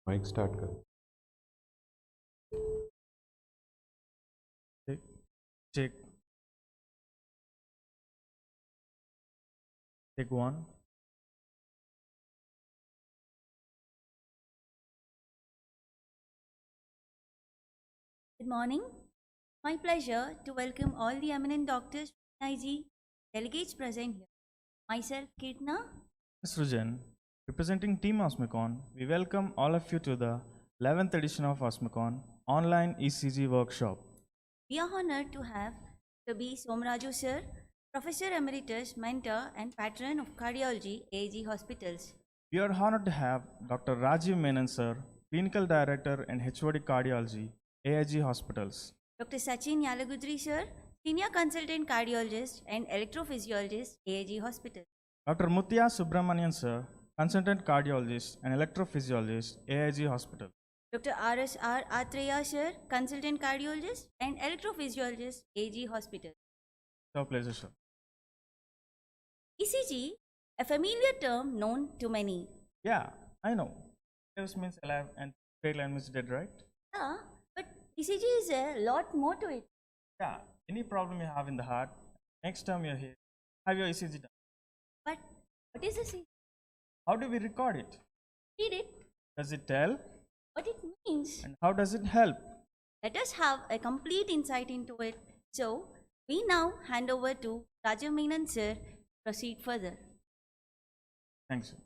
Mic start कर। Check. Take one. Good morning. My pleasure to welcome all the eminent doctors from AIG delegates present here. Myself, Kirtna. Srujan, representing Team Osmicon, we welcome all of you to the 11th edition of Osmicon online ECG Workshop. We are honored to have B. Somraju sir, Professor Emeritus, Mentor and Patron of Cardiology, AIG Hospitals. We are honored to have Dr. Rajiv Menon sir, Clinical Director and HOD Cardiology, AIG Hospitals. Dr. Sachin Yalagudri sir, Senior Consultant Cardiologist and Electrophysiologist, AIG Hospitals. Dr. Muthia Subramanian sir, Consultant Cardiologist and Electrophysiologist, AIG Hospital. Dr. R.S.R. Atreya sir, Consultant Cardiologist and Electrophysiologist, AIG Hospital. It's our pleasure, sir. ECG, a familiar term known to many. Yeah, I know. Alive means alive and straight line means dead, right? Yeah, but ECG is a lot more to it. Yeah, any problem you have in the heart, next time you're here, have your ECG done. But what is ECG? How do we record it? Read it. Does it tell? What it means. And how does it help? Let us have a complete insight into it. So, we now hand over to Rajiv Menon sir to proceed further. Thanks, sir.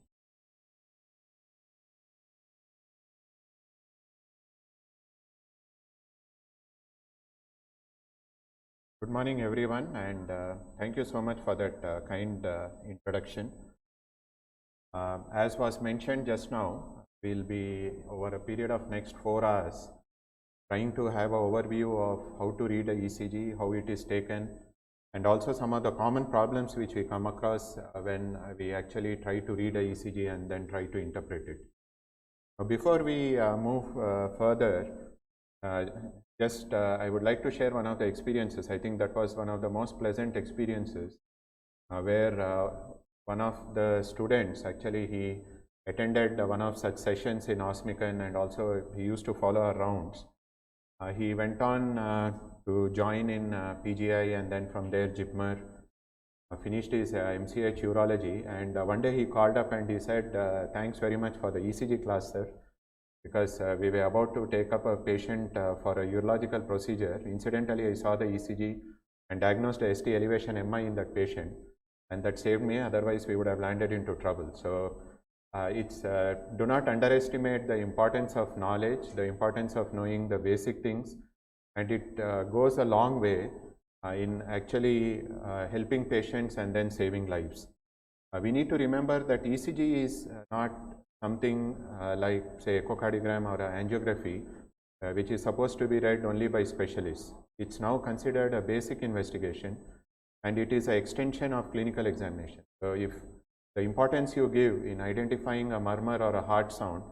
Good morning, everyone, and thank you so much for that kind introduction. As was mentioned just now, we'll be over a period of next 4 hours trying to have an overview of how to read a ECG, how it is taken, and also some of the common problems which we come across when we actually try to read a ECG and then try to interpret it. Before we move further, I would like to share one of the experiences. I think that was one of the most pleasant experiences where one of the students, actually he attended one of such sessions in Osmicon, and also he used to follow our rounds. He went on to join in PGI, and then from there JIPMER, finished his MCH Urology, and one day he called up and he said, thanks very much for the ECG class, sir, because we were about to take up a patient for a urological procedure. Incidentally, I saw the ECG and diagnosed a ST elevation MI in that patient, and that saved me, otherwise we would have landed into trouble. So do not underestimate the importance of knowledge, the importance of knowing the basic things, and it goes a long way in actually helping patients and then saving lives. We need to remember that ECG is not something like, say, echocardiogram or angiography, which is supposed to be read only by specialists. It's now considered a basic investigation, and it is an extension of clinical examination. So if the importance you give in identifying a murmur or a heart sound,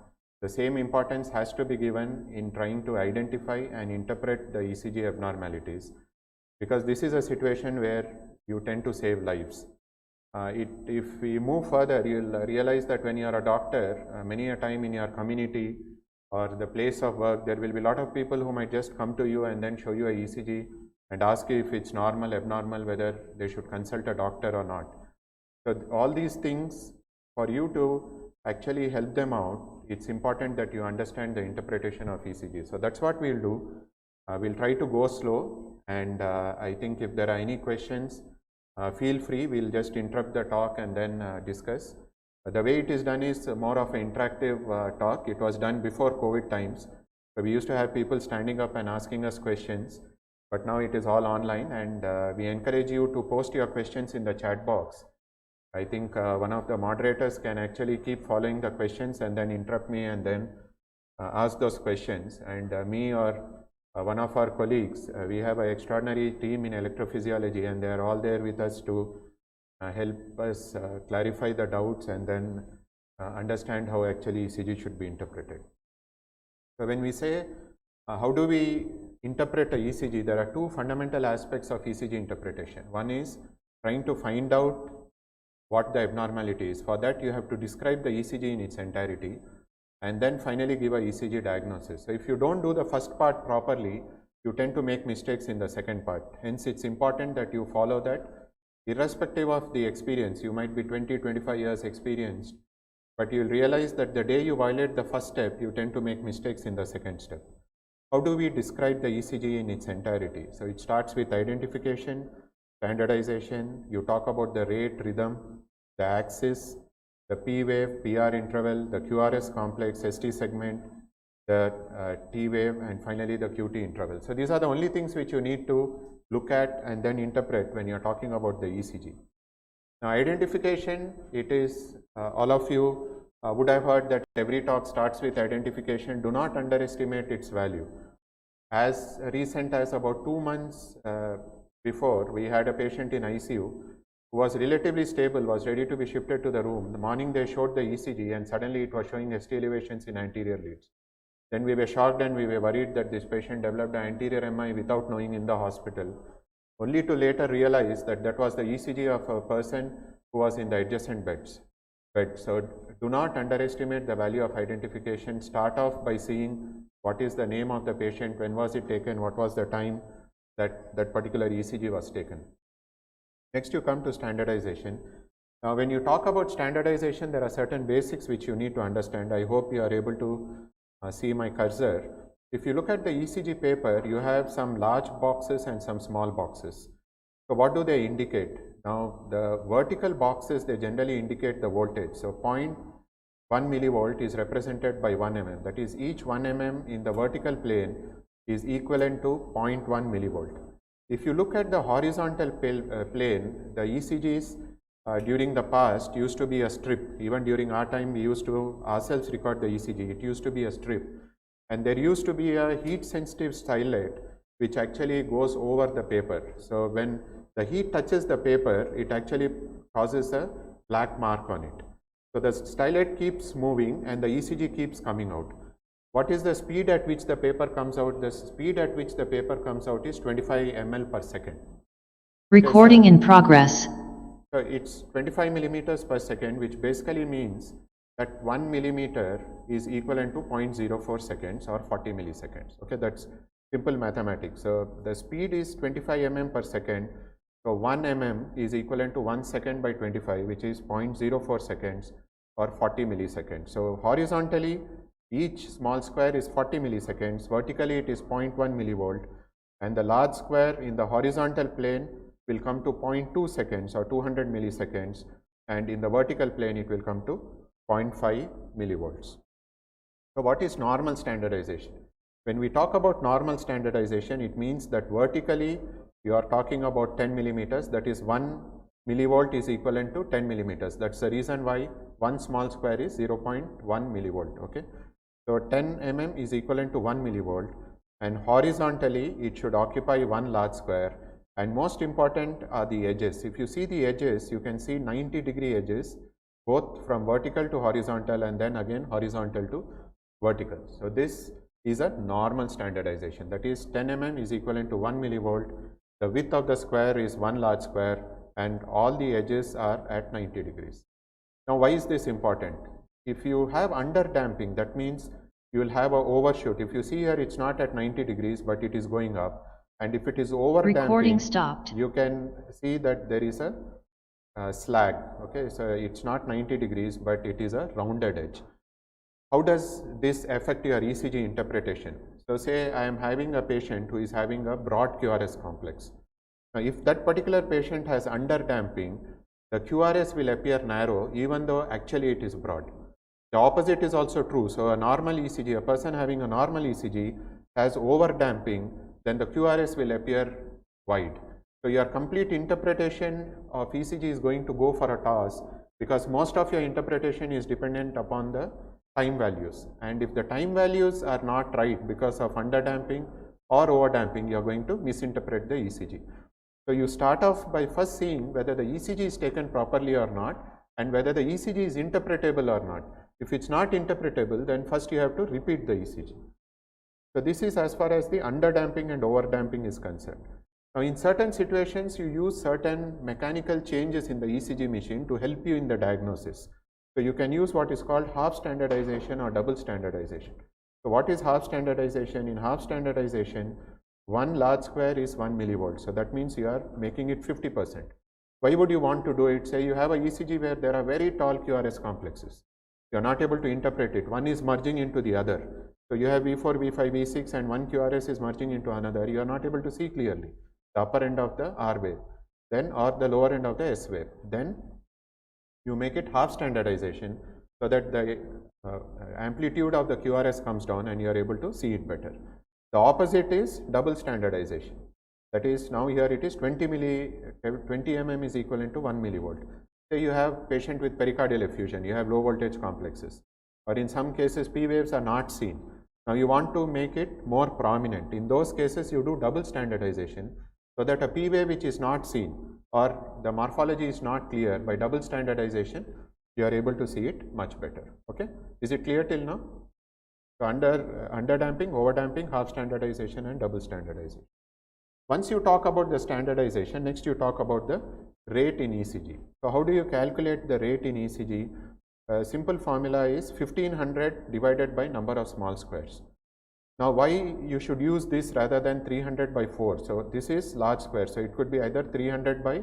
the same importance has to be given in trying to identify and interpret the ECG abnormalities, because this is a situation where you tend to save lives. If we move further, you'll realize that when you are a doctor, many a time in your community or the place of work, there will be a lot of people who might just come to you and then show you a ECG and ask you if it's normal, abnormal, whether they should consult a doctor or not. So all these things, for you to actually help them out, it's important that you understand the interpretation of ECG. So that's what we'll do. We'll try to go slow, and I think if there are any questions, feel free. We'll just interrupt the talk and then discuss. The way it is done is more of an interactive talk. It was done before COVID times. So we used to have people standing up and asking us questions, but now it is all online, and we encourage you to post your questions in the chat box. I think one of the moderators can actually keep following the questions and then interrupt me and then ask those questions. And me or one of our colleagues, we have an extraordinary team in electrophysiology, and they are all there with us to help us clarify the doubts and then understand how actually ECG should be interpreted. So when we say how do we interpret a ECG, there are two fundamental aspects of ECG interpretation. One is trying to find out what the abnormality is. For that, you have to describe the ECG in its entirety. and then finally give a ECG diagnosis. So if you don't do the first part properly, you tend to make mistakes in the second part. Hence, it's important that you follow that. Irrespective of the experience, you might be 20, 25 years experienced, but you'll realize that the day you violate the first step, you tend to make mistakes in the second step. How do we describe the ECG in its entirety? So it starts with identification, standardization, you talk about the rate, rhythm, the axis, the P wave, PR interval, the QRS complex, ST segment, the T wave, and finally the QT interval. So these are the only things which you need to look at and then interpret when you're talking about the ECG. Now, identification, it is all of you would have heard that every talk starts with identification. Do not underestimate its value. As recent as about 2 months before, we had a patient in ICU who was relatively stable, was ready to be shifted to the room. The morning they showed the ECG and suddenly it was showing ST elevations in anterior leads. Then we were shocked and we were worried that this patient developed an anterior MI without knowing in the hospital, only to later realize that that was the ECG of a person who was in the adjacent bed. So do not underestimate the value of identification. Start off by seeing what is the name of the patient, when was it taken, what was the time that that particular ECG was taken. Next, you come to standardization. Now, when you talk about standardization, there are certain basics which you need to understand. I hope you are able to see my cursor. If you look at the ECG paper, you have some large boxes and some small boxes. So what do they indicate? Now, the vertical boxes, they generally indicate the voltage. So 0.1 millivolt is represented by 1 mm. That is, each 1 mm in the vertical plane is equivalent to 0.1 millivolt. If you look at the horizontal plane, the ECGs during the past used to be a strip. Even during our time, we used to ourselves record the ECG. It used to be a strip. And there used to be a heat sensitive stylet which actually goes over the paper. So when the heat touches the paper, it actually causes a black mark on it. So the stylet keeps moving and the ECG keeps coming out. What is the speed at which the paper comes out? The speed at which the paper comes out is 25 ml per second. Recording in progress. So it's 25 millimeters per second, which basically means that 1 millimeter is equivalent to 0.04 seconds or 40 milliseconds. Okay, that's simple mathematics. So the speed is 25 mm per second. So 1 mm is equivalent to 1 second by 25, which is 0.04 seconds or 40 milliseconds. So horizontally, each small square is 40 milliseconds. Vertically, it is 0.1 millivolt. And the large square in the horizontal plane will come to 0.2 seconds or 200 milliseconds. And in the vertical plane, it will come to 0.5 millivolts. So what is normal standardization? When we talk about normal standardization, it means that vertically you are talking about 10 millimeters. That is 1 millivolt is equivalent to 10 millimeters. That's the reason why one small square is 0.1 millivolt. Okay. So 10 mm is equivalent to 1 millivolt, and horizontally it should occupy one large square. And most important are the edges. If you see the edges, you can see 90-degree edges, both from vertical to horizontal and then again horizontal to vertical. So this is a normal standardization. That is 10 mm is equivalent to 1 millivolt. The width of the square is one large square and all the edges are at 90 degrees. Now, why is this important? If you have underdamping, that means you will have an overshoot. If you see here, it's not at 90 degrees, but it is going up. And if it is Recording overdamping, stopped. you can see that there is a slag. Okay, so it's not 90 degrees, but it is a rounded edge. How does this affect your ECG interpretation? So say I am having a patient who is having a broad QRS complex. Now, if that particular patient has underdamping, the QRS will appear narrow even though actually it is broad. The opposite is also true. So a normal ECG, a person having a normal ECG has overdamping, then the QRS will appear wide. So your complete interpretation of ECG is going to go for a toss, because most of your interpretation is dependent upon the time values. And if the time values are not right because of underdamping or overdamping, you are going to misinterpret the ECG. So you start off by first seeing whether the ECG is taken properly or not, and whether the ECG is interpretable or not. If it's not interpretable, then first you have to repeat the ECG. So this is as far as the underdamping and overdamping is concerned. Now, in certain situations, you use certain mechanical changes in the ECG machine to help you in the diagnosis. So you can use what is called half standardization or double standardization. So what is half standardization? In half standardization, one large square is 1 millivolt. So that means you are making it 50%. Why would you want to do it? Say you have a ECG where there are very tall QRS complexes. You are not able to interpret it. One is merging into the other. So you have V4, V5, V6 and one QRS is merging into another. You are not able to see clearly the upper end of the R wave, then or the lower end of the S wave. Then you make it half standardization so that the amplitude of the QRS comes down and you are able to see it better. The opposite is double standardization. That is, now here it is 20 mm is equivalent to 1 millivolt. Say you have patient with pericardial effusion, you have low voltage complexes, or in some cases P waves are not seen. Now you want to make it more prominent. In those cases you do double standardization so that a P wave which is not seen or the morphology is not clear, by double standardization you are able to see it much better. Okay, is it clear till now? So under damping, over damping, half standardization and double standardization. Once you talk about the standardization, next you talk about the rate in ECG. So how do you calculate the rate in ECG? Simple formula is 1500 divided by number of small squares. Now why you should use this rather than 300 by 4? So this is large square, so it could be either 300 by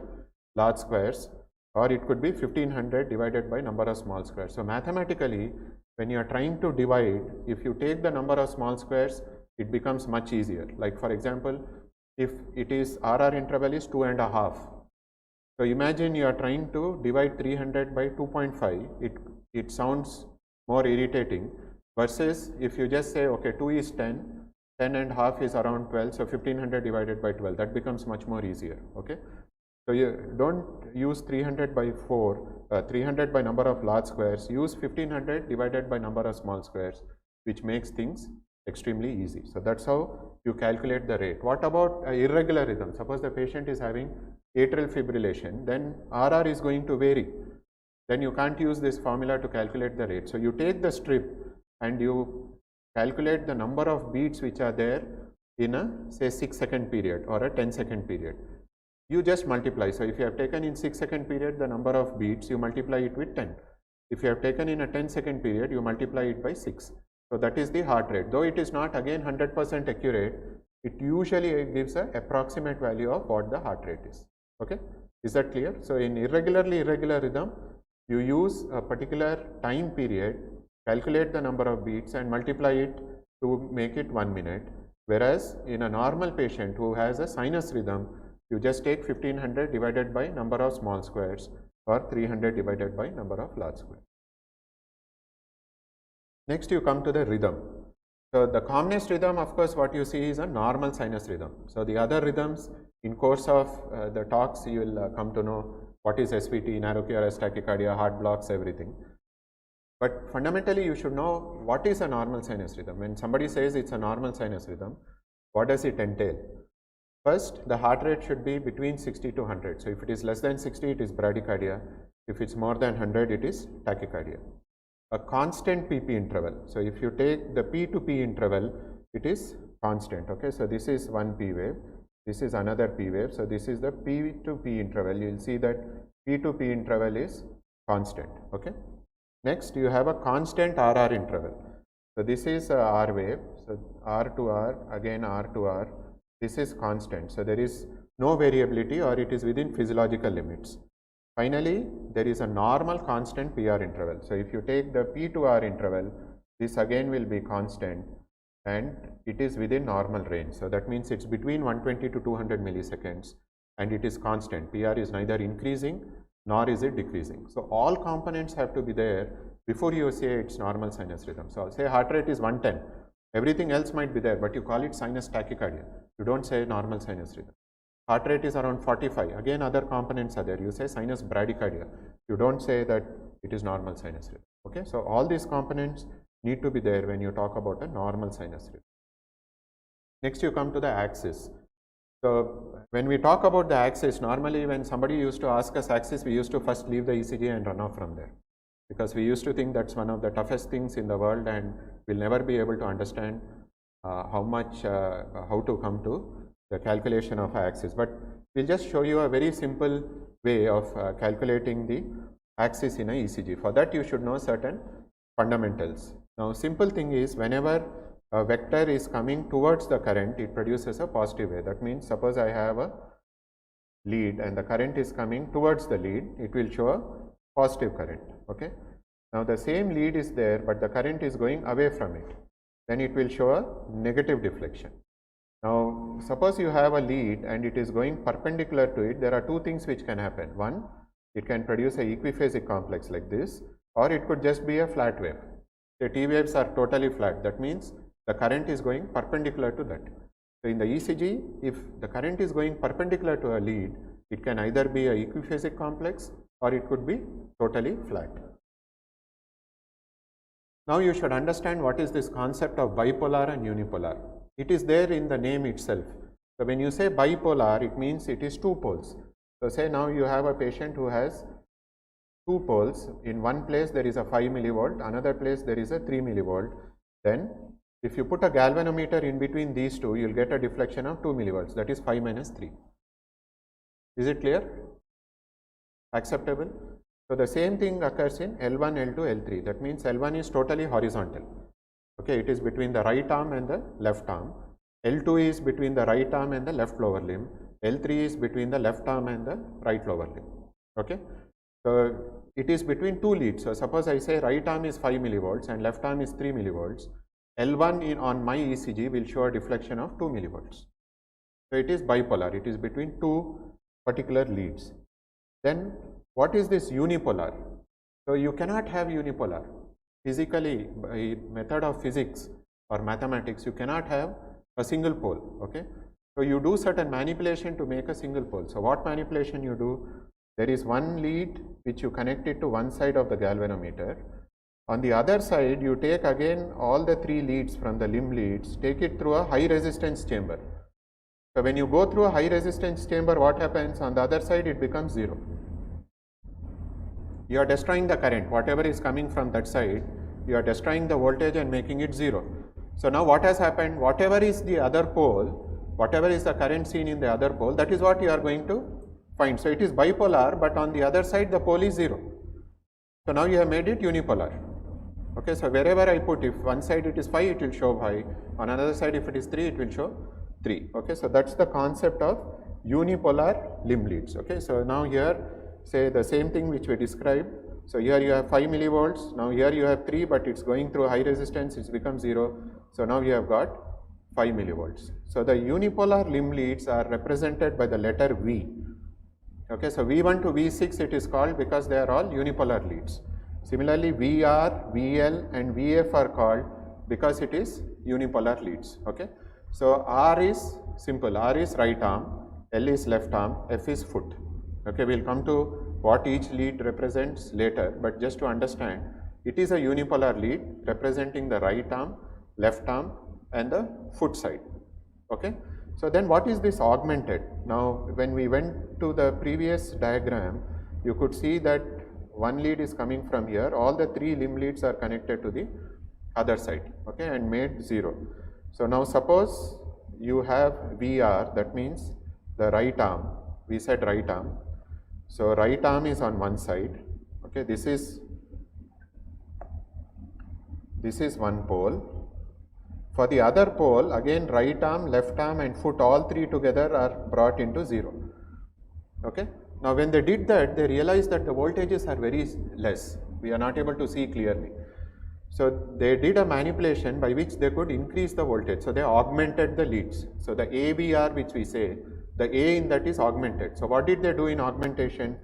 large squares or it could be 1500 divided by number of small squares. So mathematically, when you are trying to divide, if you take the number of small squares, it becomes much easier. Like for example, if it is RR interval is 2.5. So imagine you are trying to divide 300 by 2.5, it sounds more irritating versus if you just say okay 2 is 10, 10 and half is around 12, so 1500 divided by 12, that becomes much more easier. Okay, so you don't use 300 by 4, 300 by number of large squares, use 1500 divided by number of small squares, which makes things extremely easy. So that's how you calculate the rate. What about irregular rhythm? Suppose the patient is having atrial fibrillation, then RR is going to vary. Then you can't use this formula to calculate the rate. So you take the strip and you calculate the number of beats which are there in a say 6-second period or a 10-second period. You just multiply. So if you have taken in 6-second period the number of beats, you multiply it with 10. If you have taken in a 10-second period, you multiply it by 6. So that is the heart rate. Though it is not again 100% accurate, it usually gives an approximate value of what the heart rate is. Okay, is that clear? So in irregular rhythm, you use a particular time period, calculate the number of beats and multiply it to make it 1 minute. Whereas in a normal patient who has a sinus rhythm, you just take 1500 divided by number of small squares or 300 divided by number of large squares. Next you come to the rhythm. So the commonest rhythm, of course, what you see is a normal sinus rhythm. So the other rhythms, in course of the talks, you will come to know what is SVT, narrow QRS tachycardia, heart blocks, everything. But fundamentally, you should know what is a normal sinus rhythm. When somebody says it's a normal sinus rhythm, what does it entail? First, the heart rate should be between 60 to 100. So if it is less than 60, it is bradycardia. If it's more than 100, it is tachycardia. A constant PP interval. So if you take the P to P interval, it is constant. Okay, so this is one P wave, this is another P wave. So this is the P to P interval. You will see that P to P interval is constant. Okay. Next, you have a constant RR interval. So this is a R wave. So R to R, again R to R. This is constant. So there is no variability or it is within physiological limits. Finally, there is a normal constant PR interval. So if you take the P to R interval, this again will be constant and it is within normal range. So that means it's between 120 to 200 milliseconds and it is constant. PR is neither increasing nor is it decreasing. So all components have to be there before you say it's normal sinus rhythm. So say heart rate is 110. Everything else might be there, but you call it sinus tachycardia. You don't say normal sinus rhythm. Heart rate is around 45. Again, other components are there. You say sinus bradycardia. You don't say that it is normal sinus rhythm. Okay, so all these components need to be there when you talk about a normal sinus rhythm. Next, you come to the axis. So when we talk about the axis, normally when somebody used to ask us axis, we used to first leave the ECG and run off from there, because we used to think that's one of the toughest things in the world and we'll never be able to understand how to come to the calculation of axis. But we'll just show you a very simple way of calculating the axis in a ECG. For that you should know certain fundamentals. Now simple thing is, whenever a vector is coming towards the current, it produces a positive wave. That means suppose I have a lead and the current is coming towards the lead, it will show a positive current. Okay. Now the same lead is there but the current is going away from it, then it will show a negative deflection. Now suppose you have a lead and it is going perpendicular to it, there are two things which can happen. One, it can produce a equiphasic complex like this, or it could just be a flat wave. The T waves are totally flat, that means the current is going perpendicular to that. So in the ECG, if the current is going perpendicular to a lead, it can either be a equiphasic complex or it could be totally flat. Now you should understand what is this concept of bipolar and unipolar. It is there in the name itself. So when you say bipolar, it means it is two poles. So say now you have a patient who has two poles. In one place there is a 5 millivolt, another place there is a 3 millivolt. Then if you put a galvanometer in between these two, you will get a deflection of 2 millivolts, that is 5 minus 3. Is it clear? Acceptable? So the same thing occurs in L1, L2, L3. That means L1 is totally horizontal. Okay, it is between the right arm and the left arm. L2 is between the right arm and the left lower limb. L3 is between the left arm and the right lower limb. Okay. So it is between two leads. So suppose I say right arm is 5 millivolts and left arm is 3 millivolts. L1 on my ECG will show a deflection of 2 millivolts. So it is bipolar. It is between two particular leads. Then what is this unipolar? So you cannot have unipolar. Physically, by method of physics or mathematics, you cannot have a single pole. Okay. So you do certain manipulation to make a single pole. So what manipulation you do? There is one lead which you connect it to one side of the galvanometer. On the other side, you take again all the three leads from the limb leads, take it through a high resistance chamber. So when you go through a high resistance chamber, what happens? On the other side, it becomes zero. You are destroying the current. Whatever is coming from that side, you are destroying the voltage and making it zero. So now what has happened? Whatever is the other pole, whatever is the current seen in the other pole, that is what you are going to find. So it is bipolar, but on the other side the pole is zero. So now you have made it unipolar. Okay, so wherever I put, if one side it is 5, it will show 5. On another side, if it is 3, it will show 3. Okay, so that's the concept of unipolar limb leads. Okay, so now here, say the same thing which we described. So here you have 5 millivolts. Now here you have 3, but it's going through high resistance, it's become 0. So now you have got 5 millivolts. So the unipolar limb leads are represented by the letter V. Okay, so V1 to V6 it is called because they are all unipolar leads. Similarly, VR, VL and VF are called because it is unipolar leads. Okay, so R is simple. R is right arm, L is left arm, F is foot. Okay, we'll come to what each lead represents later, but just to understand, it is a unipolar lead representing the right arm, left arm and the foot side. Okay, so then what is this augmented? Now when we went to the previous diagram, you could see that one lead is coming from here, all the three limb leads are connected to the other side, okay, and made 0. So now suppose you have VR, that means the right arm, we said right arm. So right arm is on one side, okay, this is one pole. For the other pole, again right arm, left arm and foot, all three together are brought into 0. Okay. Now when they did that, they realized that the voltages are very less. We are not able to see clearly. So they did a manipulation by which they could increase the voltage. So they augmented the leads. So the AVR which we say, the A in that is augmented. So what did they do in augmentation?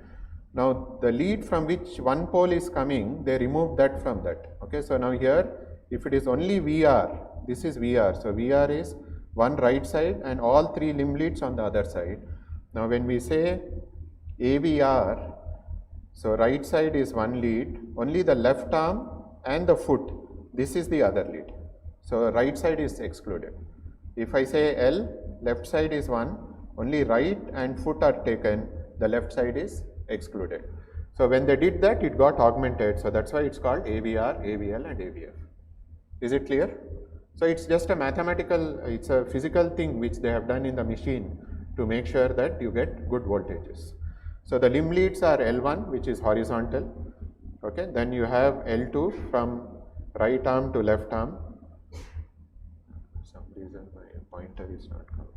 Now the lead from which one pole is coming, they removed that from that. Okay, so now here, if it is only VR, this is VR. So VR is one right side and all three limb leads on the other side. Now when we say AVR, so right side is one lead, only the left arm and the foot, this is the other lead. So right side is excluded. If I say L, left side is one, only right and foot are taken, the left side is excluded. So when they did that, it got augmented. So that's why it's called AVR, AVL and AVF. Is it clear? So it's just a mathematical, it's a physical thing which they have done in the machine to make sure that you get good voltages. So the limb leads are L1, which is horizontal. Okay, then you have L2 from right arm to left arm. For some reason my pointer is not coming.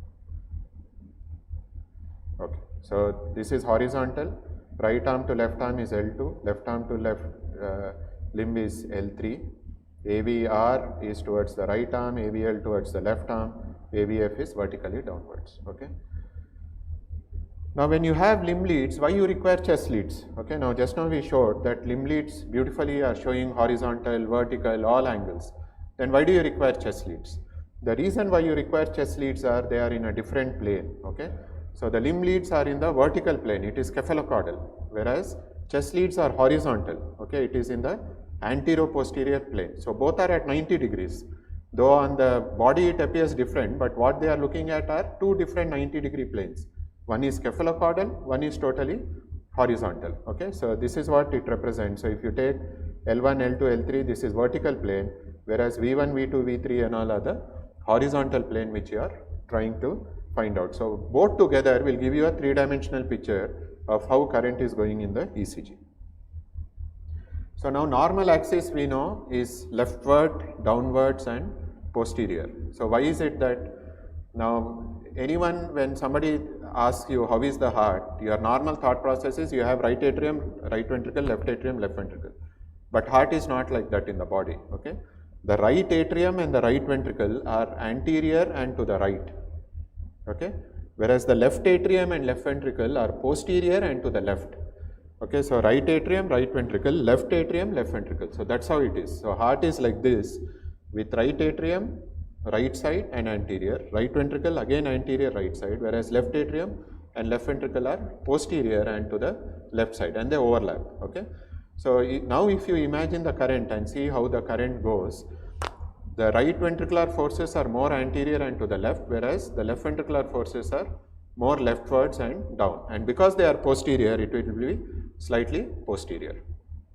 Okay, so this is horizontal. Right arm to left arm is L2. Left arm to left limb is L3. AVR is towards the right arm. AVL towards the left arm. AVF is vertically downwards. Okay. Now when you have limb leads, why you require chest leads? Okay, now just now we showed that limb leads beautifully are showing horizontal, vertical, all angles. Then why do you require chest leads? The reason why you require chest leads are they are in a different plane. Okay, so the limb leads are in the vertical plane, it is cephalocaudal, whereas chest leads are horizontal. Okay, it is in the antero-posterior plane. So both are at 90 degrees. Though on the body it appears different, but what they are looking at are two different 90-degree planes. One is cephalocaudal, one is totally horizontal. Okay, so this is what it represents. So if you take L1, L2, L3, this is vertical plane, whereas V1, V2, V3 and all are the horizontal plane which you are trying to find out. So both together will give you a three-dimensional picture of how current is going in the ECG. So now normal axis we know is leftward, downwards and posterior. So why is it that now anyone, when somebody asks you how is the heart, your normal thought process is you have right atrium, right ventricle, left atrium, left ventricle. But heart is not like that in the body. Okay, the right atrium and the right ventricle are anterior and to the right. Okay, whereas the left atrium and left ventricle are posterior and to the left. Okay, so right atrium, right ventricle, left atrium, left ventricle. So that's how it is. So heart is like this with right atrium, right side and anterior, right ventricle again anterior right side, whereas left atrium and left ventricle are posterior and to the left side and they overlap. Okay, so now if you imagine the current and see how the current goes, the right ventricular forces are more anterior and to the left, whereas the left ventricular forces are more leftwards and down, and because they are posterior it will be slightly posterior.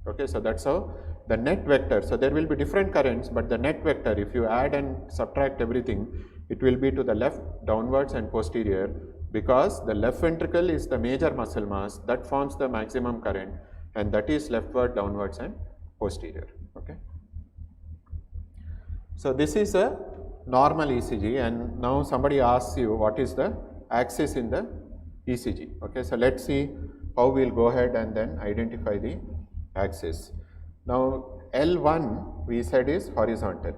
Okay, so that's how the net vector, so there will be different currents, but the net vector, if you add and subtract everything, it will be to the left, downwards and posterior, because the left ventricle is the major muscle mass that forms the maximum current, and that is leftward, downwards and posterior. Okay, so this is a normal ECG, and now somebody asks you what is the axis in the ECG. Okay, so let's see how we'll go ahead and then identify the axis. Now L1 we said is horizontal.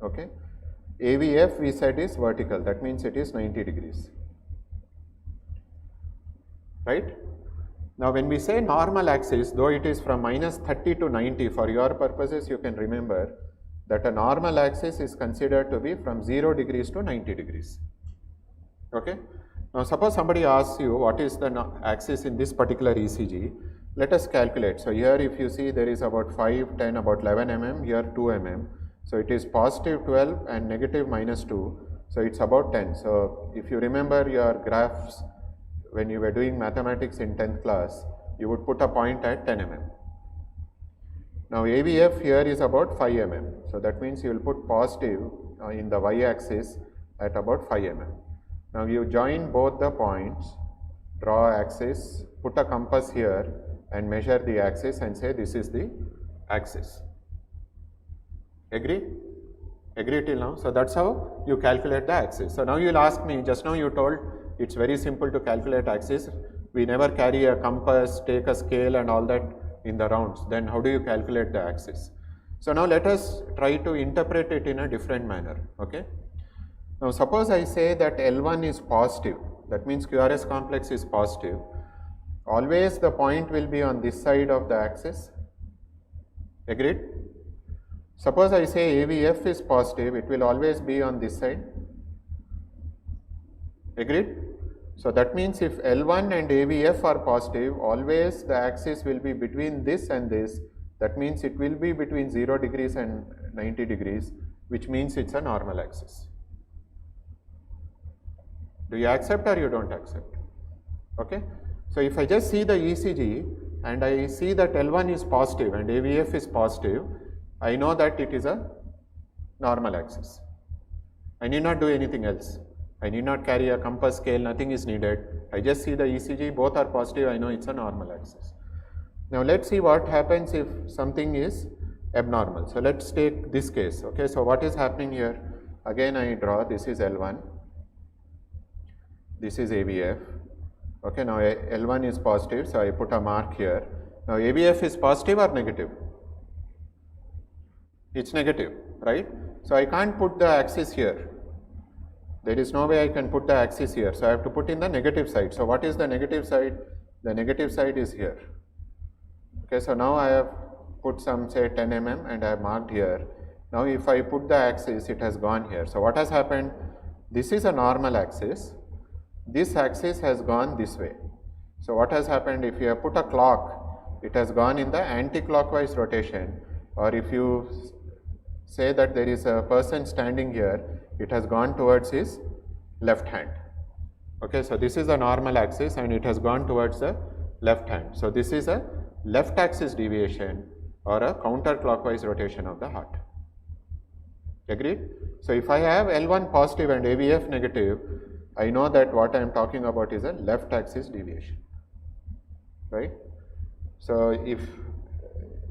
Okay, AVF we said is vertical, that means it is 90 degrees. Right? Now when we say normal axis, though it is from minus 30 to 90, for your purposes you can remember that a normal axis is considered to be from 0 degrees to 90 degrees. Okay. Now suppose somebody asks you what is the axis in this particular ECG, let us calculate. So here if you see there is about 5, 10, about 11 mm, here 2 mm. So it is positive 12 and negative minus 2. So it's about 10. So if you remember your graphs when you were doing mathematics in 10th class, you would put a point at 10 mm. Now AVF here is about 5 mm. So that means you will put positive in the y-axis at about 5 mm. Now you join both the points, draw axis, put a compass here and measure the axis and say this is the axis. Agree? Agree till now? So that's how you calculate the axis. So now you will ask me, just now you told it's very simple to calculate axis. We never carry a compass, take a scale and all that in the rounds. Then how do you calculate the axis? So now let us try to interpret it in a different manner. Okay. Now suppose I say that L1 is positive, that means QRS complex is positive. Always the point will be on this side of the axis. Agreed? Suppose I say AVF is positive, it will always be on this side. Agreed? So that means if L1 and AVF are positive, always the axis will be between this and this. That means it will be between 0 degrees and 90 degrees, which means it's a normal axis. Do you accept or you don't accept? Okay. So if I just see the ECG and I see that L1 is positive and AVF is positive, I know that it is a normal axis. I need not do anything else. I need not carry a compass scale, nothing is needed. I just see the ECG, both are positive, I know it's a normal axis. Now let's see what happens if something is abnormal. So let's take this case. Okay, so what is happening here? Again I draw, this is L1, this is AVF. Okay, now L1 is positive, so I put a mark here. Now AVF is positive or negative? It's negative, right? So I can't put the axis here. There is no way I can put the axis here. So I have to put in the negative side. So what is the negative side? The negative side is here. Okay, so now I have put some say 10 mm and I have marked here. Now if I put the axis, it has gone here. So what has happened? This is a normal axis. This axis has gone this way. So what has happened? If you have put a clock, it has gone in the anti-clockwise rotation, or if you say that there is a person standing here, it has gone towards his left hand. Okay, so this is a normal axis and it has gone towards the left hand. So this is a left axis deviation or a counterclockwise rotation of the heart. Agreed? So if I have L1 positive and AVF negative, I know that what I am talking about is a left axis deviation, right? So if,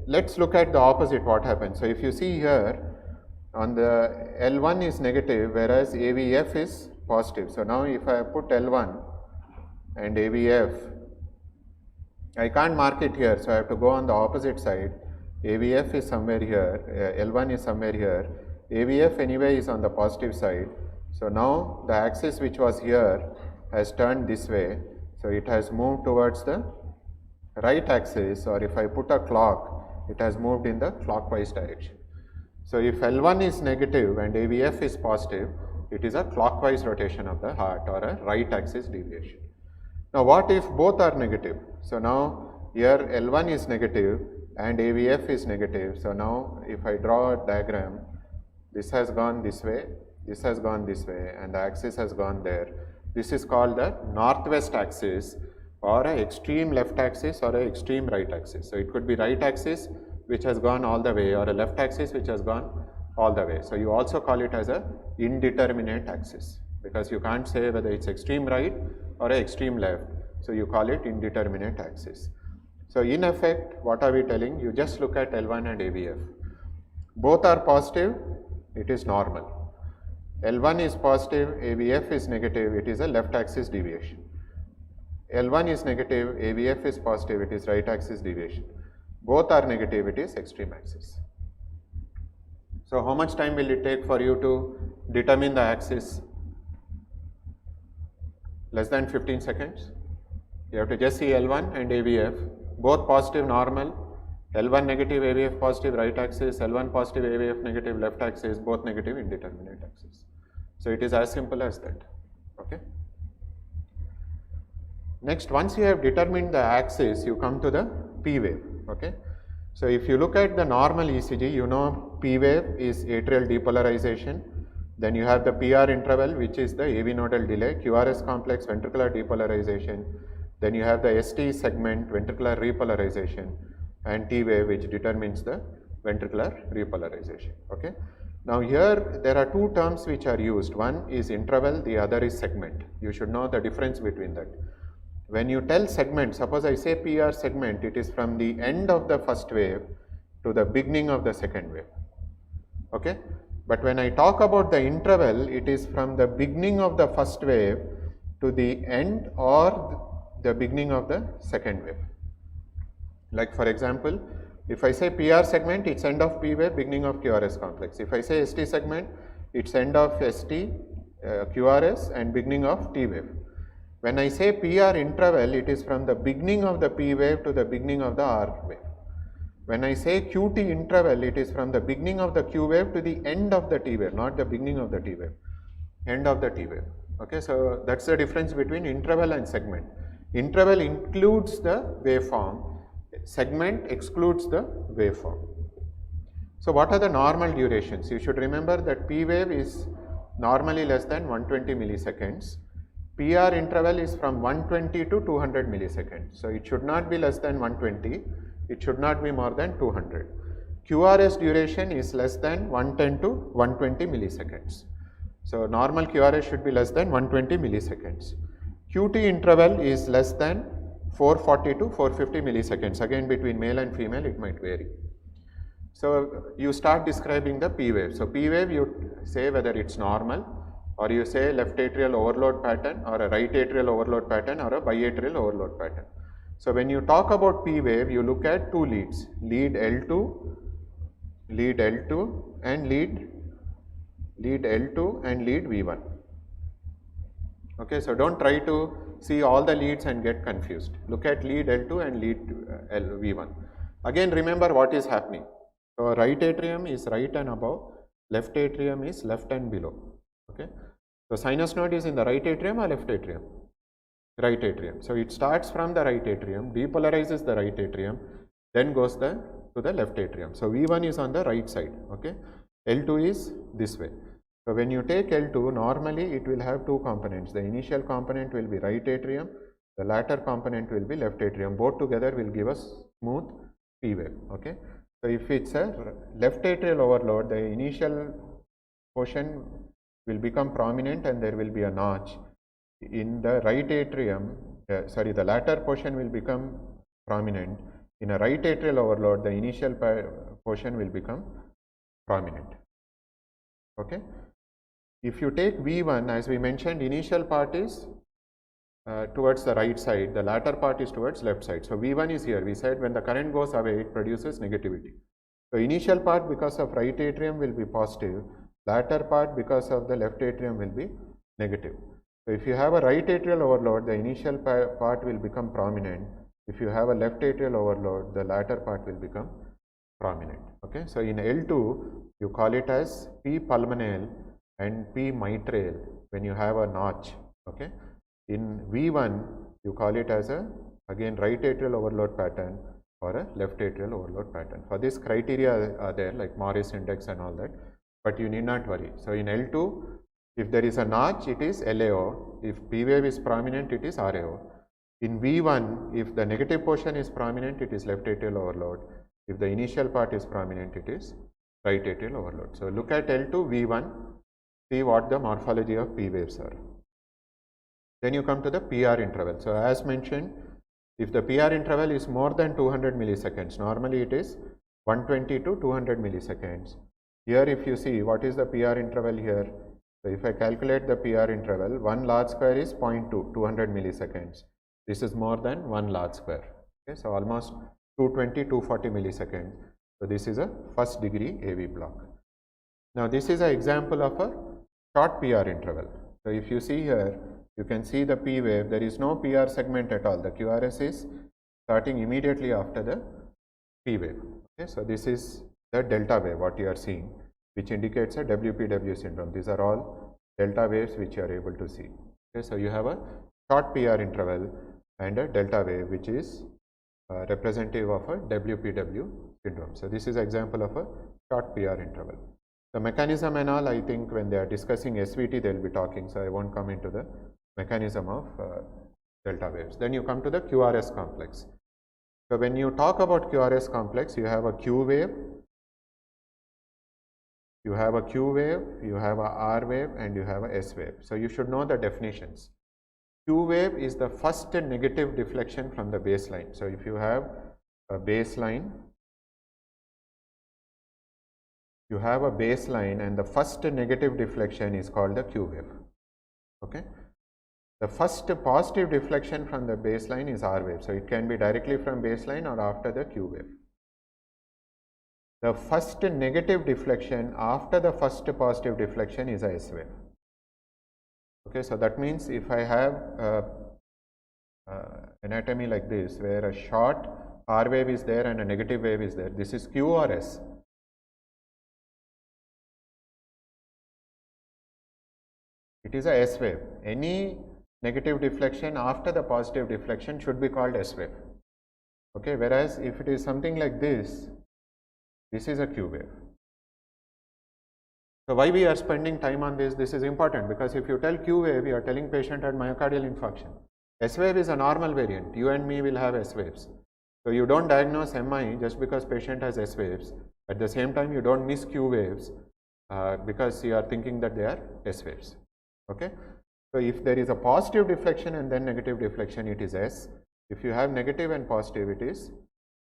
let's look at the opposite, what happens. So if you see here, on the L1 is negative, whereas AVF is positive. So now if I put L1 and AVF, I can't mark it here, so I have to go on the opposite side. AVF is somewhere here, L1 is somewhere here, AVF anyway is on the positive side. So now the axis which was here has turned this way, so it has moved towards the right axis, or if I put a clock, it has moved in the clockwise direction. So if L1 is negative and AVF is positive, it is a clockwise rotation of the heart or a right axis deviation. Now what if both are negative? So now here L1 is negative and AVF is negative. So now if I draw a diagram, this has gone this way, this has gone this way, and the axis has gone there. This is called the northwest axis, or an extreme left axis, or an extreme right axis. So it could be right axis which has gone all the way, or a left axis which has gone all the way. So you also call it as a indeterminate axis, because you can't say whether it's extreme right or a extreme left. So you call it indeterminate axis. So in effect, what are we telling? You just look at L1 and AVF. Both are positive, it is normal. L1 is positive, AVF is negative, it is a left axis deviation. L1 is negative, AVF is positive, it is right axis deviation. Both are negative, it is extreme axis. So how much time will it take for you to determine the axis? Less than 15 seconds. You have to just see L1 and AVF, both positive, normal. L1 negative, AVF positive, right axis, L1 positive, AVF negative, left axis, both negative, indeterminate axis. So it is as simple as that. Okay. Next, once you have determined the axis, you come to the P wave. Okay. So if you look at the normal ECG, you know P wave is atrial depolarization. Then you have the PR interval, which is the AV nodal delay, QRS complex ventricular depolarization. Then you have the ST segment, ventricular repolarization, and T wave, which determines the ventricular repolarization. Okay. Now here there are two terms which are used. One is interval, the other is segment. You should know the difference between that. When you tell segment, suppose I say PR segment, it is from the end of the first wave to the beginning of the second wave. Okay. But when I talk about the interval, it is from the beginning of the first wave to the end or the beginning of the second wave. Like for example, if I say PR segment, it's end of P wave, beginning of QRS complex. If I say ST segment, it's end of ST, QRS and beginning of T wave. When I say PR interval, it is from the beginning of the P wave to the beginning of the R wave. When I say QT interval, it is from the beginning of the Q wave to the end of the T wave, not the beginning of the T wave, end of the T wave. Okay, so that's the difference between interval and segment. Interval includes the waveform, segment excludes the waveform. So what are the normal durations? You should remember that P wave is normally less than 120 milliseconds. PR interval is from 120 to 200 milliseconds. So it should not be less than 120. It should not be more than 200. QRS duration is less than 110 to 120 milliseconds. So normal QRS should be less than 120 milliseconds. QT interval is less than 440 to 450 milliseconds. Again, between male and female it might vary. So you start describing the P wave. So P wave, you say whether it's normal, or you say left atrial overload pattern, or a right atrial overload pattern, or a biatrial overload pattern. So when you talk about P wave, you look at two leads, lead L2 and lead L2 and lead V1. Okay, so don't try to see all the leads and get confused. Look at lead L2 and lead V1. Again, remember what is happening. So right atrium is right and above, left atrium is left and below. Okay, so sinus node is in the right atrium or left atrium? Right atrium. So it starts from the right atrium, depolarizes the right atrium, then goes to the left atrium. So V1 is on the right side. Okay, L2 is this way. So when you take L2, normally it will have two components. The initial component will be right atrium, the latter component will be left atrium. Both together will give us smooth P wave. Okay, so if it's a left atrial overload, the initial portion will become prominent and there will be a notch. In the right atrium, the latter portion will become prominent. In a right atrial overload, the initial portion will become prominent. Okay. If you take V1, as we mentioned, initial part is towards the right side, the latter part is towards left side. So V1 is here. We said when the current goes away, it produces negativity. So initial part because of right atrium will be positive, latter part because of the left atrium will be negative. So if you have a right atrial overload, the initial part will become prominent. If you have a left atrial overload, the latter part will become prominent. Okay, so in L2, you call it as P pulmonale and P mitral when you have a notch. Okay, in V1, you call it as a again right atrial overload pattern or a left atrial overload pattern. For this criteria are there like Morris index and all that, but you need not worry. So in L2, if there is a notch, it is LAO. If P wave is prominent, it is RAO. In V1, if the negative portion is prominent, it is left atrial overload. If the initial part is prominent, it is right atrial overload. So look at L2, V1, see what the morphology of P waves are. Then you come to the PR interval. So as mentioned, if the PR interval is more than 200 milliseconds, normally it is 120 to 200 milliseconds. Here if you see what is the PR interval here, so if I calculate the PR interval, 1 log square is 0.2, 200 milliseconds. This is more than 1 log square. Okay, so almost 220, 240 milliseconds. So this is a first degree AV block. Now this is an example of a short PR interval. So if you see here, you can see the P wave, there is no PR segment at all. The QRS is starting immediately after the P wave. Okay, so this is the delta wave, what you are seeing, which indicates a WPW syndrome. These are all delta waves which you are able to see. Okay, so you have a short PR interval and a delta wave which is representative of a WPW syndrome. So this is an example of a short PR interval. The mechanism and all, I think when they are discussing SVT, they will be talking, so I won't come into the mechanism of delta waves. Then you come to the QRS complex. So when you talk about QRS complex, you have a Q wave, you have a Q wave, you have a R wave, and you have a S wave. So you should know the definitions. Q wave is the first negative deflection from the baseline. So if you have a baseline, you have a baseline and the first negative deflection is called the Q wave. Okay. The first positive deflection from the baseline is R wave. So it can be directly from baseline or after the Q wave. The first negative deflection after the first positive deflection is a S wave. Okay, so that means if I have anatomy like this where a short R wave is there and a negative wave is there, this is Q or S? It is a S wave. Any negative deflection after the positive deflection should be called S wave. Okay, whereas if it is something like this, this is a Q wave. So why we are spending time on this? This is important because if you tell Q wave, you are telling patient had myocardial infarction. S wave is a normal variant. You and me will have S waves. So you don't diagnose MI just because patient has S waves. At the same time, you don't miss Q waves because you are thinking that they are S waves. Okay. So if there is a positive deflection and then negative deflection, it is S. If you have negative and positive, it is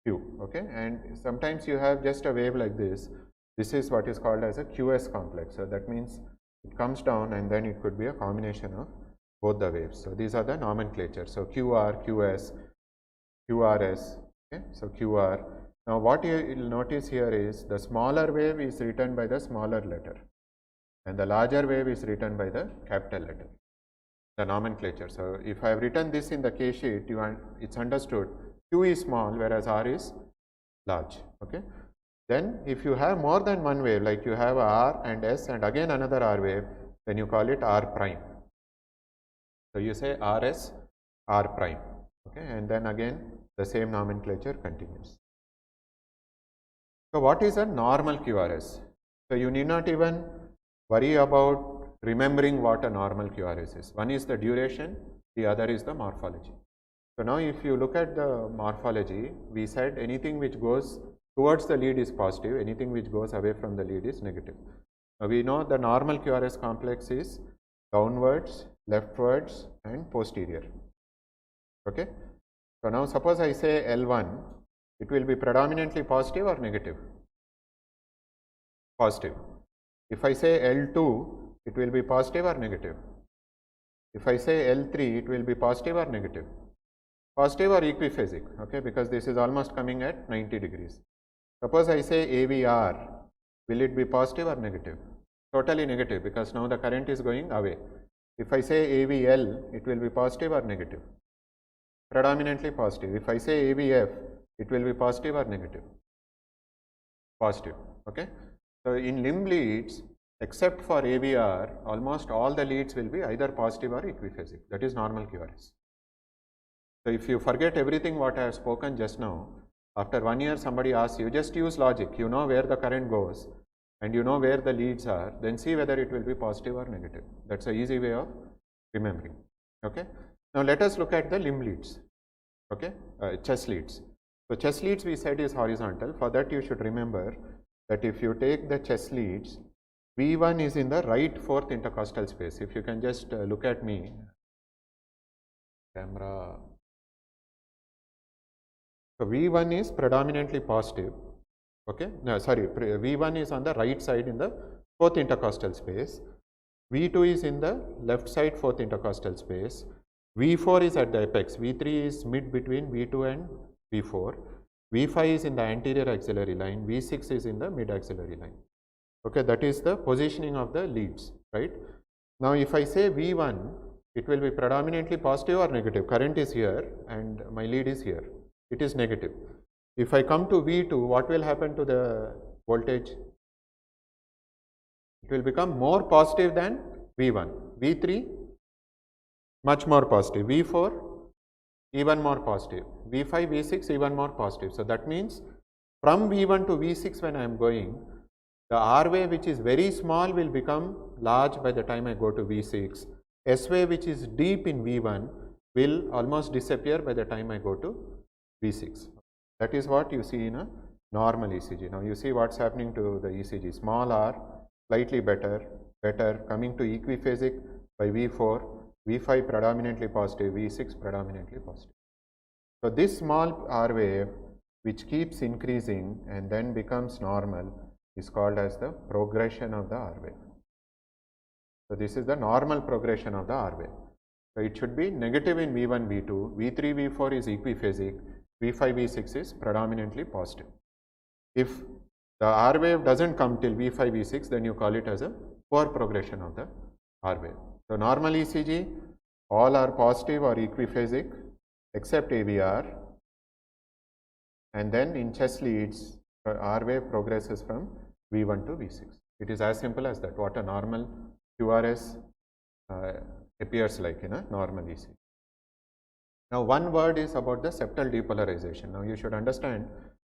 Q. Okay. And sometimes you have just a wave like this. This is what is called as a QS complex. So that means it comes down and then it could be a combination of both the waves. So these are the nomenclature. So QR, QS, QRS. Okay. So QR. Now what you will notice here is the smaller wave is written by the smaller letter and the larger wave is written by the capital letter, the nomenclature. So if I have written this in the K sheet, it's understood Q is small whereas R is large. Okay. Then if you have more than one wave, like you have R and S and again another R wave, then you call it R prime. So you say RS, R prime. Okay. And then again the same nomenclature continues. So what is a normal QRS? So you need not even worry about remembering what a normal QRS is. One is the duration, the other is the morphology. So now if you look at the morphology, we said anything which goes towards the lead is positive, anything which goes away from the lead is negative. Now we know the normal QRS complex is downwards, leftwards and posterior. Okay. So now suppose I say L1, it will be predominantly positive or negative? Positive. If I say L2, it will be positive or negative? If I say L3, it will be positive or negative? Positive or equiphasic, okay, because this is almost coming at 90 degrees. Suppose I say AVR, will it be positive or negative? Totally negative, because now the current is going away. If I say AVL, it will be positive or negative? Predominantly positive. If I say AVF, it will be positive or negative? Positive, okay. So in limb leads, except for AVR, almost all the leads will be either positive or equiphasic. That is normal QRS. So if you forget everything what I have spoken just now, after 1 year somebody asks you, just use logic, you know where the current goes and you know where the leads are, then see whether it will be positive or negative. That's an easy way of remembering. Okay. Now let us look at the limb leads, okay, chest leads. So chest leads we said is horizontal. For that you should remember that if you take the chest leads, V1 is in the right fourth intercostal space. If you can just look at me, camera. So V1 is predominantly positive. Okay, no, sorry, V1 is on the right side in the fourth intercostal space. V2 is in the left side fourth intercostal space. V4 is at the apex. V3 is mid between V2 and V4. V5 is in the anterior axillary line. V6 is in the mid axillary line. Okay, that is the positioning of the leads, right? Now, if I say V1, it will be predominantly positive or negative. Current is here and my lead is here. It is negative. If I come to V2, what will happen to the voltage? It will become more positive than V1. V3, much more positive. V4, even more positive. V5, V6, even more positive. So that means from V1 to V6 when I am going, the R wave which is very small will become large by the time I go to V6. S wave which is deep in V1 will almost disappear by the time I go to V6. That is what you see in a normal ECG. Now you see what's happening to the ECG. Small r, slightly better, coming to equiphasic by V4, V5 predominantly positive, V6 predominantly positive. So this small R wave which keeps increasing and then becomes normal is called as the progression of the R wave. So this is the normal progression of the R wave. So it should be negative in V1, V2, V3, V4 is equiphasic, V5, V6 is predominantly positive. If the R wave doesn't come till V5, V6, then you call it as a poor progression of the R wave. So normal ECG, all are positive or equiphasic except AVR, and then in chest leads, R wave progresses from V1 to V6. It is as simple as that, what a normal QRS appears like in a normal ECG. Now one word is about the septal depolarization. Now you should understand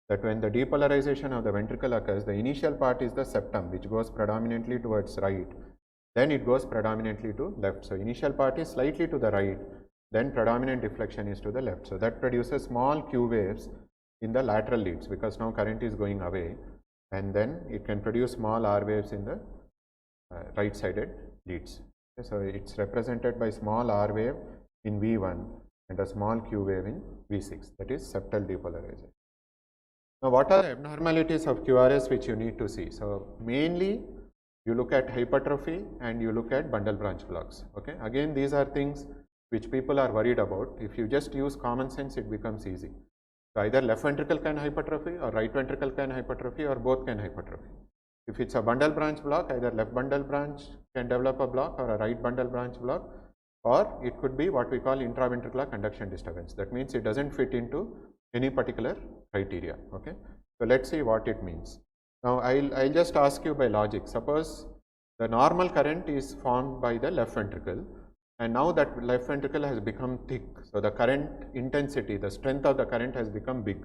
that when the depolarization of the ventricle occurs, the initial part is the septum which goes predominantly towards right, then it goes predominantly to left. So initial part is slightly to the right, then predominant deflection is to the left. So that produces small Q waves in the lateral leads because now current is going away. and then it can produce small R waves in the right-sided leads. Okay, so it's represented by small R wave in V1 and a small Q wave in V6, that is septal depolarization. Now, what are the abnormalities of QRS which you need to see? So, mainly you look at hypertrophy and you look at bundle branch blocks. Okay, again these are things which people are worried about. If you just use common sense, it becomes easy. So, either left ventricle can hypertrophy or right ventricle can hypertrophy or both can hypertrophy. If it's a bundle branch block, either left bundle branch can develop a block or a right bundle branch block, or it could be what we call intraventricular conduction disturbance. That means it doesn't fit into any particular criteria. Okay, so let's see what it means. Now I'll just ask you by logic. Suppose the normal current is formed by the left ventricle, and now that left ventricle has become thick. So the current intensity, the strength of the current has become big.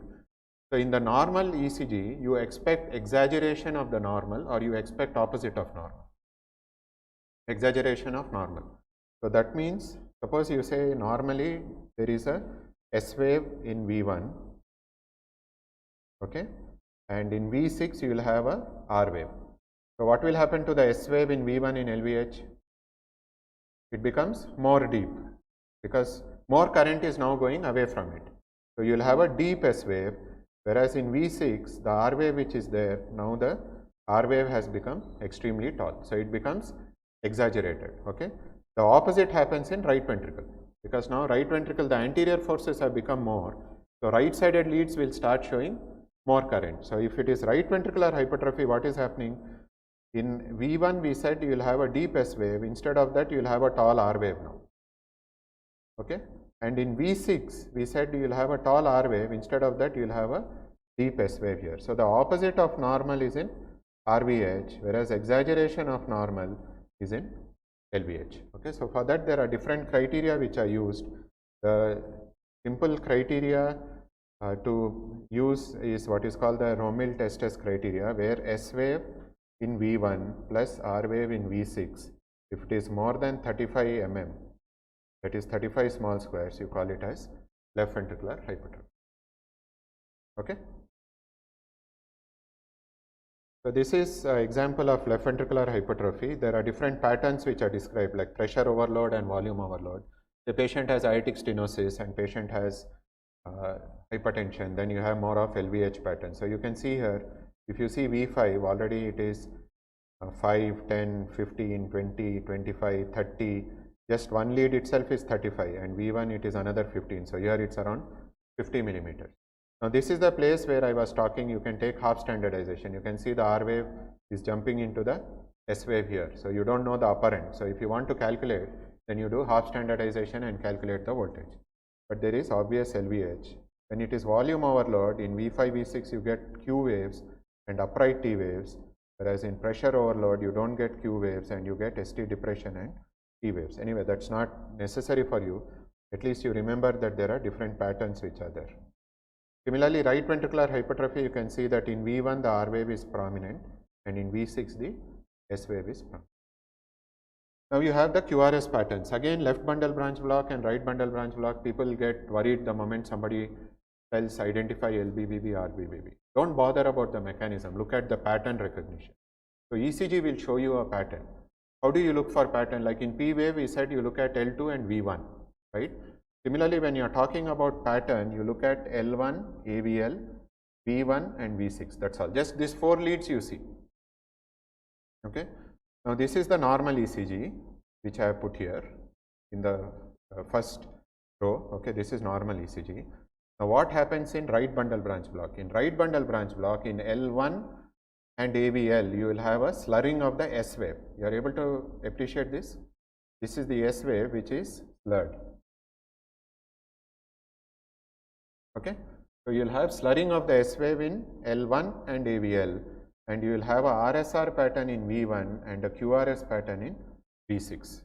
So in the normal ECG, you expect exaggeration of the normal or you expect opposite of normal. Exaggeration of normal. So that means, suppose you say normally there is a S wave in V1, okay, and in V6 you will have a R wave. So what will happen to the S wave in V1 in LVH? It becomes more deep because more current is now going away from it. So you will have a deep S wave, whereas in V6 the R wave which is there, now the R wave has become extremely tall. So it becomes exaggerated. Okay. The opposite happens in right ventricle, because now right ventricle the anterior forces have become more. So right sided leads will start showing more current. So if it is right ventricular hypertrophy, what is happening? In V1 we said you will have a deep S wave, instead of that you will have a tall R wave now. Okay. And in V6 we said you will have a tall R wave, instead of that you will have a deep S wave here. So the opposite of normal is in RVH, whereas exaggeration of normal is in LVH. Okay. So for that there are different criteria which are used. The simple criteria to use is what is called the Romil test criteria, where S wave in V1 plus R wave in V6, if it is more than 35 mm, that is 35 small squares, you call it as left ventricular hypertrophy. Okay. So this is an example of left ventricular hypertrophy. There are different patterns which are described, like pressure overload and volume overload. The patient has aortic stenosis and patient has hypertension, then you have more of LVH pattern. So you can see here, if you see V5, already it is 5, 10, 15, 20, 25, 30. Just one lead itself is 35, and V1 it is another 15. So here it's around 50 millimeters. Now this is the place where I was talking, you can take half standardization. You can see the R wave is jumping into the S wave here. So you don't know the upper end. So if you want to calculate, then you do half standardization and calculate the voltage. But there is obvious LVH. When it is volume overload, in V5, V6 you get Q waves and upright T waves, whereas in pressure overload you don't get Q waves and you get ST depression and T waves. Anyway, that's not necessary for you. At least you remember that there are different patterns which are there. Similarly, right ventricular hypertrophy, you can see that in V1 the R wave is prominent and in V6 the S wave is prominent. Now you have the QRS patterns. Again, left bundle branch block and right bundle branch block, people get worried the moment somebody tells identify LBBB, RBBB. Don't bother about the mechanism, look at the pattern recognition. So ECG will show you a pattern. How do you look for pattern? Like in P wave, we said you look at L2 and V1, right? Similarly, when you are talking about pattern, you look at L1, AVL, V1 and V6, that's all. Just these 4 leads you see. Okay. Now this is the normal ECG which I have put here in the first row. Okay, this is normal ECG. Now what happens in right bundle branch block? In right bundle branch block, in L1 and AVL, you will have a slurring of the S wave. You are able to appreciate this? This is the S wave which is slurred. Okay, so you will have slurring of the S wave in L1 and AVL, and you will have a RSR pattern in V1 and a QRS pattern in V6.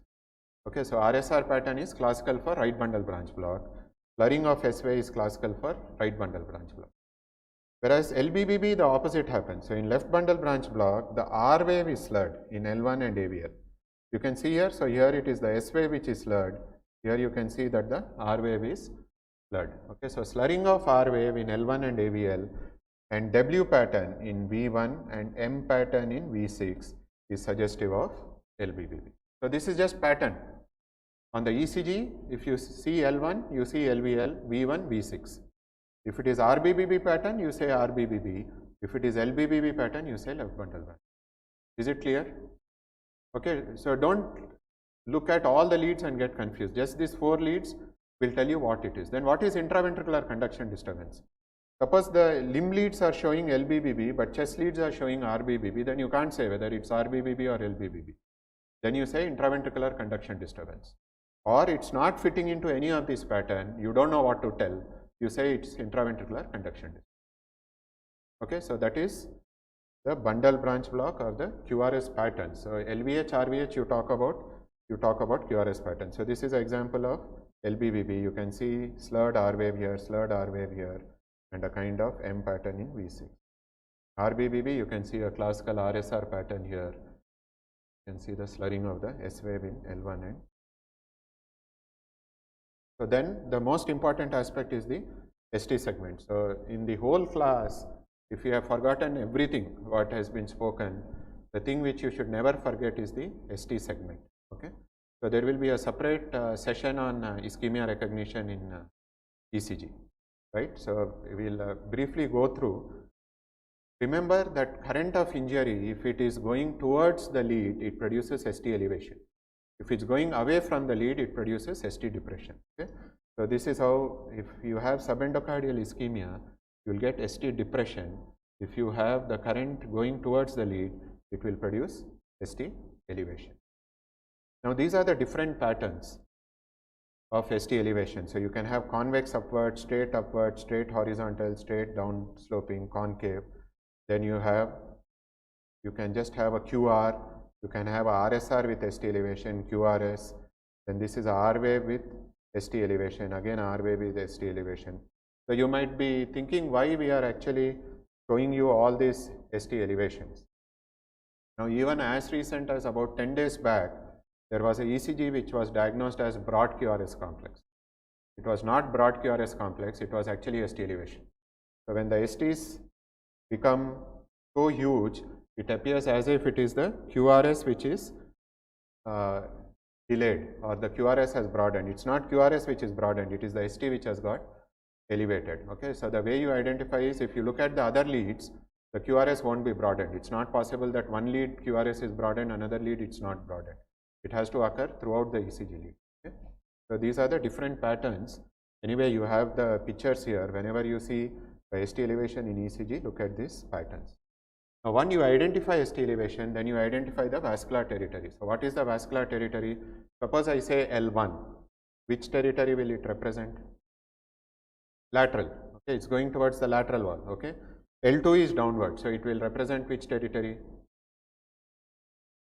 Okay, so RSR pattern is classical for right bundle branch block. Slurring of S wave is classical for right bundle branch block. Whereas LBBB, the opposite happens. So in left bundle branch block, the R wave is slurred in L1 and AVL. You can see here, so here it is the S wave which is slurred. Here you can see that the R wave is slurred. Okay, so slurring of R wave in L1 and AVL and W pattern in V1 and M pattern in V6 is suggestive of LBBB. So, this is just pattern. On the ECG, if you see L1, you see LVL, V1, V6. If it is RBBB pattern, you say RBBB. If it is LBBB pattern, you say left bundle branch. Is it clear? Okay, so don't look at all the leads and get confused. Just these 4 leads will tell you what it is. Then what is intraventricular conduction disturbance? Suppose the limb leads are showing LBBB, but chest leads are showing RBBB, then you can't say whether it's RBBB or LBBB. Then you say intraventricular conduction disturbance. Or it's not fitting into any of this pattern, you don't know what to tell, you say it's intraventricular conduction disturbance. Okay, so that is the bundle branch block or the QRS pattern. So LVH, RVH you talk about QRS pattern. So this is an example of LBBB. You can see slurred R wave here, slurred R wave here, and a kind of M pattern in V6. RBBB, you can see a classical RSR pattern here. You can see the slurring of the S wave in L1 and. So then the most important aspect is the ST segment. So in the whole class, if you have forgotten everything what has been spoken, the thing which you should never forget is the ST segment. Okay. So there will be a separate session on ischemia recognition in ECG, right? So we will briefly go through. Remember that current of injury, if it is going towards the lead, it produces ST elevation. If it's going away from the lead, it produces ST depression. Okay? So this is how, if you have subendocardial ischemia, you will get ST depression. If you have the current going towards the lead, it will produce ST elevation. Now these are the different patterns of ST elevation. So you can have convex upward, straight horizontal, straight down sloping, concave. Then you can just have a QR, you can have a RSR with ST elevation, QRS. Then this is a R wave with ST elevation, again R wave with ST elevation. So you might be thinking why we are actually showing you all these ST elevations. Now even as recent as about 10 days back, there was a ECG which was diagnosed as broad QRS complex. It was not broad QRS complex, it was actually ST elevation. So when the STs become so huge, it appears as if it is the QRS which is delayed, or the QRS has broadened. It's not QRS which is broadened, it is the ST which has got elevated. Okay, so the way you identify is, if you look at the other leads, the QRS won't be broadened. It's not possible that one lead QRS is broadened, another lead it's not broadened. It has to occur throughout the ECG lead. Okay? So these are the different patterns. Anyway, you have the pictures here. Whenever you see the ST elevation in ECG, look at these patterns. Now, when you identify ST elevation, then you identify the vascular territory. So what is the vascular territory? Suppose I say L1. Which territory will it represent? Lateral. Okay, it's going towards the lateral wall. Okay. L2 is downward, so it will represent which territory?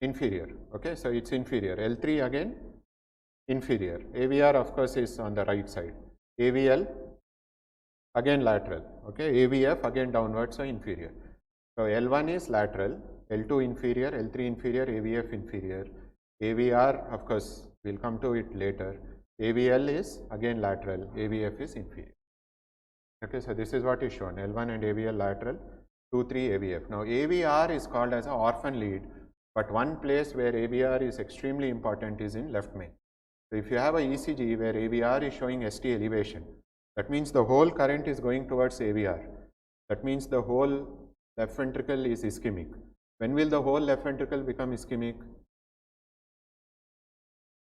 Inferior. Okay, so it's inferior. L3 again inferior. AVR of course is on the right side. AVL again lateral. Okay, AVF again downward, so inferior. So L1 is lateral, L2 inferior, L3 inferior, AVF inferior. AVR of course we'll come to it later. AVL is again lateral, AVF is inferior. Okay, so this is what is shown, L1 and AVL lateral, 2, 3 AVF. Now AVR is called as an orphan lead, but one place where AVR is extremely important is in left main. So if you have a ECG where AVR is showing ST elevation, that means the whole current is going towards AVR. That means the whole left ventricle is ischemic. When will the whole left ventricle become ischemic?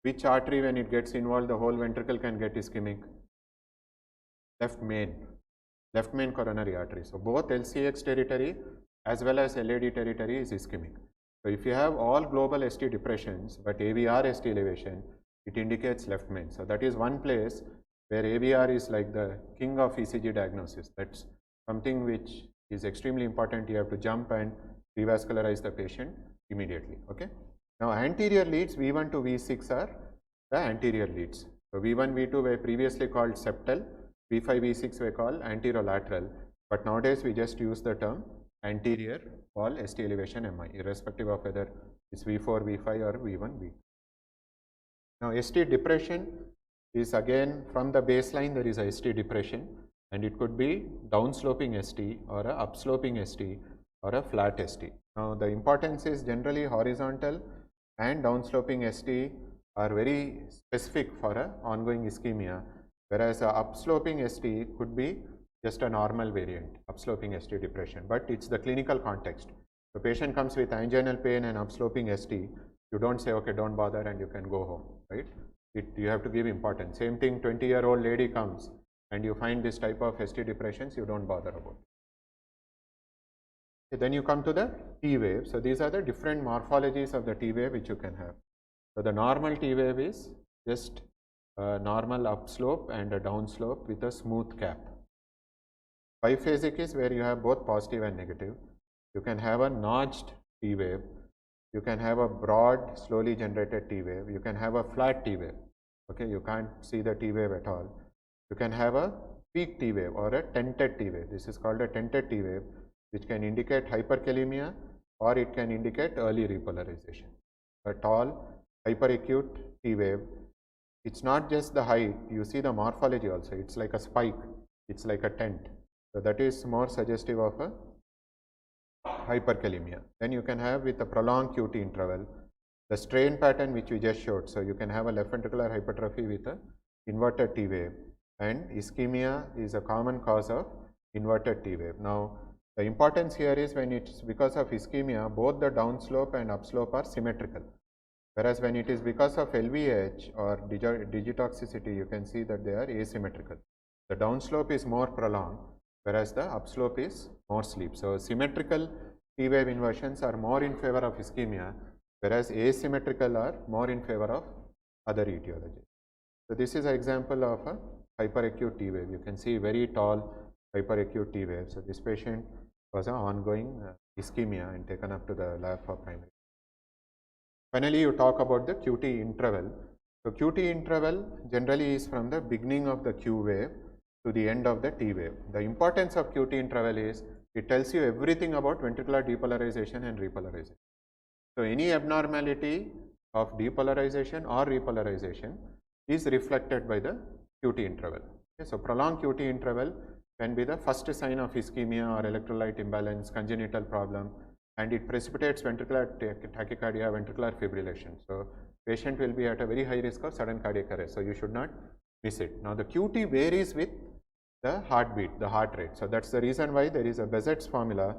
Which artery, when it gets involved, the whole ventricle can get ischemic? Left main coronary artery. So both LCX territory as well as LAD territory is ischemic. So if you have all global ST depressions but AVR ST elevation, it indicates left main. So that is one place where AVR is like the king of ECG diagnosis. That's something which is extremely important. You have to jump and revascularize the patient immediately. Okay. Now anterior leads V1 to V6 are the anterior leads. So V1, V2 were previously called septal, V5, V6 were called anterolateral, but nowadays we just use the term anterior wall ST elevation MI, irrespective of whether it's V4, V5 or V1, V2. Now ST depression is again from the baseline there is a ST depression. and it could be downsloping ST or a upsloping ST or a flat ST. Now, the importance is generally horizontal and downsloping ST are very specific for a ongoing ischemia, whereas a upsloping ST could be just a normal variant, upsloping ST depression, but it's the clinical context. The patient comes with anginal pain and upsloping ST, you don't say, okay, don't bother and you can go home, right? You have to give importance. Same thing, 20-year-old lady comes and you find this type of ST depressions, you don't bother about it. Okay, then you come to the T wave. So these are the different morphologies of the T wave which you can have. So the normal T wave is just a normal upslope and a downslope with a smooth cap. Biphasic is where you have both positive and negative. You can have a notched T wave. You can have a broad, slowly generated T wave. You can have a flat T wave. Okay, you can't see the T wave at all. You can have a peak T wave or a tented T wave. This is called a tented T wave, which can indicate hyperkalemia or it can indicate early repolarization. A tall, hyperacute T wave, it's not just the height, you see the morphology also. It's like a spike, it's like a tent. So that is more suggestive of a hyperkalemia. Then you can have with a prolonged QT interval, the strain pattern which we just showed. So you can have a left ventricular hypertrophy with a inverted T wave, and ischemia is a common cause of inverted T wave. Now, the importance here is when it's because of ischemia, both the downslope and upslope are symmetrical. Whereas when it is because of LVH or digitoxicity, you can see that they are asymmetrical. The downslope is more prolonged, whereas the upslope is more steep. So symmetrical T wave inversions are more in favor of ischemia, whereas asymmetrical are more in favor of other etiologies. So this is an example of a hyperacute T wave. You can see very tall hyperacute T wave. So this patient was an ongoing ischemia and taken up to the lab for primary. Finally, you talk about the QT interval. So QT interval generally is from the beginning of the Q wave to the end of the T wave. The importance of QT interval is it tells you everything about ventricular depolarization and repolarization. So any abnormality of depolarization or repolarization is reflected by the QT interval. Okay, so prolonged QT interval can be the first sign of ischemia or electrolyte imbalance, congenital problem, and it precipitates ventricular tachycardia, ventricular fibrillation. So patient will be at a very high risk of sudden cardiac arrest. So you should not miss it. Now the QT varies with the heartbeat, the heart rate. So that's the reason why there is a Besset's formula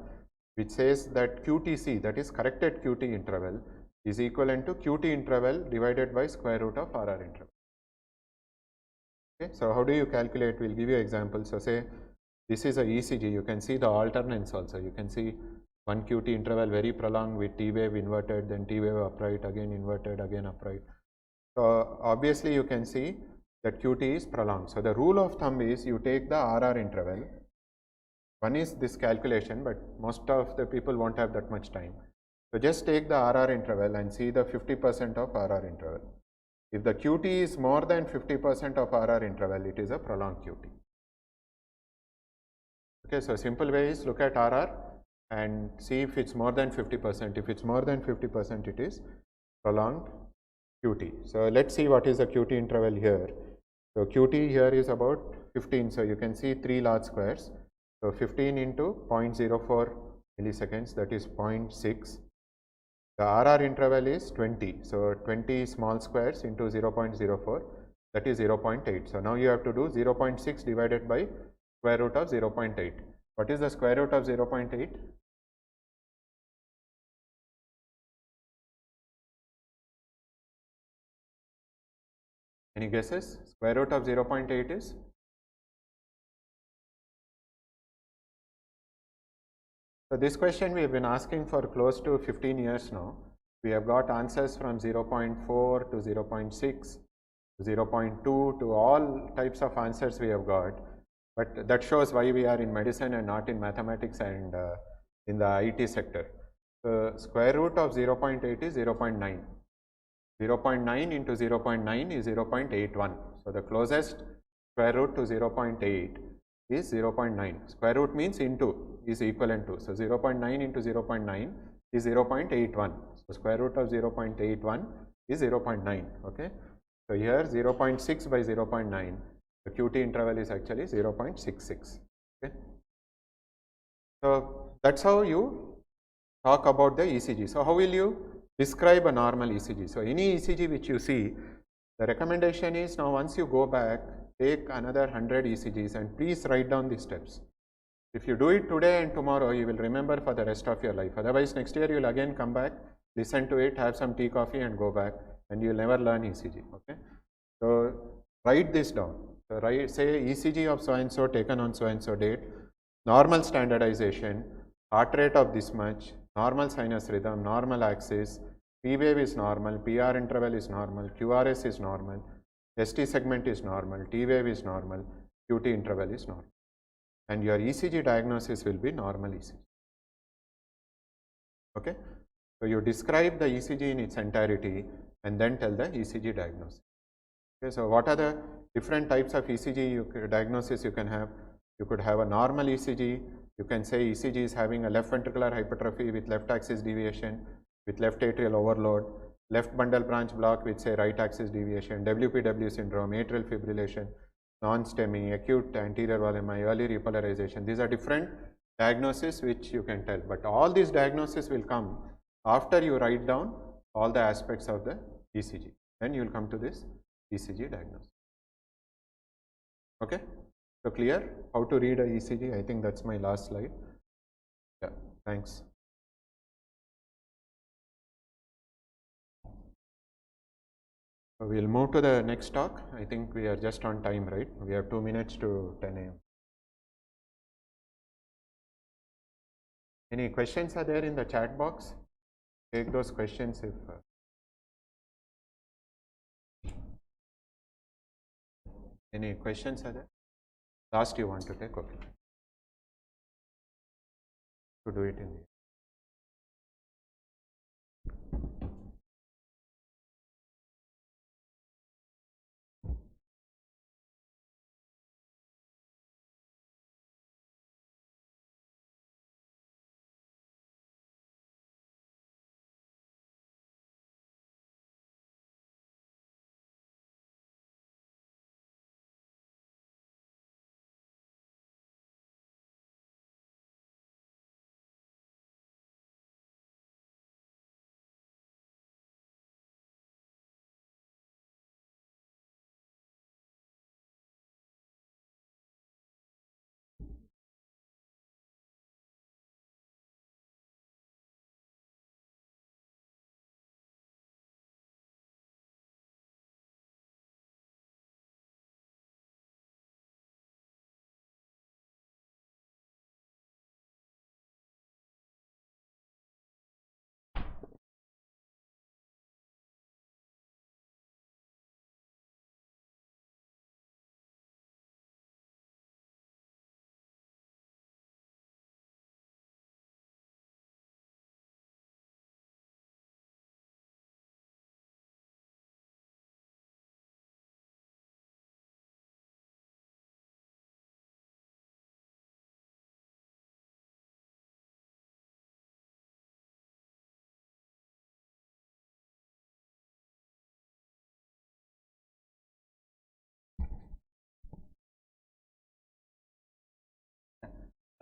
which says that QTC, that is corrected QT interval, is equivalent to QT interval divided by square root of RR interval. Okay, so how do you calculate? We'll give you examples. So say this is a ECG. You can see the alternance also. You can see one QT interval very prolonged with T wave inverted, then T wave upright, again inverted, again upright. So obviously you can see that QT is prolonged. So the rule of thumb is you take the RR interval. One is this calculation, but most of the people won't have that much time. So just take the RR interval and see the 50% of RR interval. If the QT is more than 50% of RR interval, it is a prolonged QT. Okay, so simple way is look at RR and see if it's more than 50%. If it's more than 50%, it is prolonged QT. So let's see what is the QT interval here. So QT here is about 15. So you can see 3 large squares. So 15 into 0.04 milliseconds, that is 0.6. The RR interval is 20. So 20 small squares into 0.04, that is 0.8. So now you have to do 0.6 divided by square root of 0.8. What is the square root of 0.8? Any guesses? Square root of 0.8 is? So this question we have been asking for close to 15 years now. We have got answers from 0.4 to 0.6, 0.2 to all types of answers we have got. But that shows why we are in medicine and not in mathematics and in the IT sector. So square root of 0.8 is 0.9. 0.9 into 0.9 is 0.81. So the closest square root to 0.8 is 0.9. Square root means into is equivalent to. So 0.9 into 0.9 is 0.81. So square root of 0.81 is 0.9. Okay. So here 0.6 by 0.9 The QT interval is actually 0.66. Okay. So that's how you talk about the ECG. So how will you describe a normal ECG? So any ECG which you see, the recommendation is now once you go back, take another 100 ECGs and please write down the steps. If you do it today and tomorrow, you will remember for the rest of your life. Otherwise, next year you will again come back, listen to it, have some tea, coffee and go back, and you will never learn ECG. Okay. So write this down. So say ECG of so and so taken on so and so date, normal standardization, heart rate of this much, normal sinus rhythm, normal axis, P wave is normal, PR interval is normal, QRS is normal, ST segment is normal, T wave is normal, QT interval is normal. And your ECG diagnosis will be normal ECG. Okay. So you describe the ECG in its entirety and then tell the ECG diagnosis. Okay. So what are the different types of ECG diagnosis you can have? You could have a normal ECG. You can say ECG is having a left ventricular hypertrophy with left axis deviation, with left atrial overload, left bundle branch block with say right axis deviation, WPW syndrome, atrial fibrillation, non-STEMI, acute anterior wall MI, early repolarization. These are different diagnoses which you can tell. But all these diagnoses will come after you write down all the aspects of the ECG. Then you will come to this ECG diagnosis. Okay. So clear how to read a ECG? I think that's my last slide. Yeah, thanks. So we'll move to the next talk. I think we are just on time, right? We have 2 minutes to 10 a.m. Any questions are there in the chat box? Take those questions if any questions are there. Last you want to take, okay. To do it in the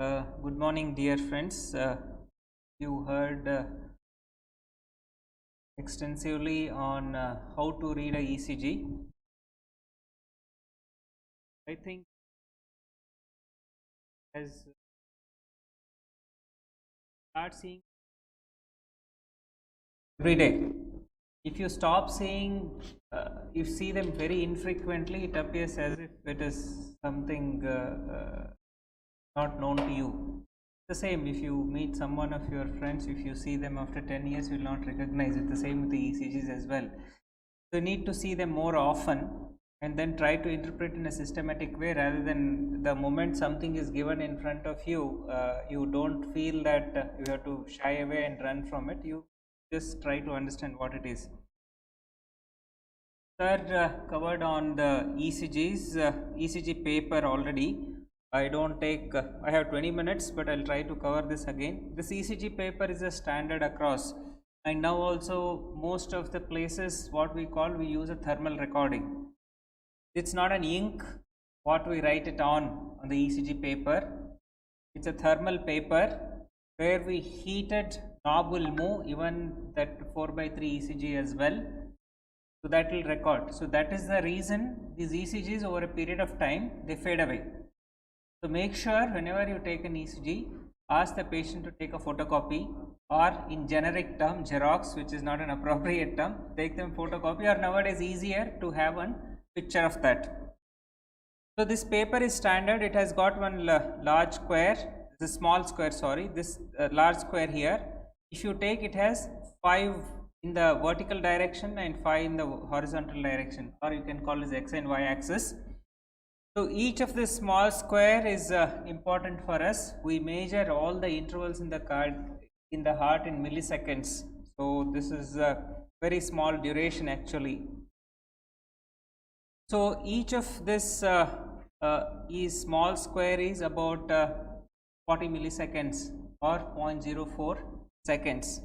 Good morning, dear friends. You heard extensively on how to read a ECG. I think as start seeing every day, if you stop seeing, you see them very infrequently, it appears as if it is something not known to you. The same if you meet someone of your friends, if you see them after 10 years, you will not recognize it. The same with the ECGs as well. So you need to see them more often and then try to interpret in a systematic way, rather than the moment something is given in front of you, you don't feel that you have to shy away and run from it. You just try to understand what it is. Third, covered on the ECGs, ECG paper already. I don't take, I have 20 minutes, but I'll try to cover this again. This ECG paper is a standard across, and now also most of the places what we use a thermal recording. It's not an ink, what we write it on the ECG paper. It's a thermal paper where we heated knob will move, even that 4/3 ECG as well. So that will record. So that is the reason these ECGs over a period of time they fade away. So make sure whenever you take an ECG, ask the patient to take a photocopy, or in generic term Xerox, which is not an appropriate term, take them photocopy, or nowadays easier to have one picture of that. So this paper is standard. It has got one large square, this small square, sorry, this large square here. If you take, it has 5 in the vertical direction and 5 in the horizontal direction, or you can call this x and y axis. So each of this small square is important for us. We measure all the intervals in the heart in milliseconds. So this is a very small duration actually. So each of this is small square is about 40 milliseconds or 0.04 seconds.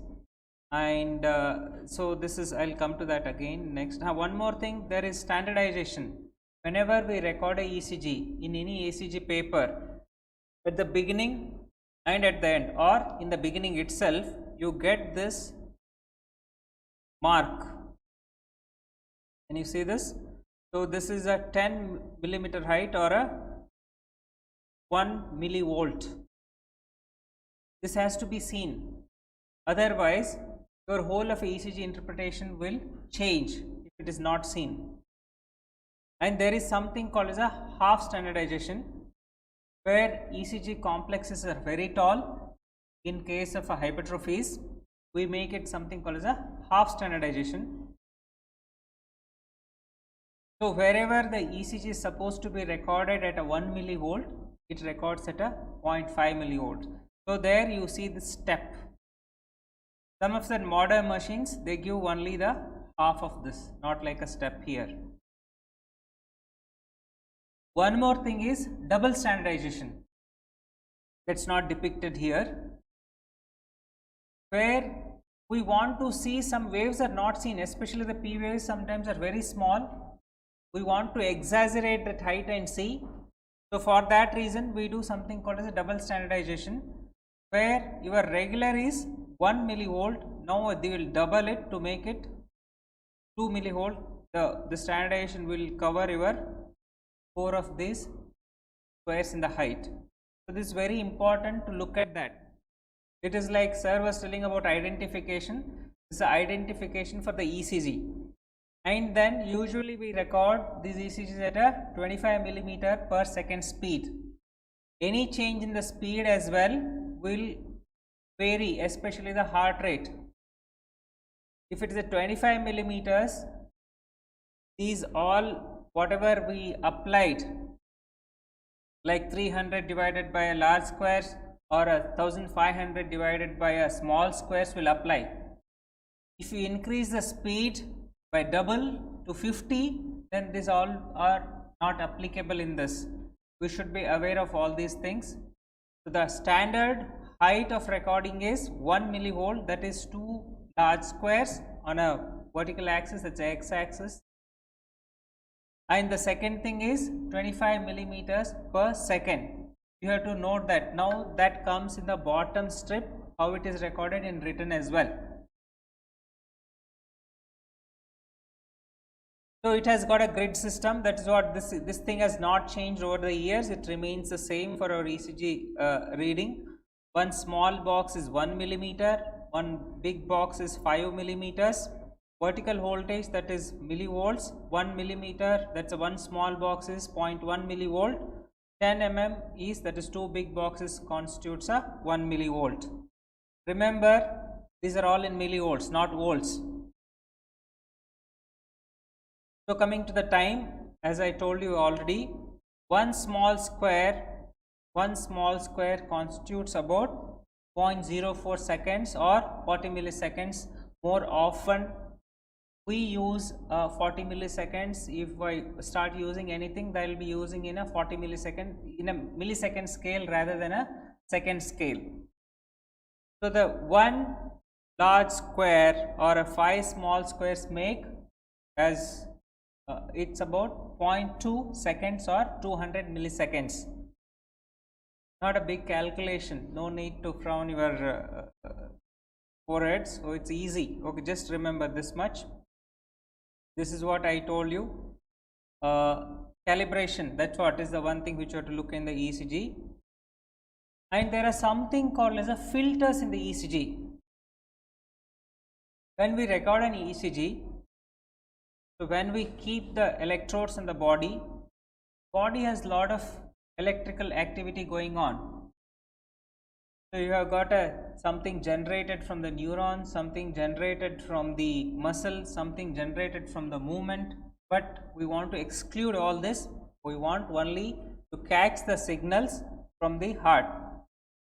And so this is, I'll come to that again next. Now one more thing, there is standardization. Whenever we record a ECG in any ECG paper, at the beginning and at the end, or in the beginning itself, you get this mark. Can you see this? So this is a 10 millimeter height or a 1 millivolt. This has to be seen. Otherwise, your whole of ECG interpretation will change if it is not seen. And there is something called as a half standardization, where ECG complexes are very tall. In case of a hypertrophies, we make it something called as a half standardization. So wherever the ECG is supposed to be recorded at a 1 millivolt, it records at a 0.5 millivolt. So there you see the step. Some of the modern machines, they give only the half of this, not like a step here. One more thing is double standardization. That's not depicted here, where we want to see some waves are not seen, especially the P waves sometimes are very small. We want to exaggerate that height and see. So for that reason, we do something called as a double standardization, where your regular is 1 millivolt. Now they will double it to make it 2 millivolt. The standardization will cover your 4 of these squares in the height. So this is very important to look at that. It is like sir was telling about identification. This is identification for the ECG. And then usually we record these ECGs at a 25 millimeter per second speed. Any change in the speed as well will vary, especially the heart rate. If it is at 25 millimeters, these all whatever we applied, like 300 divided by a large squares or 1500 divided by a small squares will apply. If you increase the speed by double to 50, then these all are not applicable in this. We should be aware of all these things. So the standard height of recording is 1 millivolt, that is 2 large squares on a vertical axis, that's a x axis. And the second thing is 25 millimeters per second. You have to note that. Now that comes in the bottom strip, how it is recorded in written as well. So it has got a grid system. That is what this thing has not changed over the years. It remains the same for our ECG reading. One small box is 1 millimeter, one big box is 5 millimeters. Vertical voltage, that is millivolts, 1 millimeter, that's a one small box is 0.1 millivolt. 10 mm is, that is 2 big boxes constitutes a 1 millivolt. Remember, these are all in millivolts, not volts. So coming to the time, as I told you already, one small square constitutes about 0.04 seconds or 40 milliseconds. More often we use 40 milliseconds. If I start using anything, that will be using in a 40 millisecond, in a millisecond scale rather than a second scale. So the one large square or a 5 small squares make as it's about 0.2 seconds or 200 milliseconds. Not a big calculation, no need to frown your forehead, so it's easy. Okay, just remember this much. This is what I told you. Calibration, that's what is the one thing which you have to look in the ECG. And there are something called as a filters in the ECG. When we record an ECG, so when we keep the electrodes in the body has lot of electrical activity going on. So you have got something generated from the neuron, something generated from the muscle, something generated from the movement, but we want to exclude all this. We want only to catch the signals from the heart.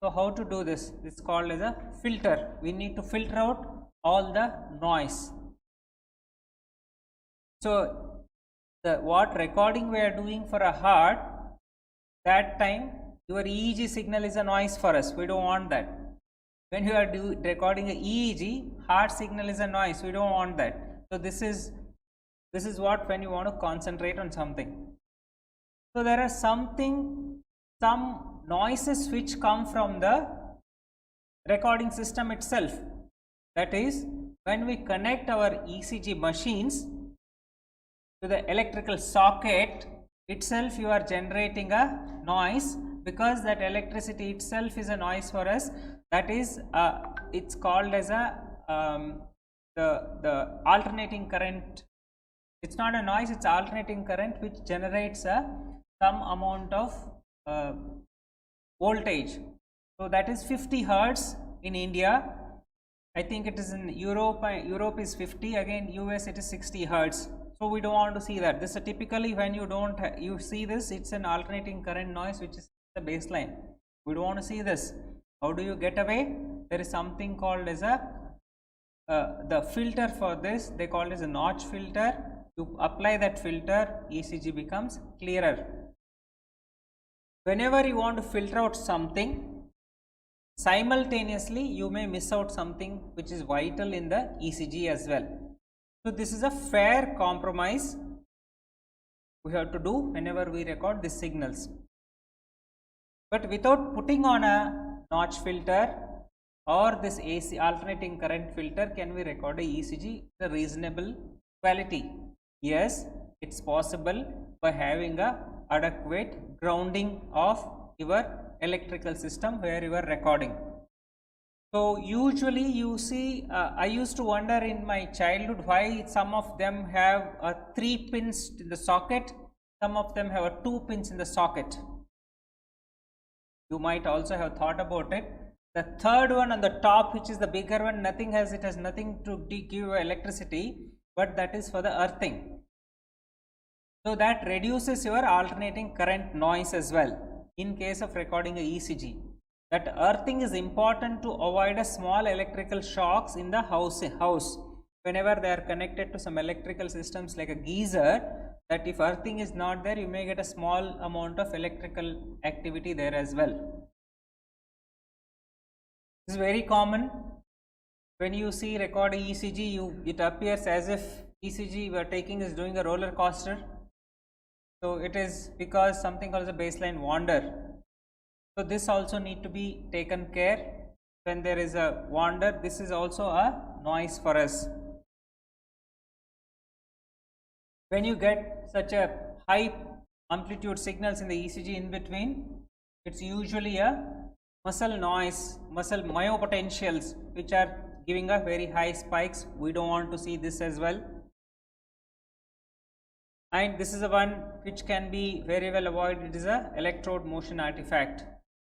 So how to do this? This is called as a filter. We need to filter out all the noise. So what recording we are doing for a heart, that time your EEG signal is a noise for us. We don't want that. When you are recording a EEG, heart signal is a noise. We don't want that. So this is what when you want to concentrate on something. So there are some noises which come from the recording system itself. That is, when we connect our ECG machines to the electrical socket itself, you are generating a noise, because that electricity itself is a noise for us. That is, it's called as a the alternating current. It's not a noise, it's alternating current which generates some amount of voltage. So that is 50 hertz in India. I think it is in Europe is 50, again US it is 60 hertz. So we don't want to see that. This is typically when you see this, it's an alternating current noise which is the baseline. We don't want to see this. How do you get away? There is something called as the filter for this. They call it as a notch filter. You apply that filter, ECG becomes clearer. Whenever you want to filter out something, simultaneously you may miss out something which is vital in the ECG as well. So this is a fair compromise we have to do whenever we record these signals. But without putting on a notch filter or this AC alternating current filter, can we record a ECG the reasonable quality? Yes, it's possible by having a adequate grounding of your electrical system where you are recording. So usually you see, I used to wonder in my childhood why some of them have 3 pins in the socket, some of them have 2 pins in the socket. You might also have thought about it. The third one on the top, which is the bigger one, it has nothing to give electricity, but that is for the earthing. So that reduces your alternating current noise as well in case of recording a ECG. That earthing is important to avoid a small electrical shocks in the house whenever they are connected to some electrical systems like a geyser, that if earthing is not there, you may get a small amount of electrical activity there as well. This is very common. When you see recording ECG, it appears as if ECG we are taking is doing a roller coaster. So it is because something called a baseline wander. So this also need to be taken care. When there is a wander, this is also a noise for us. When you get such a high amplitude signals in the ECG in between, it's usually a muscle noise, muscle myopotentials which are giving a very high spikes. We don't want to see this as well. And this is the one which can be very well avoided. It is a electrode motion artifact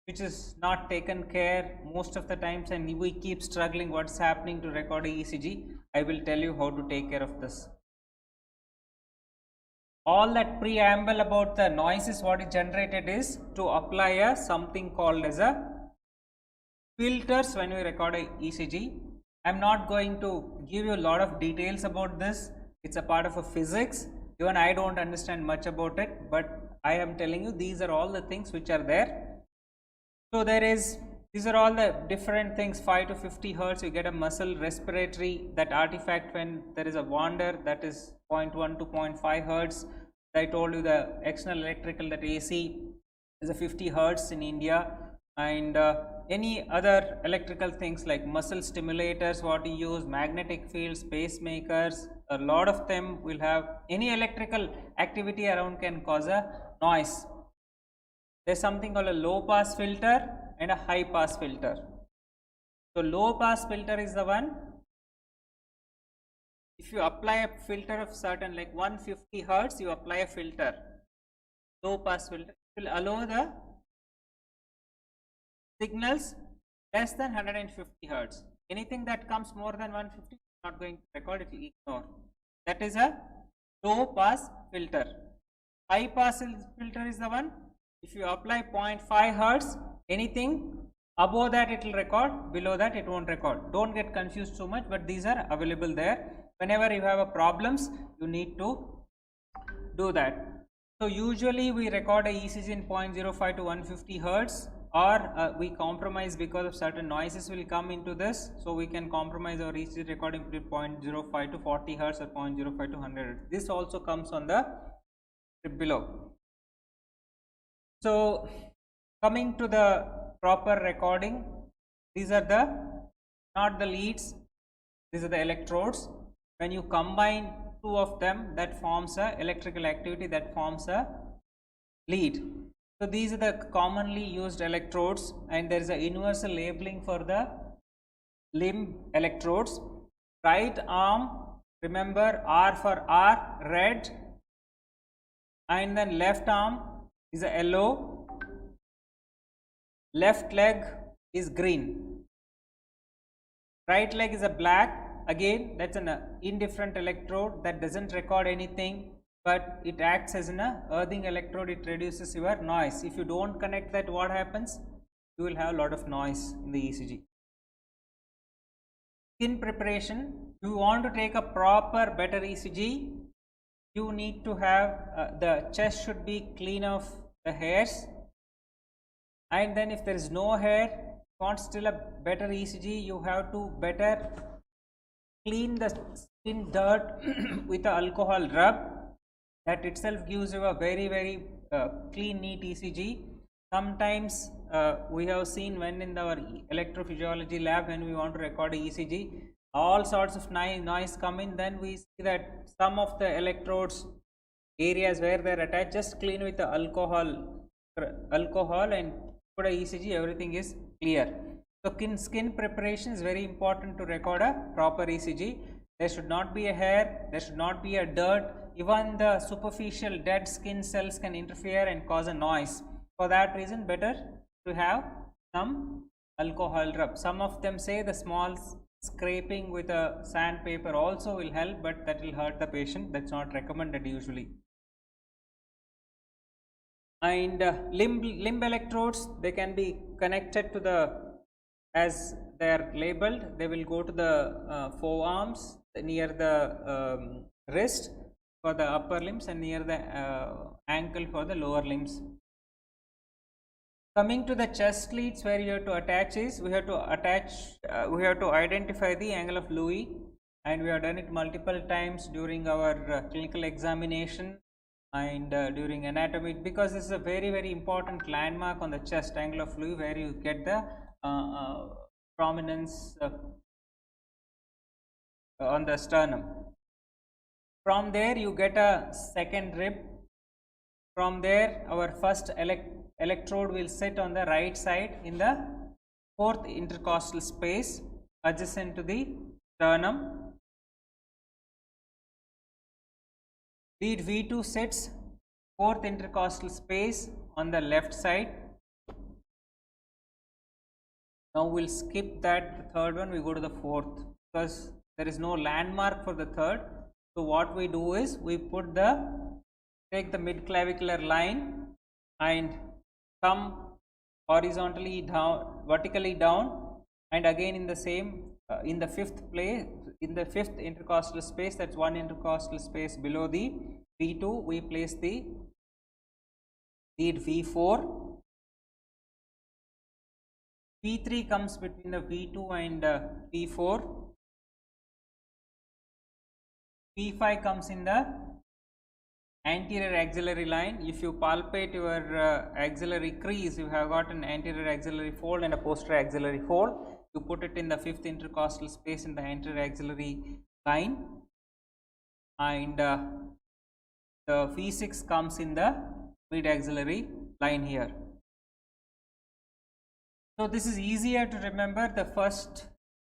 which is not taken care most of the times, and we keep struggling what's happening to record a ECG. I will tell you how to take care of this. All that preamble about the noises what is generated is to apply a something called as a filters when we record a ECG. I am not going to give you a lot of details about this. It's a part of a physics. Even I don't understand much about it, but I am telling you these are all the things which are there. So these are all the different things. 5 to 50 hertz, you get a muscle respiratory, that artifact when there is a wander, that is 0.1 to 0.5 hertz. I told you the external electrical, that AC is a 50 hertz in India, and any other electrical things like muscle stimulators what you use, magnetic fields, pacemakers, a lot of them will have any electrical activity around can cause a noise. There is something called a low pass filter and a high pass filter. So low pass filter is the one, if you apply a filter of certain like 150 hertz, you apply a filter, low pass filter, it will allow the signals less than 150 hertz. Anything that comes more than 150 is not going to record, it will ignore. That is a low pass filter. High pass filter is the one, if you apply 0.5 hertz, anything above that it will record, below that it won't record. Don't get confused too much, but these are available there. Whenever you have a problems, you need to do that. So usually we record a ECG in 0.05 to 150 hertz, or we compromise because of certain noises will come into this. So we can compromise our ECG recording between 0.05 to 40 hertz or 0.05 to 100 hertz. This also comes on the script below. So coming to the proper recording, these are the not the leads, these are the electrodes. When you combine two of them, that forms a electrical activity, that forms a lead. So these are the commonly used electrodes, and there is a universal labeling for the limb electrodes. Right arm, remember R for R, red, and then left arm is a yellow, left leg is green, right leg is a black. Again, that's an indifferent electrode that doesn't record anything, but it acts as an earthing electrode. It reduces your noise. If you don't connect that, what happens? You will have a lot of noise in the ECG. Skin preparation. If you want to take a proper, better ECG, you need to have the chest should be clean of the hairs, and then if there is no hair, if you want still a better ECG, you have to better clean the skin dirt with a alcohol rub. That itself gives you a very clean, neat ECG. Sometimes we have seen when in our electrophysiology lab, when we want to record a ECG, all sorts of noise come in, then we see that some of the electrodes areas where they are attached, just clean with the alcohol and put a ECG, everything is clear. So skin preparation is very important to record a proper ECG. There should not be a hair, there should not be a dirt. Even the superficial dead skin cells can interfere and cause a noise. For that reason, better to have some alcohol rub. Some of them say the small scraping with a sandpaper also will help, but that will hurt the patient. That's not recommended usually. And limb electrodes, they can be connected to the, as they are labeled, they will go to the forearms, near the wrist for the upper limbs, and near the ankle for the lower limbs. Coming to the chest leads, where you have to attach is, we have to identify the angle of Louis, and we have done it multiple times during our clinical examination and during anatomy, because this is a very important landmark on the chest, angle of Louis, where you get the prominence on the sternum. From there you get a second rib. From there our first electrode will sit on the right side in the fourth intercostal space adjacent to the sternum. Lead V2 sits fourth intercostal space on the left side. Now we will skip that, the third one, we go to the fourth, because there is no landmark for the third. So what we do is, we put take the midclavicular line and come horizontally down, vertically down, and again in the same, in the fifth place, in the fifth intercostal space, that's one intercostal space below the V2, we place the lead V4. V3 comes between the V2 and V4. V5 comes in the anterior axillary line. If you palpate your axillary crease, you have got an anterior axillary fold and a posterior axillary fold. You put it in the fifth intercostal space in the anterior axillary line, and the V6 comes in the mid axillary line here. So this is easier to remember. The first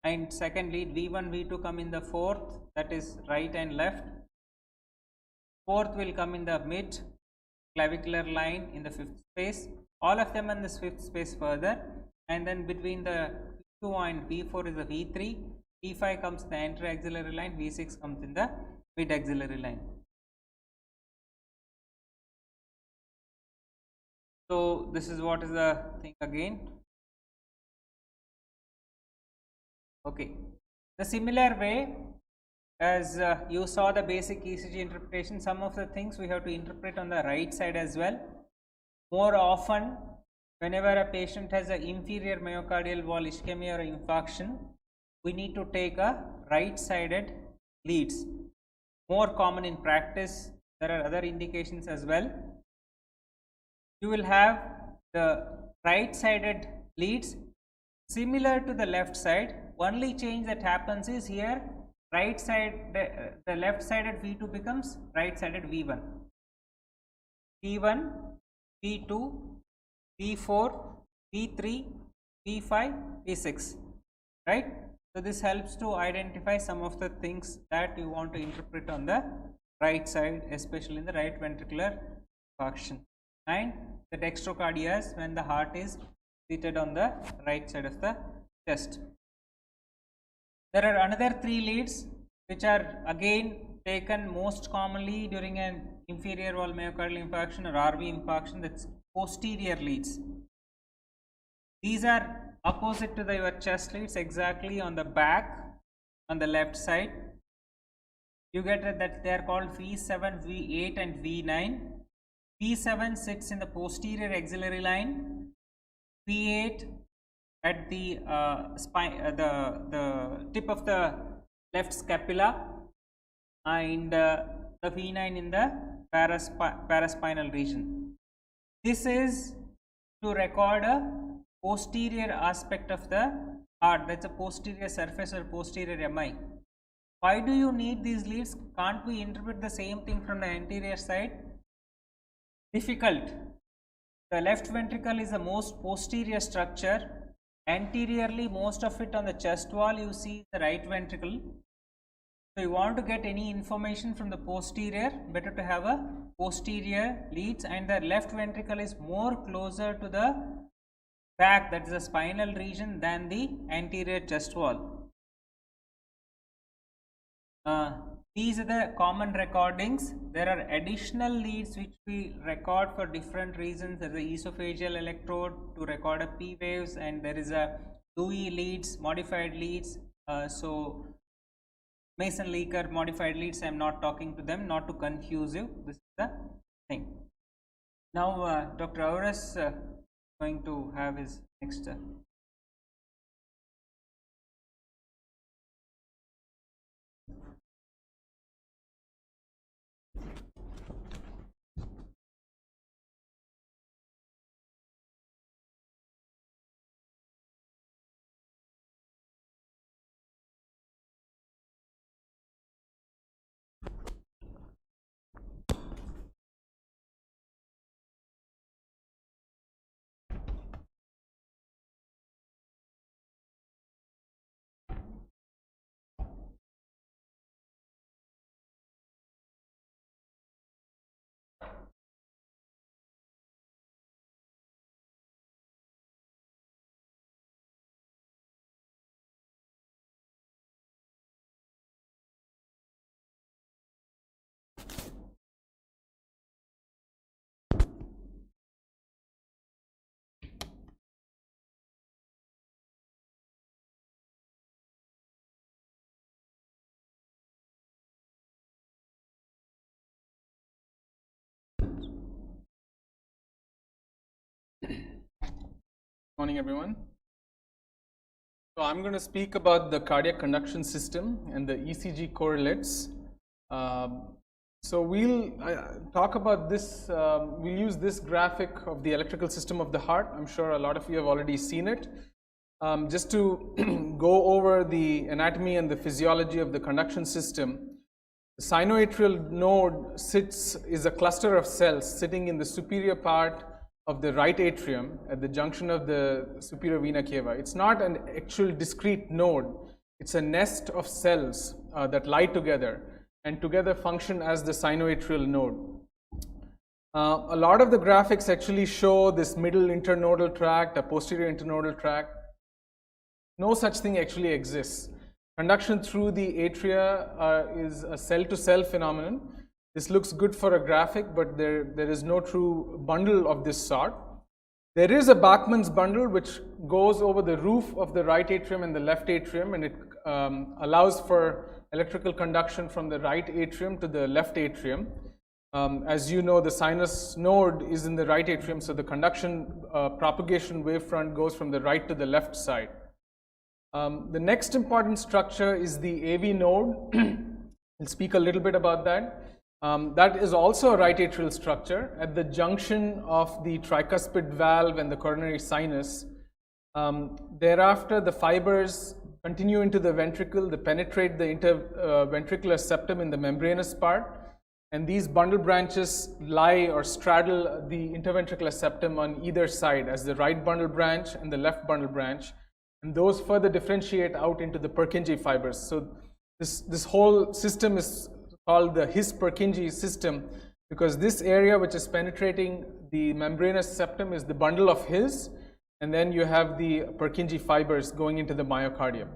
and second lead V1, V2 come in the fourth, that is right and left. Fourth will come in the mid clavicular line in the fifth space, all of them in this fifth space further, and then between the V2 and V4 is the V3, V5 comes in the anterior axillary line, V6 comes in the mid axillary line. So this is what is the thing again. Okay, the similar way as you saw the basic ECG interpretation, some of the things we have to interpret on the right side as well. More often, whenever a patient has an inferior myocardial wall ischemia or infarction, we need to take a right-sided leads. More common in practice. There are other indications as well. You will have the right-sided leads similar to the left side. Only change that happens is here right side, the left sided V2 becomes right sided V1, V1, V2, V4, V3, V5, V6, right. So this helps to identify some of the things that you want to interpret on the right side, especially in the right ventricular infarction, and the dextrocardias when the heart is seated on the right side of the chest. There are another three leads which are again taken most commonly during an inferior wall myocardial infarction or RV infarction, that's posterior leads. These are opposite to your chest leads, exactly on the back on the left side. You get that they are called V7, V8 and V9. V7 sits in the posterior axillary line, V8 at the the tip of the left scapula, and the V9 in the paraspinal region. This is to record a posterior aspect of the heart, that's a posterior surface or posterior MI. Why do you need these leads? Can't we interpret the same thing from the anterior side? Difficult. The left ventricle is the most posterior structure. Anteriorly, most of it on the chest wall, you see the right ventricle. So you want to get any information from the posterior, better to have a posterior leads, and the left ventricle is more closer to the back, that is the spinal region, than the anterior chest wall. These are the common recordings. There are additional leads which we record for different reasons. There is a esophageal electrode to record a P waves, and there is a Dewey leads, modified leads. So Mason-Leaker modified leads, I am not talking to them, not to confuse you. This is the thing. Now Dr. Aurus going to have his next Morning, everyone. So I'm going to speak about the cardiac conduction system and the ECG correlates. So we'll talk about this, we'll use this graphic of the electrical system of the heart. I'm sure a lot of you have already seen it. Just to go over the anatomy and the physiology of the conduction system, the sinoatrial node is a cluster of cells sitting in the superior part of the right atrium at the junction of the superior vena cava. It's not an actual discrete node, it's a nest of cells that lie together and together function as the sinoatrial node. A lot of the graphics actually show this middle internodal tract, a posterior internodal tract. No such thing actually exists. Conduction through the atria is a cell-to-cell phenomenon. This looks good for a graphic, but there is no true bundle of this sort. There is a Bachmann's bundle which goes over the roof of the right atrium and the left atrium, and it allows for electrical conduction from the right atrium to the left atrium. As you know, the sinus node is in the right atrium, so the conduction propagation wavefront goes from the right to the left side. The next important structure is the AV node. We'll speak a little bit about that. That is also a right atrial structure at the junction of the tricuspid valve and the coronary sinus. Thereafter, the fibers continue into the ventricle, they penetrate the interventricular septum in the membranous part, and these bundle branches lie or straddle the interventricular septum on either side as the right bundle branch and the left bundle branch, and those further differentiate out into the Purkinje fibers. So this whole system is called the His-Purkinje system because this area which is penetrating the membranous septum is the bundle of His, and then you have the Purkinje fibers going into the myocardium.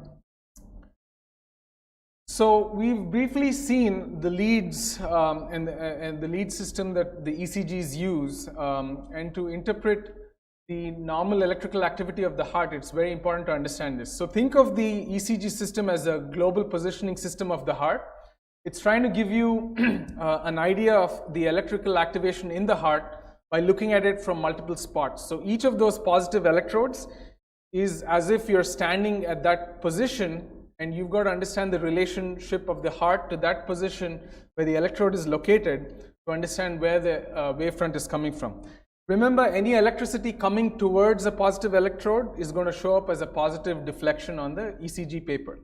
So we've briefly seen the leads and the lead system that the ECGs use, and to interpret the normal electrical activity of the heart, it's very important to understand this. So think of the ECG system as a global positioning system of the heart. It's trying to give you an idea of the electrical activation in the heart by looking at it from multiple spots. So each of those positive electrodes is as if you're standing at that position, and you've got to understand the relationship of the heart to that position where the electrode is located to understand where the wavefront is coming from. Remember, any electricity coming towards a positive electrode is going to show up as a positive deflection on the ECG paper.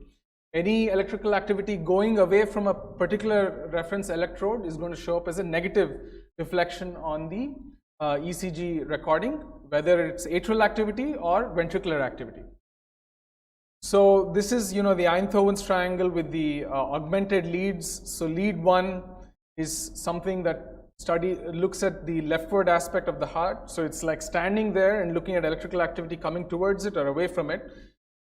Any electrical activity going away from a particular reference electrode is going to show up as a negative deflection on the ECG recording, whether it's atrial activity or ventricular activity. So this is, the Einthoven's triangle with the augmented leads. So lead 1 is something that looks at the leftward aspect of the heart. So it's like standing there and looking at electrical activity coming towards it or away from it.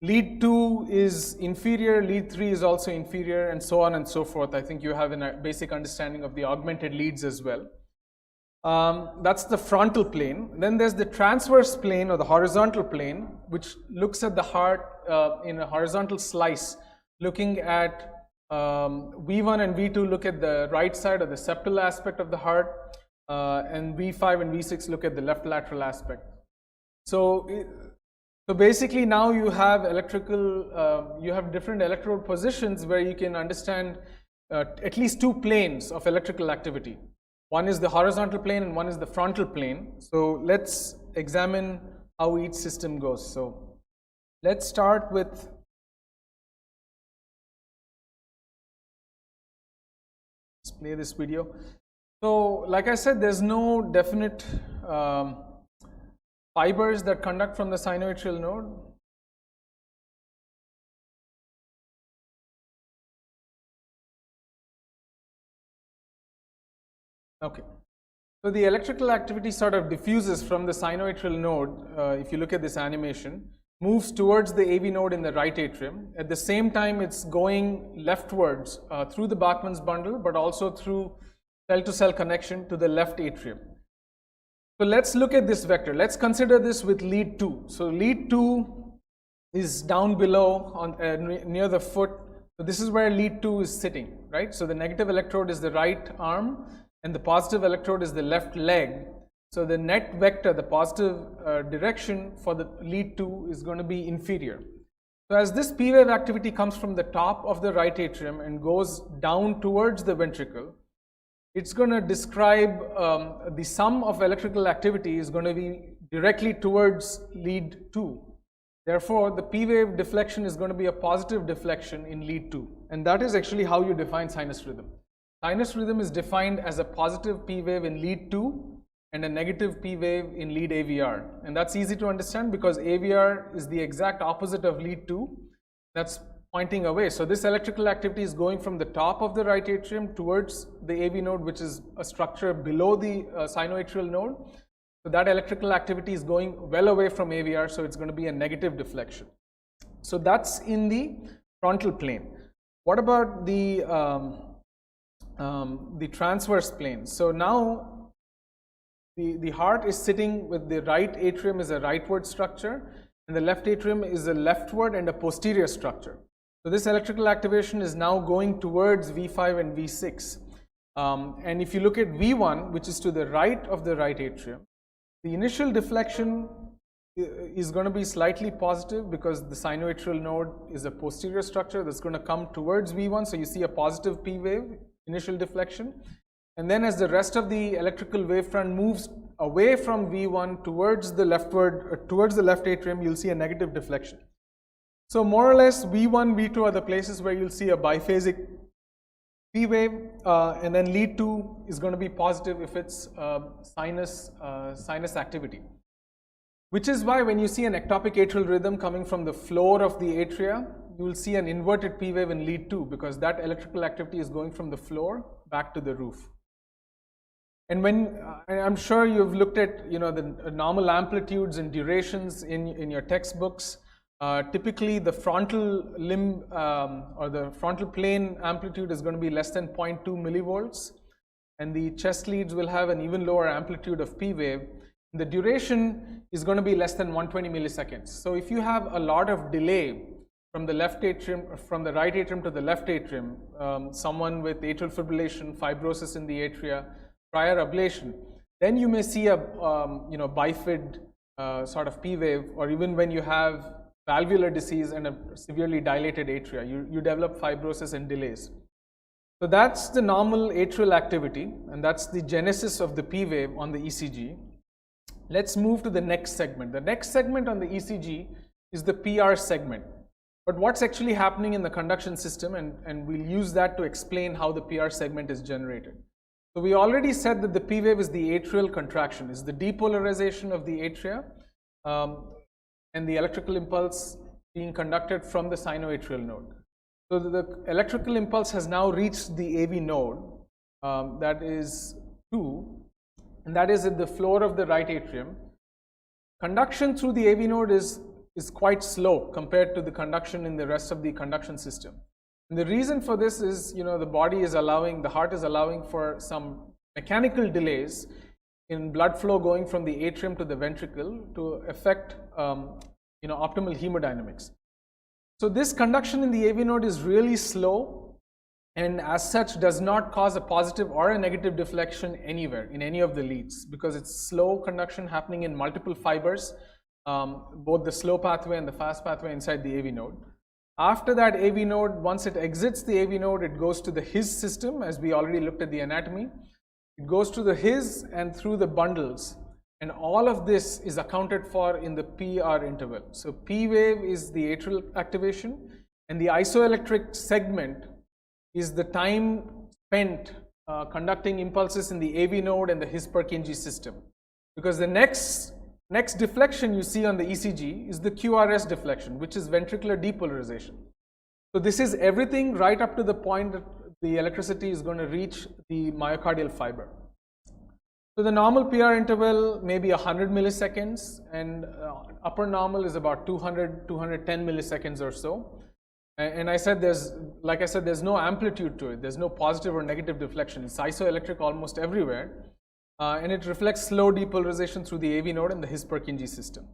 Lead 2 is inferior, lead 3 is also inferior, and so on and so forth. I think you have a basic understanding of the augmented leads as well. That's the frontal plane. Then there's the transverse plane or the horizontal plane, which looks at the heart in a horizontal slice, looking at V1 and V2 look at the right side or the septal aspect of the heart, and V5 and V6 look at the left lateral aspect. So basically now you have you have different electrode positions where you can understand at least 2 planes of electrical activity. One is the horizontal plane and one is the frontal plane. So let's examine how each system goes. So let's start with let's play this video. So like I said, there's no definite fibers that conduct from the sinoatrial node. Okay, so the electrical activity sort of diffuses from the sinoatrial node, if you look at this animation, moves towards the AV node in the right atrium. At the same time, it's going leftwards through the Bachmann's bundle, but also through cell-to-cell connection to the left atrium. So let's look at this vector. Let's consider this with lead 2. So lead 2 is down below on near the foot. So this is where lead 2 is sitting, right? So the negative electrode is the right arm, and the positive electrode is the left leg. So the net vector, the positive direction for the lead 2 is going to be inferior. So as this P wave activity comes from the top of the right atrium and goes down towards the ventricle, it's going to describe the sum of electrical activity is going to be directly towards lead 2. Therefore, the P wave deflection is going to be a positive deflection in lead 2. And that is actually how you define sinus rhythm. Sinus rhythm is defined as a positive P wave in lead 2 and a negative P wave in lead AVR. And that's easy to understand because AVR is the exact opposite of lead 2. That's pointing away. So this electrical activity is going from the top of the right atrium towards the AV node, which is a structure below the sinoatrial node. So that electrical activity is going well away from AVR, so it's going to be a negative deflection. So that's in the frontal plane. What about the transverse plane? So now the heart is sitting with the right atrium is a rightward structure, and the left atrium is a leftward and a posterior structure. So this electrical activation is now going towards V5 and V6. And if you look at V1, which is to the right of the right atrium, the initial deflection is going to be slightly positive because the sinoatrial node is a posterior structure that's going to come towards V1. So you see a positive P wave, initial deflection. And then as the rest of the electrical wavefront moves away from V1 towards the leftward, towards the left atrium, you'll see a negative deflection. So more or less V1, V2 are the places where you'll see a biphasic P wave, and then lead 2 is going to be positive if it's sinus activity. Which is why when you see an ectopic atrial rhythm coming from the floor of the atria, you will see an inverted P wave in lead 2 because that electrical activity is going from the floor back to the roof. And when I'm sure you've looked at the normal amplitudes and durations in your textbooks. Typically the frontal limb or the frontal plane amplitude is going to be less than 0.2 millivolts, and the chest leads will have an even lower amplitude of P wave. The duration is going to be less than 120 milliseconds. So if you have a lot of delay from the left atrium, from the right atrium to the left atrium, someone with atrial fibrillation, fibrosis in the atria, prior ablation, then you may see a bifid sort of P wave, or even when you have valvular disease and a severely dilated atria, you develop fibrosis and delays. So that's the normal atrial activity, and that's the genesis of the P wave on the ECG. Let's move to the next segment. The next segment on the ECG is the PR segment. But what's actually happening in the conduction system, and we'll use that to explain how the PR segment is generated. So we already said that the P wave is the atrial contraction, is the depolarization of the atria, and the electrical impulse being conducted from the sinoatrial node. So the electrical impulse has now reached the AV node, that is 2, and that is at the floor of the right atrium. Conduction through the AV node is quite slow compared to the conduction in the rest of the conduction system. And the reason for this is, the body is allowing, the heart is allowing for some mechanical delays in blood flow going from the atrium to the ventricle to affect optimal hemodynamics. So this conduction in the AV node is really slow, and as such does not cause a positive or a negative deflection anywhere in any of the leads, because it's slow conduction happening in multiple fibers, both the slow pathway and the fast pathway inside the AV node. After that AV node, once it exits the AV node, it goes to the His system, as we already looked at the anatomy. It goes to the His and through the bundles, and all of this is accounted for in the PR interval. So P wave is the atrial activation, and the isoelectric segment is the time spent conducting impulses in the AV node and the His-Purkinje system. Because the next deflection you see on the ECG is the QRS deflection, which is ventricular depolarization. So this is everything right up to the point that the electricity is going to reach the myocardial fiber. So the normal PR interval may be 100 milliseconds, and upper normal is about 200, 210 milliseconds or so. And like I said, there's no amplitude to it. There's no positive or negative deflection. It's isoelectric almost everywhere. And it reflects slow depolarization through the AV node and the His-Purkinje system.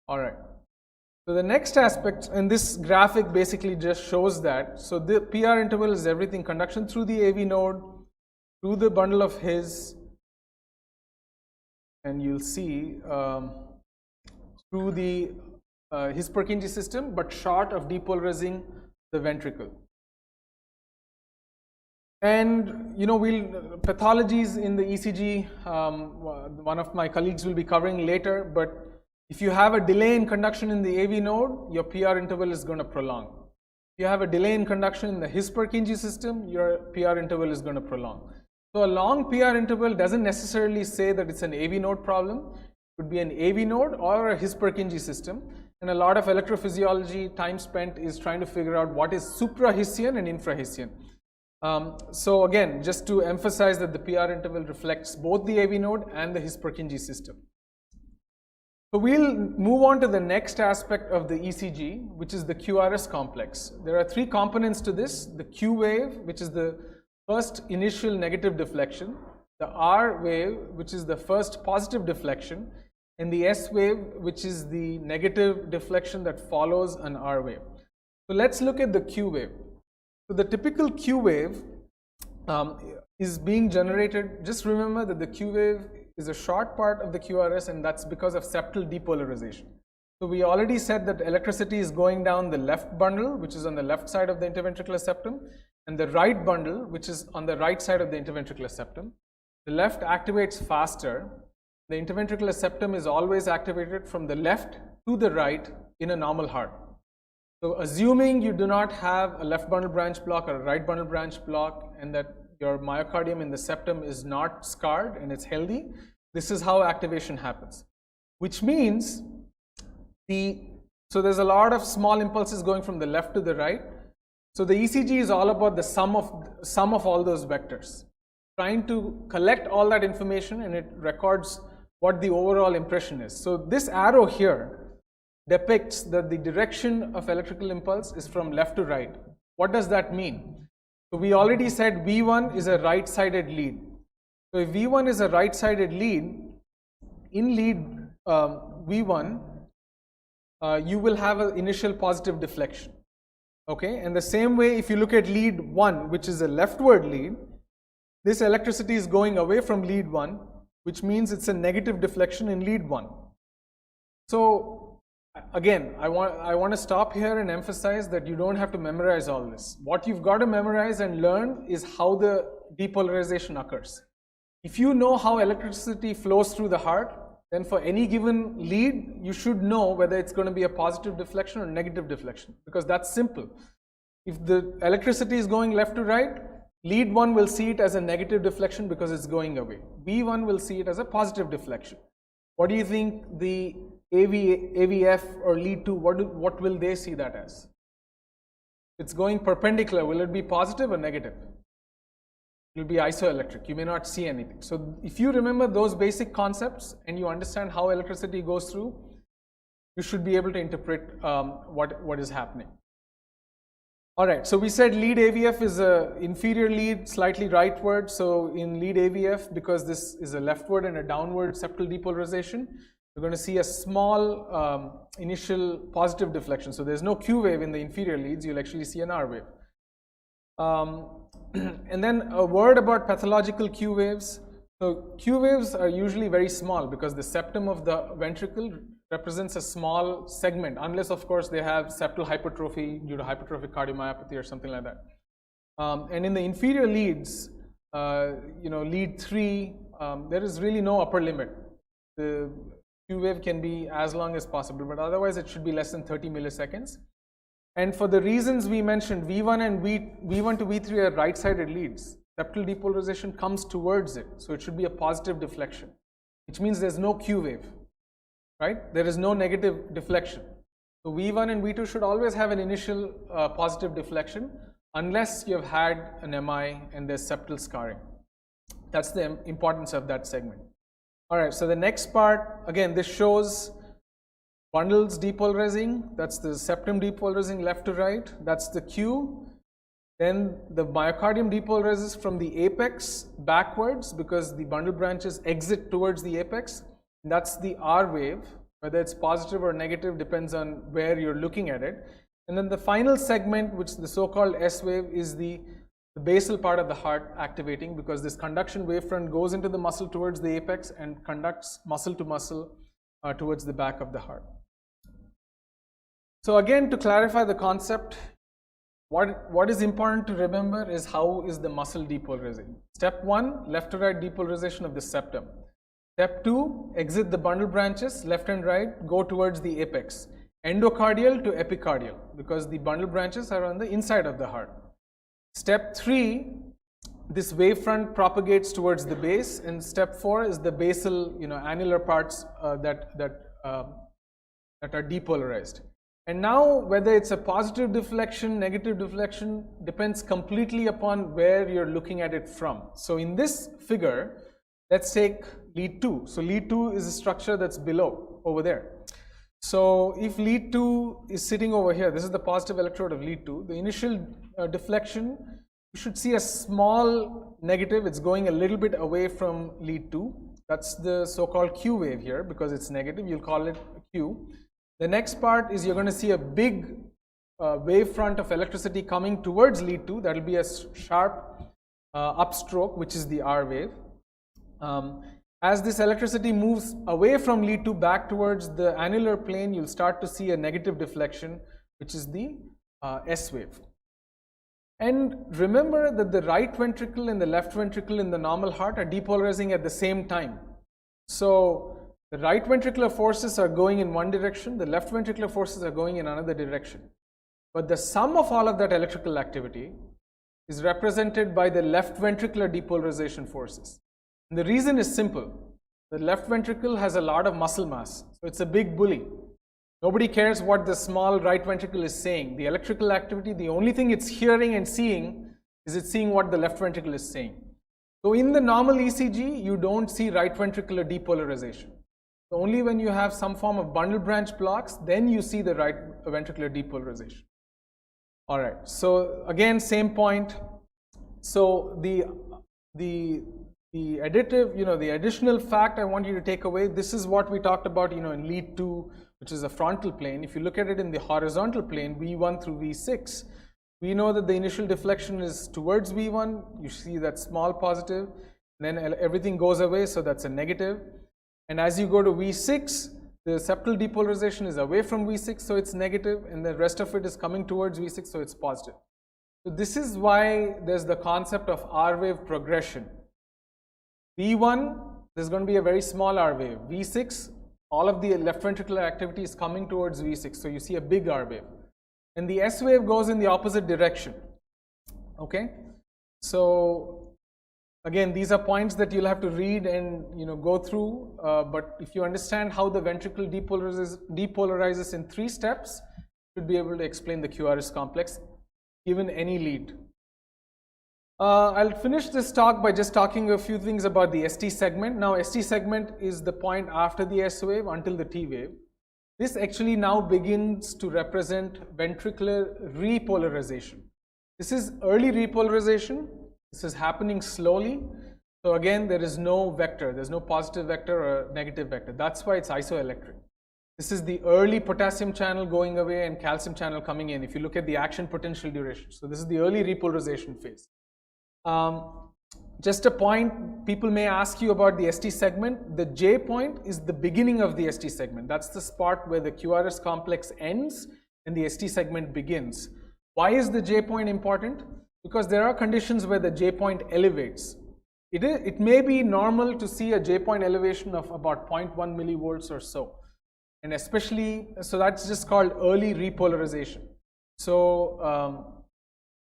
All right. So the next aspect, and this graphic basically just shows that. So the PR interval is everything: conduction through the AV node, through the bundle of His, and you'll see through the His-Purkinje system, but short of depolarizing the ventricle. And pathologies in the ECG, one of my colleagues will be covering later, but if you have a delay in conduction in the AV node, your PR interval is going to prolong. If you have a delay in conduction in the His-Purkinje system, your PR interval is going to prolong. So a long PR interval doesn't necessarily say that it's an AV node problem. It could be an AV node or a His-Purkinje system. And a lot of electrophysiology time spent is trying to figure out what is supraHisian and infraHisian. So again, just to emphasize that the PR interval reflects both the AV node and the His-Purkinje system. So we'll move on to the next aspect of the ECG, which is the QRS complex. There are three components to this: the Q wave, which is the first initial negative deflection, the R wave, which is the first positive deflection, and the S wave, which is the negative deflection that follows an R wave. So let's look at the Q wave. So the typical Q wave is being generated. Just remember that the Q wave is a short part of the QRS, and that's because of septal depolarization. So we already said that electricity is going down the left bundle, which is on the left side of the interventricular septum, and the right bundle, which is on the right side of the interventricular septum. The left activates faster. The interventricular septum is always activated from the left to the right in a normal heart. So assuming you do not have a left bundle branch block or a right bundle branch block, and that your myocardium in the septum is not scarred and it's healthy, this is how activation happens. Which means so there's a lot of small impulses going from the left to the right. So the ECG is all about the sum of all those vectors, trying to collect all that information, and it records what the overall impression is. So this arrow here depicts that the direction of electrical impulse is from left to right. What does that mean? So we already said V1 is a right-sided lead. So if V1 is a right-sided lead, in lead V1, you will have an initial positive deflection. Okay, and the same way, if you look at lead 1, which is a leftward lead, this electricity is going away from lead 1, which means it's a negative deflection in lead 1. So again, I want to stop here and emphasize that you don't have to memorize all this. What you've got to memorize and learn is how the depolarization occurs. If you know how electricity flows through the heart, then for any given lead, you should know whether it's going to be a positive deflection or negative deflection, because that's simple. If the electricity is going left to right, lead 1 will see it as a negative deflection because it's going away. V1 will see it as a positive deflection. What do you think the AVF or lead 2, what will they see that as? It's going perpendicular. Will it be positive or negative? It will be isoelectric. You may not see anything. So if you remember those basic concepts and you understand how electricity goes through, you should be able to interpret what is happening. All right, so we said lead AVF is a inferior lead, slightly rightward. So in lead AVF, because this is a leftward and a downward septal depolarization, you're going to see a small initial positive deflection. So there's no Q wave in the inferior leads. You'll actually see an R wave. And then a word about pathological Q waves. So Q waves are usually very small because the septum of the ventricle represents a small segment, unless of course they have septal hypertrophy due to hypertrophic cardiomyopathy or something like that. And in the inferior leads, lead 3, there is really no upper limit. The Q wave can be as long as possible, but otherwise it should be less than 30 milliseconds. And for the reasons we mentioned, V1 and V1 to V3 are right-sided leads. Septal depolarization comes towards it, so it should be a positive deflection, which means there's no Q wave, right? There is no negative deflection. So V1 and V2 should always have an initial positive deflection, unless you have had an MI and there's septal scarring. That's the importance of that segment. All right, so the next part, again, this shows bundles depolarizing. That's the septum depolarizing left to right. That's the Q. Then the myocardium depolarizes from the apex backwards because the bundle branches exit towards the apex. That's the R wave. Whether it's positive or negative depends on where you're looking at it. And then the final segment, which is the so-called S wave, is the basal part of the heart activating, because this conduction wavefront goes into the muscle towards the apex and conducts muscle to muscle towards the back of the heart. So again, to clarify the concept, what is important to remember is how is the muscle depolarizing. Step 1, left to right depolarization of the septum. Step 2, exit the bundle branches, left and right, go towards the apex. Endocardial to epicardial, because the bundle branches are on the inside of the heart. Step 3, this wavefront propagates towards the base, and step 4 is the basal, annular parts that are depolarized. And now, whether it's a positive deflection, negative deflection, depends completely upon where you're looking at it from. So in this figure, let's take lead 2. So lead 2 is a structure that's below, over there. So if lead 2 is sitting over here, this is the positive electrode of lead 2, the initial deflection, you should see a small negative. It's going a little bit away from lead 2. That's the so-called Q wave here, because it's negative, you'll call it Q. The next part is you're going to see a big wavefront of electricity coming towards lead 2. That will be a sharp upstroke, which is the R wave. As this electricity moves away from lead 2 back towards the annular plane, you'll start to see a negative deflection, which is the S wave. And remember that the right ventricle and the left ventricle in the normal heart are depolarizing at the same time. So the right ventricular forces are going in one direction, the left ventricular forces are going in another direction. But the sum of all of that electrical activity is represented by the left ventricular depolarization forces. And the reason is simple. The left ventricle has a lot of muscle mass, so it's a big bully. Nobody cares what the small right ventricle is saying. The electrical activity, the only thing it's hearing and seeing is it's seeing what the left ventricle is saying. So in the normal ECG, you don't see right ventricular depolarization. So only when you have some form of bundle branch blocks, then you see the right ventricular depolarization. All right, so again, same point. So the additive, the additional fact I want you to take away, this is what we talked about, in lead 2, which is a frontal plane. If you look at it in the horizontal plane, V1 through V6, we know that the initial deflection is towards V1. You see that small positive, then everything goes away, so that's a negative. And as you go to V6, the septal depolarization is away from V6, so it's negative, and the rest of it is coming towards V6, so it's positive. So this is why there's the concept of R wave progression. V1, there's going to be a very small R wave. V6, all of the left ventricular activity is coming towards V6, so you see a big R wave. And the S wave goes in the opposite direction. Okay? So again, these are points that you'll have to read and go through, but if you understand how the ventricle depolarizes in 3 steps, you should be able to explain the QRS complex given any lead. I'll finish this talk by just talking a few things about the ST segment. Now, ST segment is the point after the S wave until the T wave. This actually now begins to represent ventricular repolarization. This is early repolarization. This is happening slowly. So again, there is no vector. There's no positive vector or negative vector. That's why it's isoelectric. This is the early potassium channel going away and calcium channel coming in, if you look at the action potential duration. So this is the early repolarization phase. Just a point, people may ask you about the ST segment. The J point is the beginning of the ST segment. That's the spot where the QRS complex ends and the ST segment begins. Why is the J point important? Because there are conditions where the J point elevates. It may be normal to see a J point elevation of about 0.1 millivolts or so. And especially, so that's just called early repolarization. So,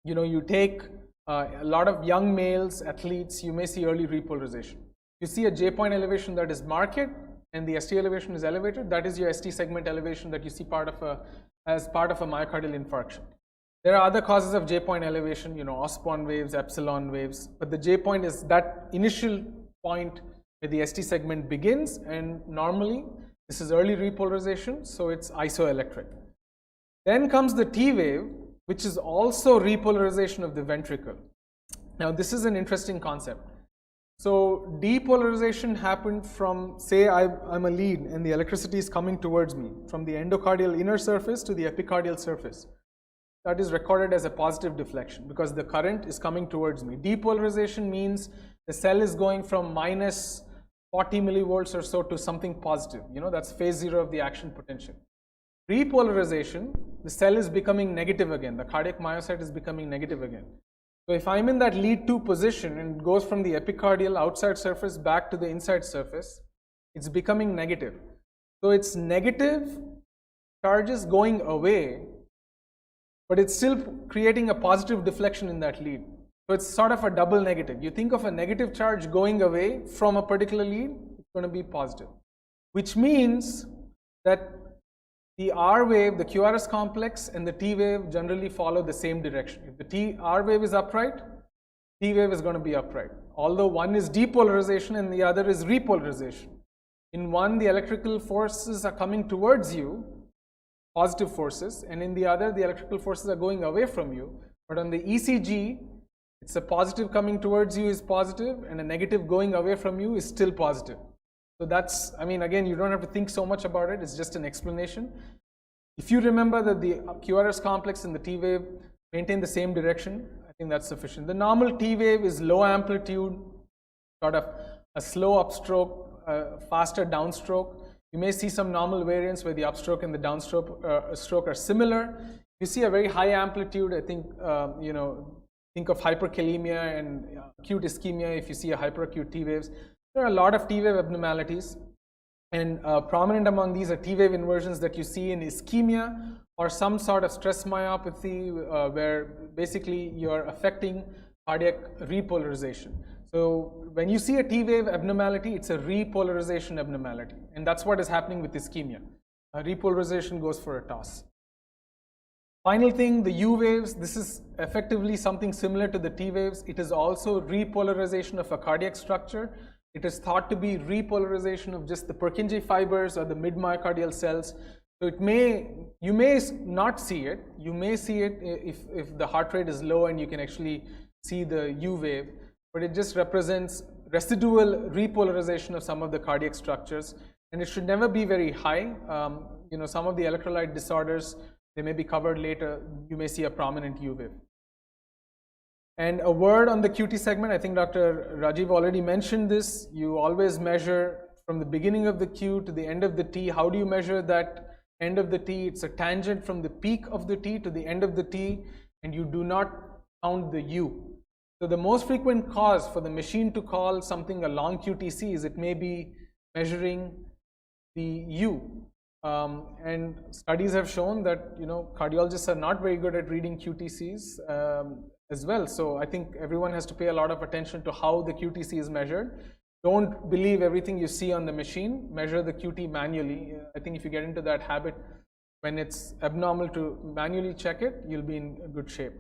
you take a lot of young males, athletes, you may see early repolarization. You see a J point elevation that is marked and the ST elevation is elevated, that is your ST segment elevation that you see as part of a myocardial infarction. There are other causes of J point elevation, OSPON waves, epsilon waves, but the J point is that initial point where the ST segment begins, and normally this is early repolarization, so it's isoelectric. Then comes the T wave, which is also repolarization of the ventricle. Now, this is an interesting concept. So, depolarization happened from, say I'm a lead and the electricity is coming towards me, from the endocardial inner surface to the epicardial surface. That is recorded as a positive deflection because the current is coming towards me. Depolarization means the cell is going from minus 40 millivolts or so to something positive. That's phase 0 of the action potential. repolarization, the cell is becoming negative again. The cardiac myocyte is becoming negative again. So if I'm in that lead 2 position and it goes from the epicardial outside surface back to the inside surface, it's becoming negative. So it's negative charges going away, but it's still creating a positive deflection in that lead. So it's sort of a double negative. You think of a negative charge going away from a particular lead, it's going to be positive, which means that the R wave, the QRS complex, and the T wave generally follow the same direction. If the R wave is upright, T wave is going to be upright. Although one is depolarization and the other is repolarization. In one, the electrical forces are coming towards you, positive forces, and in the other, the electrical forces are going away from you. But on the ECG, it's a positive coming towards you is positive, and a negative going away from you is still positive. So that's, I mean, again, you don't have to think so much about it. It's just an explanation. If you remember that the QRS complex and the T wave maintain the same direction, I think that's sufficient. The normal T wave is low amplitude, sort of a slow upstroke, faster downstroke. You may see some normal variants where the upstroke and the downstroke stroke are similar. You see a very high amplitude, I think, think of hyperkalemia and acute ischemia if you see a hyperacute T waves. There are a lot of T wave abnormalities, and prominent among these are T wave inversions that you see in ischemia or some sort of stress myopathy where basically you're affecting cardiac repolarization. So when you see a T wave abnormality, it's a repolarization abnormality, and that's what is happening with ischemia. Repolarization goes for a toss. Final thing, the U waves, this is effectively something similar to the T waves. It is also repolarization of a cardiac structure. It is thought to be repolarization of just the Purkinje fibers or the mid-myocardial cells. So you may not see it. You may see it if the heart rate is low and you can actually see the U wave, but it just represents residual repolarization of some of the cardiac structures, and it should never be very high. Some of the electrolyte disorders, they may be covered later. You may see a prominent U wave. And a word on the QT segment, I think Dr. Rajiv already mentioned this. You always measure from the beginning of the Q to the end of the T. How do you measure that end of the T? It's a tangent from the peak of the T to the end of the T, and you do not count the U. So the most frequent cause for the machine to call something a long QTC is it may be measuring the U. And studies have shown that cardiologists are not very good at reading QTCs as well. So I think everyone has to pay a lot of attention to how the QTC is measured. Don't believe everything you see on the machine. Measure the QT manually. I think if you get into that habit, when it's abnormal to manually check it, you'll be in good shape.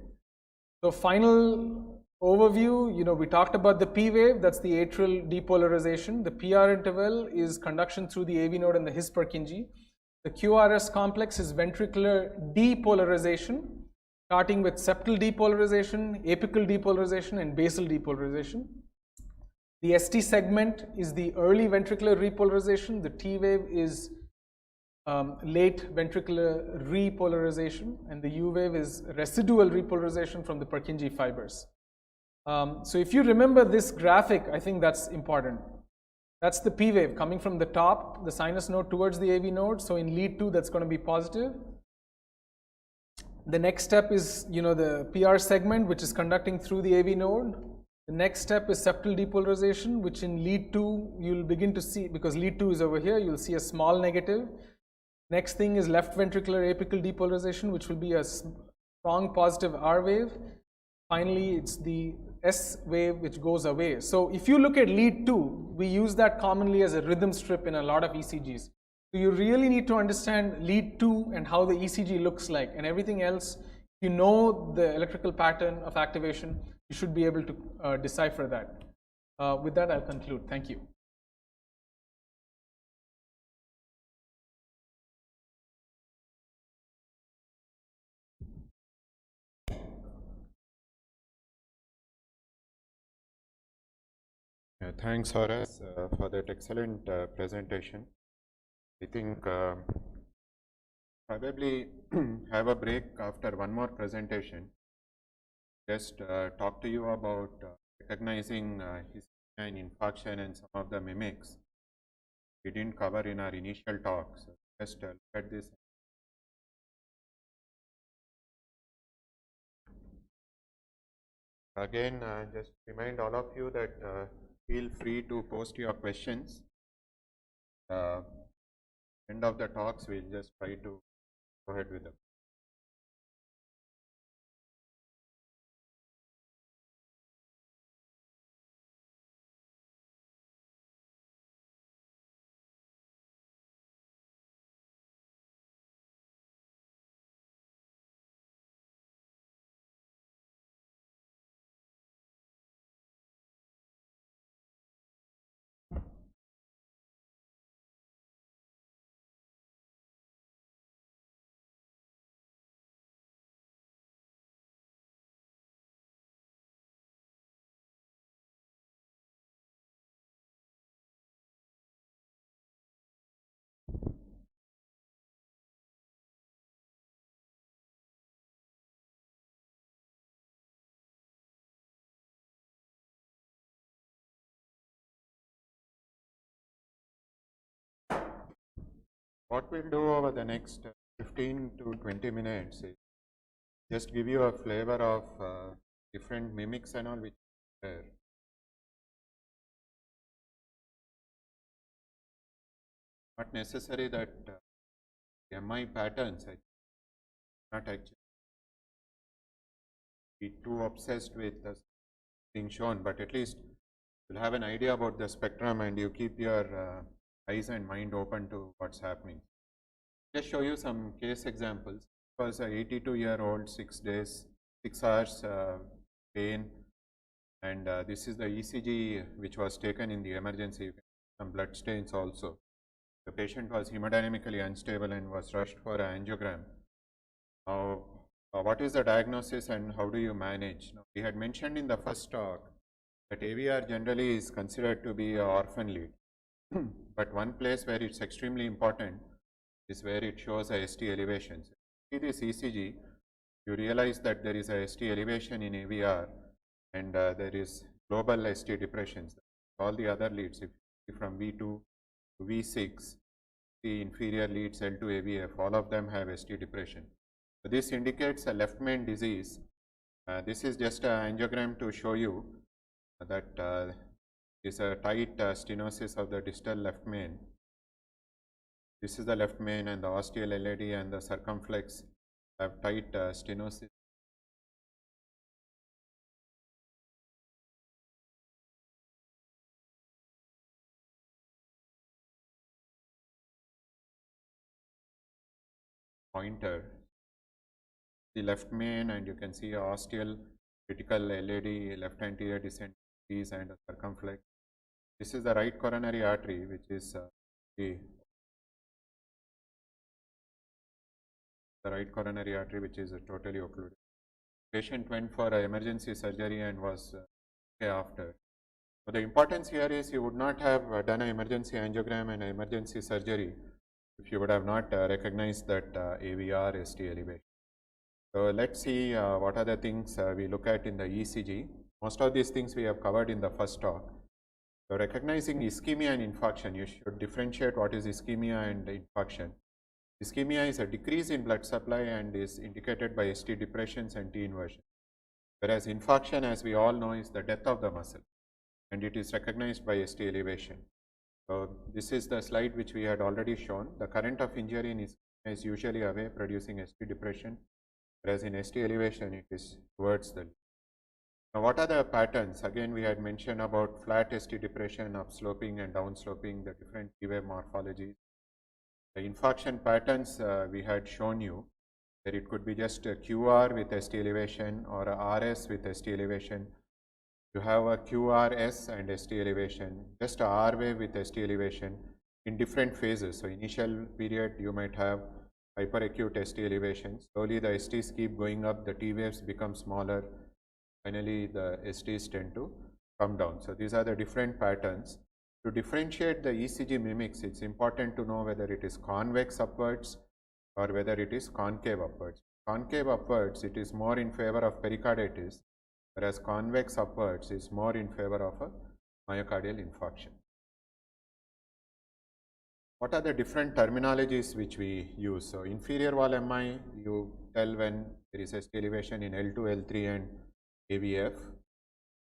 So final overview, we talked about the P wave, that's the atrial depolarization. The PR interval is conduction through the AV node and the His Purkinje. The QRS complex is ventricular depolarization, starting with septal depolarization, apical depolarization, and basal depolarization. The ST segment is the early ventricular repolarization. The T wave is late ventricular repolarization, and the U wave is residual repolarization from the Purkinje fibers. So if you remember this graphic, I think that's important. That's the P wave coming from the top, the sinus node towards the AV node. So in lead 2, that's going to be positive. The next step is, the PR segment, which is conducting through the AV node. The next step is septal depolarization, which in lead 2, you'll begin to see, because lead 2 is over here, you'll see a small negative. Next thing is left ventricular apical depolarization, which will be a strong positive R wave. Finally, it's the S wave which goes away. So if you look at lead 2, we use that commonly as a rhythm strip in a lot of ECGs. So you really need to understand lead 2 and how the ECG looks like, and everything else, if you know the electrical pattern of activation, you should be able to decipher that. With that, I'll conclude. Thank you. Thanks, Horace, for that excellent presentation. I think probably have a break after one more presentation. Just talk to you about recognizing hysteria and infarction and some of the mimics we didn't cover in our initial talk. So just look at this Again, just remind all of you that feel free to post your questions. End of the talks, we'll just try to go ahead with them. What we'll do over the next 15 to 20 minutes is just give you a flavor of different mimics and all which are there. Not necessary that MI patterns not actually be too obsessed with the being shown, but at least you'll have an idea about the spectrum and you keep your eyes and mind open to what's happening. Just show you some case examples. It was an 82-year-old, 6 days, 6 hours pain, and this is the ECG which was taken in the emergency. You can see some blood stains also. The patient was hemodynamically unstable and was rushed for an angiogram. Now, what is the diagnosis and how do you manage? Now, we had mentioned in the first talk that AVR generally is considered to be an orphan lead. But one place where it's extremely important is where it shows a ST elevation. See this ECG, you realize that there is a ST elevation in AVR and there is global ST depressions. All the other leads, if you see from V2 to V6, the inferior leads L2 AVF, all of them have ST depression. So this indicates a left main disease. This is just an angiogram to show you that is a tight stenosis of the distal left main. This is the left main and the ostial LAD and the circumflex have tight stenosis. Pointer, the left main, and you can see ostial critical LAD, left anterior descent and a circumflex. This is the right coronary artery, which is the right coronary artery, which is totally occluded. Patient went for emergency surgery and was okay after. But the importance here is you would not have done an emergency angiogram and an emergency surgery if you would have not recognized that AVR ST elevation. So let's see what are the things we look at in the ECG. Most of these things we have covered in the first talk. So recognizing ischemia and infarction, you should differentiate what is ischemia and infarction. Ischemia is a decrease in blood supply and is indicated by ST depressions and T inversion. Whereas infarction, as we all know, is the death of the muscle and it is recognized by ST elevation. So this is the slide which we had already shown. The current of injury in ischemia is usually away, producing ST depression, whereas in ST elevation it is towards the. Now what are the patterns? Again, we had mentioned about flat ST depression, upsloping and downsloping, the different T-wave morphologies. The infarction patterns we had shown you that it could be just a QR with ST elevation or a RS with ST elevation. You have a QRS and ST elevation, just a R wave with ST elevation in different phases. So initial period you might have hyperacute ST elevation. Slowly the STs keep going up, the T waves become smaller. Finally, the STs tend to come down. So these are the different patterns. To differentiate the ECG mimics, it's important to know whether it is convex upwards or whether it is concave upwards. Concave upwards, it is more in favor of pericarditis, whereas convex upwards is more in favor of a myocardial infarction. What are the different terminologies which we use? So inferior wall MI, you tell when there is ST elevation in L2, L3 and AVF.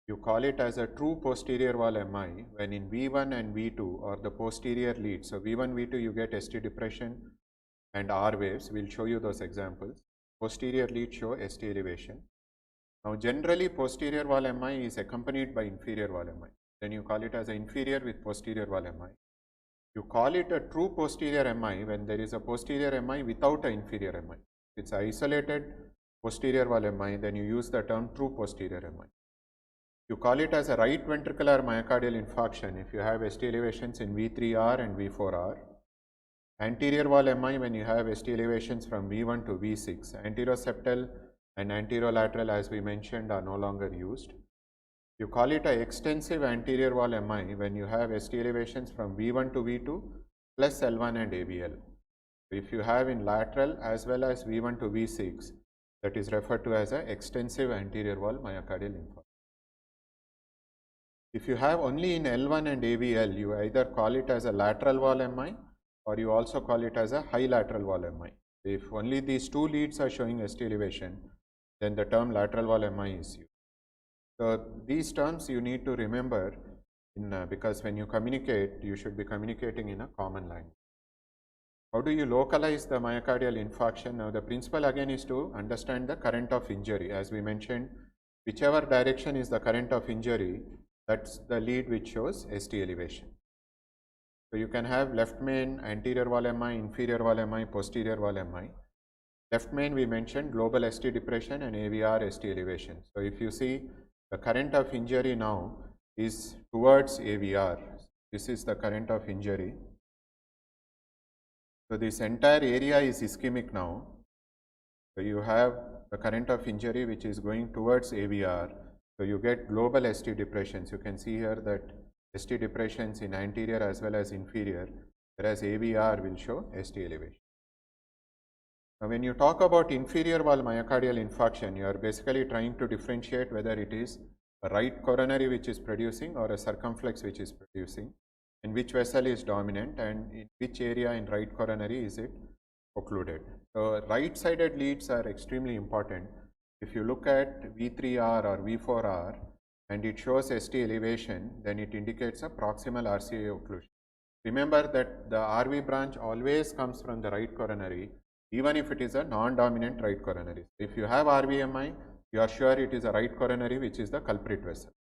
You call it as a true posterior wall MI when in V1 and V2 or the posterior lead. So V1, V2 you get ST depression and R waves. We'll show you those examples. Posterior lead show ST elevation. Now generally posterior wall MI is accompanied by inferior wall MI. Then you call it as an inferior with posterior wall MI. You call it a true posterior MI when there is a posterior MI without an inferior MI. If it's isolated posterior wall MI, then you use the term true posterior MI. You call it as a right ventricular myocardial infarction if you have ST elevations in V3R and V4R. Anterior wall MI when you have ST elevations from V1 to V6. Anteroseptal and anterolateral, as we mentioned, are no longer used. You call it a extensive anterior wall MI when you have ST elevations from V1 to V2 plus L1 and AVL. If you have in lateral as well as V1 to V6, that is referred to as an extensive anterior wall myocardial infarction. If you have only in L1 and AVL, you either call it as a lateral wall MI or you also call it as a high lateral wall MI. If only these two leads are showing ST elevation, then the term lateral wall MI is used. So these terms you need to remember because when you communicate, you should be communicating in a common language. How do you localize the myocardial infarction? Now the principle again is to understand the current of injury. As we mentioned, whichever direction is the current of injury, that's the lead which shows ST elevation. So you can have left main, anterior wall MI, inferior wall MI, posterior wall MI. Left main we mentioned global ST depression and AVR ST elevation. So if you see the current of injury now is towards AVR. This is the current of injury. So this entire area is ischemic now. So you have the current of injury which is going towards AVR. So you get global ST depressions. You can see here that ST depressions in anterior as well as inferior, whereas AVR will show ST elevation. Now when you talk about inferior wall myocardial infarction, you are basically trying to differentiate whether it is a right coronary which is producing or a circumflex which is producing, and which vessel is dominant and in which area in right coronary is it occluded. So right-sided leads are extremely important. If you look at V3R or V4R and it shows ST elevation, then it indicates a proximal RCA occlusion. Remember that the RV branch always comes from the right coronary, even if it is a non-dominant right coronary. If you have RVMI, you are sure it is a right coronary which is the culprit vessel.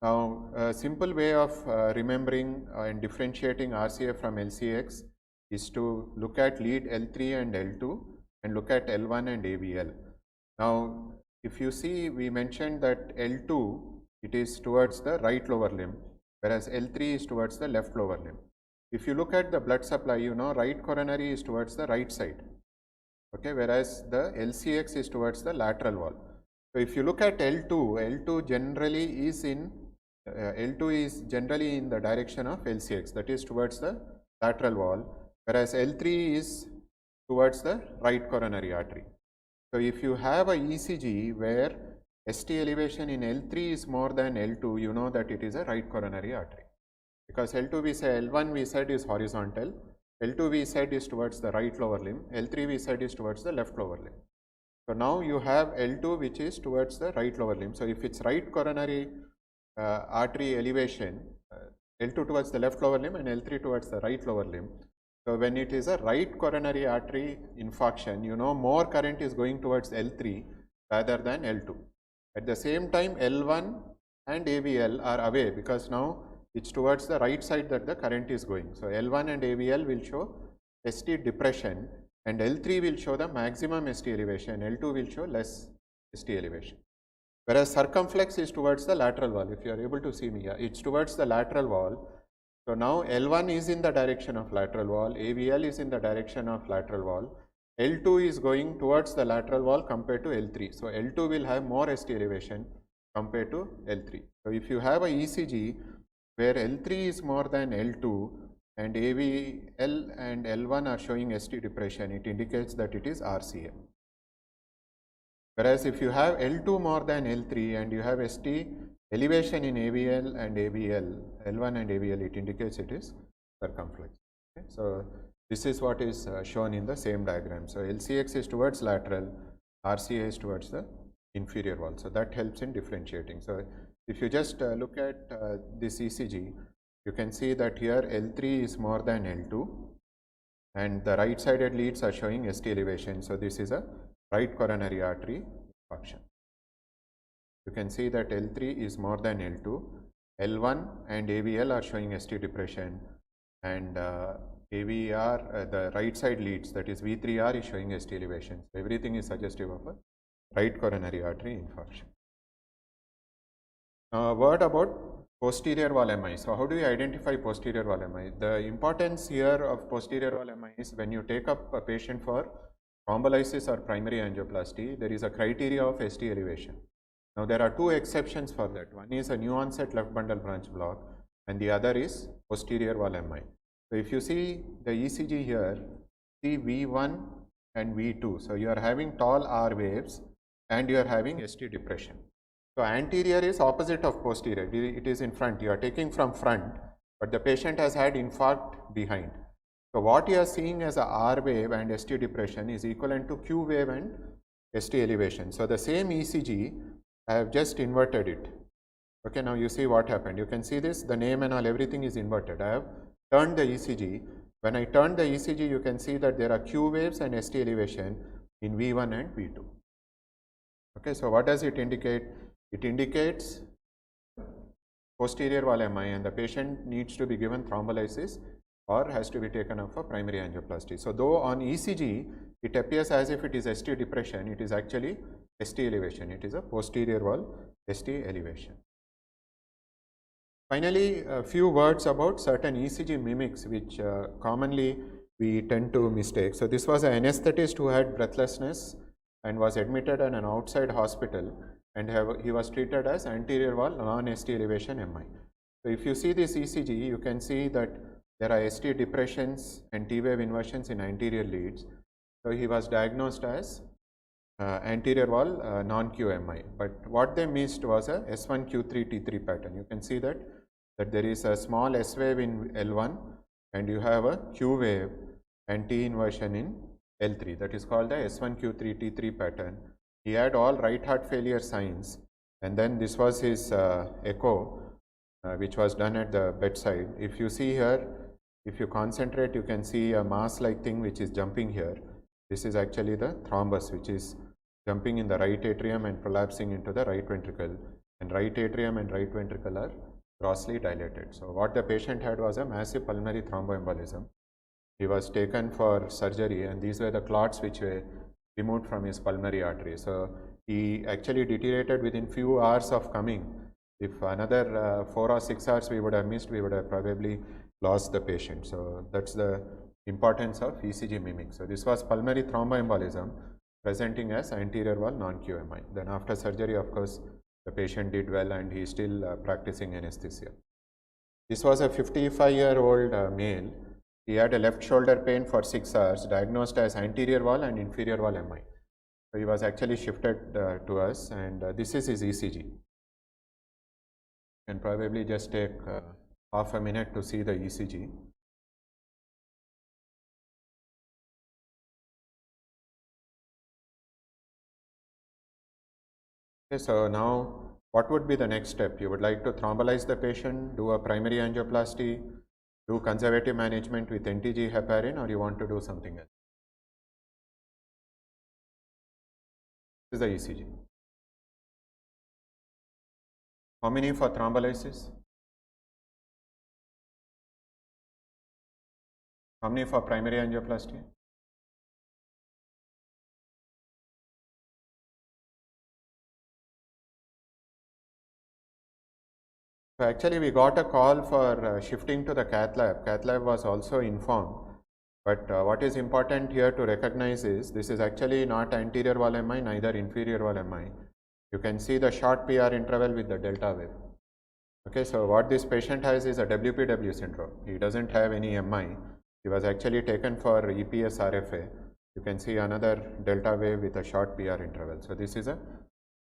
Now, a simple way of remembering and differentiating RCA from LCX is to look at lead L3 and L2 and look at L1 and AVL. Now, if you see, we mentioned that L2, it is towards the right lower limb, whereas L3 is towards the left lower limb. If you look at the blood supply, you know right coronary is towards the right side, okay, whereas the LCX is towards the lateral wall. So if you look at L2, L2 generally is in the direction of LCX, that is towards the lateral wall, whereas L3 is towards the right coronary artery. So if you have a ECG where ST elevation in L3 is more than L2, you know that it is a right coronary artery. Because L2 we say, L1 we said is horizontal, L2 we said is towards the right lower limb, L3 we said is towards the left lower limb. So now you have L2 which is towards the right lower limb. So if it's right coronary artery elevation, L2 towards the left lower limb and L3 towards the right lower limb. So when it is a right coronary artery infarction, you know more current is going towards L3 rather than L2. At the same time, L1 and AVL are away because now it's towards the right side that the current is going. So L1 and AVL will show ST depression and L3 will show the maximum ST elevation, L2 will show less ST elevation. Whereas circumflex is towards the lateral wall. If you are able to see me here, it's towards the lateral wall. So now L1 is in the direction of lateral wall, AVL is in the direction of lateral wall, L2 is going towards the lateral wall compared to L3. So L2 will have more ST elevation compared to L3. So if you have a ECG where L3 is more than L2 and AVL and L1 are showing ST depression, it indicates that it is RCA. Whereas if you have L2 more than L3 and you have ST elevation in AVL and AVL, L1 and AVL, it indicates it is circumflex. Okay. So this is what is shown in the same diagram. So LCX is towards lateral, RCA is towards the inferior wall. So that helps in differentiating. So if you just look at this ECG, you can see that here L3 is more than L2 and the right sided leads are showing ST elevation. So this is a right coronary artery infarction. You can see that L3 is more than L2. L1 and AVL are showing ST depression, and AVR, the right side leads, that is V3R, is showing ST elevation. So everything is suggestive of a right coronary artery infarction. Now a word about posterior wall MI. So how do you identify posterior wall MI? The importance here of posterior wall MI is when you take up a patient for thrombolysis or primary angioplasty, there is a criteria of ST elevation. Now there are two exceptions for that. One is a new onset left bundle branch block and the other is posterior wall MI. So if you see the ECG here, see V1 and V2. So you are having tall R waves and you are having ST depression. So anterior is opposite of posterior, it is in front. You are taking from front, but the patient has had infarct behind. So what you are seeing as a R wave and ST depression is equivalent to Q wave and ST elevation. So the same ECG, I have just inverted it. Okay, now you see what happened. You can see this, the name and all, everything is inverted. I have turned the ECG. When I turn the ECG, you can see that there are Q waves and ST elevation in V1 and V2. Okay, so what does it indicate? It indicates posterior wall MI and the patient needs to be given thrombolysis or has to be taken up for primary angioplasty. So though on ECG, it appears as if it is ST depression, it is actually ST elevation. It is a posterior wall ST elevation. Finally, a few words about certain ECG mimics which commonly we tend to mistake. So this was an anesthetist who had breathlessness and was admitted in an outside hospital, and he was treated as anterior wall non-ST elevation MI. So if you see this ECG, you can see that there are ST depressions and T wave inversions in anterior leads. So he was diagnosed as anterior wall non-QMI, but what they missed was a S1Q3T3 pattern. You can see that there is a small S wave in L1 and you have a Q wave and T inversion in L3. That is called the S1Q3T3 pattern. He had all right heart failure signs, and then this was his echo which was done at the bedside. If you see here, if you concentrate, you can see a mass like thing which is jumping here. This is actually the thrombus which is jumping in the right atrium and collapsing into the right ventricle, and right atrium and right ventricle are grossly dilated. So what the patient had was a massive pulmonary thromboembolism. He was taken for surgery and these were the clots which were removed from his pulmonary artery. So he actually deteriorated within few hours of coming. If another 4 or 6 hours we would have missed, we would have probably lost the patient. So that's the importance of ECG mimic. So this was pulmonary thromboembolism presenting as anterior wall non-QMI. Then after surgery, of course, the patient did well and he is still practicing anesthesia. This was a 55-year-old male. He had a left shoulder pain for 6 hours, diagnosed as anterior wall and inferior wall MI. So he was actually shifted to us, and this is his ECG. You can probably just take half a minute to see the ECG. Okay, so now what would be the next step? You would like to thrombolyze the patient, do a primary angioplasty, do conservative management with NTG heparin, or you want to do something else? This is the ECG. How many for thrombolysis? How many for primary angioplasty? So actually we got a call for shifting to the cath lab. Cath lab was also informed. But what is important here to recognize is this is actually not anterior wall MI, neither inferior wall MI. You can see the short PR interval with the delta wave. Okay, so what this patient has is a WPW syndrome. He doesn't have any MI. He was actually taken for EPS RFA. You can see another delta wave with a short PR interval. So this is a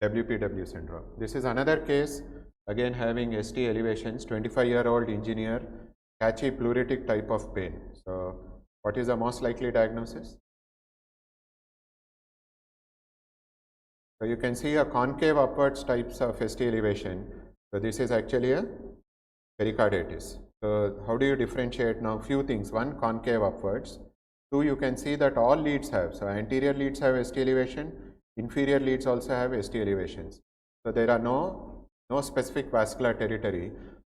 WPW syndrome. This is another case, again having ST elevations, 25-year-old engineer, catchy pleuritic type of pain. So what is the most likely diagnosis? So you can see a concave upwards types of ST elevation. So this is actually a pericarditis. So how do you differentiate now? Few things. One, concave upwards. Two, you can see that all leads have. So anterior leads have ST elevation. Inferior leads also have ST elevations. So there are no specific vascular territory.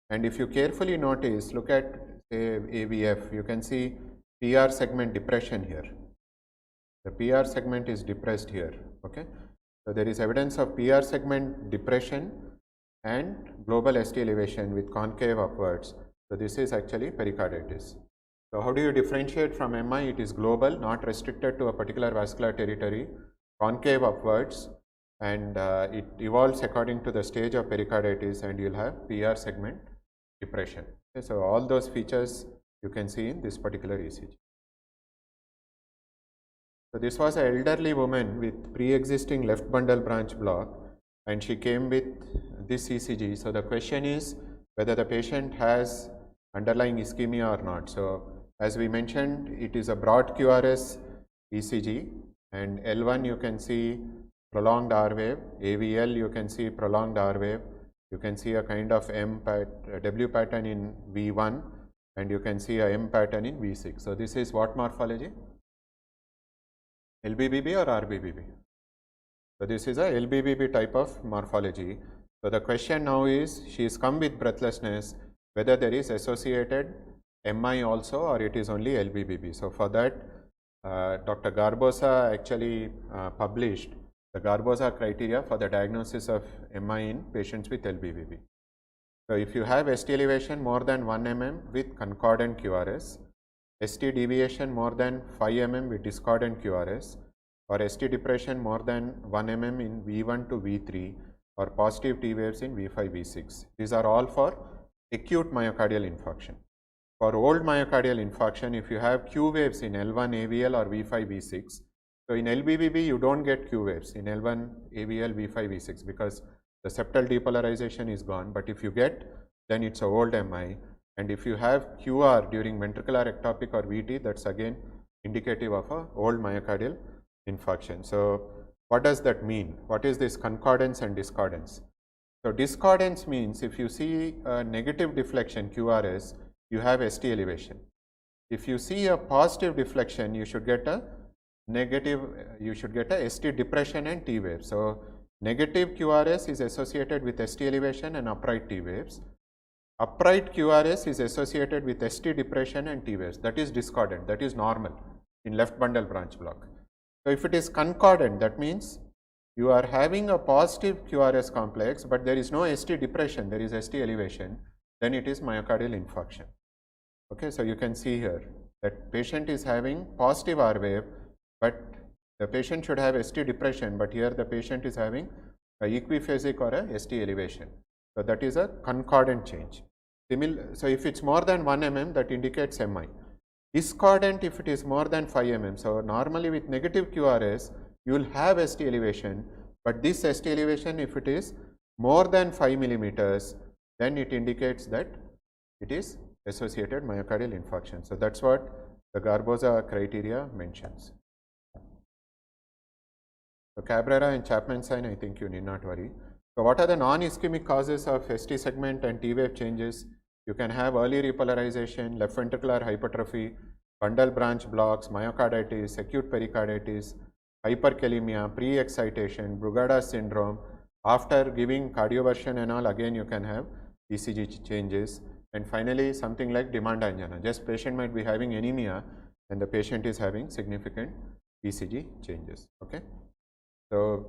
And if you carefully notice, look at say AVF, you can see PR segment depression here. The PR segment is depressed here. Okay. So there is evidence of PR segment depression and global ST elevation with concave upwards. So this is actually pericarditis. So how do you differentiate from MI? It is global, not restricted to a particular vascular territory, concave upwards, and it evolves according to the stage of pericarditis, and you'll have PR segment depression. Okay, so all those features you can see in this particular ECG. So this was an elderly woman with pre-existing left bundle branch block, and she came with this ECG. So the question is whether the patient has underlying ischemia or not. So as we mentioned, it is a broad QRS ECG, and L1 you can see prolonged R wave, AVL you can see prolonged R wave, you can see a kind of W pattern in V1, and you can see a M pattern in V6. So this is what morphology? LBBB or RBBB? So this is a LBBB type of morphology. So the question now is, she is come with breathlessness, whether there is associated MI also or it is only LBBB. So for that, Dr. Garbosa actually published the Garbosa criteria for the diagnosis of MI in patients with LBBB. So if you have ST elevation more than 1 mm with concordant QRS, ST deviation more than 5 mm with discordant QRS, or ST depression more than 1 mm in V1 to V3, or positive T waves in V5, V6. These are all for acute myocardial infarction. For old myocardial infarction, if you have Q waves in L1 AVL or V5, V6, so in LBBB you don't get Q waves in L1 AVL, V5, V6 because the septal depolarization is gone, but if you get, then it's a old MI. And if you have QR during ventricular ectopic or VT, that's again indicative of a old myocardial infarction. So what does that mean? What is this concordance and discordance? So discordance means if you see a negative deflection QRS, you have ST elevation. If you see a positive deflection, you should get a negative, you should get a ST depression and T wave. So negative QRS is associated with ST elevation and upright T waves. Upright QRS is associated with ST depression and T waves. That is discordant, that is normal in left bundle branch block. So if it is concordant, that means you are having a positive QRS complex, but there is no ST depression, there is ST elevation, then it is myocardial infarction. Okay, so you can see here that patient is having positive R wave, but the patient should have ST depression, but here the patient is having a equiphasic or a ST elevation. So that is a concordant change. So if it's more than 1 mm, that indicates MI. Discordant if it is more than 5 mm. So normally with negative QRS, you will have ST elevation, but this ST elevation if it is more than 5 millimeters, then it indicates that it is associated myocardial infarction. So that's what the Garbosa criteria mentions. So Cabrera and Chapman sign, I think you need not worry. So what are the non-ischemic causes of ST segment and T wave changes? You can have early repolarization, left ventricular hypertrophy, bundle branch blocks, myocarditis, acute pericarditis, hyperkalemia, pre-excitation, Brugada syndrome. After giving cardioversion and all, again you can have ECG changes. And finally, something like demand angina. Just patient might be having anemia and the patient is having significant ECG changes. Okay. So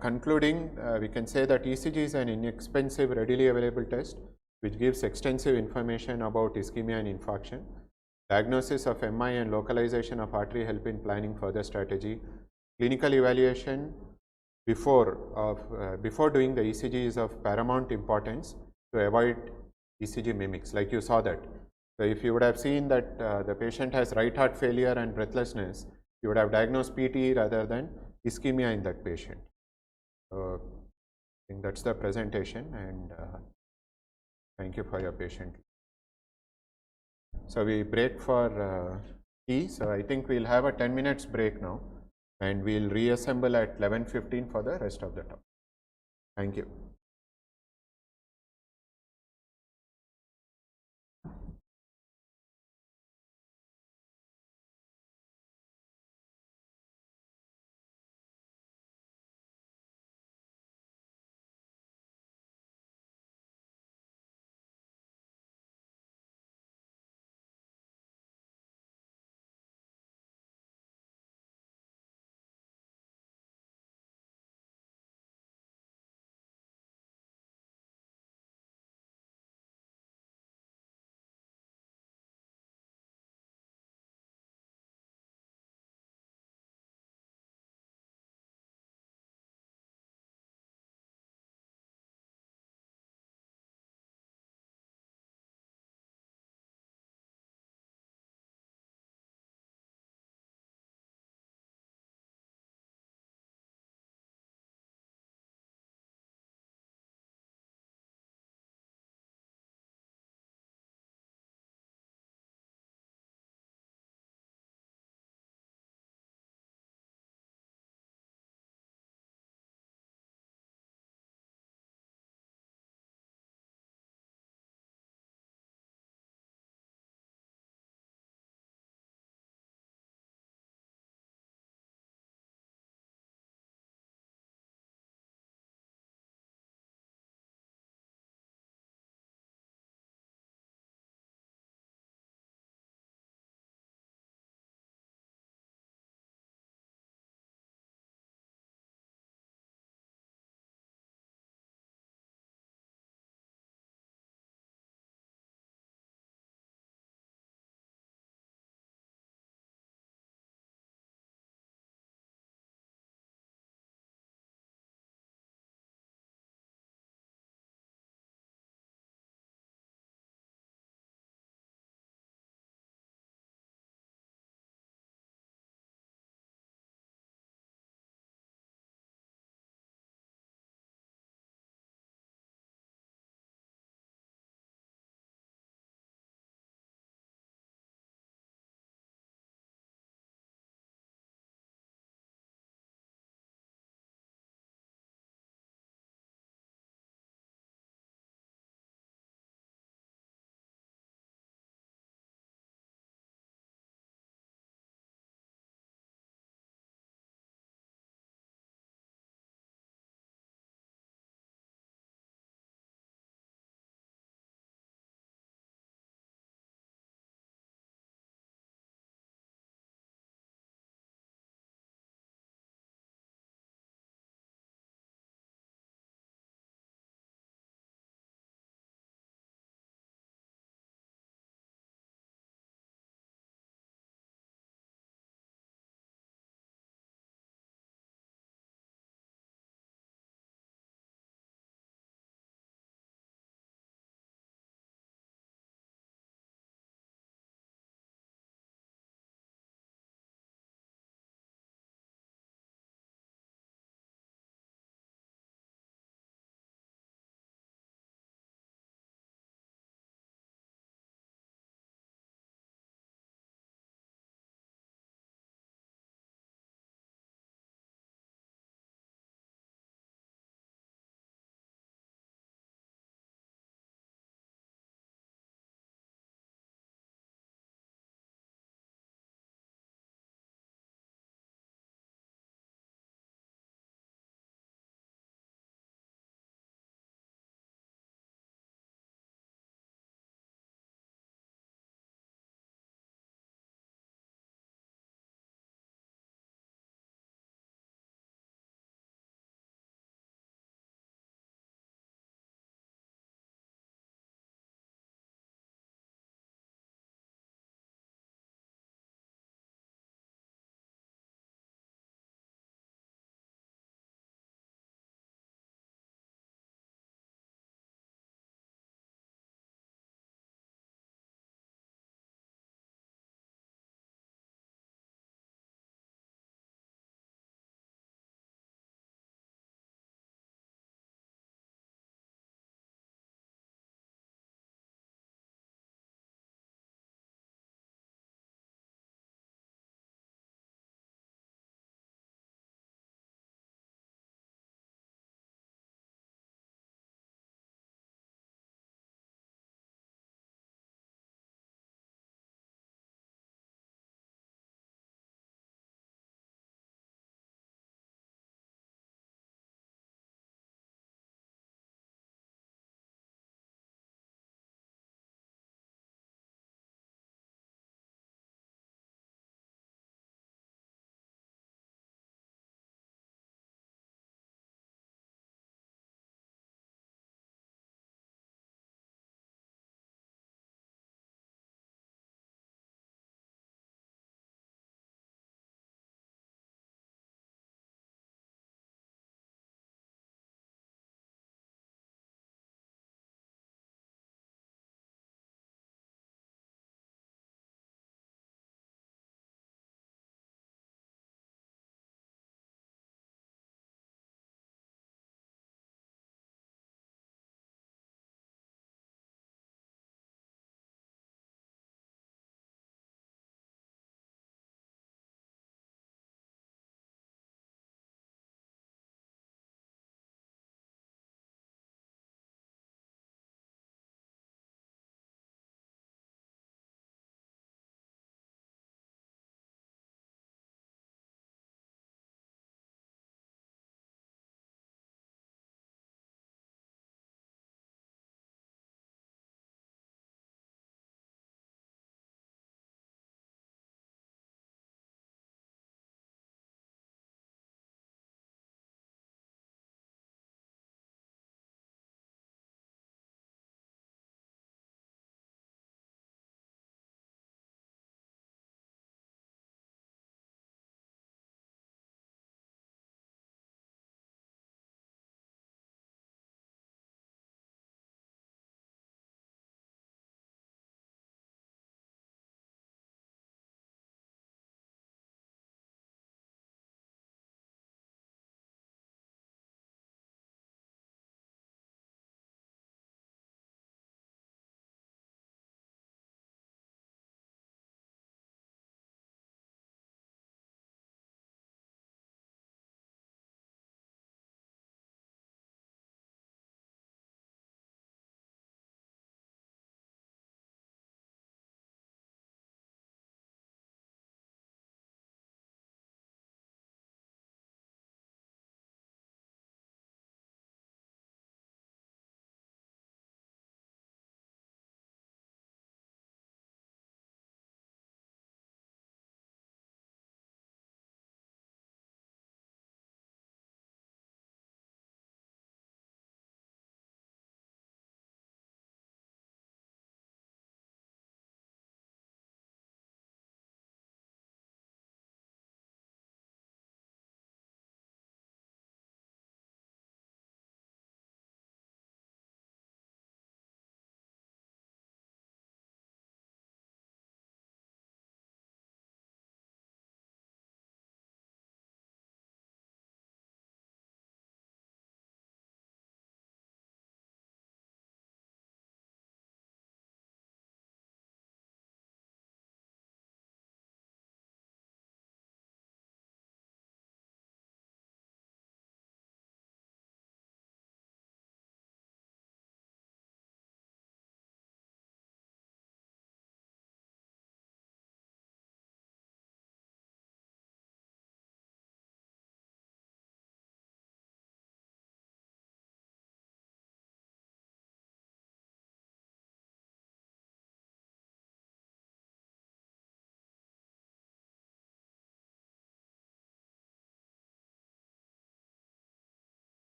concluding, we can say that ECG is an inexpensive, readily available test which gives extensive information about ischemia and infarction. Diagnosis of MI and localization of artery help in planning further strategy. Clinical evaluation before doing the ECG is of paramount importance to avoid ECG mimics, like you saw that. So if you would have seen that the patient has right heart failure and breathlessness, you would have diagnosed PT rather than ischemia in that patient. So I think that's the presentation, and thank you for your patience. So we break for tea. So I think we'll have a 10 minutes break now. and we'll reassemble at 11:15 for the rest of the talk. Thank you.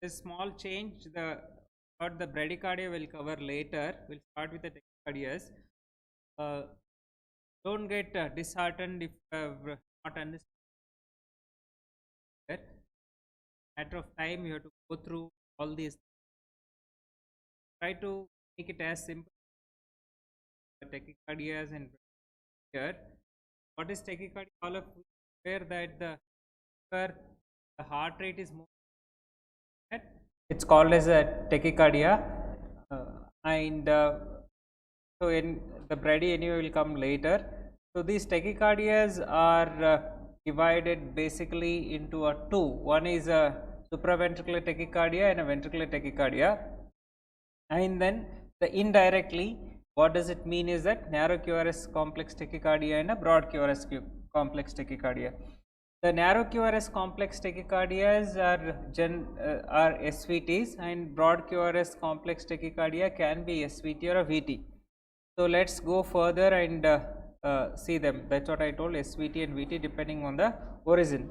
This small change, the bradycardia will cover later. We'll start with the tachycardias. Don't get disheartened if you have not understood. Matter of time, you have to go through all these. Try to make it as simple. Tachycardias and here. What is tachycardia? All of you aware that the heart rate is more. It's called as a tachycardia, and so in the brady anyway will come later. So these tachycardias are divided basically into two. One is a supraventricular tachycardia and a ventricular tachycardia, and then indirectly what does it mean is that narrow QRS complex tachycardia and a broad QRS complex tachycardia. The narrow QRS complex tachycardias are SVTs, and broad QRS complex tachycardia can be SVT or a VT. So let's go further and see them. That's what I told, SVT and VT depending on the origin.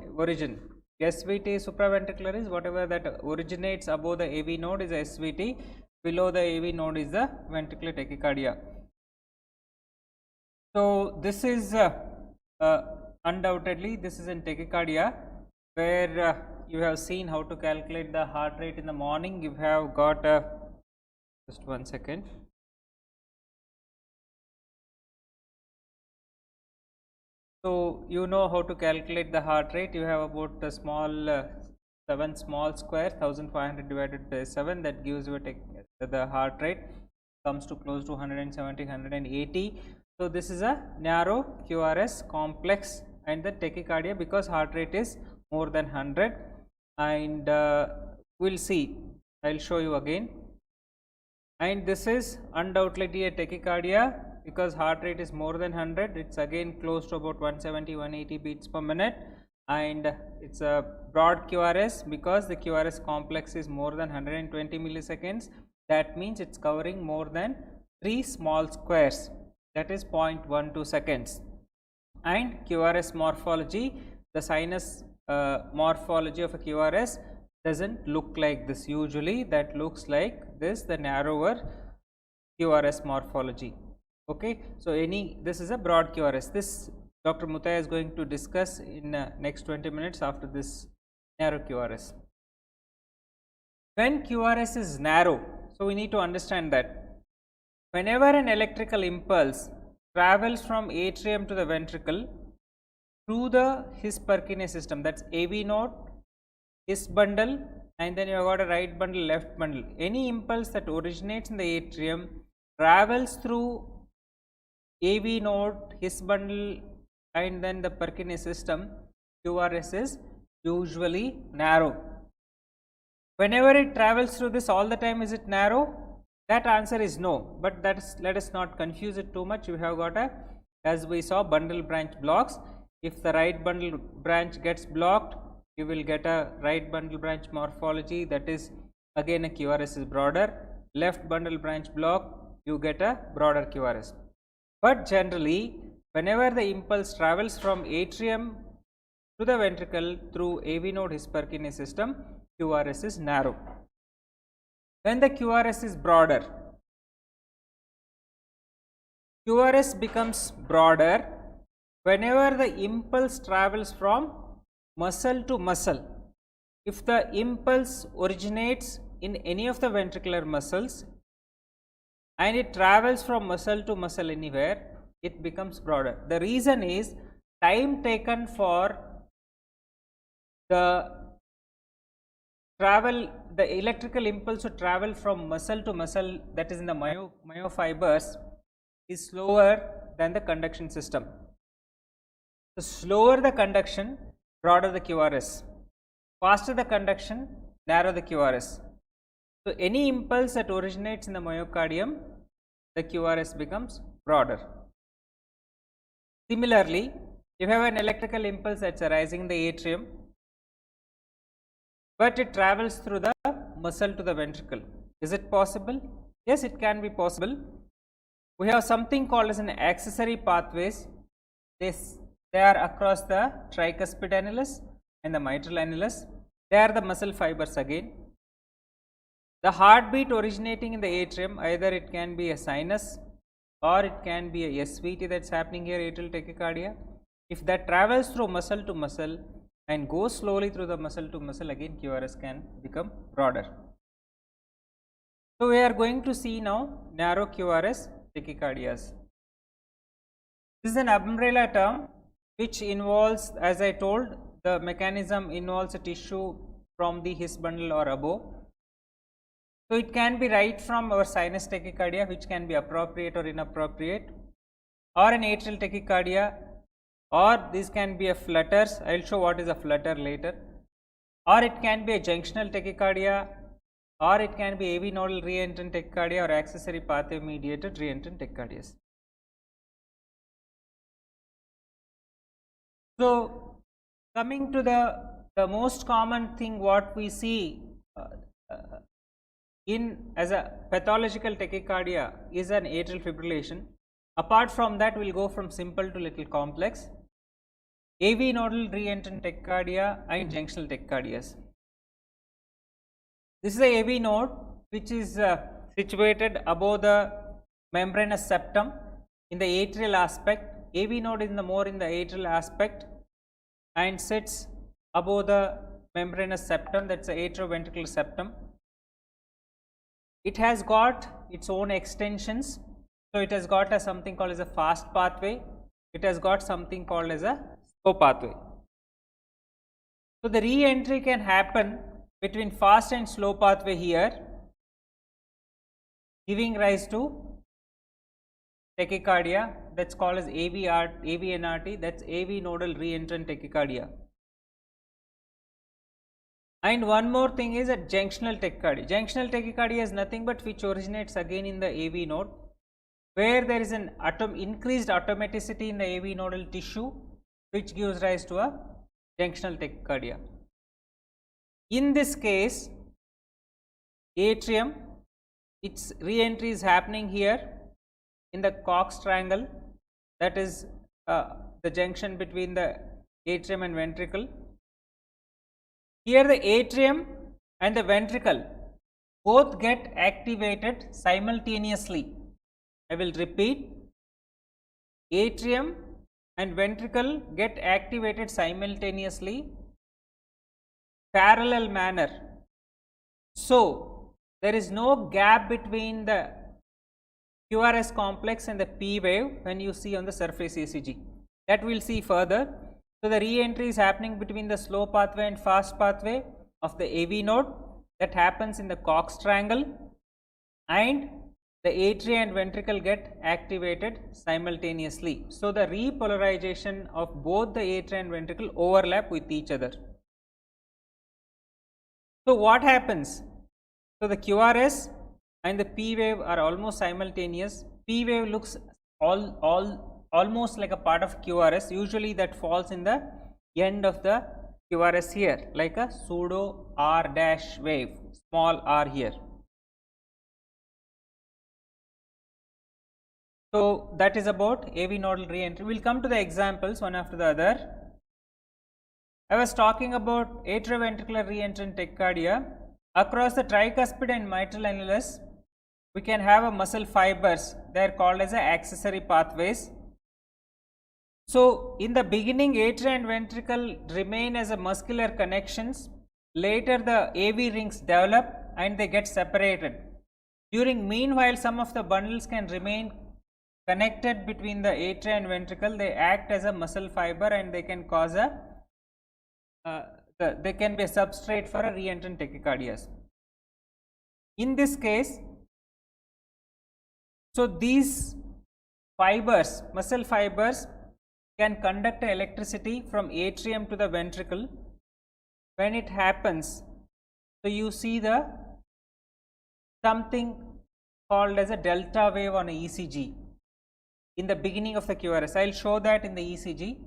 SVT supraventricular is whatever that originates above the AV node is a SVT, below the AV node is the ventricular tachycardia. So this is undoubtedly this is in tachycardia, where you have seen how to calculate the heart rate in the morning. You have got just 1 second. So you know how to calculate the heart rate. You have about a small 7 small square, 1500 divided by 7, that gives you the heart rate comes to close to 170, 180. So this is a narrow QRS complex and the tachycardia, because heart rate is more than 100, and we'll see, I'll show you again. And this is undoubtedly a tachycardia, because heart rate is more than 100, it's again close to about 170, 180 beats per minute, and it's a broad QRS because the QRS complex is more than 120 milliseconds. That means it's covering more than 3 small squares, that is 0.12 seconds. And QRS morphology, the sinus morphology of a QRS doesn't look like this usually, that looks like this, the narrower QRS morphology. Okay, so this is a broad QRS. This Dr. Mutaya is going to discuss in next 20 minutes after this narrow QRS. When QRS is narrow, so we need to understand that whenever an electrical impulse travels from atrium to the ventricle through the His-Purkinje system, that's AV node, His bundle, and then you have got a right bundle, left bundle. Any impulse that originates in the atrium travels through AV node, His bundle, and then the Purkinje system, QRS is usually narrow. Whenever it travels through this all the time, is it narrow? That answer is no, but let us not confuse it too much. You have got as we saw, bundle branch blocks. If the right bundle branch gets blocked, you will get a right bundle branch morphology, that is again a QRS is broader. Left bundle branch block, you get a broader QRS. But generally, whenever the impulse travels from atrium to the ventricle through AV node His-Purkinje system, QRS is narrow. When the QRS is broader, QRS becomes broader whenever the impulse travels from muscle to muscle. If the impulse originates in any of the ventricular muscles and it travels from muscle to muscle anywhere, it becomes broader. The reason is time taken for the electrical impulse to travel from muscle to muscle, that is in the myofibers, is slower than the conduction system. The slower the conduction, broader the QRS. Faster the conduction, narrow the QRS. So any impulse that originates in the myocardium, the QRS becomes broader. Similarly, if you have an electrical impulse that's arising in the atrium, but it travels through the muscle to the ventricle, is it possible? Yes, it can be possible. We have something called as an accessory pathways. They are across the tricuspid annulus and the mitral annulus. They are the muscle fibers again. The heartbeat originating in the atrium, either it can be a sinus or it can be a SVT that's happening here, atrial tachycardia. If that travels through muscle to muscle and goes slowly through the muscle to muscle, again QRS can become broader. So, we are going to see now narrow QRS tachycardias. This is an umbrella term which involves, as I told, the mechanism involves a tissue from the His bundle or above. So, it can be right from our sinus tachycardia, which can be appropriate or inappropriate, or an atrial tachycardia, or this can be a flutters. I will show what is a flutter later, or it can be a junctional tachycardia, or it can be AV nodal reentrant tachycardia or accessory pathway mediated reentrant tachycardias. So, coming to the most common thing what we see in as a pathological tachycardia is an atrial fibrillation. Apart from that, we will go from simple to little complex. AV nodal reentrant tachycardia and junctional tachycardias. This is the AV node which is situated above the membranous septum in the atrial aspect. AV node is more in the atrial aspect and sits above the membranous septum, that is the atrioventricular septum. It has got its own extensions. So, it has got something called as a fast pathway, it has got something called as a slow pathway. So, the re-entry can happen between fast and slow pathway here, giving rise to tachycardia, that is called as AVNRT, that is AV nodal reentrant tachycardia. And one more thing is a junctional tachycardia. Junctional tachycardia is nothing but which originates again in the AV node, where there is an increased automaticity in the AV nodal tissue, which gives rise to a junctional tachycardia. In this case, atrium, its re-entry is happening here in the Cox triangle, that is the junction between the atrium and ventricle. Here the atrium and the ventricle both get activated simultaneously. I will repeat, atrium and ventricle get activated simultaneously, parallel manner. So, there is no gap between the QRS complex and the P wave when you see on the surface ECG. That we will see further. So, the re-entry is happening between the slow pathway and fast pathway of the AV node, that happens in the Cox triangle, and the atria and ventricle get activated simultaneously. So, the repolarization of both the atria and ventricle overlap with each other. So, what happens? So, the QRS and the P wave are almost simultaneous. P wave looks almost like a part of QRS, usually that falls in the end of the QRS here, like a pseudo R dash wave, small r here. So, that is about AV nodal re-entry. We will come to the examples one after the other. I was talking about atrioventricular re-entrant tachycardia. Across the tricuspid and mitral annulus, we can have a muscle fibers, they are called as accessory pathways. So, in the beginning, atria and ventricle remain as a muscular connections. Later, the AV rings develop and they get separated. Meanwhile, some of the bundles can remain connected between the atria and ventricle. They act as a muscle fiber and they can cause they can be a substrate for a re-entrant tachycardias. In this case, so these fibers, muscle fibers, can conduct electricity from atrium to the ventricle. When it happens, so you see the something called as a delta wave on a ECG in the beginning of the QRS. I will show that in the ECG.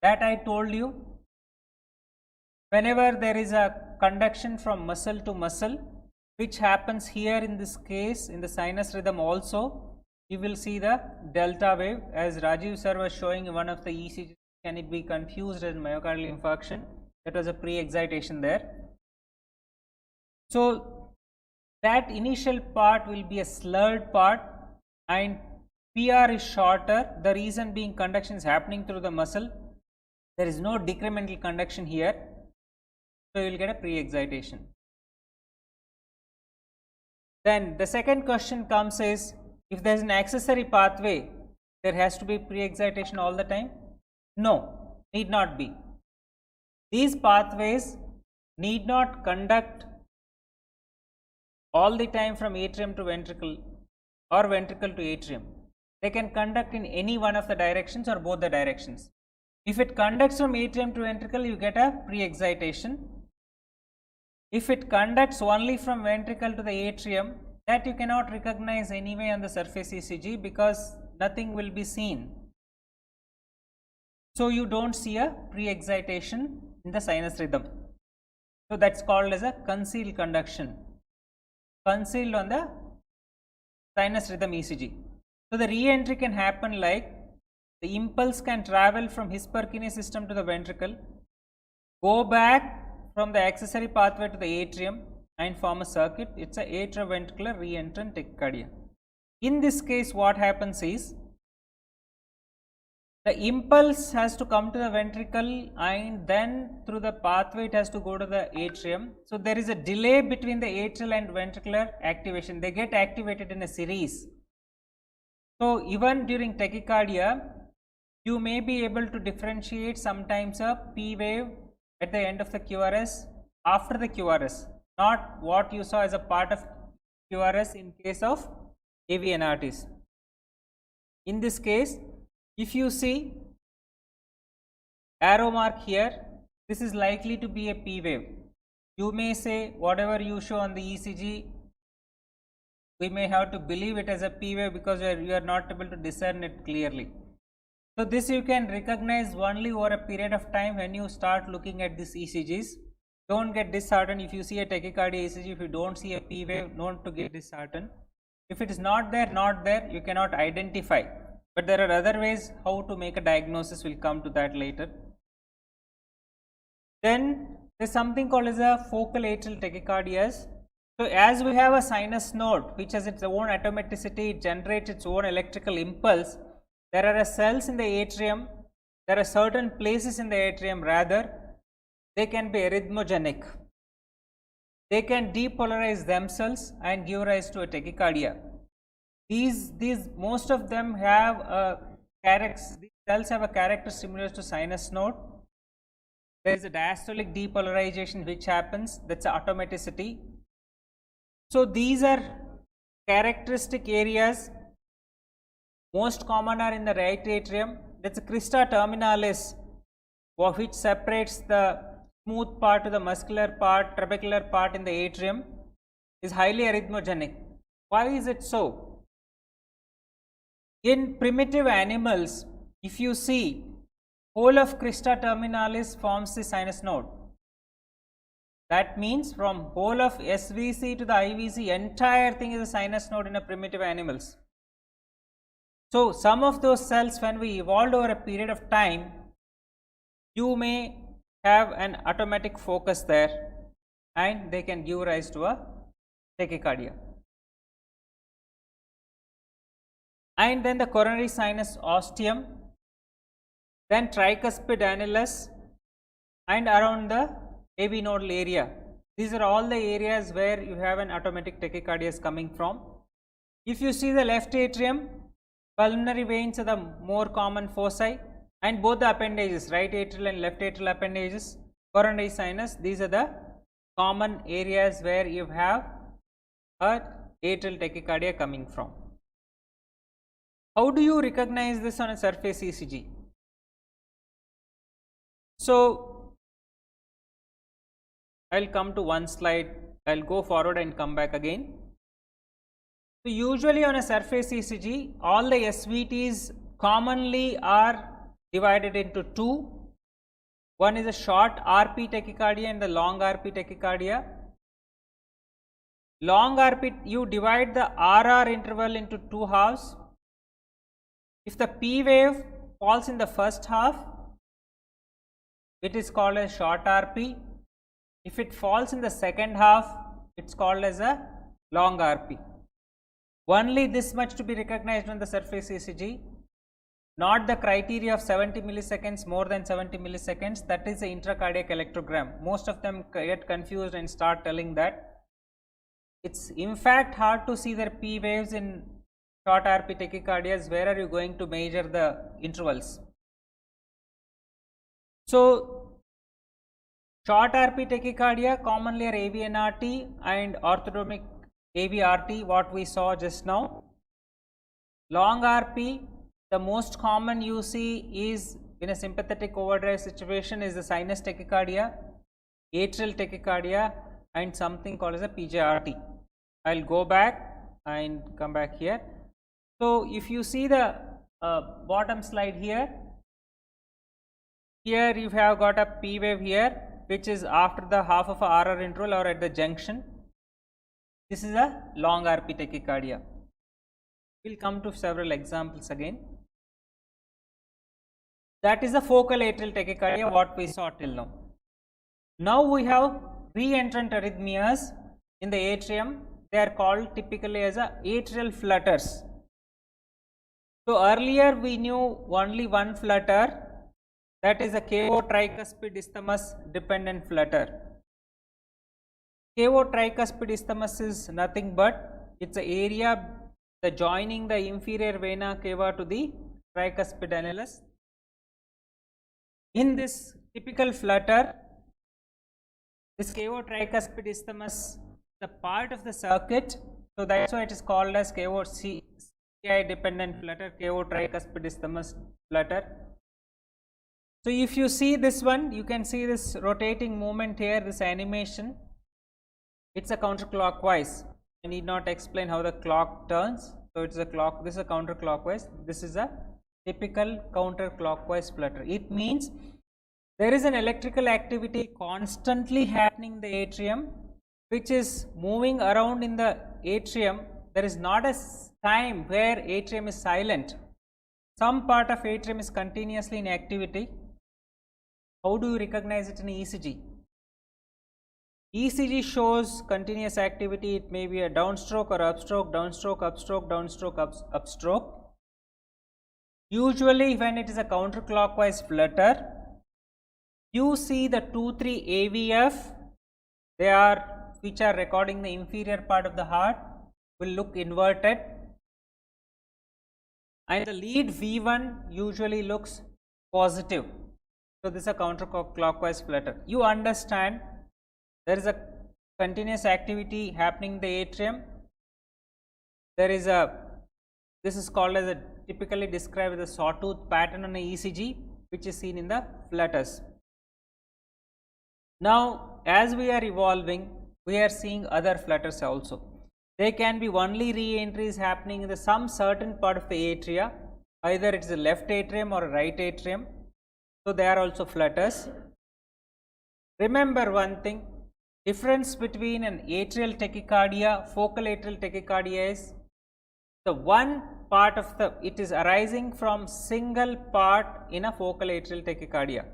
That I told you, whenever there is a conduction from muscle to muscle, which happens here in this case in the sinus rhythm also, you will see the delta wave, as Rajiv sir was showing in one of the ECG. Can it be confused as myocardial infarction? That was a pre-excitation there. So, that initial part will be a slurred part and PR is shorter, the reason being conduction is happening through the muscle. There is no decremental conduction here, so you will get a pre-excitation. Then the second question comes is, if there is an accessory pathway, there has to be pre-excitation all the time? No, need not be. These pathways need not conduct all the time from atrium to ventricle or ventricle to atrium. They can conduct in any one of the directions or both the directions. If it conducts from atrium to ventricle, you get a pre-excitation. If it conducts only from ventricle to the atrium, that you cannot recognize anyway on the surface ECG because nothing will be seen. So you don't see a pre-excitation in the sinus rhythm. So that's called as a concealed conduction, concealed on the sinus rhythm ECG. So the re-entry can happen like the impulse can travel from His-Purkinje system to the ventricle, go back from the accessory pathway to the atrium and form a circuit. It's a atrioventricular re-entrant tachycardia. In this case, what happens is the impulse has to come to the ventricle and then through the pathway it has to go to the atrium. So there is a delay between the atrial and ventricular activation. They get activated in a series. So even during tachycardia, you may be able to differentiate sometimes a P wave at the end of the QRS, after the QRS, not what you saw as a part of QRS in case of AV NRTs. In this case, if you see arrow mark here, this is likely to be a P wave. You may say whatever you show on the ECG, we may have to believe it as a P wave because you are not able to discern it clearly. So this you can recognize only over a period of time when you start looking at these ECGs. Don't get disheartened if you see a tachycardia ECG, if you don't see a P wave, don't to get disheartened. If it is not there, you cannot identify. But there are other ways how to make a diagnosis, we'll come to that later. Then there is something called as a focal atrial tachycardias. So as we have a sinus node which has its own automaticity, it generates its own electrical impulse, there are cells in the atrium, there are certain places in the atrium rather, they can be arrhythmogenic. They can depolarize themselves and give rise to a tachycardia. These most of them have a character, these cells have a character similar to sinus node. There is a diastolic depolarization which happens, that's automaticity. So these are characteristic areas. Most common are in the right atrium. That's a crista terminalis, which separates the smooth part to the muscular part, trabecular part in the atrium, is highly arrhythmogenic. Why is it so? In primitive animals, if you see, whole of crista terminalis forms the sinus node. That means from whole of SVC to the IVC, entire thing is a sinus node in a primitive animals. So some of those cells, when we evolved over a period of time, you may have an automatic focus there and they can give rise to a tachycardia. And then the coronary sinus ostium, then tricuspid annulus and around the AV nodal area. These are all the areas where you have an automatic tachycardia coming from. If you see the left atrium, pulmonary veins are the more common foci and both the appendages, right atrial and left atrial appendages, coronary sinus, these are the common areas where you have a atrial tachycardia coming from. How do you recognize this on a surface ECG? So I'll come to one slide, I'll go forward and come back again. So usually on a surface ECG, all the SVTs commonly are divided into two. One is a short RP tachycardia and the long RP tachycardia. Long RP, you divide the RR interval into two halves. If the P wave falls in the first half, it is called as short RP. If it falls in the second half, it's called as a long RP. Only this much to be recognized on the surface ECG, not the criteria of 70 milliseconds, more than 70 milliseconds, that is the intracardiac electrogram. Most of them get confused and start telling that. It's in fact hard to see their P waves in short RP tachycardias. Where are you going to measure the intervals? So, short RP tachycardia commonly are AVNRT and orthodromic AVRT, what we saw just now. Long RP, the most common you see is in a sympathetic overdrive situation is the sinus tachycardia, atrial tachycardia, and something called as a PJRT. I will go back and come back here. So, if you see the bottom slide here, here you have got a P wave here, which is after the half of a RR interval or at the junction. This is a long RP tachycardia. We will come to several examples again. That is the focal atrial tachycardia, what we saw till now. Now we have re-entrant arrhythmias in the atrium. They are called typically as a atrial flutters. So earlier we knew only one flutter, that is a KO tricuspid isthmus dependent flutter. KO tricuspid isthmus is nothing but it's the area joining the inferior vena cava to the tricuspid annulus. In this typical flutter, this KO tricuspid isthmus, the part of the circuit, so that's why it is called as KO CI dependent flutter, KO tricuspid isthmus flutter. So if you see this one, you can see this rotating movement here, this animation. It's a counterclockwise. I need not explain how the clock turns. So it's a clock, this is a counterclockwise, this is a typical counterclockwise flutter. It means there is an electrical activity constantly happening in the atrium, which is moving around in the atrium. There is not a time where atrium is silent. Some part of atrium is continuously in activity. How do you recognize it in ECG? ECG shows continuous activity. It may be a downstroke or upstroke, downstroke, upstroke, downstroke, upstroke. Usually when it is a counterclockwise flutter, you see the 2-3 AVF, they are which are recording the inferior part of the heart will look inverted, and the lead V1 usually looks positive. So this is a counterclockwise flutter. You understand there is a continuous activity happening in the atrium. There is this is called as typically described as a sawtooth pattern on a ECG, which is seen in the flutters. Now, as we are evolving, we are seeing other flutters also. They can be only re-entries happening in some certain part of the atria, either it is a left atrium or a right atrium. So they are also flutters. Remember one thing, difference between an atrial tachycardia, focal atrial tachycardia is the one part of it is arising from single part in a focal atrial tachycardia.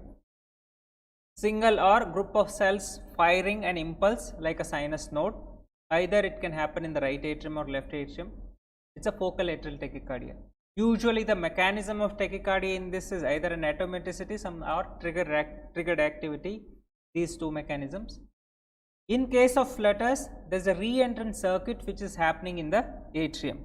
Single or group of cells firing an impulse like a sinus node. Either it can happen in the right atrium or left atrium. It's a focal atrial tachycardia. Usually the mechanism of tachycardia in this is either an automaticity or triggered activity, these two mechanisms. In case of flutters, there is a re-entrant circuit which is happening in the atrium.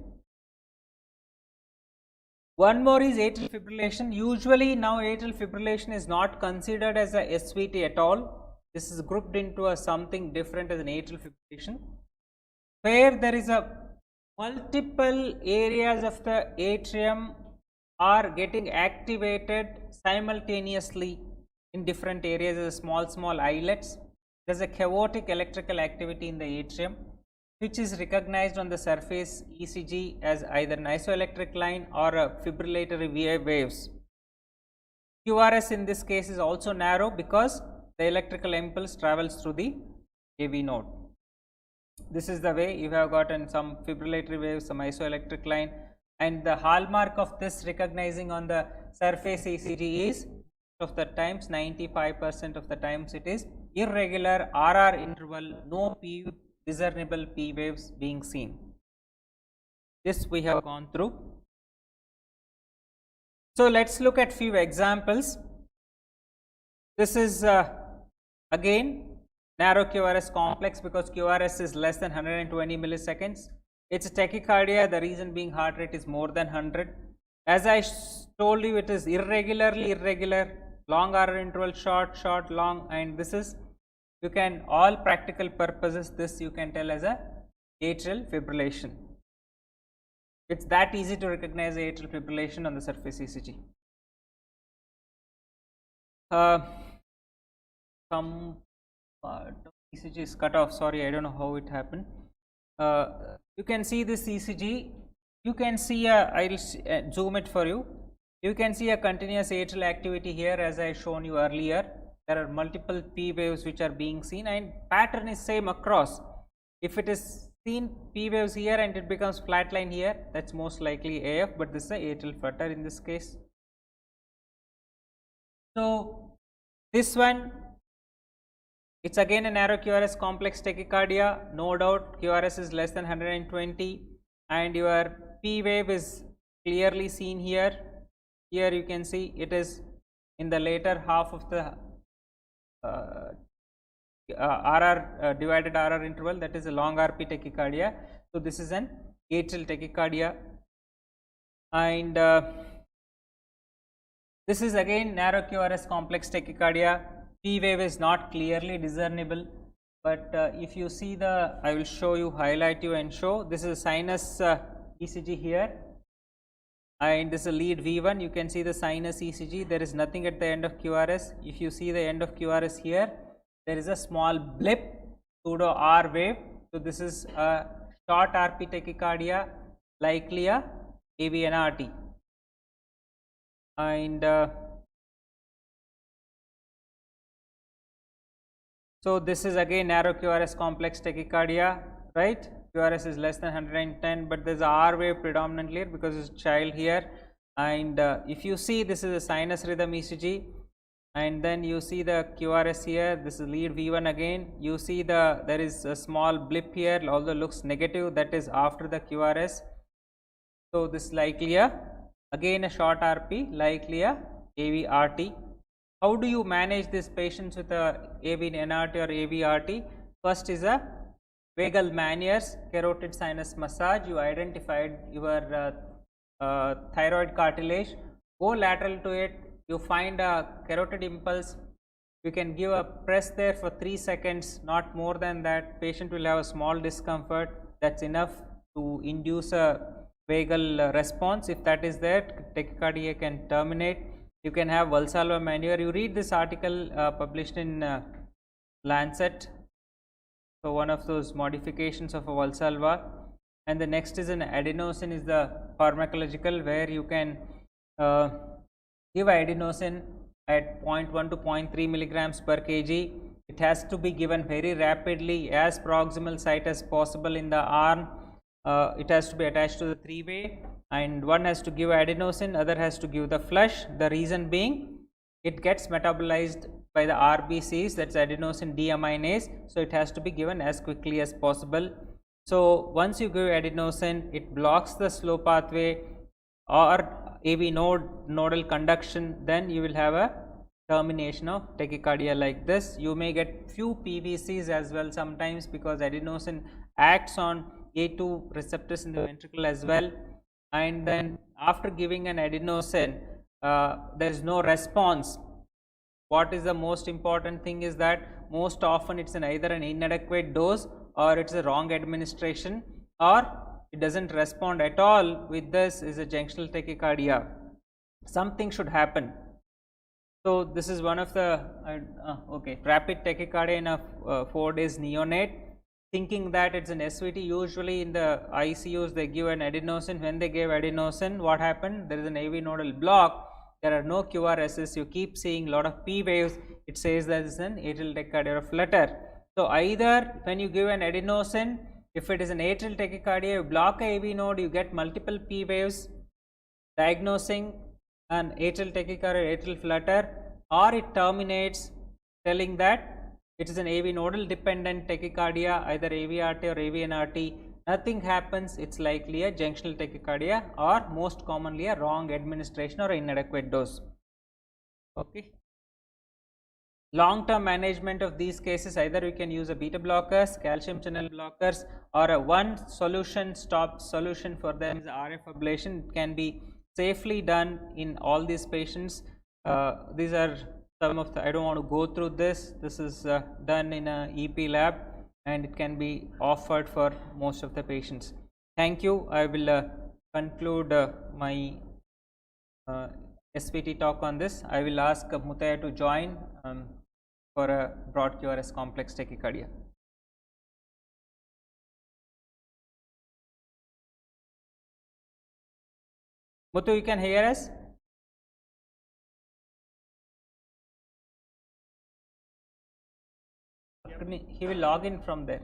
One more is atrial fibrillation. Usually now atrial fibrillation is not considered as a SVT at all. This is grouped into something different as an atrial fibrillation, where there is a multiple areas of the atrium are getting activated simultaneously in different areas as small islets. There is a chaotic electrical activity in the atrium, which is recognized on the surface ECG as either an isoelectric line or a fibrillatory waves. QRS in this case is also narrow because the electrical impulse travels through the AV node. This is the way you have gotten some fibrillatory waves, some isoelectric line, and the hallmark of this recognizing on the surface ECG is of the times 95% of the times it is irregular RR interval, no P discernible P waves being seen. This we have gone through. So let's look at few examples. This is again narrow QRS complex because QRS is less than 120 milliseconds. It's a tachycardia, the reason being heart rate is more than 100. As I told you, it is irregularly irregular, long RR interval, short, short, long, and this is, you can, all practical purposes, this you can tell as a atrial fibrillation. It's that easy to recognize atrial fibrillation on the surface ECG. Some part of ECG is cut off, sorry, I don't know how it happened. You can see this ECG, you can see I will zoom it for you. You can see a continuous atrial activity here as I shown you earlier. There are multiple P waves which are being seen and pattern is same across. If it is seen P waves here and it becomes flat line here, that's most likely AF, but this is a atrial flutter in this case. So this one, it's again a narrow QRS complex tachycardia, no doubt QRS is less than 120 and your P wave is clearly seen here. Here you can see it is in the later half of the RR divided RR interval, that is a long RP tachycardia. So this is an atrial tachycardia, and this is again narrow QRS complex tachycardia. P wave is not clearly discernible, but if you see the, I will show you, highlight you and show, this is a sinus ECG here, and this is a lead V1. You can see the sinus ECG, there is nothing at the end of QRS. If you see the end of QRS here, there is a small blip, pseudo R wave. So this is a short RP tachycardia, likely a AVNRT. And so this is again narrow QRS complex tachycardia, right? QRS is less than 110, but there is a R wave predominantly because it's child here. And if you see, this is a sinus rhythm ECG, and then you see the QRS here, this is lead V1 again. You see there is a small blip here, although looks negative, that is after the QRS. So this is likely again a short RP, likely a AVRT. How do you manage these patients with a AVNRT or AVRT? First is a vagal Meniere's carotid sinus massage. You identified your thyroid cartilage, go lateral to it, you find a carotid impulse, you can give a press there for 3 seconds, not more than that. Patient will have a small discomfort, that's enough to induce a vagal response. If that is there, tachycardia can terminate. You can have Valsalva Meniere. You read this article published in Lancet, so one of those modifications of a Valsalva. And the next is an adenosine, is the pharmacological, where you can give adenosine at 0.1 to 0.3 milligrams per kg. It has to be given very rapidly, as proximal site as possible in the arm. It has to be attached to the three-way, and one has to give adenosine, other has to give the flush. The reason being, it gets metabolized by the RBCs, that's adenosine deaminase, so it has to be given as quickly as possible. So once you give adenosine, it blocks the slow pathway or AV nodal conduction, then you will have a termination of tachycardia like this. You may get few PVCs as well sometimes, because adenosine acts on A2 receptors in the ventricle as well. And then after giving an adenosine, there is no response. What is the most important thing is that most often it's either an inadequate dose, or it's a wrong administration, or it doesn't respond at all. With this is a junctional tachycardia. Something should happen. So this is one of the rapid tachycardia in a 4 days neonate, thinking that it's an SVT. Usually in the ICUs they give an adenosine. When they gave adenosine, what happened? There is an AV nodal block. There are no QRSs. You keep seeing a lot of P waves. It says that it's an atrial tachycardia or flutter. So either when you give an adenosine, if it is an atrial tachycardia, you block a AV node, you get multiple P waves, diagnosing an atrial tachycardia or atrial flutter, or it terminates telling that It is an AV nodal dependent tachycardia, either AVRT or AVNRT. Nothing happens, it's likely a junctional tachycardia or most commonly a wrong administration or inadequate dose. Okay. Long term management of these cases, either we can use a beta blockers, calcium channel blockers, or a one solution stop solution for them is RF ablation. It can be safely done in all these patients. These are some of the, I don't want to go through this. This is done in a EP lab and it can be offered for most of the patients. Thank you. I will conclude my SPT talk on this. I will ask Mutaya to join for a broad QRS complex tachycardia. Muthu, you can hear us? He will log in from there.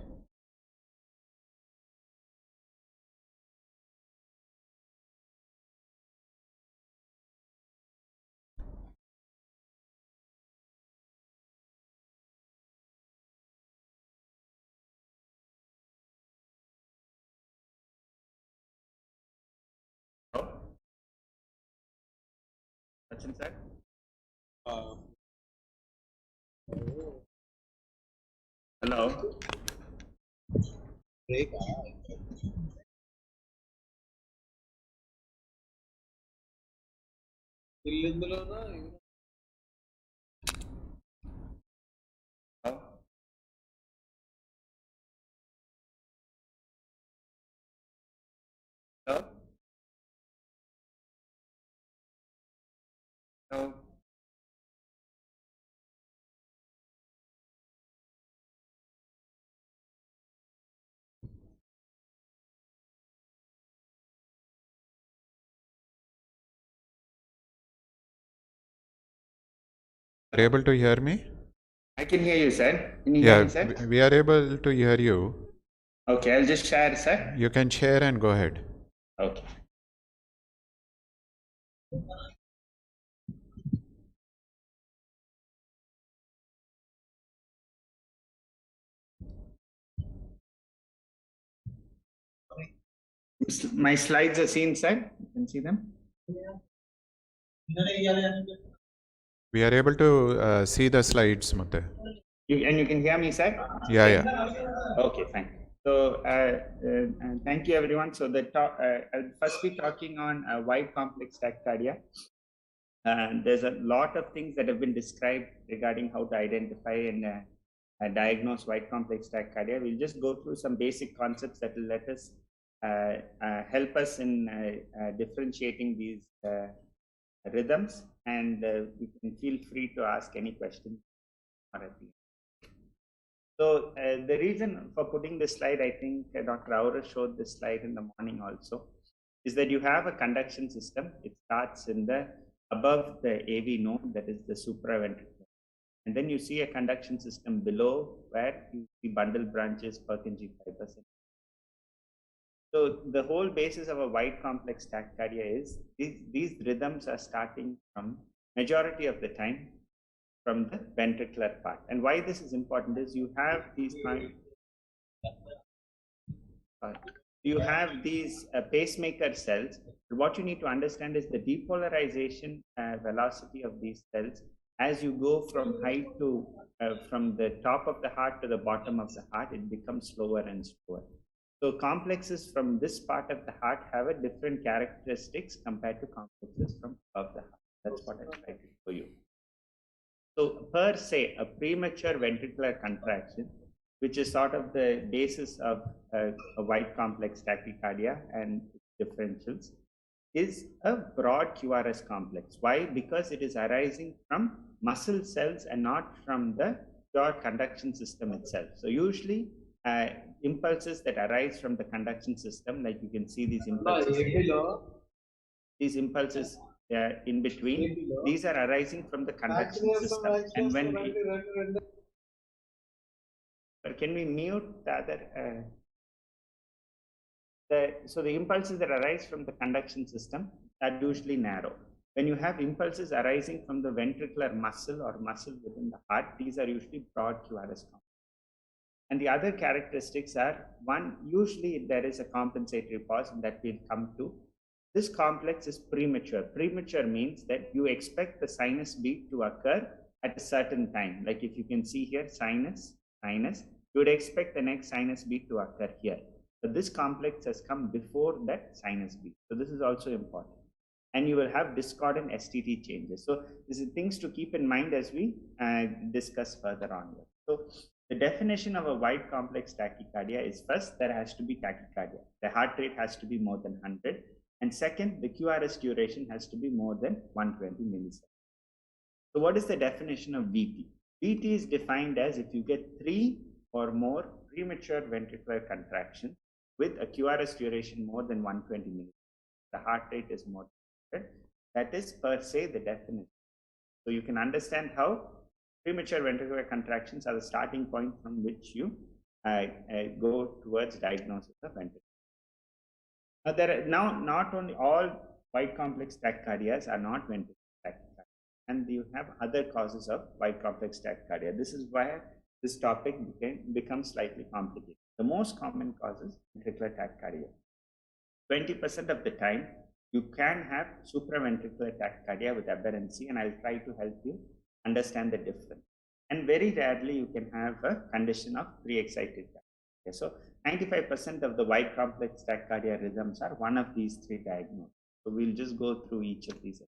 Sachin sir? Hello? Hello? Hello? Are you able to hear me? I can hear you, sir. Can you hear me, sir? We are able to hear you. Okay, I'll just share, sir. You can share and go ahead. Okay. My slides are seen, sir. You can see them. We are able to see the slides, Muthu. And you can hear me, sir? Yeah. Okay, fine. So, thank you, everyone. So, I'll first be talking on wide complex tachycardia. There's a lot of things that have been described regarding how to identify and diagnose wide complex tachycardia. We'll just go through some basic concepts that will let us help us in differentiating these rhythms, and you can feel free to ask any questions. So the reason for putting this slide, I think Dr. Aura showed this slide in the morning also, is that you have a conduction system. It starts in the above the AV node, that is the supraventricular, and then you see a conduction system below where you see bundle branches, Purkinje fibers. So the whole basis of a wide complex tachycardia is these rhythms are starting from majority of the time from the ventricular part. And why this is important is you have these pacemaker cells. What you need to understand is the depolarization velocity of these cells as you go from height to from the top of the heart to the bottom of the heart. It becomes slower and slower. So complexes from this part of the heart have a different characteristics compared to complexes from above the heart. That's what I tried to show you. So per se, a premature ventricular contraction, which is sort of the basis of a wide complex tachycardia and differentials, is a broad QRS complex. Why? Because it is arising from muscle cells and not from the pure conduction system itself. So usually impulses that arise from the conduction system, like you can see these impulses in between, these are arising from the conduction system. And when we, can we mute the other? So the impulses that arise from the conduction system are usually narrow. When you have impulses arising from the ventricular muscle or muscle within the heart, these are usually broad QRS complexes. And the other characteristics are, one, usually there is a compensatory pause, and that we'll come to. This complex is premature. Premature means that you expect the sinus beat to occur at a certain time. Like if you can see here, sinus, sinus, you would expect the next sinus beat to occur here. But this complex has come before that sinus beat. So this is also important. And you will have discordant STT changes. So these are things to keep in mind as we discuss further on. So the definition of a wide complex tachycardia is, first, there has to be tachycardia. The heart rate has to be more than 100. And second, the QRS duration has to be more than 120 milliseconds. So what is the definition of VT? VT is defined as if you get 3 or more premature ventricular contractions with a QRS duration more than 120 milliseconds. The heart rate is more than 100. That is per se the definition. So you can understand how premature ventricular contractions are the starting point from which you go towards diagnosis of ventricular. Now, there are not only all wide complex tachycardias are not ventricular tachycardia, and you have other causes of wide complex tachycardia. This is why this topic becomes slightly complicated. The most common causes ventricular tachycardia. 20% of the time, you can have supraventricular tachycardia with aberrancy, and I'll try to help you understand the difference. And very rarely you can have a condition of pre-excited tachycardia. So 95% of the wide complex tachycardia rhythms are one of these 3 diagnoses. So we'll just go through each of these.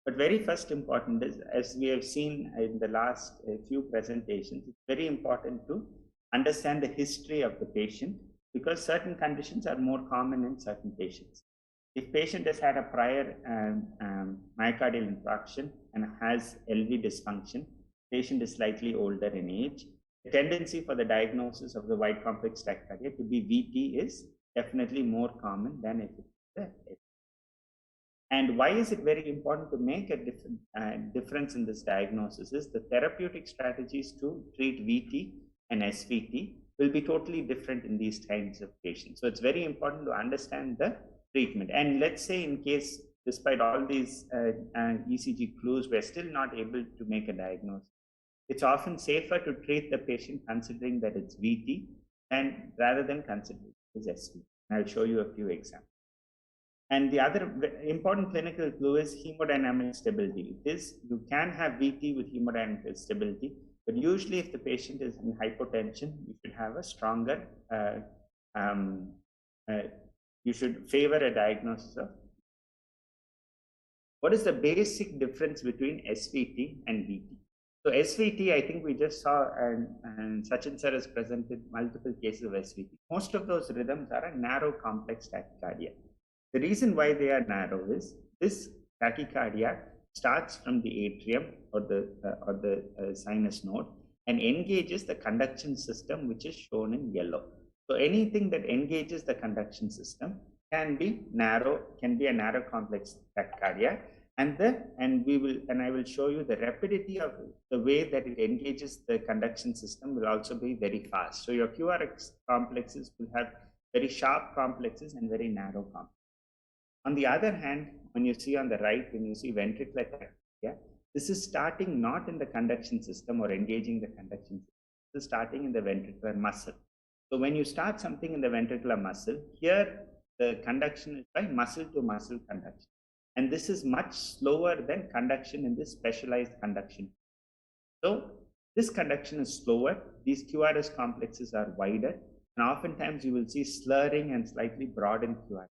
But very first important is, as we have seen in the last few presentations, it's very important to understand the history of the patient, because certain conditions are more common in certain patients. If patient has had a prior myocardial infarction and has LV dysfunction, patient is slightly older in age, the tendency for the diagnosis of the wide complex tachycardia to be VT is definitely more common than if it's the. And why is it very important to make a difference in this diagnosis is the therapeutic strategies to treat VT and SVT will be totally different in these kinds of patients. So it's very important to understand the treatment. And let's say in case, despite all these ECG clues, we're still not able to make a diagnosis. It's often safer to treat the patient considering that it's VT and rather than considering it as SVT. I'll show you a few examples. And the other important clinical clue is hemodynamic stability. You can have VT with hemodynamic stability, but usually if the patient is in hypotension, you should have a stronger, you should favor a diagnosis of. What is the basic difference between SVT and VT? So SVT, I think we just saw, and Sachin sir has presented multiple cases of SVT. Most of those rhythms are a narrow complex tachycardia. The reason why they are narrow is this tachycardia starts from the atrium or the sinus node and engages the conduction system, which is shown in yellow. So anything that engages the conduction system can be a narrow complex tachycardia, and I will show you the rapidity of the way that it engages the conduction system will also be very fast. So your QRS complexes will have very sharp complexes and very narrow complexes. On the other hand, when you see on the right, when you see ventricular tachycardia, this is starting not in the conduction system or engaging the conduction system. This is starting in the ventricular muscle. So when you start something in the ventricular muscle, here the conduction is by muscle to muscle conduction. And this is much slower than conduction in this specialized conduction. So this conduction is slower. These QRS complexes are wider. And oftentimes you will see slurring and slightly broadened QRS.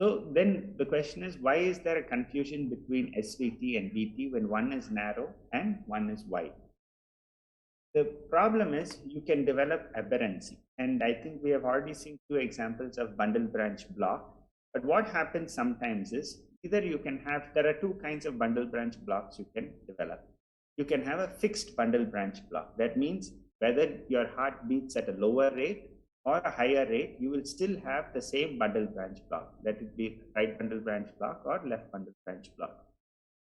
So then the question is, why is there a confusion between SVT and VT when one is narrow and one is wide? The problem is you can develop aberrancy. And I think we have already seen 2 examples of bundle branch block. But what happens sometimes is either you can have, there are 2 kinds of bundle branch blocks you can develop. You can have a fixed bundle branch block. That means whether your heart beats at a lower rate or a higher rate, you will still have the same bundle branch block. Let it be right bundle branch block or left bundle branch block.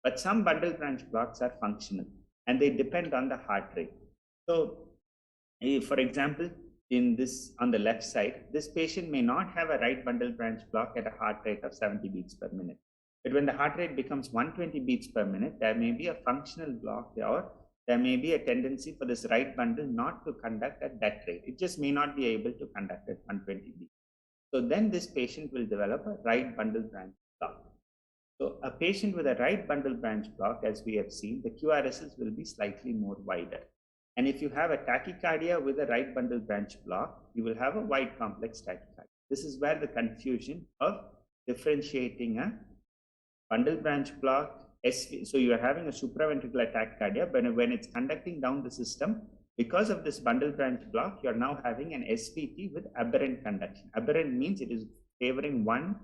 But some bundle branch blocks are functional and they depend on the heart rate. So, for example, in this on the left side, this patient may not have a right bundle branch block at a heart rate of 70 beats per minute. But when the heart rate becomes 120 beats per minute, there may be a functional block, or there may be a tendency for this right bundle not to conduct at that rate. It just may not be able to conduct at 120 beats. So then this patient will develop a right bundle branch block. So a patient with a right bundle branch block, as we have seen, the QRSs will be slightly more wider. And if you have a tachycardia with a right bundle branch block, you will have a wide complex tachycardia. This is where the confusion of differentiating a bundle branch block, so you are having a supraventricular tachycardia, but when it's conducting down the system, because of this bundle branch block, you are now having an SVT with aberrant conduction. Aberrant means it is favoring one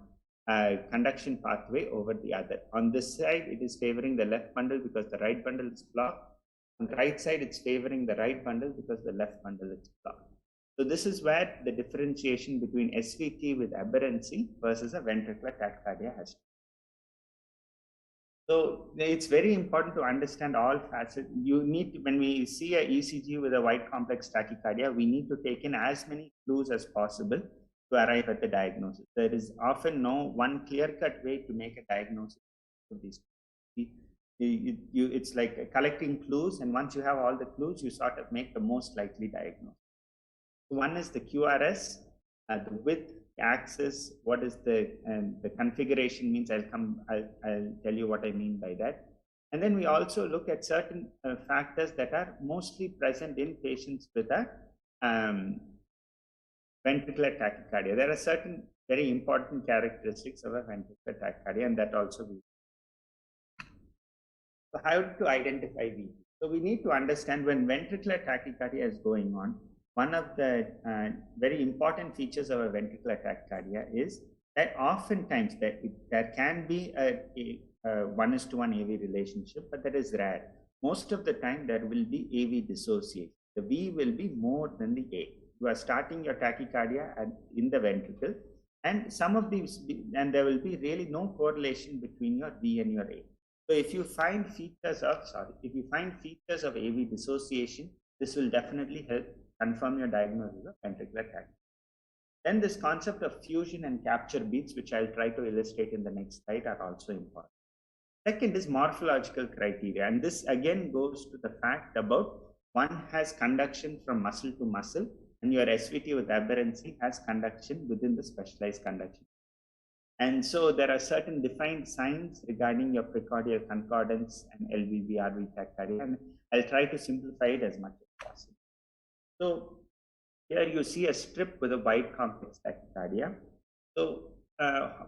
conduction pathway over the other. On this side, it is favoring the left bundle because the right bundle is blocked. On the right side, it's favoring the right bundle because the left bundle is blocked. So this is where the differentiation between SVT with aberrancy versus a ventricular tachycardia has. So it's very important to understand all facets. You need to, when we see a ECG with a wide complex tachycardia, we need to take in as many clues as possible to arrive at the diagnosis. There is often no one clear-cut way to make a diagnosis of these. It's like collecting clues, and once you have all the clues, you sort of make the most likely diagnosis. One is the QRS, the width, axis, what is the configuration means. I'll tell you what I mean by that. And then we also look at certain factors that are mostly present in patients with a ventricular tachycardia. There are certain very important characteristics of a ventricular tachycardia, and that also we. So how to identify VT? So we need to understand when ventricular tachycardia is going on, one of the very important features of a ventricular tachycardia is that oftentimes there can be a 1:1 AV relationship, but that is rare. Most of the time there will be AV dissociation. The V will be more than the A. You are starting your tachycardia in the ventricle, and some of these, and there will be really no correlation between your V and your A. So if you find features of AV dissociation, this will definitely help confirm your diagnosis of ventricular tachycardia. Then this concept of fusion and capture beats, which I'll try to illustrate in the next slide, are also important. Second is morphological criteria, and this again goes to the fact about one has conduction from muscle to muscle, and your SVT with aberrancy has conduction within the specialized conduction. And so there are certain defined signs regarding your precordial concordance and LVB-RV tachycardia, and I'll try to simplify it as much as possible. So here you see a strip with a wide complex tachycardia. So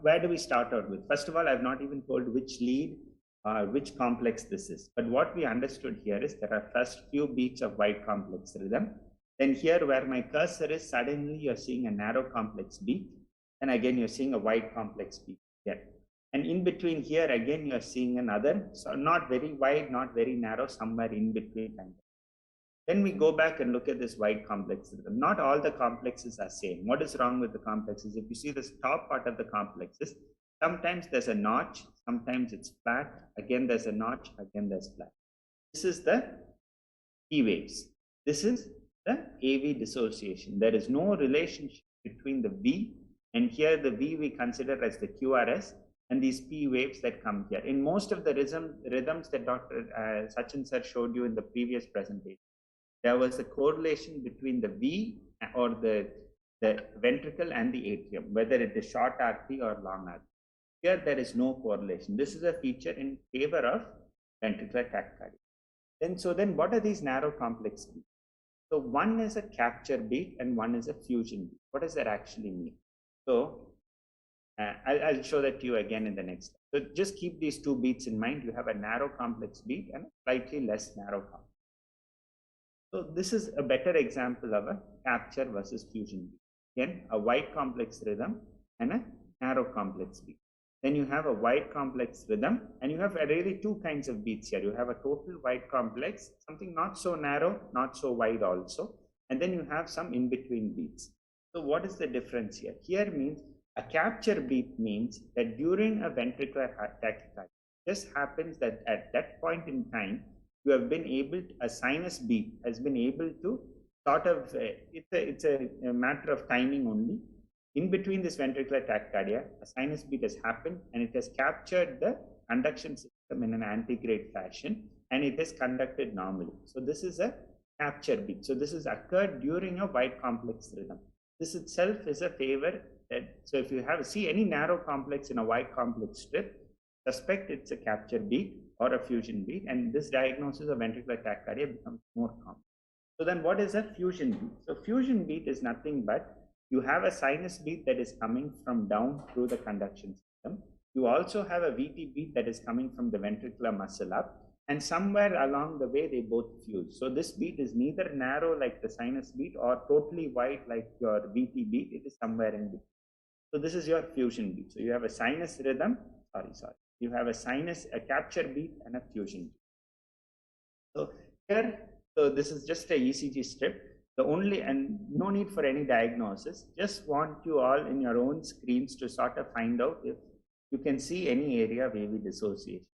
where do we start out with? First of all, I've not even told which lead, which complex this is. But what we understood here is there are first few beats of wide complex rhythm. Then here where my cursor is, suddenly you're seeing a narrow complex beat. And again, you're seeing a wide complex beat here. And in between here, again, you're seeing another, so not very wide, not very narrow, somewhere in between. Then we go back and look at this wide complex rhythm. Not all the complexes are same. What is wrong with the complexes? If you see this top part of the complexes, sometimes there's a notch, sometimes it's flat, again there's a notch, again there's flat. This is the P waves. This is the AV dissociation. There is no relationship between the V, and here the V we consider as the QRS, and these P waves that come here. In most of the rhythms that Dr. Sachin sir showed you in the previous presentation, there was a correlation between the V or the ventricle and the atrium, whether it is short artery or long artery. Here there is no correlation. This is a feature in favor of ventricular tachycardia. Then what are these narrow complex beats? So one is a capture beat and one is a fusion beat. What does that actually mean? So I'll show that to you again in the next slide. So just keep these two beats in mind. You have a narrow complex beat and a slightly less narrow complex. So this is a better example of a capture versus fusion beat. Again, a wide complex rhythm and a narrow complex beat. Then you have a wide complex rhythm, and you have really two kinds of beats here. You have a total wide complex, something not so narrow, not so wide also, and then you have some in-between beats. So what is the difference here? Here means a capture beat means that during a ventricular tachycardia, it just happens that at that point in time, you have been able to, a sinus beat has been able to sort of, it's a matter of timing only. In between this ventricular tachycardia, a sinus beat has happened and it has captured the conduction system in an antegrade fashion and it is conducted normally. So this is a capture beat. So this has occurred during a wide complex rhythm. This itself is a favor that, so if you see any narrow complex in a wide complex strip, suspect it's a capture beat or a fusion beat, and this diagnosis of ventricular tachycardia becomes more common. So then what is a fusion beat? So fusion beat is nothing but you have a sinus beat that is coming from down through the conduction system. You also have a VT beat that is coming from the ventricular muscle up, and somewhere along the way they both fuse. So this beat is neither narrow like the sinus beat or totally wide like your VT beat. It is somewhere in between. So this is your fusion beat. So you have a sinus rhythm, you have a capture beat and a fusion beat. So here, so this is just a ECG strip. The only, and no need for any diagnosis, just want you all in your own screens to sort of find out if you can see any area of AV dissociation.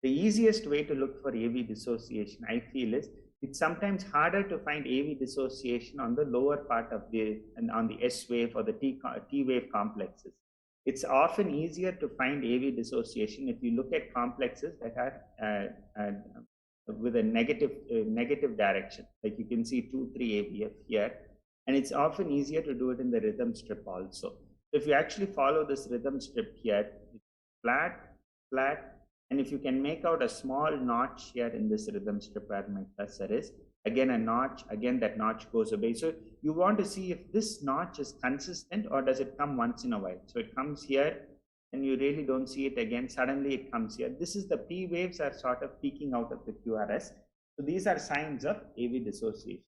The easiest way to look for AV dissociation, I feel, is it's sometimes harder to find AV dissociation on the lower part of and on the S wave or the T wave complexes. It's often easier to find AV dissociation if you look at complexes that are with a negative direction, like you can see 2, 3 AVF here, and it's often easier to do it in the rhythm strip also. So if you actually follow this rhythm strip here, it's flat, flat, and if you can make out a small notch here in this rhythm strip where my cursor is, again a notch, again that notch goes away. So you want to see if this notch is consistent or does it come once in a while. So it comes here and you really don't see it again, suddenly it comes here. This is the P waves are sort of peeking out of the QRS. So these are signs of AV dissociation.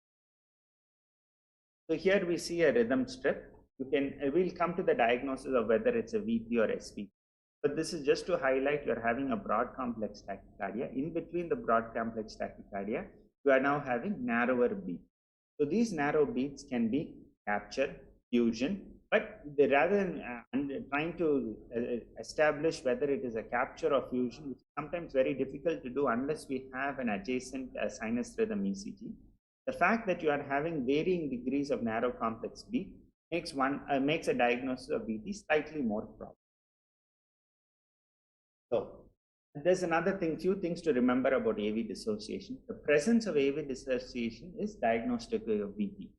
So here we see a rhythm strip. We'll come to the diagnosis of whether it's a VT or SV. But this is just to highlight you're having a broad complex tachycardia. In between the broad complex tachycardia, you are now having narrower beats. So these narrow beats can be capture, fusion, but rather than trying to establish whether it is a capture or fusion, which is sometimes very difficult to do unless we have an adjacent sinus rhythm ECG, the fact that you are having varying degrees of narrow complex beat makes a diagnosis of VT slightly more probable. So there's another thing, few things to remember about AV dissociation. The presence of AV dissociation is diagnostic of VT,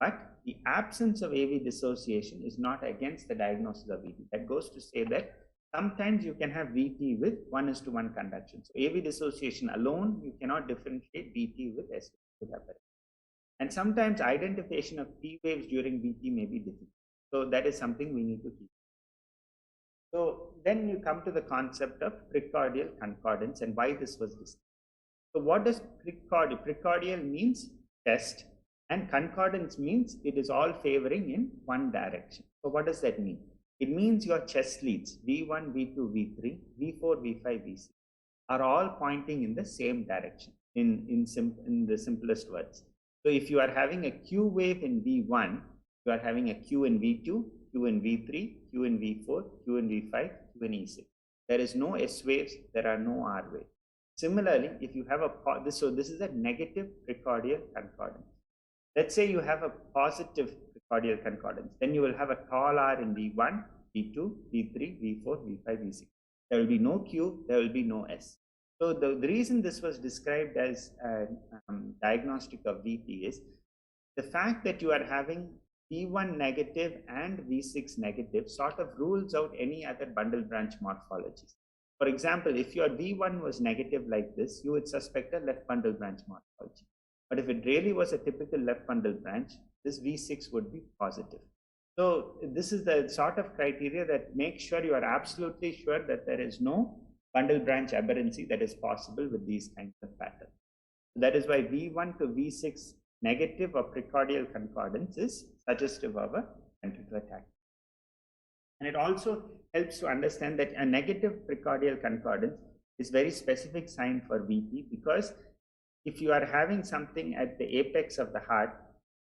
but the absence of AV dissociation is not against the diagnosis of VT. That goes to say that sometimes you can have VT with 1:1 conduction. So AV dissociation alone, you cannot differentiate VT with SV. And sometimes identification of T waves during VT may be difficult. So that is something we need to keep. So then you come to the concept of precordial concordance and why this was discussed. So what does precordial? Precordial means chest, and concordance means it is all favoring in one direction. So what does that mean? It means your chest leads V1, V2, V3, V4, V5, V6 are all pointing in the same direction in the simplest words. So if you are having a Q wave in V1, you are having a Q in V2, Q in V3, Q in V4, Q in V5, Q in E6. There is no S waves, there are no R waves. Similarly, if you have so this is a negative precordial concordance. Let's say you have a positive precordial concordance, then you will have a tall R in V1, V2, V3, V4, V5, V6. There will be no Q, there will be no S. So the reason this was described as diagnostic of VT is the fact that you are having V1 negative and V6 negative sort of rules out any other bundle branch morphologies. For example, if your V1 was negative like this, you would suspect a left bundle branch morphology. But if it really was a typical left bundle branch, this V6 would be positive. So this is the sort of criteria that makes sure you are absolutely sure that there is no bundle branch aberrancy that is possible with these kinds of patterns. That is why V1 to V6 negative or precordial concordance is suggestive of a ventricular tachycardia. And it also helps to understand that a negative precordial concordance is very specific sign for VT, because if you are having something at the apex of the heart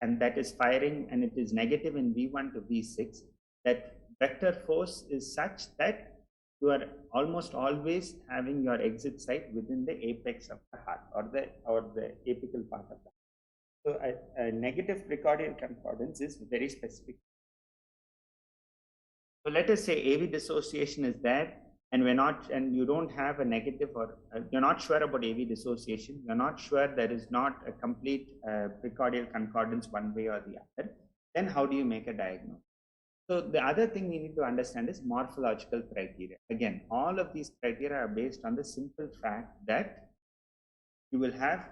and that is firing and it is negative in V1 to V6, that vector force is such that you are almost always having your exit site within the apex of the heart or the apical part of the heart. So a negative precordial concordance is very specific. So let us say AV dissociation is there, and you don't have a negative, or you're not sure about AV dissociation, you're not sure there is not a complete precordial concordance one way or the other, then how do you make a diagnosis? So the other thing we need to understand is morphological criteria. Again, all of these criteria are based on the simple fact that you will have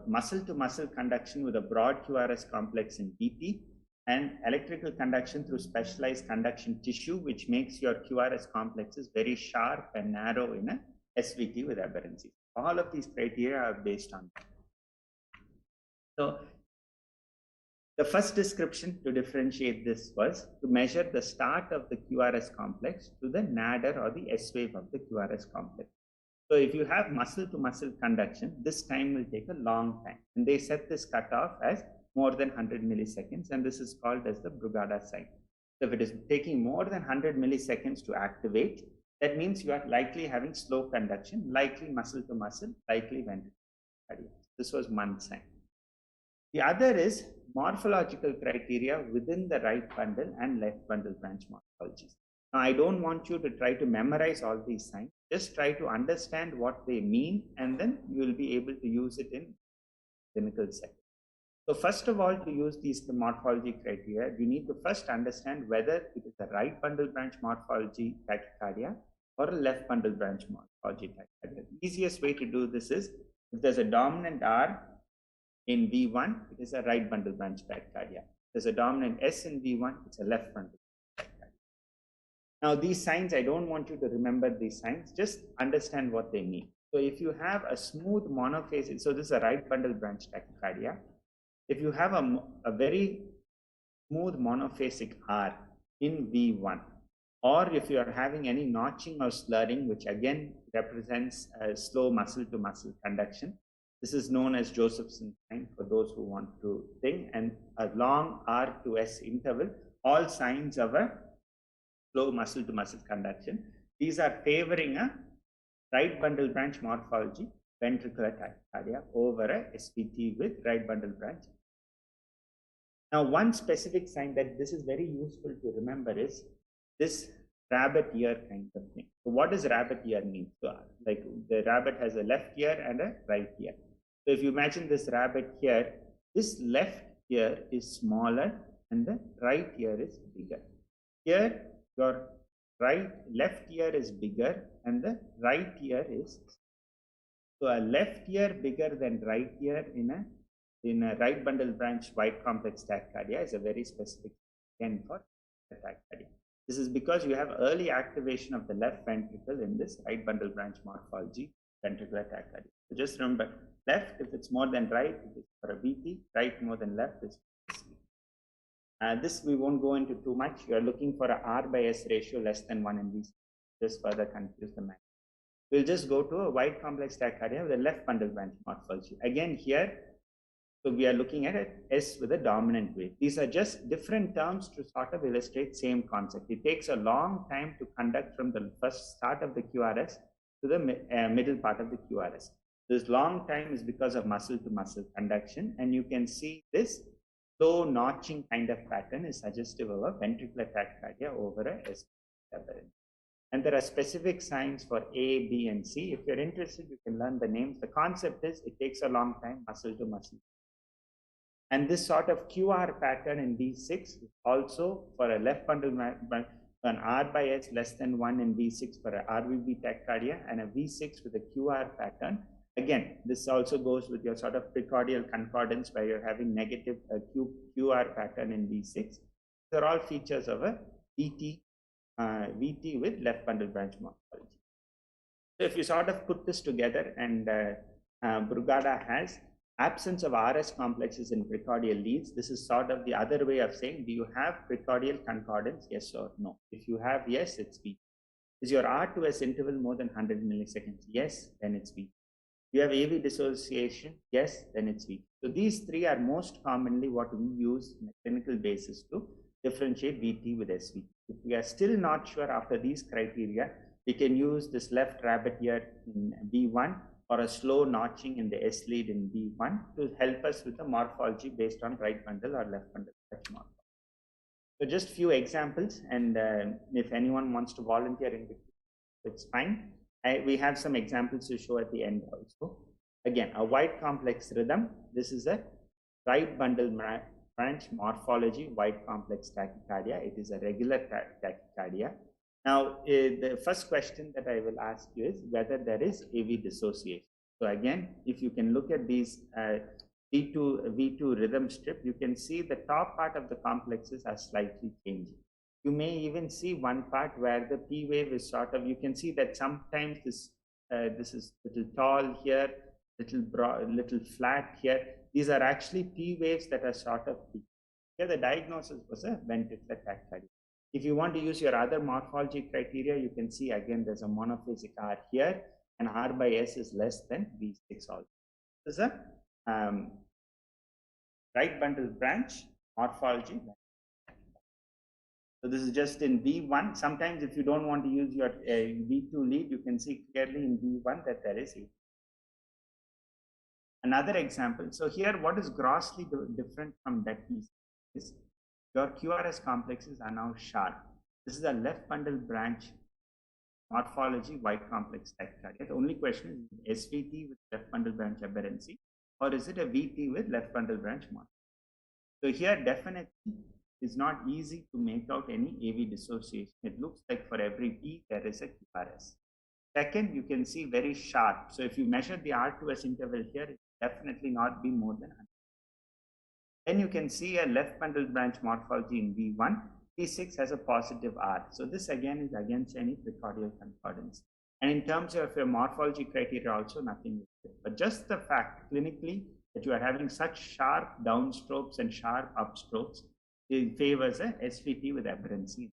muscle-to-muscle conduction with a broad QRS complex in VT, and electrical conduction through specialized conduction tissue, which makes your QRS complexes very sharp and narrow in a SVT with aberrancy. All of these criteria are based on that. So the first description to differentiate this was to measure the start of the QRS complex to the nadir or the S wave of the QRS complex. So if you have muscle-to-muscle conduction, this time will take a long time. And they set this cutoff as more than 100 milliseconds, and this is called as the Brugada sign. So if it is taking more than 100 milliseconds to activate, that means you are likely having slow conduction, likely muscle-to-muscle, likely ventricular. This was one sign. The other is morphological criteria within the right bundle and left bundle branch morphologies. Now, I don't want you to try to memorize all these signs. Just try to understand what they mean, and then you will be able to use it in clinical setting. So first of all, to use these morphology criteria, you need to first understand whether it is a right bundle branch morphology tachycardia or a left bundle branch morphology tachycardia. The easiest way to do this is, if there's a dominant R in V1, it is a right bundle branch tachycardia. If there's a dominant S in V1, it's a left bundle branch tachycardia. Now, these signs, I don't want you to remember these signs, just understand what they mean. So if you have a smooth monophasic, so this is a right bundle branch tachycardia. If you have a very smooth monophasic R in V1, or if you are having any notching or slurring, which again represents a slow muscle-to-muscle conduction, this is known as Josephson sign for those who want to think, and a long R to S interval, all signs of a slow muscle-to-muscle conduction. These are favoring a right bundle branch morphology, ventricular tachycardia, over a SVT with right bundle branch. Now, one specific sign that this is very useful to remember is this rabbit ear kind of thing. So what does rabbit ear mean? So like the rabbit has a left ear and a right ear. So if you imagine this rabbit here, this left ear is smaller and the right ear is bigger. Here, your left ear is bigger and the right ear is, so a left ear bigger than right ear in a right bundle branch wide complex tachycardia is a very specific again for tachycardia. This is because you have early activation of the left ventricle in this right bundle branch morphology, ventricular tachycardia. So just remember, left if it's more than right, it is for a VT, right more than left is for a SVT. This we won't go into too much. You are looking for a R by S ratio less than 1 in these, just further confuse the math. We'll just go to a wide complex tachycardia with a left bundle branch morphology. Again here, so we are looking at it S with a dominant wave. These are just different terms to sort of illustrate same concept. It takes a long time to conduct from the first start of the QRS to the middle part of the QRS. This long time is because of muscle-to-muscle conduction, and you can see this slow notching kind of pattern is suggestive of a ventricular tachycardia over a SVT. And there are specific signs for A, B, and C. If you're interested, you can learn the names. The concept is it takes a long time, muscle-to-muscle. And this sort of QR pattern in V6 is also for a left bundle, an R by S less than 1 in V6 for a RVB tachycardia, and a V6 with a QR pattern. Again, this also goes with your sort of precordial concordance where you're having negative QR pattern in V6. These are all features of a VT with left bundle branch morphology. So if you sort of put this together, and Brugada has absence of RS complexes in precordial leads, this is sort of the other way of saying, do you have precordial concordance, yes or no? If you have yes, it's V. Is your R to S interval more than 100 milliseconds? Yes, then it's V. You have AV dissociation, yes, then it's V. So these three are most commonly what we use on a clinical basis to differentiate VT with SV. If we are still not sure after these criteria, we can use this left rabbit ear in V1 or a slow notching in the S lead in V1 to help us with the morphology based on right bundle or left bundle morphology. So just few examples, and if anyone wants to volunteer in between, it's fine. We have some examples to show at the end also. Again, a wide complex rhythm. This is a right bundle branch morphology, wide complex tachycardia. It is a regular tachycardia. Now, the first question that I will ask you is whether there is AV dissociation. So again, if you can look at these V2 rhythm strip, you can see the top part of the complexes are slightly changing. You may even see one part where the P wave is sort of, you can see that sometimes this is little tall here, little broad, little flat here. These are actually P waves that are sort of peak. Here the diagnosis was a ventricular tachycardia. If you want to use your other morphology criteria, you can see again there's a monophasic R here, and R by S is less than V6 also. This is a right bundle branch morphology. So this is just in V1. Sometimes if you don't want to use your V2 lead, you can see clearly in V1 that there is a. Another example. So here what is grossly different from that piece is your QRS complexes are now sharp. This is a left bundle branch morphology wide complex tachycardia. The only question is SVT with left bundle branch aberrancy, or is it a VT with left bundle branch morphology? So here definitely it's not easy to make out any AV dissociation. It looks like for every P there is a QRS. Second, you can see very sharp. So if you measure the R2S interval here, it will definitely not be more than 100. Then you can see a left bundle branch morphology in V1. P6 has a positive R. So this again is against any precordial concordance. And in terms of your morphology criteria also nothing is there. But just the fact clinically that you are having such sharp downstrokes and sharp upstrokes, it favors a SVT with aberrancy.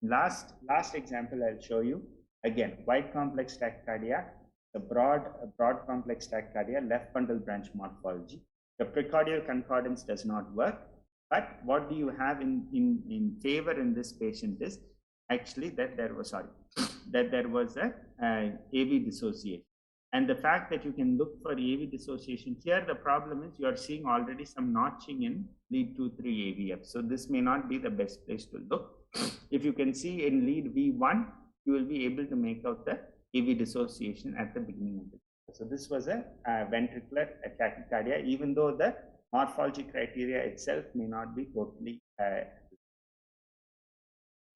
Last example I'll show you. Again, wide complex tachycardia, the broad complex tachycardia, left bundle branch morphology. The precordial concordance does not work, but what do you have in favor in this patient is actually that there was a AV dissociation. And the fact that you can look for AV dissociation here, the problem is you are seeing already some notching in lead 2-3 AVF. So this may not be the best place to look. If you can see in lead V1, you will be able to make out the AV dissociation at the beginning of it. So this was a ventricular tachycardia, even though the morphology criteria itself may not be totally.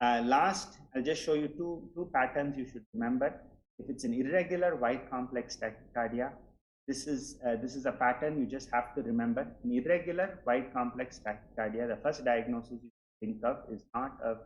Last, I'll just show you two patterns you should remember. If it's an irregular wide complex tachycardia, this is a pattern you just have to remember. An irregular wide complex tachycardia, the first diagnosis you think of is not a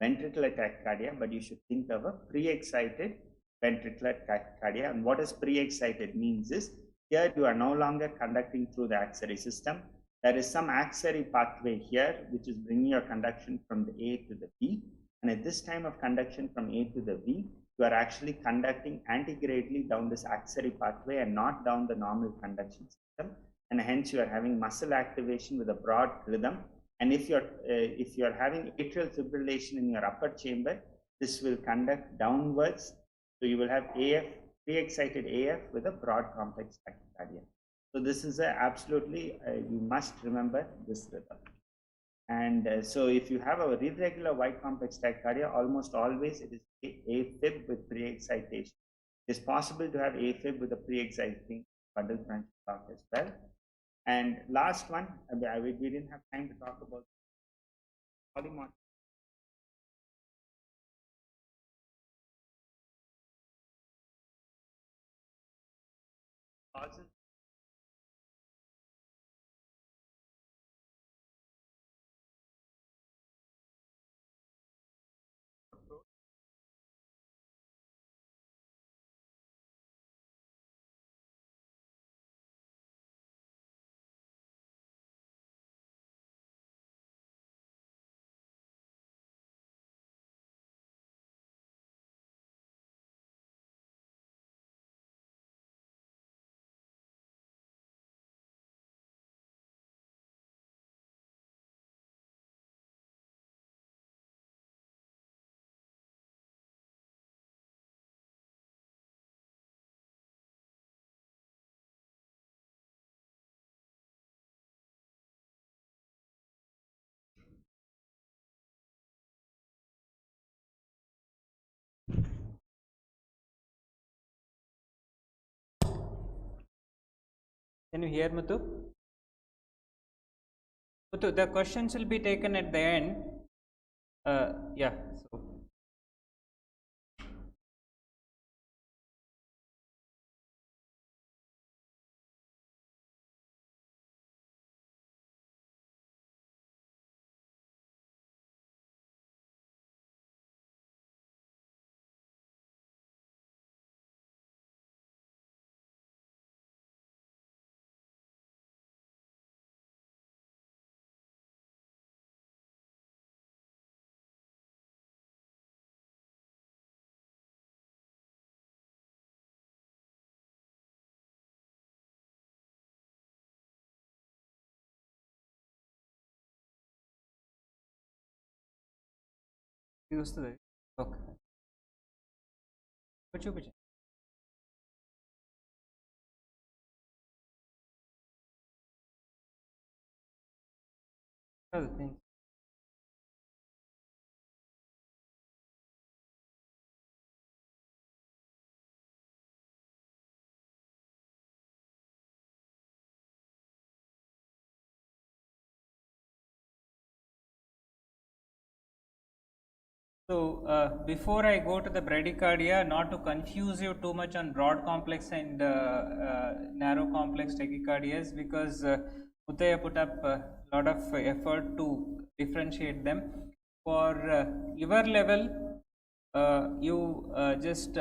ventricular tachycardia, but you should think of a pre-excited ventricular tachycardia. And what does pre-excited means is here you are no longer conducting through the axillary system. There is some axillary pathway here which is bringing your conduction from the A to the B, and at this time of conduction from A to the B, you are actually conducting antegradally down this axillary pathway and not down the normal conduction system, and hence you are having muscle activation with a broad rhythm. And if you're having atrial fibrillation in your upper chamber, this will conduct downwards. So you will have AF, pre-excited AF with a broad complex tachycardia. So this is absolutely, you must remember this rhythm. And so if you have a irregular wide complex tachycardia, almost always it is AFib with pre-excitation. It's possible to have AFib with a pre-exciting bundle branch block as well. And last one, we didn't have time to talk about polymorphism. Causes Can you hear Muthu? Muthu, the questions will be taken at the end. Yeah. So. వస్తుంది okay చూపించండి So, before I go to the bradycardia, not to confuse you too much on broad complex and narrow complex tachycardias, because Mutaya put up a lot of effort to differentiate them. For your level, you just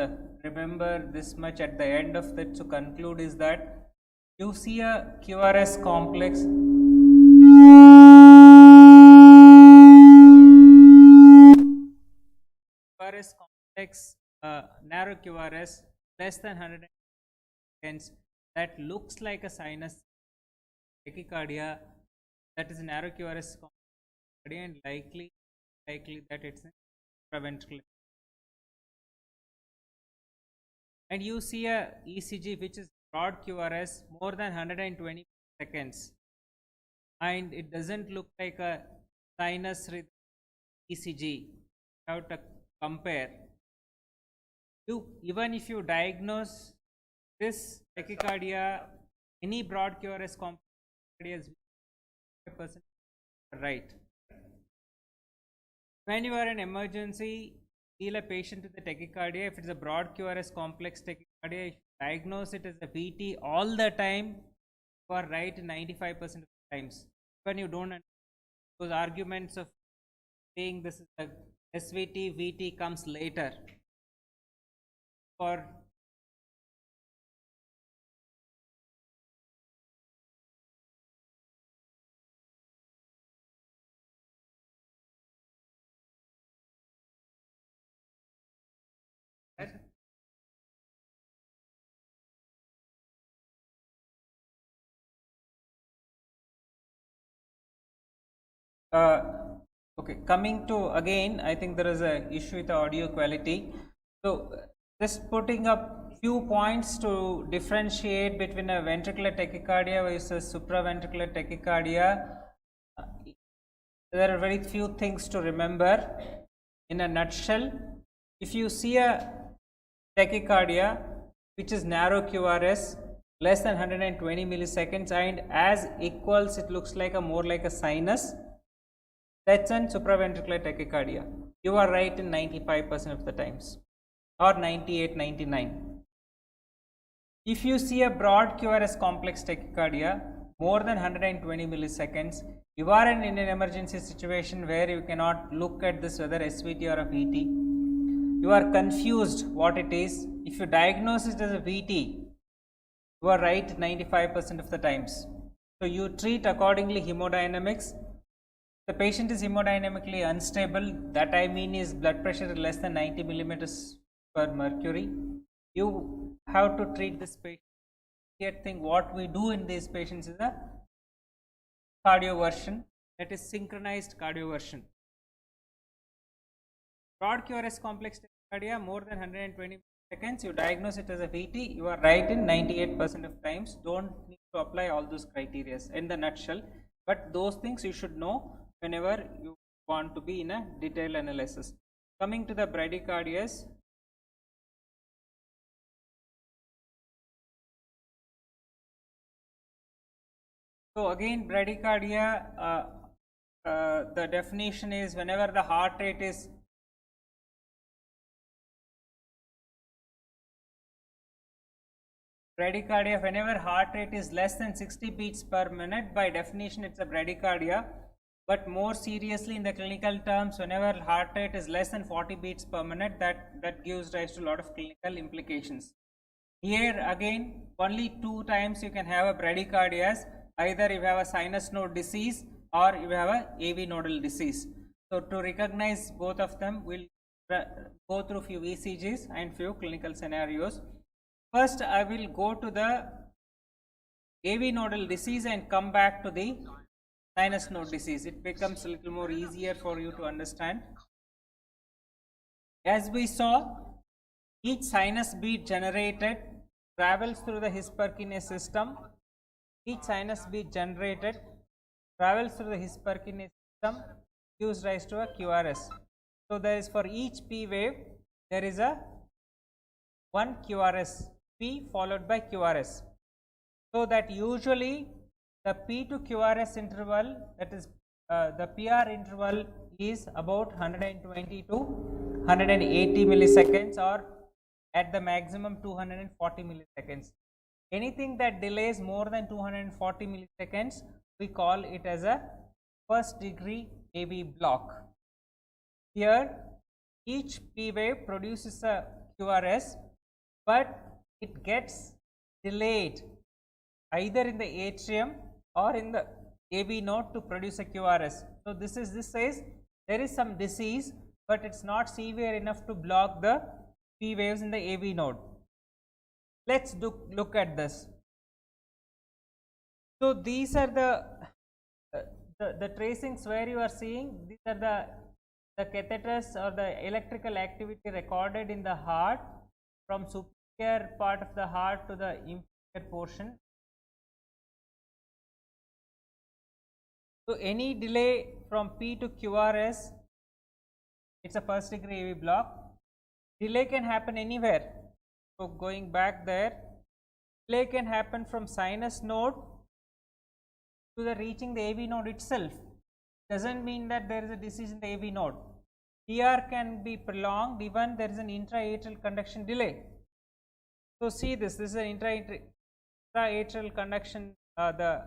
remember this much at the end of that to conclude is that you see a QRS complex. QRS complex, narrow QRS less than 100 seconds, that looks like a sinus tachycardia, that is narrow QRS tachycardia, and likely that it's a intraventricular. And you see a ECG which is broad QRS more than 120 seconds, and it doesn't look like a sinus rhythm ECG. How to compare? Even if you diagnose this tachycardia, any broad QRS complex is 5% right. When you are in emergency, heal a patient with a tachycardia. If it's a broad QRS complex tachycardia, if you diagnose it as a VT all the time, you are right 95% of the times. When you don't understand those arguments of saying this is a SVT, VT comes later. For okay, coming to again, I think there is a issue with the audio quality. So just putting up few points to differentiate between a ventricular tachycardia versus supraventricular tachycardia. There are very few things to remember. In a nutshell, if you see a tachycardia which is narrow QRS less than 120 milliseconds and as equals, it looks like a more like a sinus, that's an supraventricular tachycardia. You are right in 95% of the times, or 98, 99. If you see a broad QRS complex tachycardia more than 120 milliseconds, you are in an emergency situation where you cannot look at this whether SVT or a VT. You are confused what it is. If you diagnose it as a VT, you are right 95% of the times. So you treat accordingly hemodynamics. The patient is hemodynamically unstable, that I mean is blood pressure less than 90 millimeters per mercury. You have to treat this patient. Yet think what we do in these patients is a cardioversion, that is synchronized cardioversion. Broad QRS complex tachycardia more than 120 seconds, you diagnose it as a VT, you are right in 98% of times. Don't need to apply all those criteria in the nutshell, but those things you should know whenever you want to be in a detailed analysis. Coming to the bradycardias, So again, bradycardia, the definition is whenever the heart rate is bradycardia, whenever heart rate is less than 60 beats per minute, by definition it's a bradycardia. But more seriously in the clinical terms, whenever heart rate is less than 40 beats per minute, that gives rise to a lot of clinical implications. Here again, only 2 times you can have a bradycardias, either you have a sinus node disease or you have a AV nodal disease. So to recognize both of them, we'll go through few ECGs and few clinical scenarios. First, I will go to the AV nodal disease and come back to the sinus node disease. It becomes a little more easier for you to understand. As we saw, each sinus beat generated travels through the His-Purkinje system. Each sinus beat generated travels through the His-Purkinje system, gives rise to a QRS. So there is, for each P wave, there is a one QRS, P followed by QRS. So that usually the P to QRS interval, that is the PR interval, is about 120 to 180 milliseconds, or at the maximum 240 milliseconds. Anything that delays more than 240 milliseconds, we call it as a first degree AV block. Here each P wave produces a QRS, but it gets delayed either in the atrium or in the AV node to produce a QRS. So this says there is some disease, but it's not severe enough to block the P waves in the AV node. Let's look at this. So these are the tracings where you are seeing, these are the catheters or the electrical activity recorded in the heart from superior part of the heart to the inferior portion. So any delay from P to QRS, it's a first degree AV block. Delay can happen anywhere. So going back there, delay can happen from sinus node to the reaching the AV node itself. Doesn't mean that there is a disease in the AV node. PR can be prolonged even there is an intra-atrial conduction delay. So see this is an intra-atrial conduction, the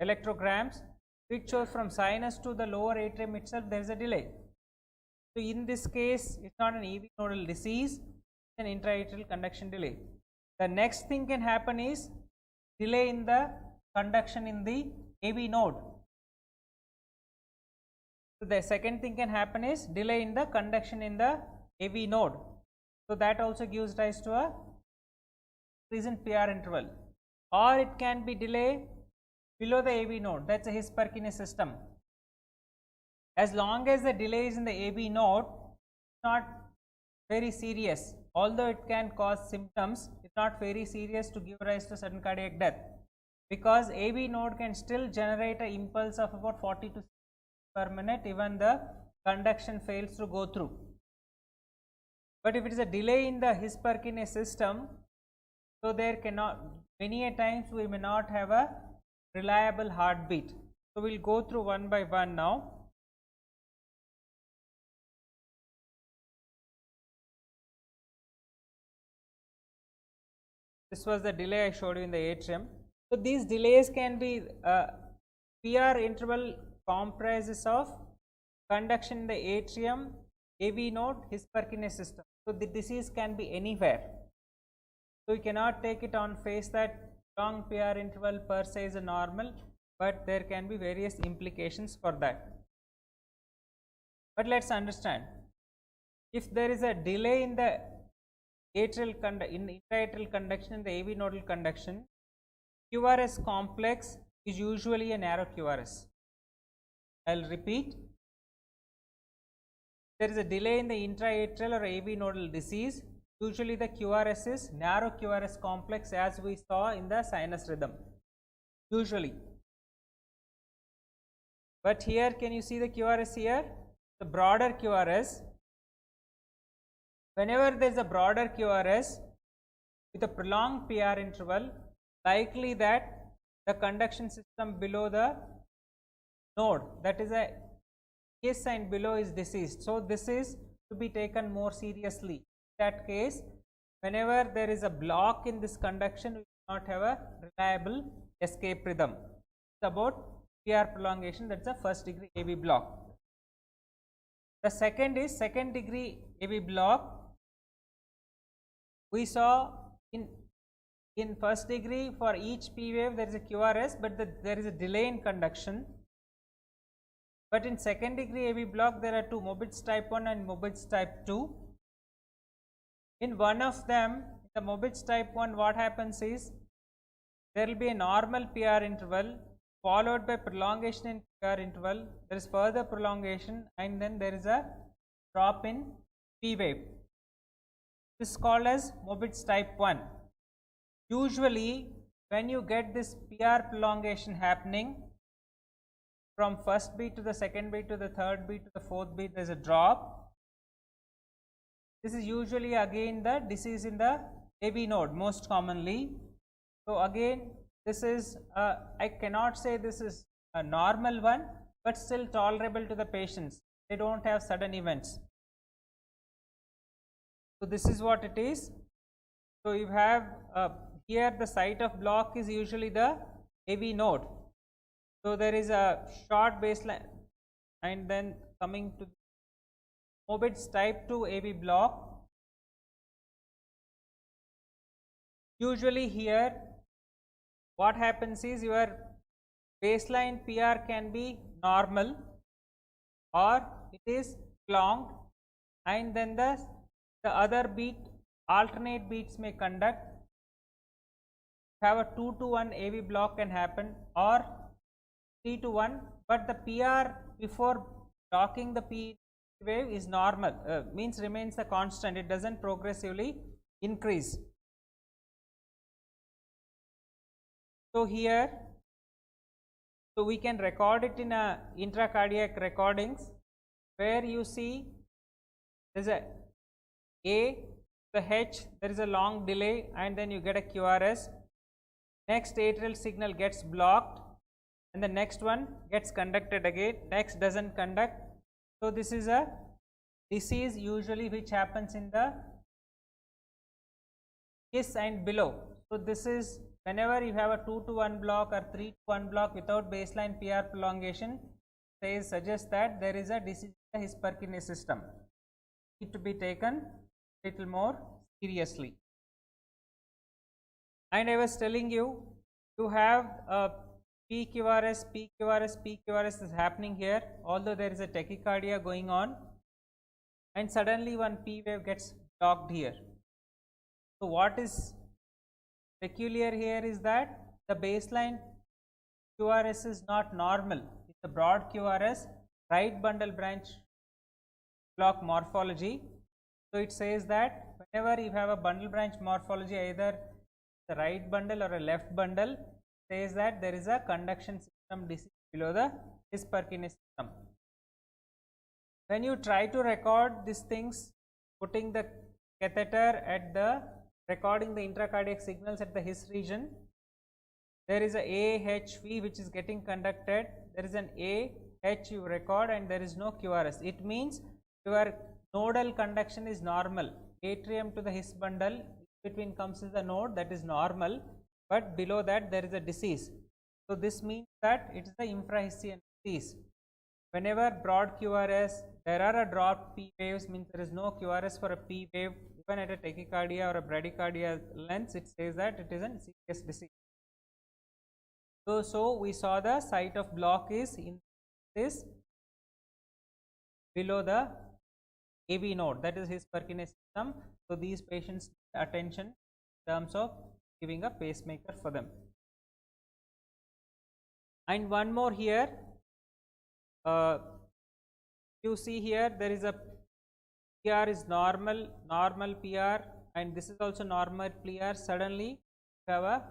electrograms, which shows from sinus to the lower atrium itself there is a delay. So in this case, it's not an AV nodal disease, it's an intra-atrial conduction delay. The next thing can happen is delay in the conduction in the AV node. So the second thing can happen is delay in the conduction in the AV node. So that also gives rise to a recent PR interval, or it can be delay below the AV node. That's a His-Purkinje system. As long as the delay is in the AV node, it's not very serious. Although it can cause symptoms, it's not very serious to give rise to sudden cardiac death, because AV node can still generate an impulse of about 40 to 60 per minute even the conduction fails to go through. But if it is a delay in the His-Purkinje system, so there cannot, many a times we may not have a reliable heartbeat. So we will go through one by one now. This was the delay I showed you in the atrium. So these delays can be PR interval comprises of conduction in the atrium, AV node, His-Purkinje system. So the disease can be anywhere. So you cannot take it on face that long PR interval per se is a normal, but there can be various implications for that. But let's understand, if there is a delay in the intra-atrial conduction and the AV nodal conduction, QRS complex is usually a narrow QRS. I will repeat, there is a delay in the intra-atrial or AV nodal disease, usually the QRS is narrow QRS complex, as we saw in the sinus rhythm, usually. But here, can you see the QRS here? The broader QRS. Whenever there is a broader QRS with a prolonged PR interval, likely that the conduction system below the node, that is a kiss, and below is deceased. So this is to be taken more seriously. In that case, whenever there is a block in this conduction, we will not have a reliable escape rhythm. It's about PR prolongation, that's a first degree AV block. The second is second degree AV block. We saw in first degree for each P wave there is a QRS, but there is a delay in conduction. But in second degree AV block there are two, Mobitz type 1 and Mobitz type 2. In one of them, the Mobitz type 1, what happens is there will be a normal PR interval followed by prolongation in PR interval, there is further prolongation, and then there is a drop in P wave. This is called as Mobitz type 1. Usually when you get this PR prolongation happening from first beat to the second beat to the third beat to the fourth beat, there is a drop. This is usually again the disease in the AV node most commonly. So again, this is I cannot say this is a normal one, but still tolerable to the patients. They don't have sudden events. So this is what it is. So you have here the site of block is usually the AV node. So there is a short baseline, and then coming to Mobitz type 2 AV block. Usually here what happens is your baseline PR can be normal or it is prolonged, and then the other beat, alternate beats may conduct. Have a 2 to 1 AV block can happen, or 3 to 1, but the PR before blocking the P wave is normal, means remains the constant, it does not progressively increase. So here, so we can record it in a intracardiac recordings, where you see there is a the H, there is a long delay, and then you get a QRS. Next atrial signal gets blocked, and the next one gets conducted again, next does not conduct. So this is a disease usually which happens in the kiss and below. So this is whenever you have a 2 to 1 block or 3 to 1 block without baseline PR prolongation, suggests that there is a disease in the His-Purkinje system. It to be taken little more seriously. And I was telling you, you have a PQRS, PQRS, PQRS is happening here, although there is a tachycardia going on, and suddenly one P wave gets blocked here. So what is peculiar here is that the baseline QRS is not normal, it is a broad QRS, right bundle branch block morphology. So it says that whenever you have a bundle branch morphology, either the right bundle or a left bundle, says that there is a conduction system disease below the His-Purkinje system. When you try to record these things, putting the catheter at the recording the intracardiac signals at the His region, there is a AHV which is getting conducted, there is an AH you record, and there is no QRS. It means your nodal conduction is normal, atrium to the His bundle, between comes is the node, that is normal, but below that there is a disease. So this means that it is the infrahisian disease. Whenever broad QRS, there are a dropped P waves, means there is no QRS for a P wave, even at a tachycardia or a bradycardia length, it says that it is a serious disease. So we saw the site of block is in this below the AV node, that is His-Purkinje system. So these patients need attention in terms of giving a pacemaker for them. And one more here, you see here there is a PR is normal PR, and this is also normal PR. Suddenly you have a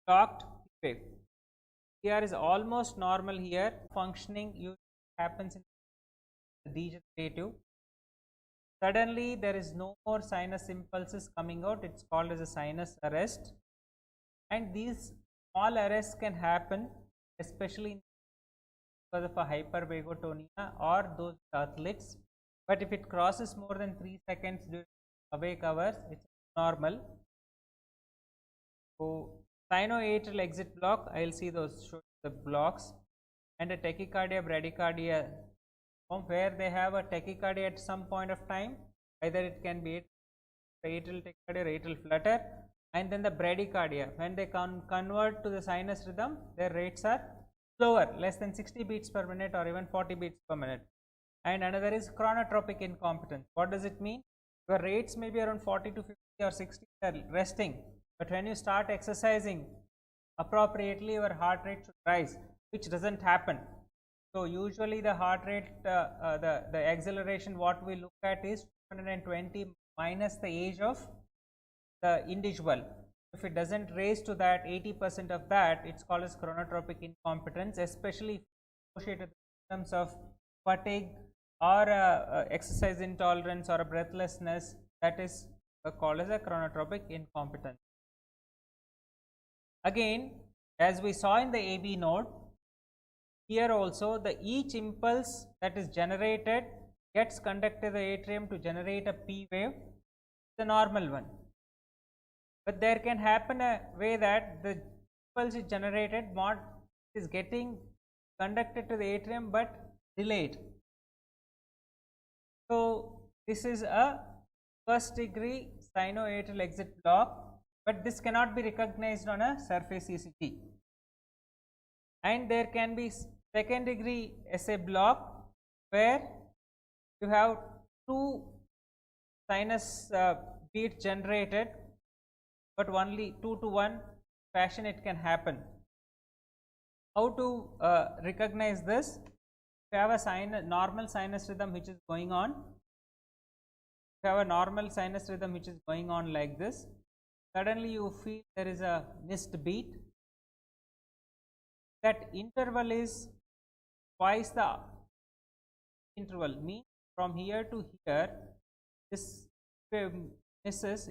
blocked wave. PR is almost normal here, functioning usually happens in degenerative. Suddenly there is no more sinus impulses coming out, it is called as a sinus arrest, and these small arrests can happen, especially because of a hypervagotonia or those athletes. But if it crosses more than 3 seconds during awake hours, it's normal. So sinoatrial exit block, I will see those show the blocks, and a tachycardia bradycardia where they have a tachycardia at some point of time, either it can be atrial tachycardia or atrial flutter, and then the bradycardia when they convert to the sinus rhythm, their rates are slower, less than 60 beats per minute or even 40 beats per minute. And another is chronotropic incompetence. What does it mean? Your rates may be around 40 to 50 or 60 resting, but when you start exercising appropriately, your heart rate should rise, which doesn't happen. So usually the heart rate, the acceleration what we look at is 220 minus the age of the individual. If it doesn't raise to that 80% of that, it's called as chronotropic incompetence, especially associated with symptoms of fatigue or exercise intolerance or a breathlessness, that is called as a chronotropic incompetence. Again, as we saw in the AB node, here also the each impulse that is generated gets conducted to the atrium to generate a P wave, the normal one. But there can happen a way that the impulse is generated, is getting conducted to the atrium but delayed. So this is a first degree sinoatrial exit block, but this cannot be recognized on a surface ECG. And there can be second degree SA block where you have two sinus beats generated, but only 2 to 1 fashion it can happen. How to recognize this? If you have a normal sinus rhythm which is going on, if you have a normal sinus rhythm which is going on like this, suddenly you feel there is a missed beat. That interval is twice the interval, means from here to here, this misses,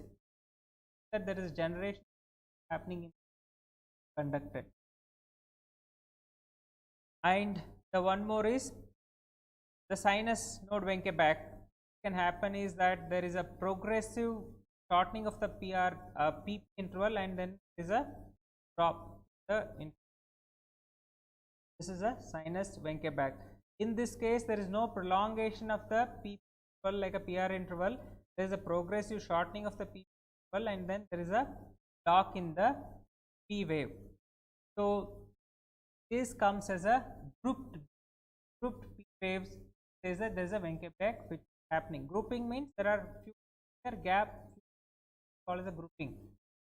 that there is generation happening in conducted. And the one more is the sinus node Wenke back. Can happen is that there is a progressive shortening of the P interval, and then there is a drop the interval. This is a sinus Wenke back. In this case, there is no prolongation of the P interval like a PR interval. There is a progressive shortening of the P interval, and then there is a lock in the P wave. So this comes as a grouped P waves. There is a Wenke back which is happening. Grouping means there are few gap called as a grouping.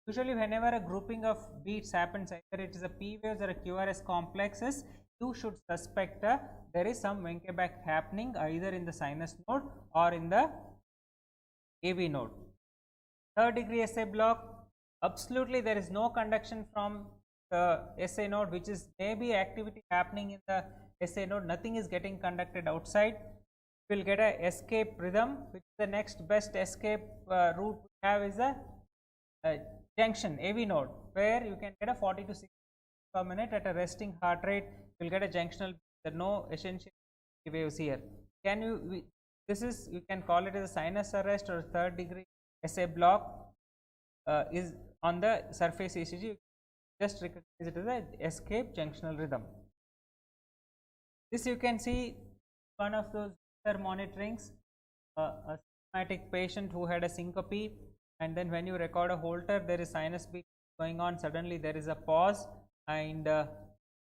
Usually whenever a grouping of beats happens, either it is a P waves or a QRS complexes, you should suspect there is some Wenke back happening either in the sinus node or in the AV node. Third degree SA block, absolutely there is no conduction from the SA node, which is maybe activity happening in the SA node, nothing is getting conducted outside. You will get a escape rhythm, which the next best escape route we have is a junction AV node, where you can get a 40 to 60 per minute at a resting heart rate. You will get a junctional, there are no essential waves here. Can you, this is, you can call it as a sinus arrest or third degree SA block is on the surface ECG. Just recognize it as a escape junctional rhythm. This you can see one of those monitorings, a symptomatic patient who had a syncope, and then when you record a Holter, there is sinus beat going on, suddenly there is a pause, and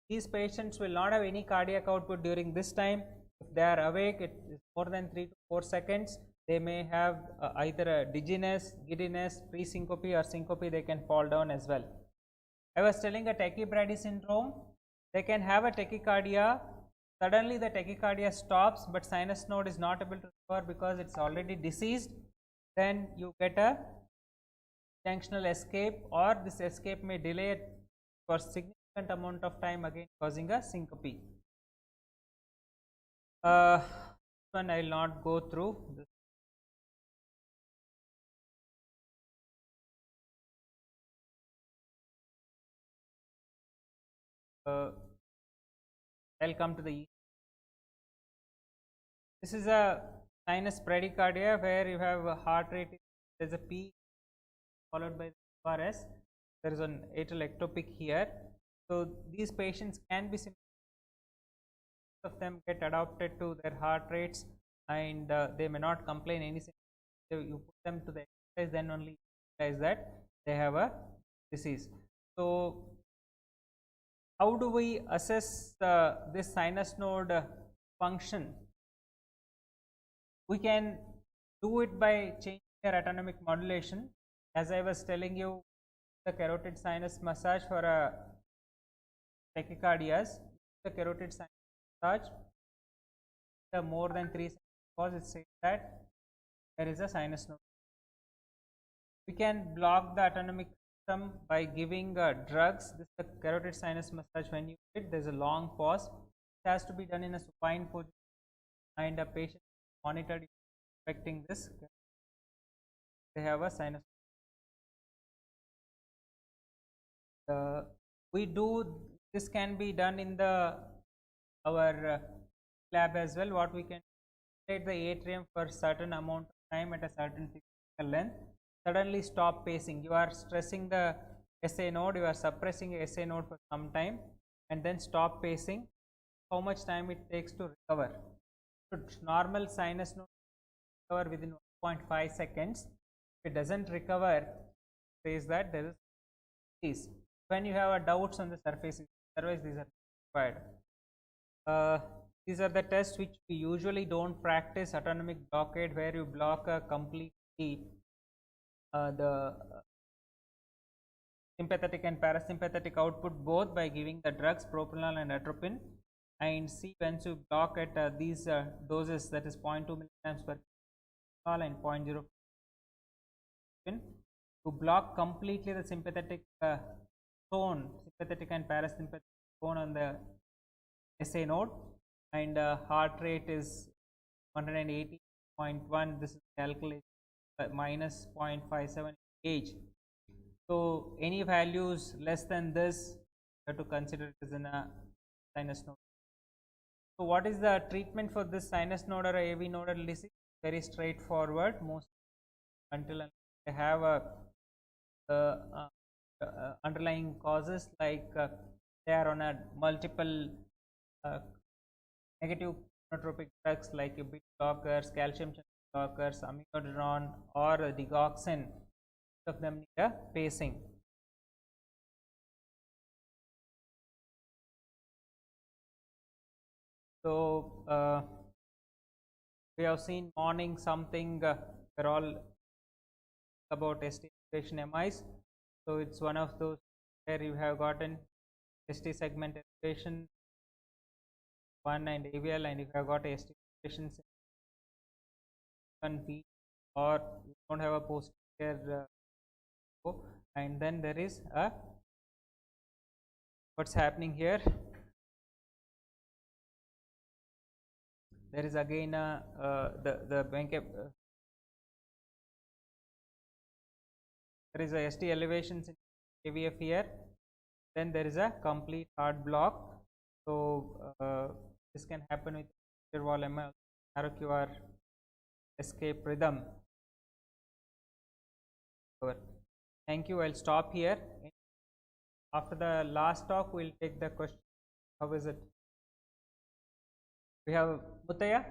these patients will not have any cardiac output during this time. If they are awake, it is more than 3 to 4 seconds, they may have either a dizziness, giddiness, pre-syncope or syncope, they can fall down as well. I was telling a tachybrady syndrome, they can have a tachycardia, suddenly the tachycardia stops, but sinus node is not able to recover because it's already deceased. Then you get a junctional escape, or this escape may delay for significant amount of time, again causing a syncope. This one I will not go through. I'll come to the. This is a sinus bradycardia where you have a heart rate. There's a P followed by the RS. There is an atrial ectopic here. So these patients can be of them get adapted to their heart rates, and they may not complain any. You put them to the exercise, then only realize that they have a disease. So how do we assess this sinus node function? We can do it by changing their autonomic modulation. As I was telling you, the carotid sinus massage for a tachycardias, the carotid sinus massage, the more than 3 seconds pause, it says that there is a sinus node. We can block the autonomic system by giving drugs. This is the carotid sinus massage. When you do it, there is a long pause. It has to be done in a supine position, and a patient monitored affecting this. They have a sinus. We do this can be done in our lab as well. What we can stimulate the atrium for certain amount of time at a certain physical length. Suddenly stop pacing. You are stressing the SA node. You are suppressing SA node for some time, and then stop pacing. How much time it takes to recover? So normal sinus node recover within 1.5 seconds. If it doesn't recover, says that there is disease. When you have a doubts on the surface, otherwise these are required. These are the tests which we usually don't practice. Autonomic blockade, where you block a completely the sympathetic and parasympathetic output both by giving the drugs propranolol and atropine, and see once you block at these doses, that is 0.2 milligrams per kilo and 0.0 to block completely the sympathetic tone, sympathetic and parasympathetic tone on the SA node, and heart rate is 180.1. This is calculated minus 0.57 age. So any values less than this, you have to consider it as in a sinus node. So what is the treatment for this sinus node or AV nodal disease? Very straightforward. Most until they have a underlying causes, like they are on a multiple negative chronotropic drugs like beta blockers, calcium channel blockers, amiodarone, or digoxin. Of them need a pacing. So we have seen morning something. We're all about ST elevation MIs. So it's one of those where you have gotten ST segment elevation 1 and AVL, and if you have got ST elevations 1B, or you don't have a posterior and then there is a what's happening here. There is again the there is a ST elevations in AVF here. Then there is a complete heart block. So this can happen with interval MI, narrow QR escape rhythm. Thank you. I'll stop here. After the last talk, we'll take the question. How is it? We have Mutaya.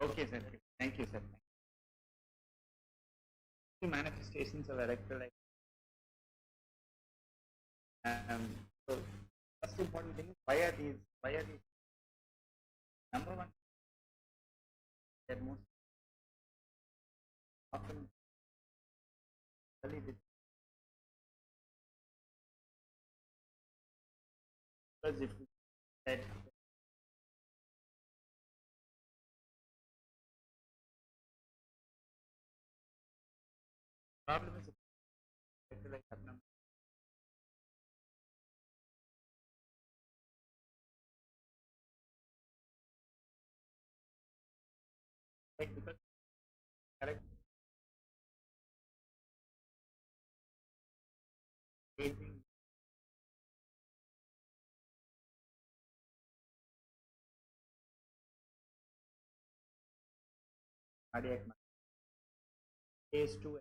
Okay, sir. Thank you, sir. The manifestations of electrolyte. So, first important thing, why are these? Number one, they're most often early because if you said problem is electrolyte abnormal. Right, because correct changing cardiac phase 2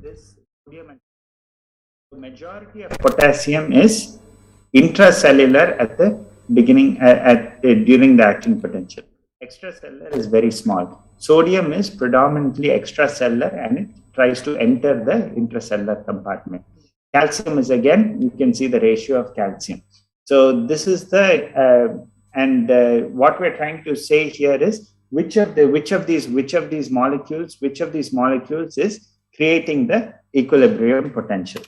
this sodium and majority of potassium is intracellular at the beginning during the action potential. Extracellular is very small. Sodium is predominantly extracellular and it tries to enter the intracellular compartment. Calcium is again, you can see the ratio of calcium. So this is the what we're trying to say here is which of these molecules is creating the equilibrium potential.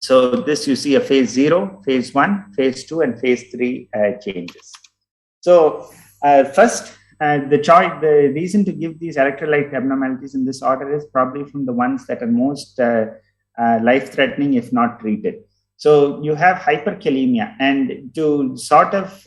So this you see a phase 0, phase 1, phase 2, and phase 3 changes. So first, the reason to give these electrolyte abnormalities in this order is probably from the ones that are most life-threatening if not treated. So you have hyperkalemia, and to sort of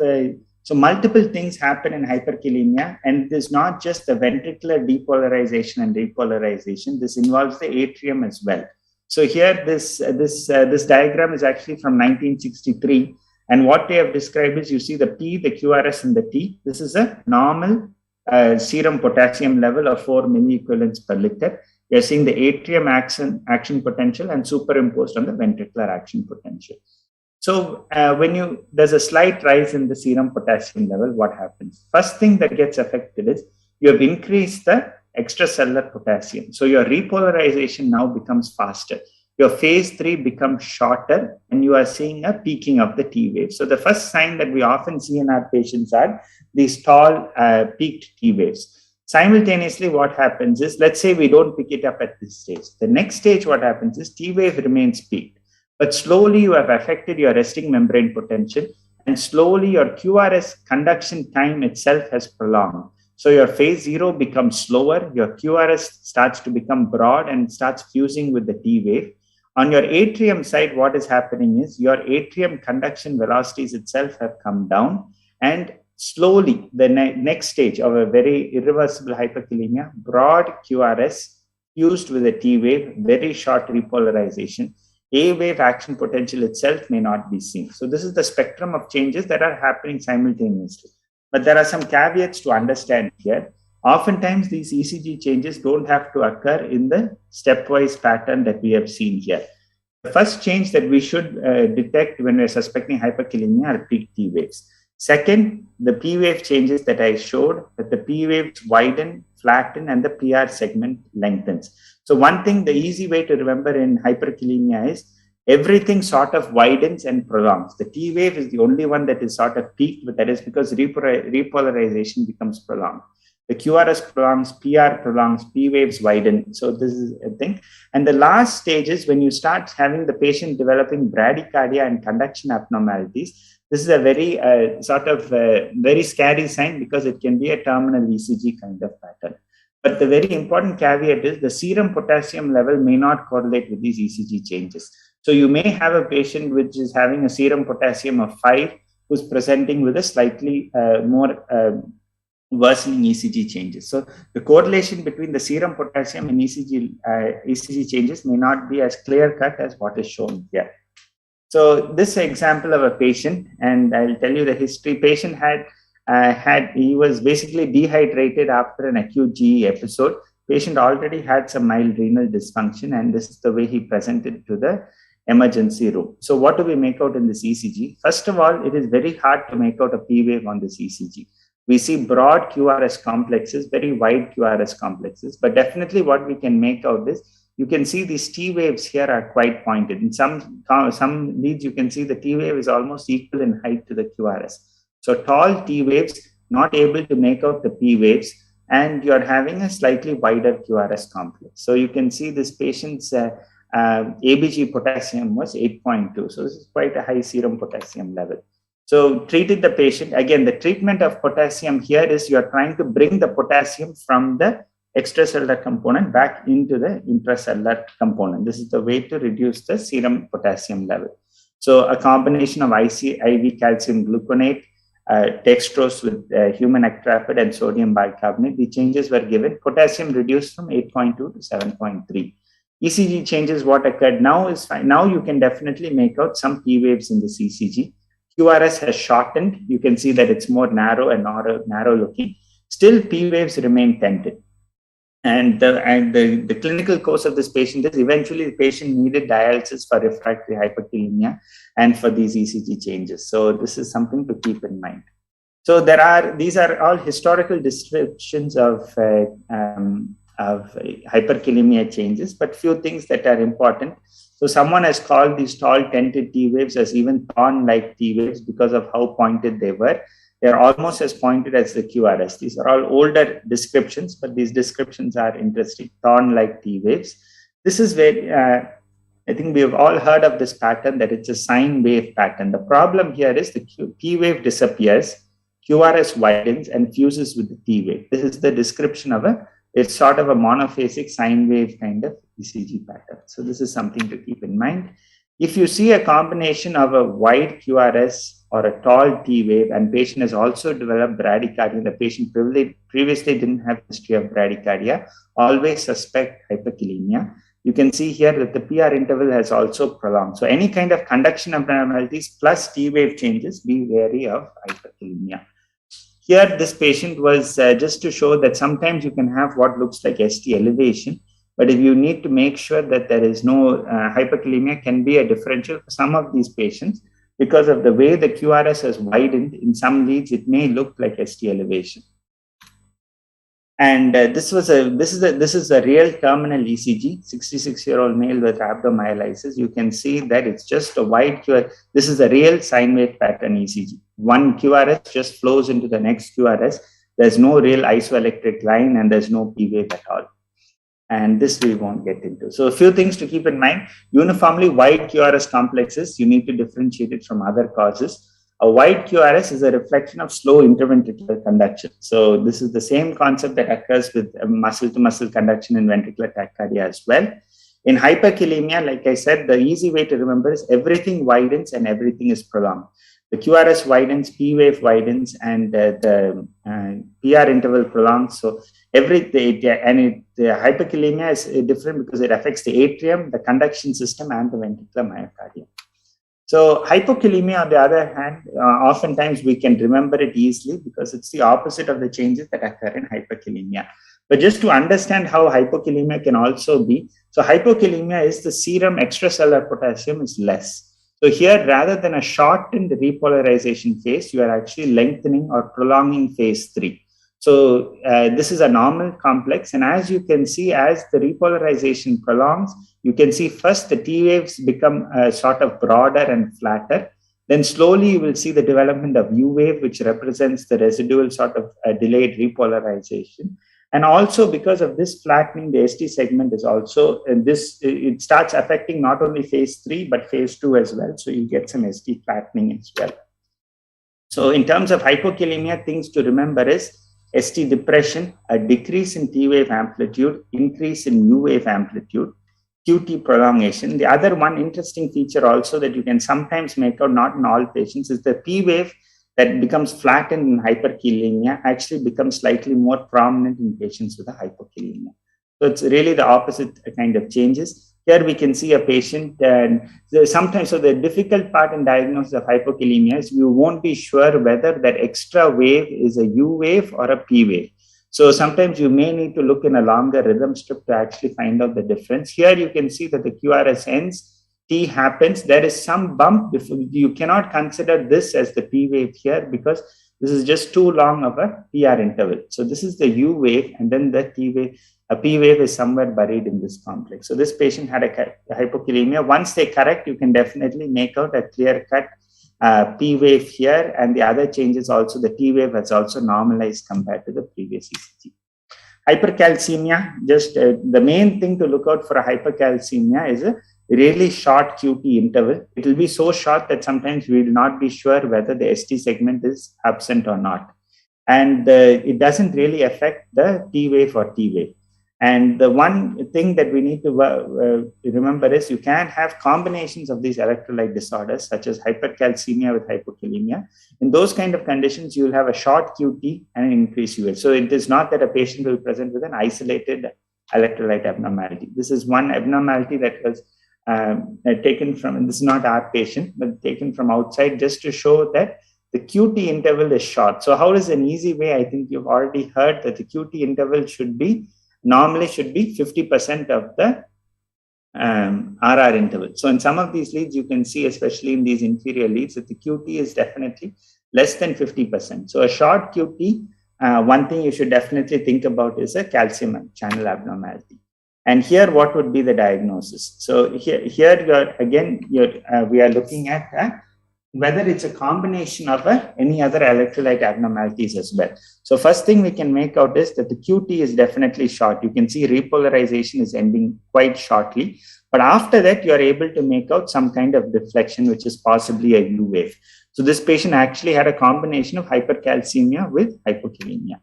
so multiple things happen in hyperkalemia, and it is not just the ventricular depolarization and repolarization. This involves the atrium as well. So here, this diagram is actually from 1963, and what they have described is you see the P, the QRS, and the T. This is a normal serum potassium level of 4 milliequivalents per liter. You're seeing the atrium action potential and superimposed on the ventricular action potential. So there's a slight rise in the serum potassium level, what happens? First thing that gets affected is you have increased the extracellular potassium. So your repolarization now becomes faster. Your phase 3 becomes shorter and you are seeing a peaking of the T waves. So the first sign that we often see in our patients are these tall peaked T waves. Simultaneously, what happens is, let's say we don't pick it up at this stage. The next stage, what happens is T wave remains peaked, but slowly you have affected your resting membrane potential and slowly your QRS conduction time itself has prolonged. So your phase 0 becomes slower, your QRS starts to become broad and starts fusing with the T wave. On your atrium side, what is happening is your atrium conduction velocities itself have come down, and slowly the next stage of a very irreversible hyperkalemia, broad QRS fused with a T wave, very short repolarization, A wave action potential itself may not be seen. So this is the spectrum of changes that are happening simultaneously. But there are some caveats to understand here. Oftentimes, these ECG changes don't have to occur in the stepwise pattern that we have seen here. The first change that we should detect when we're suspecting hyperkalemia are peak T waves. Second, the P wave changes that I showed, that the P waves widen, flatten, and the PR segment lengthens. So one thing, the easy way to remember in hyperkalemia is everything sort of widens and prolongs. The T wave is the only one that is sort of peaked, but that is because repolarization becomes prolonged. The QRS prolongs, PR prolongs, P waves widen. So this is a thing. And the last stage is when you start having the patient developing bradycardia and conduction abnormalities. This is a very very scary sign because it can be a terminal ECG kind of pattern. But the very important caveat is the serum potassium level may not correlate with these ECG changes. So you may have a patient which is having a serum potassium of 5 who's presenting with a slightly more worsening ECG changes. So the correlation between the serum potassium and ECG changes may not be as clear cut as what is shown here. So this example of a patient, and I'll tell you the history. Patient he was basically dehydrated after an acute GE episode. Patient already had some mild renal dysfunction, and this is the way he presented to the emergency room. So what do we make out in this ECG? First of all, it is very hard to make out a P wave on this ECG. We see broad QRS complexes, very wide QRS complexes, but definitely what we can make out is, you can see these T waves here are quite pointed. In some leads, you can see the T wave is almost equal in height to the QRS. So tall T waves, not able to make out the P waves, and you're having a slightly wider QRS complex. So you can see this patient's ABG potassium was 8.2. So this is quite a high serum potassium level. So treated the patient. Again, the treatment of potassium here is you're trying to bring the potassium from the extracellular component back into the intracellular component. This is the way to reduce the serum potassium level. So a combination of IV calcium gluconate, dextrose with human ectrapid and sodium bicarbonate, the changes were given. Potassium reduced from 8.2 to 7.3. ECG changes, what occurred now is fine. Now you can definitely make out some P waves in this ECG. QRS has shortened. You can see that it's more narrow and narrow looking. Still, P waves remain tented. And the clinical course of this patient is eventually the patient needed dialysis for refractory hyperkalemia and for these ECG changes. So this is something to keep in mind. So these are all historical descriptions of hyperkalemia changes, but few things that are important. So someone has called these tall tented T waves as even thorn-like T waves because of how pointed they were. They're almost as pointed as the QRS. These are all older descriptions, but these descriptions are interesting. Thorn-like T waves. This is where I think we have all heard of this pattern, that it's a sine wave pattern. The problem here is the P wave disappears, QRS widens and fuses with the T wave. This is the description of it's sort of a monophasic sine wave kind of ECG pattern. So this is something to keep in mind. If you see a combination of a wide QRS or a tall T wave, and patient has also developed bradycardia, the patient previously didn't have history of bradycardia, always suspect hyperkalemia. You can see here that the PR interval has also prolonged. So any kind of conduction abnormalities plus T wave changes, be wary of hyperkalemia. Here, this patient was just to show that sometimes you can have what looks like ST elevation, but if you need to make sure that there is no hyperkalemia, can be a differential for some of these patients because of the way the QRS has widened. In some leads, it may look like ST elevation. And this is a real terminal ECG, 66-year-old male with rhabdomyolysis. You can see that it's just a wide QRS. This is a real sine wave pattern ECG. One QRS just flows into the next QRS. There's no real isoelectric line and there's no P wave at all. And this we won't get into. So a few things to keep in mind. Uniformly wide QRS complexes, you need to differentiate it from other causes. A wide QRS is a reflection of slow interventricular conduction. So this is the same concept that occurs with muscle-to-muscle conduction in ventricular tachycardia as well. In hyperkalemia, like I said, the easy way to remember is everything widens and everything is prolonged. The QRS widens, P wave widens, and the PR interval prolongs. So the hyperkalemia is different because it affects the atrium, the conduction system, and the ventricular myocardium. So hypokalemia, on the other hand, oftentimes we can remember it easily because it's the opposite of the changes that occur in hyperkalemia. But just to understand how hypokalemia can also be, so hypokalemia is the serum extracellular potassium is less. So here, rather than a shortened repolarization phase, you are actually lengthening or prolonging phase 3. So this is a normal complex. And as you can see, as the repolarization prolongs, you can see first the T waves become sort of broader and flatter. Then slowly you will see the development of U wave, which represents the residual sort of delayed repolarization. And also because of this flattening, the ST segment is also, it starts affecting not only phase 3, but phase 2 as well. So you get some ST flattening as well. So in terms of hypokalemia, things to remember is ST depression, a decrease in T wave amplitude, increase in U wave amplitude, QT prolongation. The other one interesting feature also that you can sometimes make out, not in all patients, is the P wave that becomes flattened in hyperkalemia actually becomes slightly more prominent in patients with a hypokalemia. So it's really the opposite kind of changes. Here we can see a patient, and sometimes, so the difficult part in diagnosis of hypokalemia is you won't be sure whether that extra wave is a U wave or a P wave. So sometimes you may need to look in a longer rhythm strip to actually find out the difference. Here you can see that the QRS ends, T happens, there is some bump. You cannot consider this as the P wave here because this is just too long of a PR interval. So this is the U wave, and then the T wave. A P wave is somewhere buried in this complex. So this patient had a hypokalemia. Once they correct, you can definitely make out a clear-cut P wave here, and the other changes also, the T wave has also normalized compared to the previous ECG. Hypercalcemia, just the main thing to look out for a hypercalcemia is a really short QT interval. It will be so short that sometimes we will not be sure whether the ST segment is absent or not. And it doesn't really affect the T wave or T wave. And the one thing that we need to remember is you can have combinations of these electrolyte disorders, such as hypercalcemia with hypokalemia. In those kind of conditions, you will have a short QT and an increased UH. So it is not that a patient will present with an isolated electrolyte abnormality. This is one abnormality that was taken from, and this is not our patient, but taken from outside just to show that the QT interval is short. So how is an easy way? I think you've already heard that the QT interval normally should be 50% of the RR interval. So in some of these leads, you can see, especially in these inferior leads, that the QT is definitely less than 50%. So a short QT, one thing you should definitely think about is a calcium channel abnormality. And here, what would be the diagnosis? So here we are looking at whether it's a combination of any other electrolyte abnormalities as well. So first thing we can make out is that the QT is definitely short. You can see repolarization is ending quite shortly. But after that, you are able to make out some kind of deflection, which is possibly a U wave. So this patient actually had a combination of hypercalcemia with hypokalemia.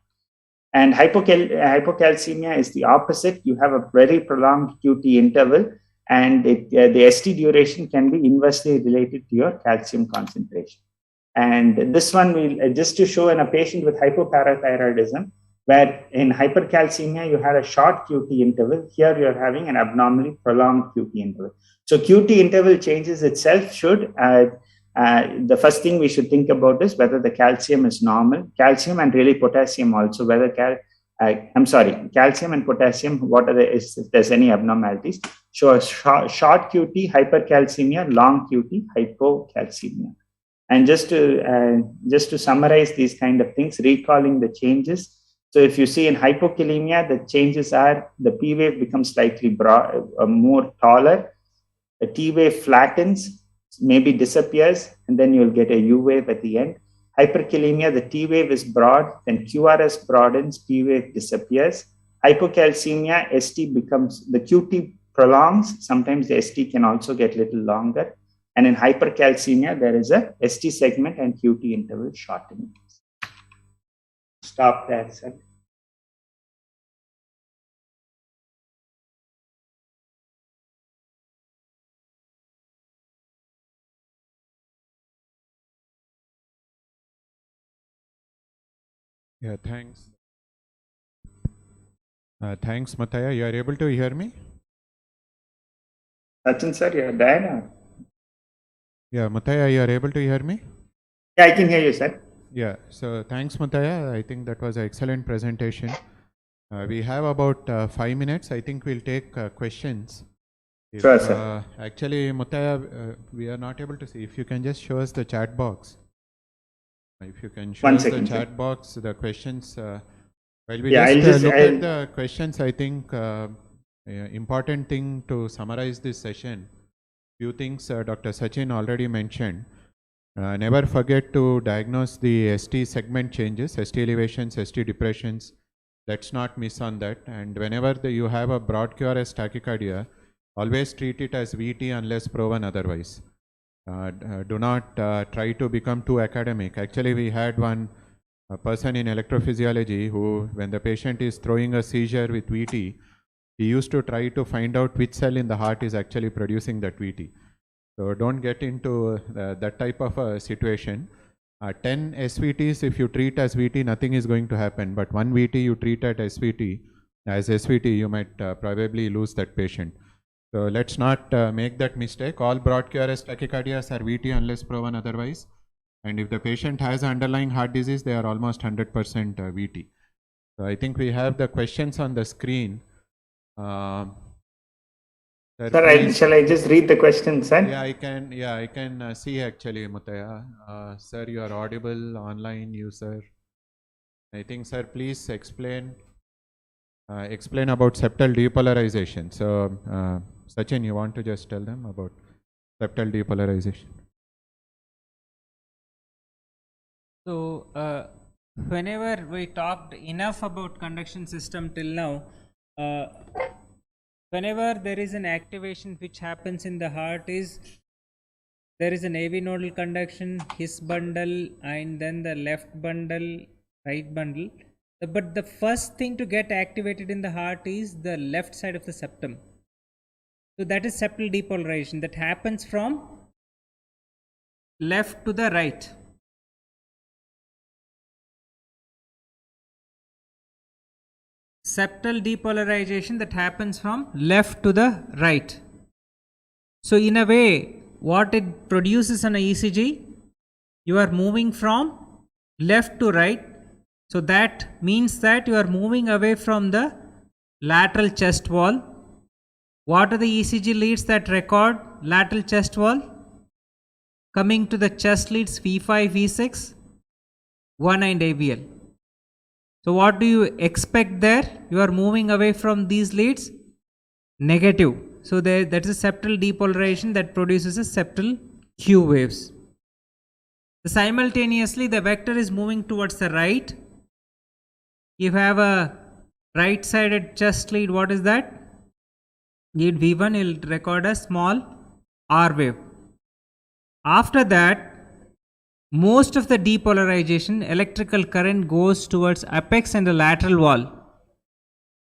And hypocalcemia is the opposite. You have a very prolonged QT interval, and the ST duration can be inversely related to your calcium concentration. And this one will just to show in a patient with hypoparathyroidism, where in hypercalcemia you had a short QT interval. Here you are having an abnormally prolonged QT interval. So QT interval changes itself should, the first thing we should think about is whether the calcium is normal, calcium and really potassium also, whether calcium and potassium, if there's any abnormalities. So short QT, hypercalcemia, long QT, hypocalcemia. And just to summarize these kind of things, recalling the changes. So if you see in hypokalemia, the changes are the P wave becomes slightly broad, more taller, the T wave flattens, maybe disappears, and then you'll get a U wave at the end. Hyperkalemia, the T wave is broad, then QRS broadens, P wave disappears. Hypocalcemia, ST becomes, the QT prolongs, sometimes the ST can also get a little longer. And in hypercalcemia, there is a ST segment and QT interval shortening. Stop there, sir. Yeah, thanks. Thanks, Mataya. You are able to hear me? Sachin, sir, you're there? Yeah, Mataya, you are able to hear me? Yeah, I can hear you, sir. Yeah, so thanks, Mataya. I think that was an excellent presentation. We have about 5 minutes. I think we'll take questions. Sure, sir. Actually, Mataya, we are not able to see. If you can just show us the chat box. If you can show us the chat box, the questions. While we just look at the questions, I think important thing to summarize this session, few things Dr. Sachin already mentioned. Never forget to diagnose the ST segment changes, ST elevations, ST depressions. Let's not miss on that. And whenever you have a broad QRS tachycardia, always treat it as VT unless proven otherwise. Do not try to become too academic. Actually, we had one person in electrophysiology who, when the patient is throwing a seizure with VT, he used to try to find out which cell in the heart is actually producing that VT. So don't get into that type of a situation. 10 SVTs, if you treat as VT, nothing is going to happen. But 1 VT you treat at SVT, as SVT, you might probably lose that patient. So let's not make that mistake. All broad QRS tachycardias are VT unless proven otherwise. And if the patient has underlying heart disease, they are almost 100% VT. So I think we have the questions on the screen. Sir, shall I just read the question, sir? Yeah, I can. Yeah, I can see actually, Mutaya. Sir, you are audible online user. I think, sir, please explain about septal depolarization. So, Sachin, you want to just tell them about septal depolarization? So, whenever we talked enough about conduction system till now, whenever there is an activation which happens in the heart is there is an AV nodal conduction, his bundle, and then the left bundle, right bundle. But the first thing to get activated in the heart is the left side of the septum. So that is septal depolarization that happens from left to the right. Septal depolarization that happens from left to the right. So in a way, what it produces on a ECG, you are moving from left to right. So that means that you are moving away from the lateral chest wall. What are the ECG leads that record lateral chest wall? Coming to the chest leads V5, V6, 1 and AVL. So what do you expect there? You are moving away from these leads? Negative. So that is a septal depolarization that produces a septal Q waves. So simultaneously the vector is moving towards the right. If you have a right sided chest lead, what is that? Lead V1 will record a small R wave. After that, most of the depolarization, electrical current goes towards apex and the lateral wall.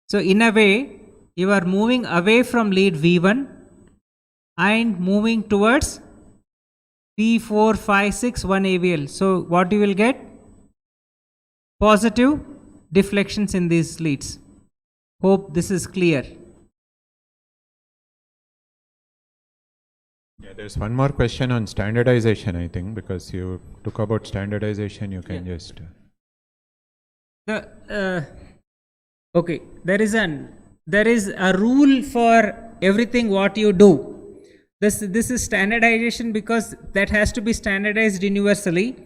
So in a way, you are moving away from lead V1 and moving towards P4, 5, 6, 1 AVL. So what you will get? Positive deflections in these leads. Hope this is clear. Yeah, there's one more question on standardization, I think, because you took about standardization, you can just... Okay, there is a rule for everything what you do. This is standardization because that has to be standardized universally.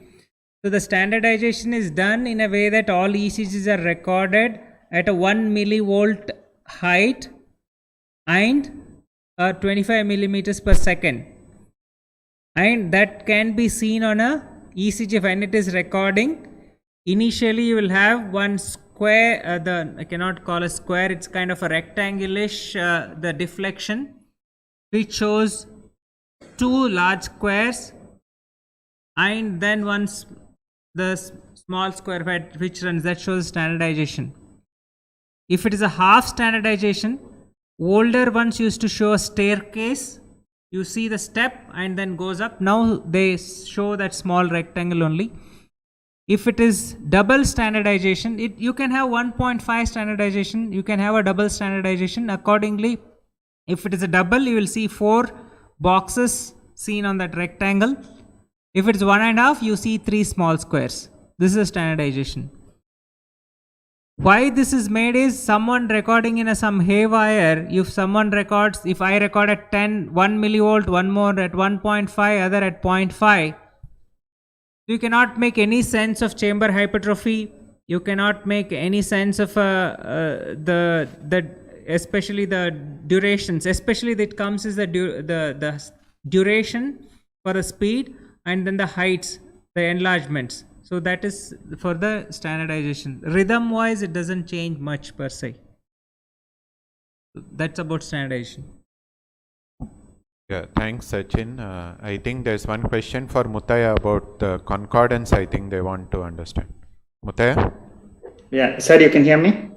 So the standardization is done in a way that all ECGs are recorded at a 1 millivolt height and 25 millimeters per second, and that can be seen on a ECG when it is recording. Initially you will have one square, I cannot call a square, it's kind of a rectangulish the deflection, which shows two large squares, and then once the small square which runs, that shows standardization. If it is a half standardization, older ones used to show a staircase. You see the step and then goes up. Now they show that small rectangle only. If it is double standardization, you can have 1.5 standardization, you can have a double standardization. Accordingly, if it is a double, you will see 4 boxes seen on that rectangle. If it's 1.5, you see 3 small squares. This is a standardization. Why this is made is someone recording in some haywire. If someone records, if I record at 1 millivolt, one more at 1.5, other at 0.5, you cannot make any sense of chamber hypertrophy. You cannot make any sense of especially the durations. Especially that comes is the duration for the speed, and then the heights, the enlargements. So that is for the standardization. Rhythm wise, it doesn't change much per se. That's about standardization. Yeah, thanks Sachin. I think there's one question for Mutaya about the concordance. I think they want to understand. Mutaya? Yeah, sir, you can hear me?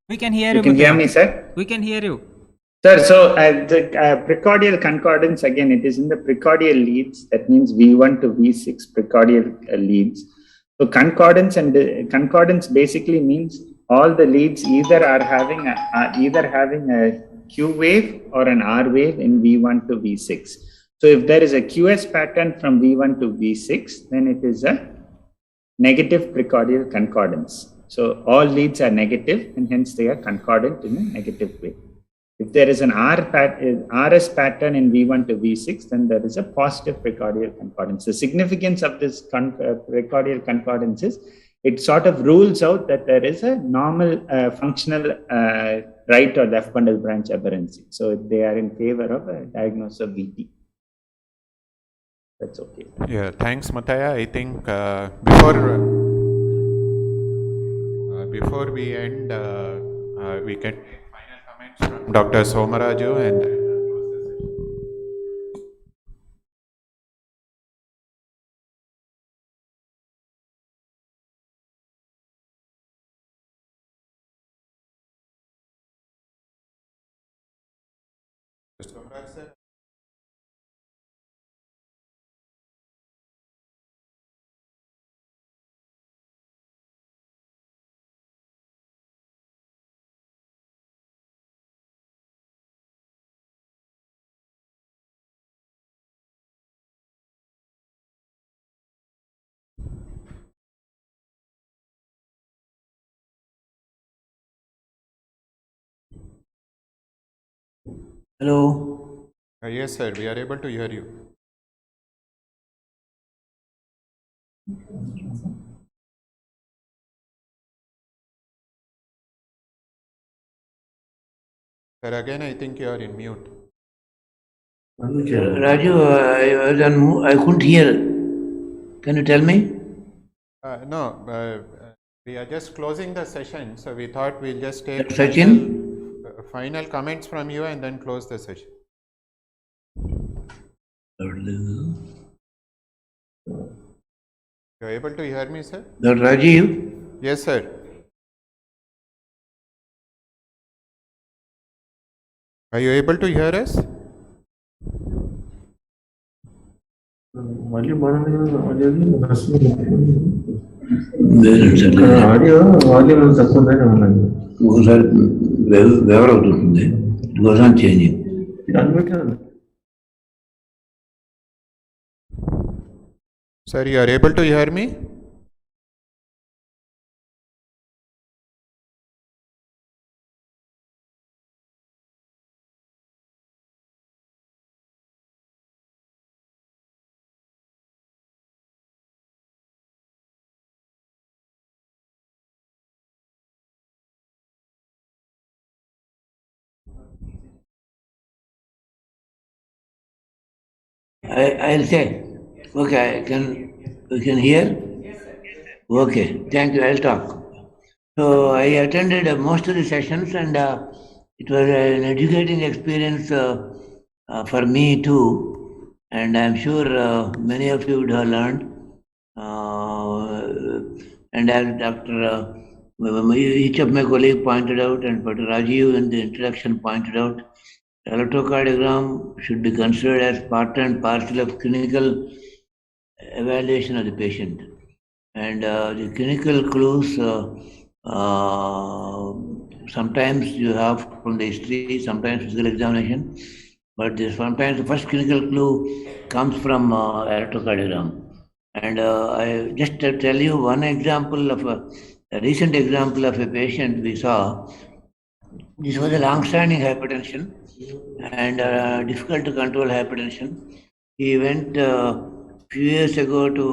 We can hear you. You can hear me, sir? We can hear you. Sir, so the precordial concordance, again, it is in the precordial leads. That means V1 to V6 precordial leads. So concordance basically means all the leads either are having a Q wave or an R wave in V1 to V6. So if there is a QS pattern from V1 to V6, then it is a negative precordial concordance. So all leads are negative and hence they are concordant in a negative way. If there is an RS pattern in V1 to V6, then there is a positive precordial concordance. The significance of this precordial concordance is it sort of rules out that there is a normal functional right or left bundle branch aberrancy. So they are in favor of a diagnosis of VT. That's okay. Yeah, thanks, Mataya. I think before we end, we can take final comments from Dr. Somaraju and then close the session. Mr. Somaraju, sir. Hello. Yes, sir, we are able to hear you. Sir, again, I think you are in mute. Raju, I couldn't hear. Can you tell me? No, we are just closing the session, so we thought we'll just take final comments from you and then close the session. You are able to hear me, sir? Dr. Rajiv? Yes, sir. Are you able to hear us? ఒకసారి waiver అవుతుంది it was not changing Sir, you are able to hear me? I'll say. Okay, you can hear? Okay, thank you. I'll talk. So I attended most of the sessions, and it was an educating experience for me too. And I'm sure many of you would have learned. And as Dr. Each of my colleagues pointed out, and Dr. Rajiv in the introduction pointed out, electrocardiogram should be considered as part and parcel of clinical evaluation of the patient. And the clinical clues, sometimes you have from the history, sometimes physical examination, but sometimes the first clinical clue comes from electrocardiogram. And I just tell you one example of a recent example of a patient we saw. This was a long-standing hypertension and difficult to control hypertension. He went few years ago to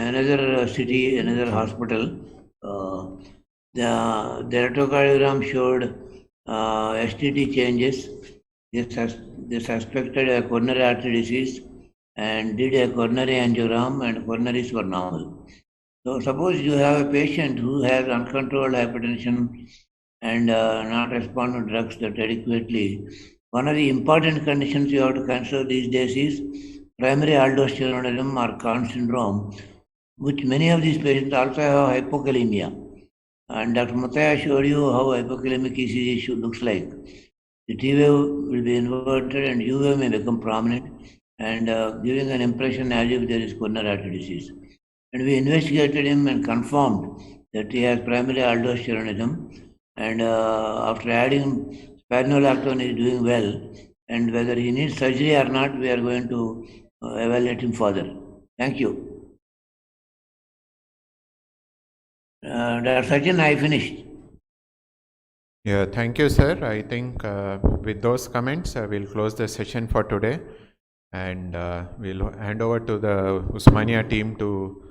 another city, another hospital. The electrocardiogram showed STT changes. They suspected a coronary artery disease and did a coronary angiogram, and coronaries were normal. So suppose you have a patient who has uncontrolled hypertension and not respond to drugs that adequately. One of the important conditions you have to consider these days is primary aldosteronism or Conn syndrome, which many of these patients also have hypokalemia. And Dr. Mataya showed you how hypokalemic ECG looks like. the T wave will be inverted and U wave may become prominent and giving an impression as if there is coronary artery disease. And we investigated him and confirmed that he has primary aldosteronism. And after adding spironolactone, he is doing well. And whether he needs surgery or not, we are going to evaluate him further. Thank you. Dr. Sachin, I finished. Yeah, thank you, sir. I think with those comments, we'll close the session for today, and we'll hand over to the Usmania team to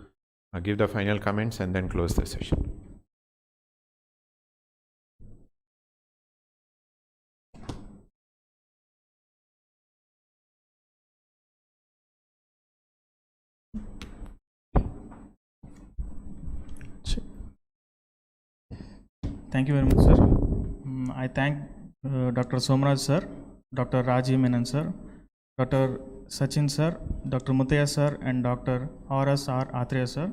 give the final comments and then close the session. Thank you very much, sir. I thank Dr. Somaraj sir, Dr. Rajiv Menon sir, Dr. Sachin sir, Dr. Mutaya sir, and Dr. R.S.R. Athreya sir.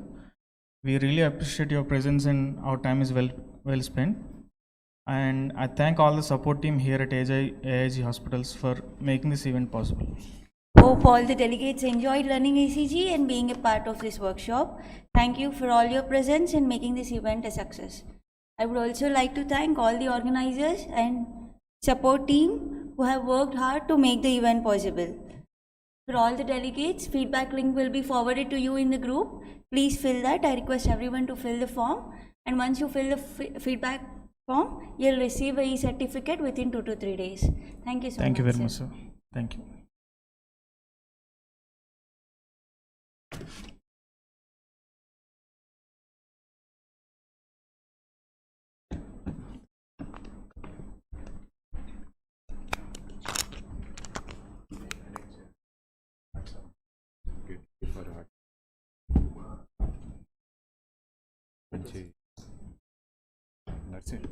We really appreciate your presence and our time is well spent. And I thank all the support team here at AIG Hospitals for making this event possible. Hope all the delegates enjoyed learning ECG and being a part of this workshop. Thank you for all your presence in making this event a success. I would also like to thank all the organizers and support team who have worked hard to make the event possible. For all the delegates, feedback link will be forwarded to you in the group. Please fill that. I request everyone to fill the form, and once you fill the feedback form, you'll receive a e-certificate within 2 to 3 days. Thank you so much. Thank you very much, sir. Thank you.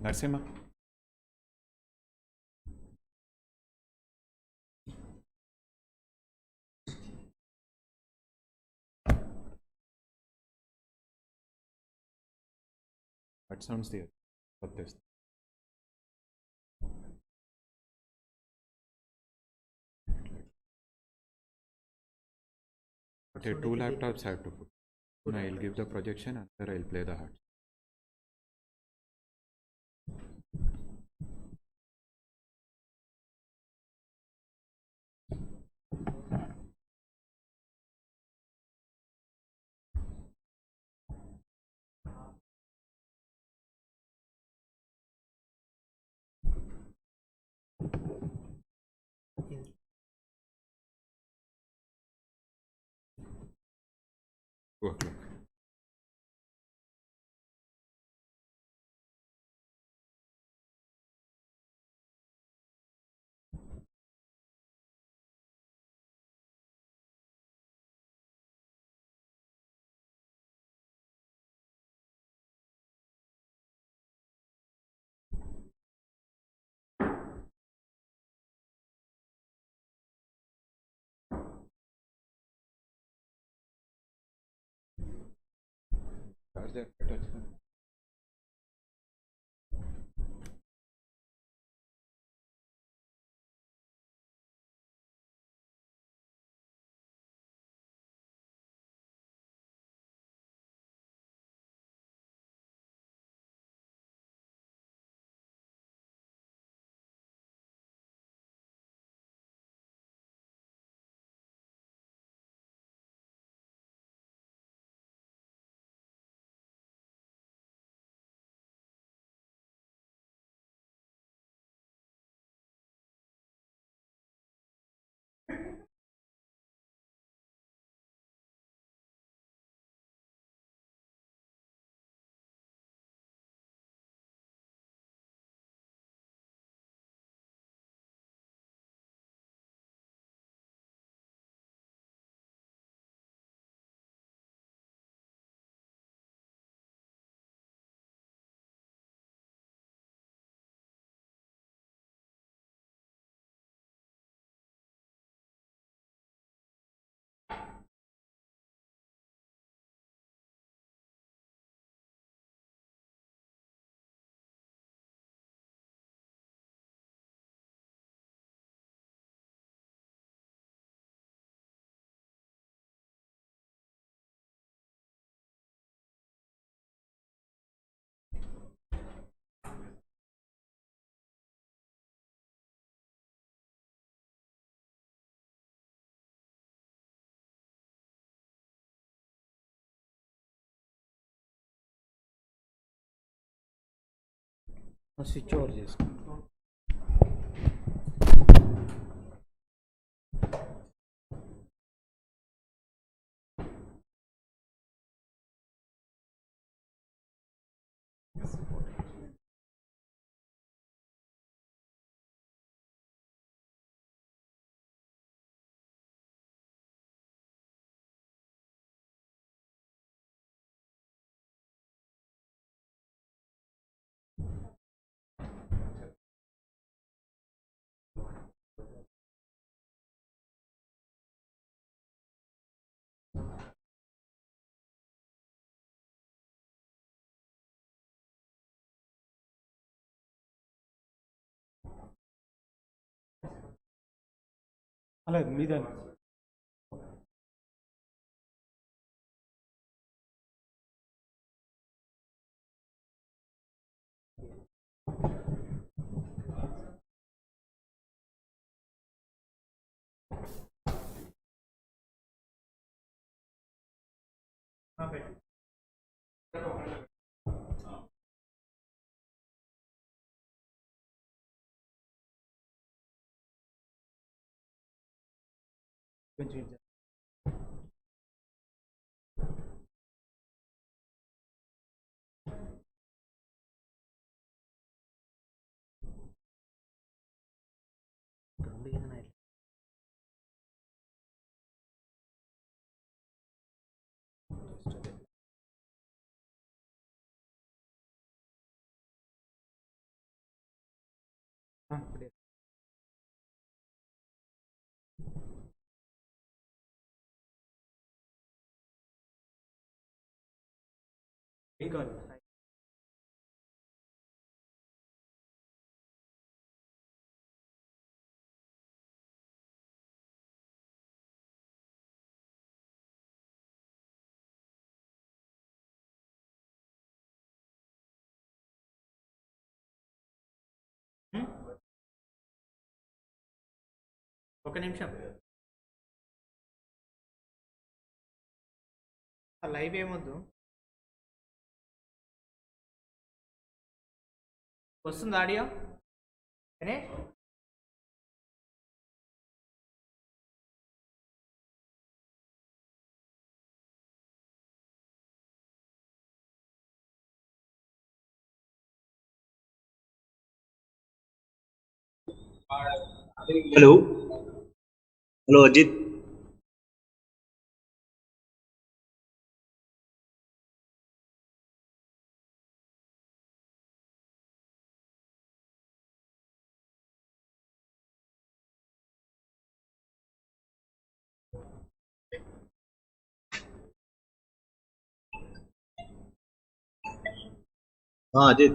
Narsimha. What sounds there? What this? Okay, 2 laptops I have to put. One I'll give the projection, another I'll play the heart. Okay. Charger. Switch over చేసుకో. అలాగే మీద కొంచెం ఇది. ఇక్కడ ఉంది కదా నా ఇప్పుడే. ఏం కావాలి? ఒక నిమిషం. లైవ్ ఏమొద్దు. వస్తుంది ఆడియో అనే हेलो हेलो अजित हाँ अजित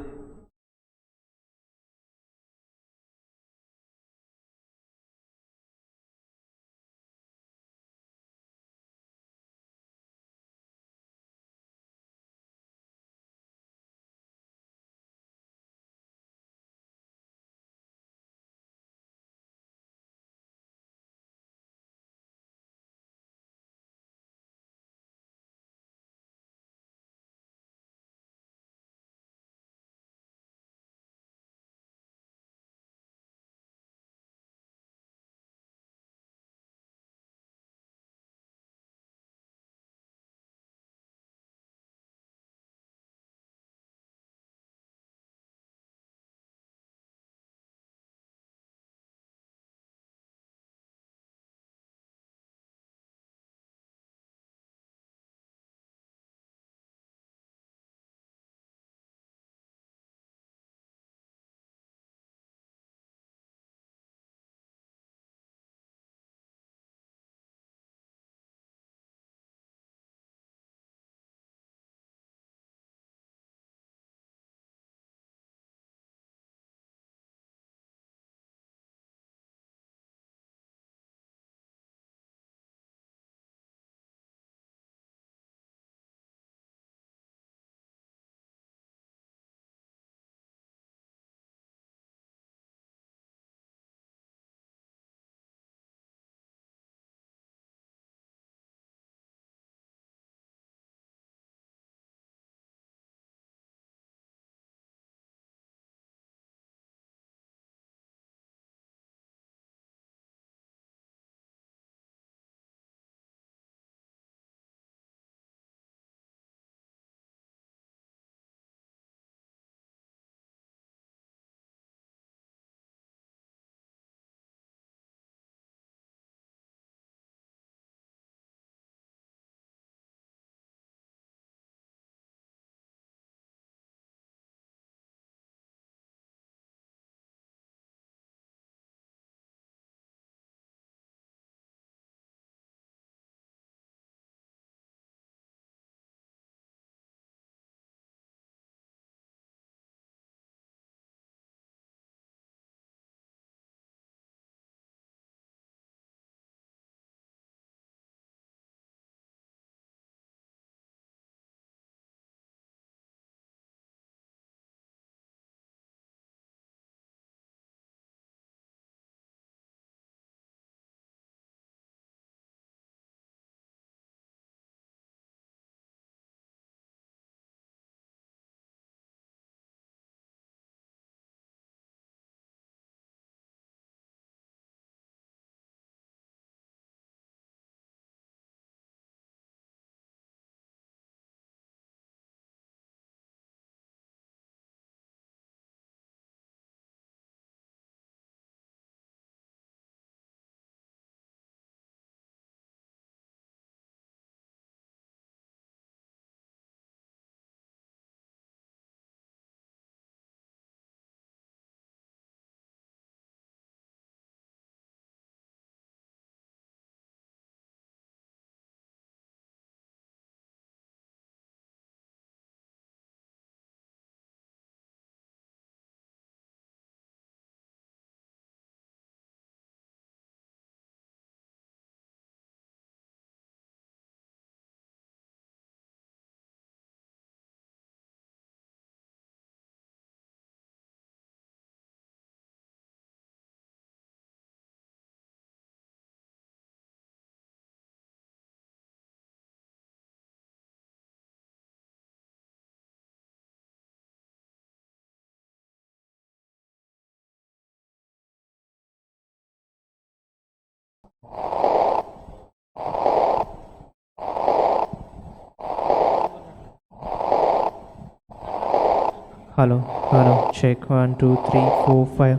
Hello, hello, check 1, 2, 3, 4, 5.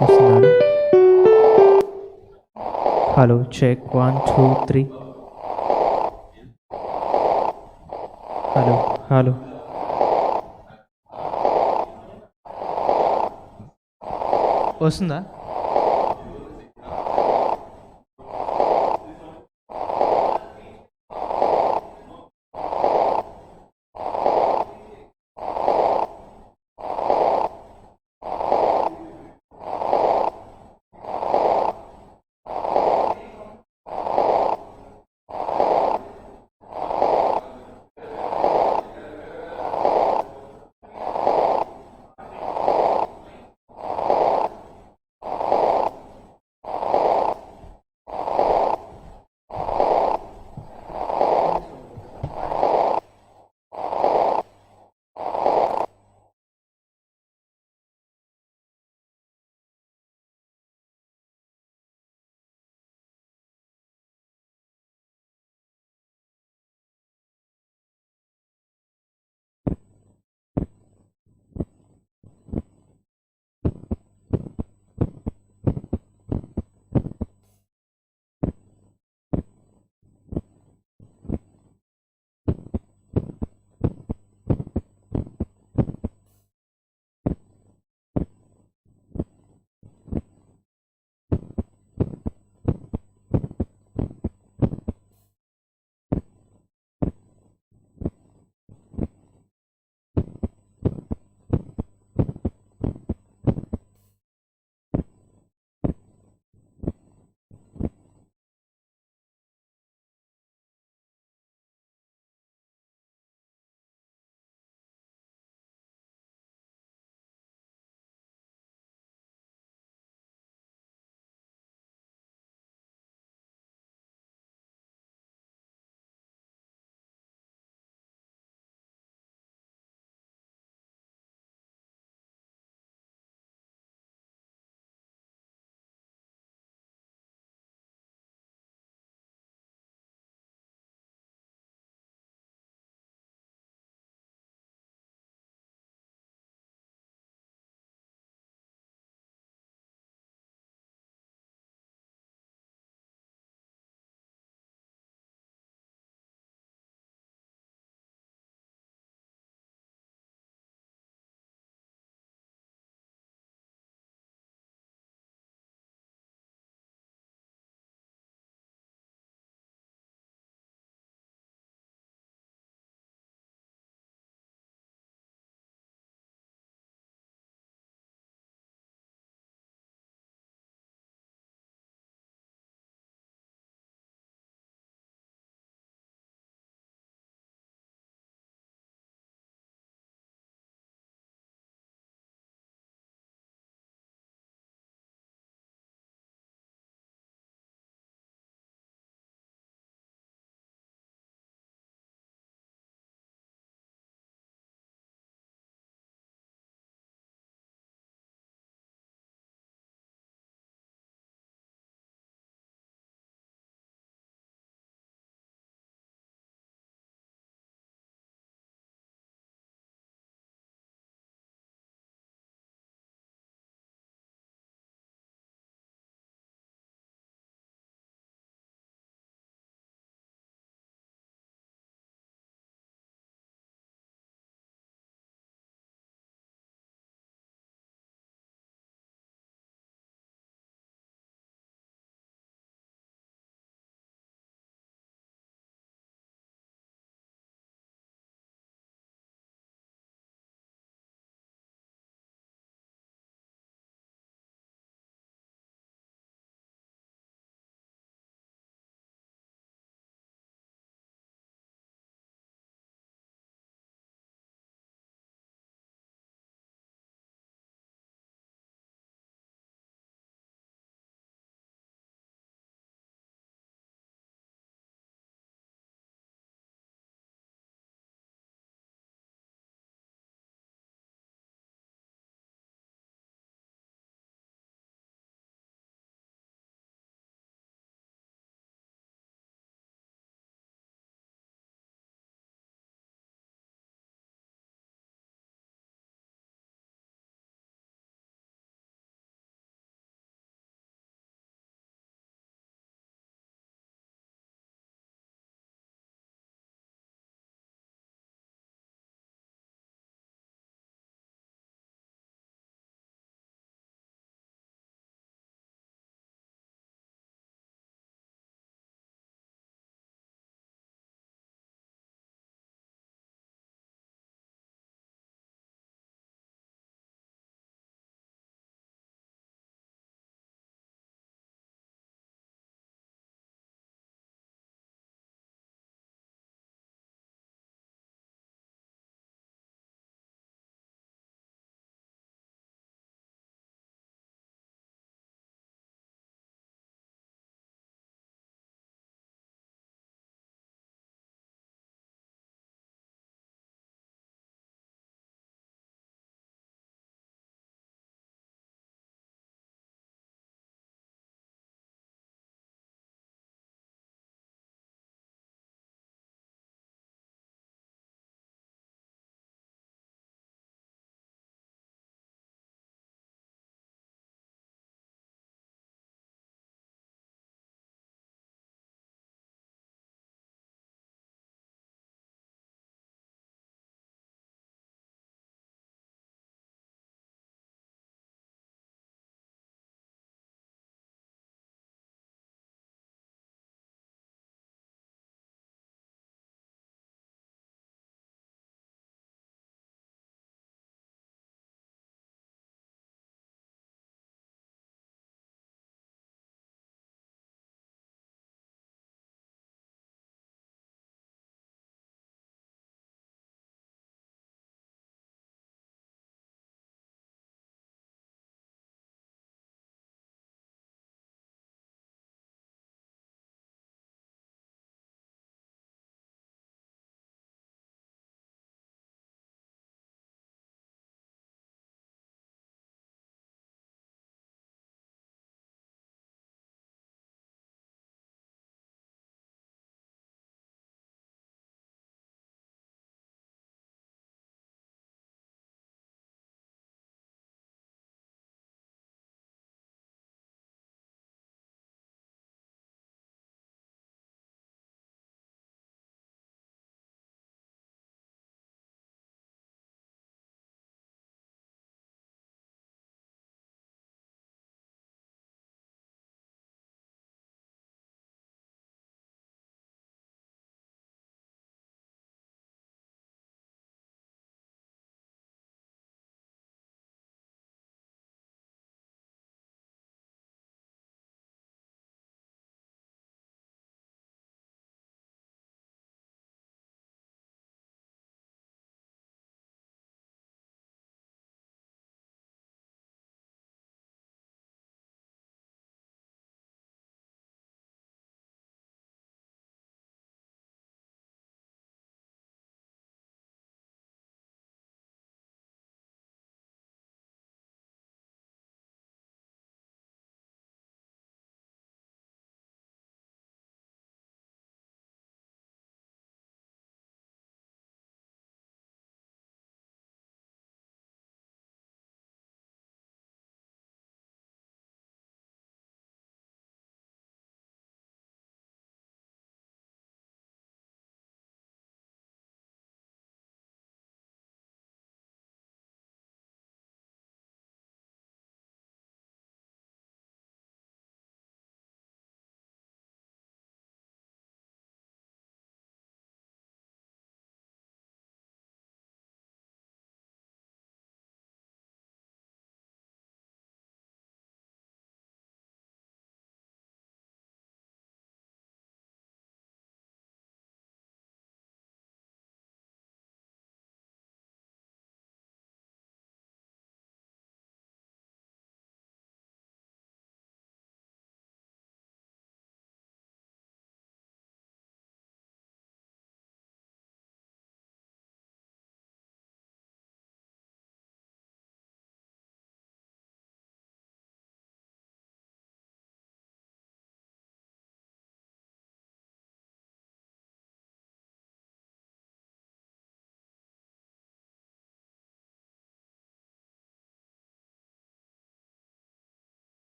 వస్తున్నాడు. Hello, check 1, 2, 3. Hello, hello. వస్తుందా?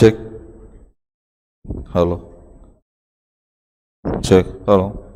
Check. Hello. Check. Hello.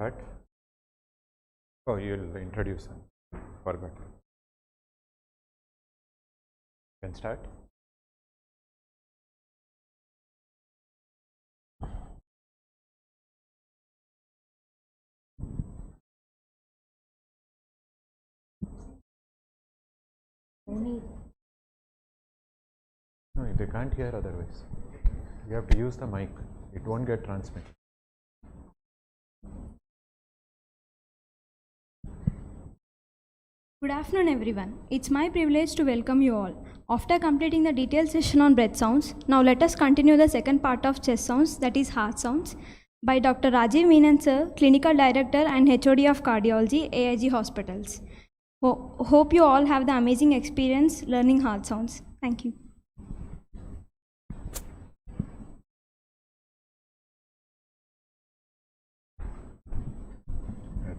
Start. Oh, you'll introduce them. Forgot. Can start. No, they can't hear otherwise. You have to use the mic. It won't get transmitted. Good afternoon everyone. It's my privilege to welcome you all. After completing the detailed session on breath sounds, now let us continue the second part of chest sounds, that is heart sounds, by Dr. Rajiv Menon sir, Clinical Director and HOD of Cardiology, AIG Hospitals. Hope you all have the amazing experience learning heart sounds. Thank you.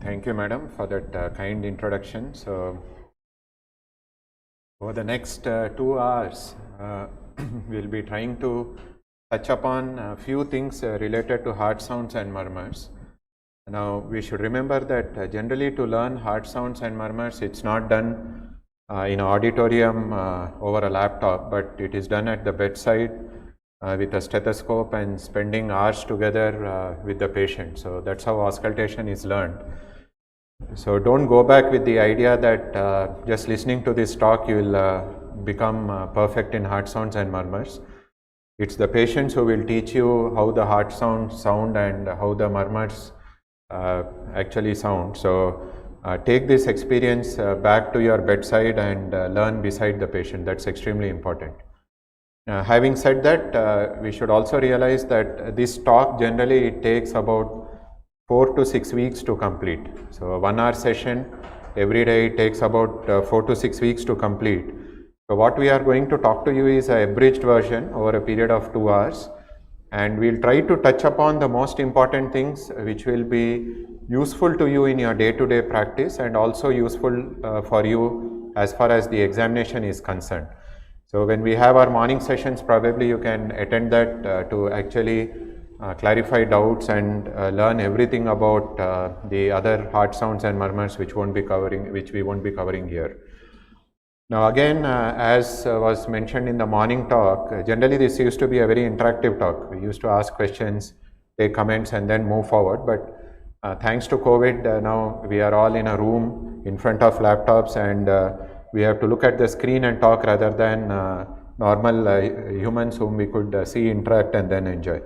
Thank you, madam, for that kind introduction. So, over the next 2 hours, we'll be trying to touch upon a few things related to heart sounds and murmurs. Now, we should remember that generally to learn heart sounds and murmurs, it's not done in an auditorium over a laptop, but it is done at the bedside with a stethoscope and spending hours together with the patient. So, that's how auscultation is learned. So, don't go back with the idea that just listening to this talk you will become perfect in heart sounds and murmurs. It's the patients who will teach you how the heart sounds sound and how the murmurs actually sound. So, take this experience back to your bedside and learn beside the patient. That's extremely important. Having said that, we should also realize that this talk generally it takes about 4 to 6 weeks to complete. So, a 1 hour session every day takes about 4 to 6 weeks to complete. So, what we are going to talk to you is a abridged version over a period of 2 hours, and we will try to touch upon the most important things which will be useful to you in your day-to-day practice and also useful for you as far as the examination is concerned. So, when we have our morning sessions, probably you can attend that to actually clarify doubts and learn everything about the other heart sounds and murmurs which we won't be covering here. Now again, as was mentioned in the morning talk, generally this used to be a very interactive talk. We used to ask questions, take comments and then move forward, but thanks to COVID, now we are all in a room in front of laptops and we have to look at the screen and talk rather than normal humans whom we could see, interact and then enjoy.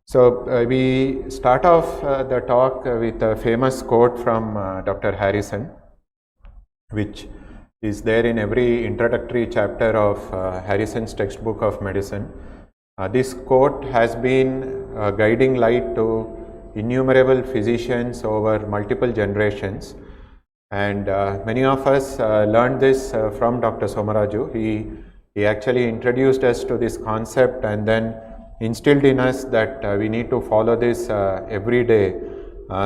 So, we start off the talk with a famous quote from Dr. Harrison, which is there in every introductory chapter of Harrison's textbook of medicine. This quote has been a guiding light to innumerable physicians over multiple generations, and many of us learned this from Dr. Somaraju. He actually introduced us to this concept and then instilled in us that we need to follow this every day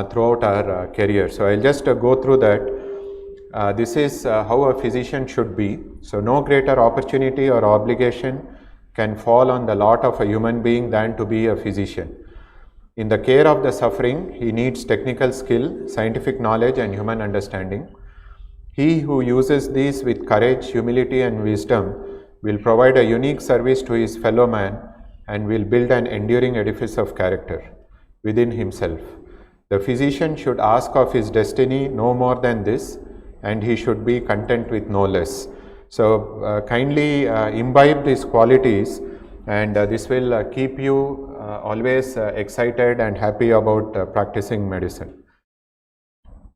throughout our career. So, I will just go through that. This is how a physician should be. So, no greater opportunity or obligation can fall on the lot of a human being than to be a physician. In the care of the suffering, he needs technical skill, scientific knowledge and human understanding. He who uses these with courage, humility and wisdom will provide a unique service to his fellow man and will build an enduring edifice of character within himself. The physician should ask of his destiny no more than this, and he should be content with no less. So, kindly imbibe these qualities, and this will keep you always excited and happy about practicing medicine.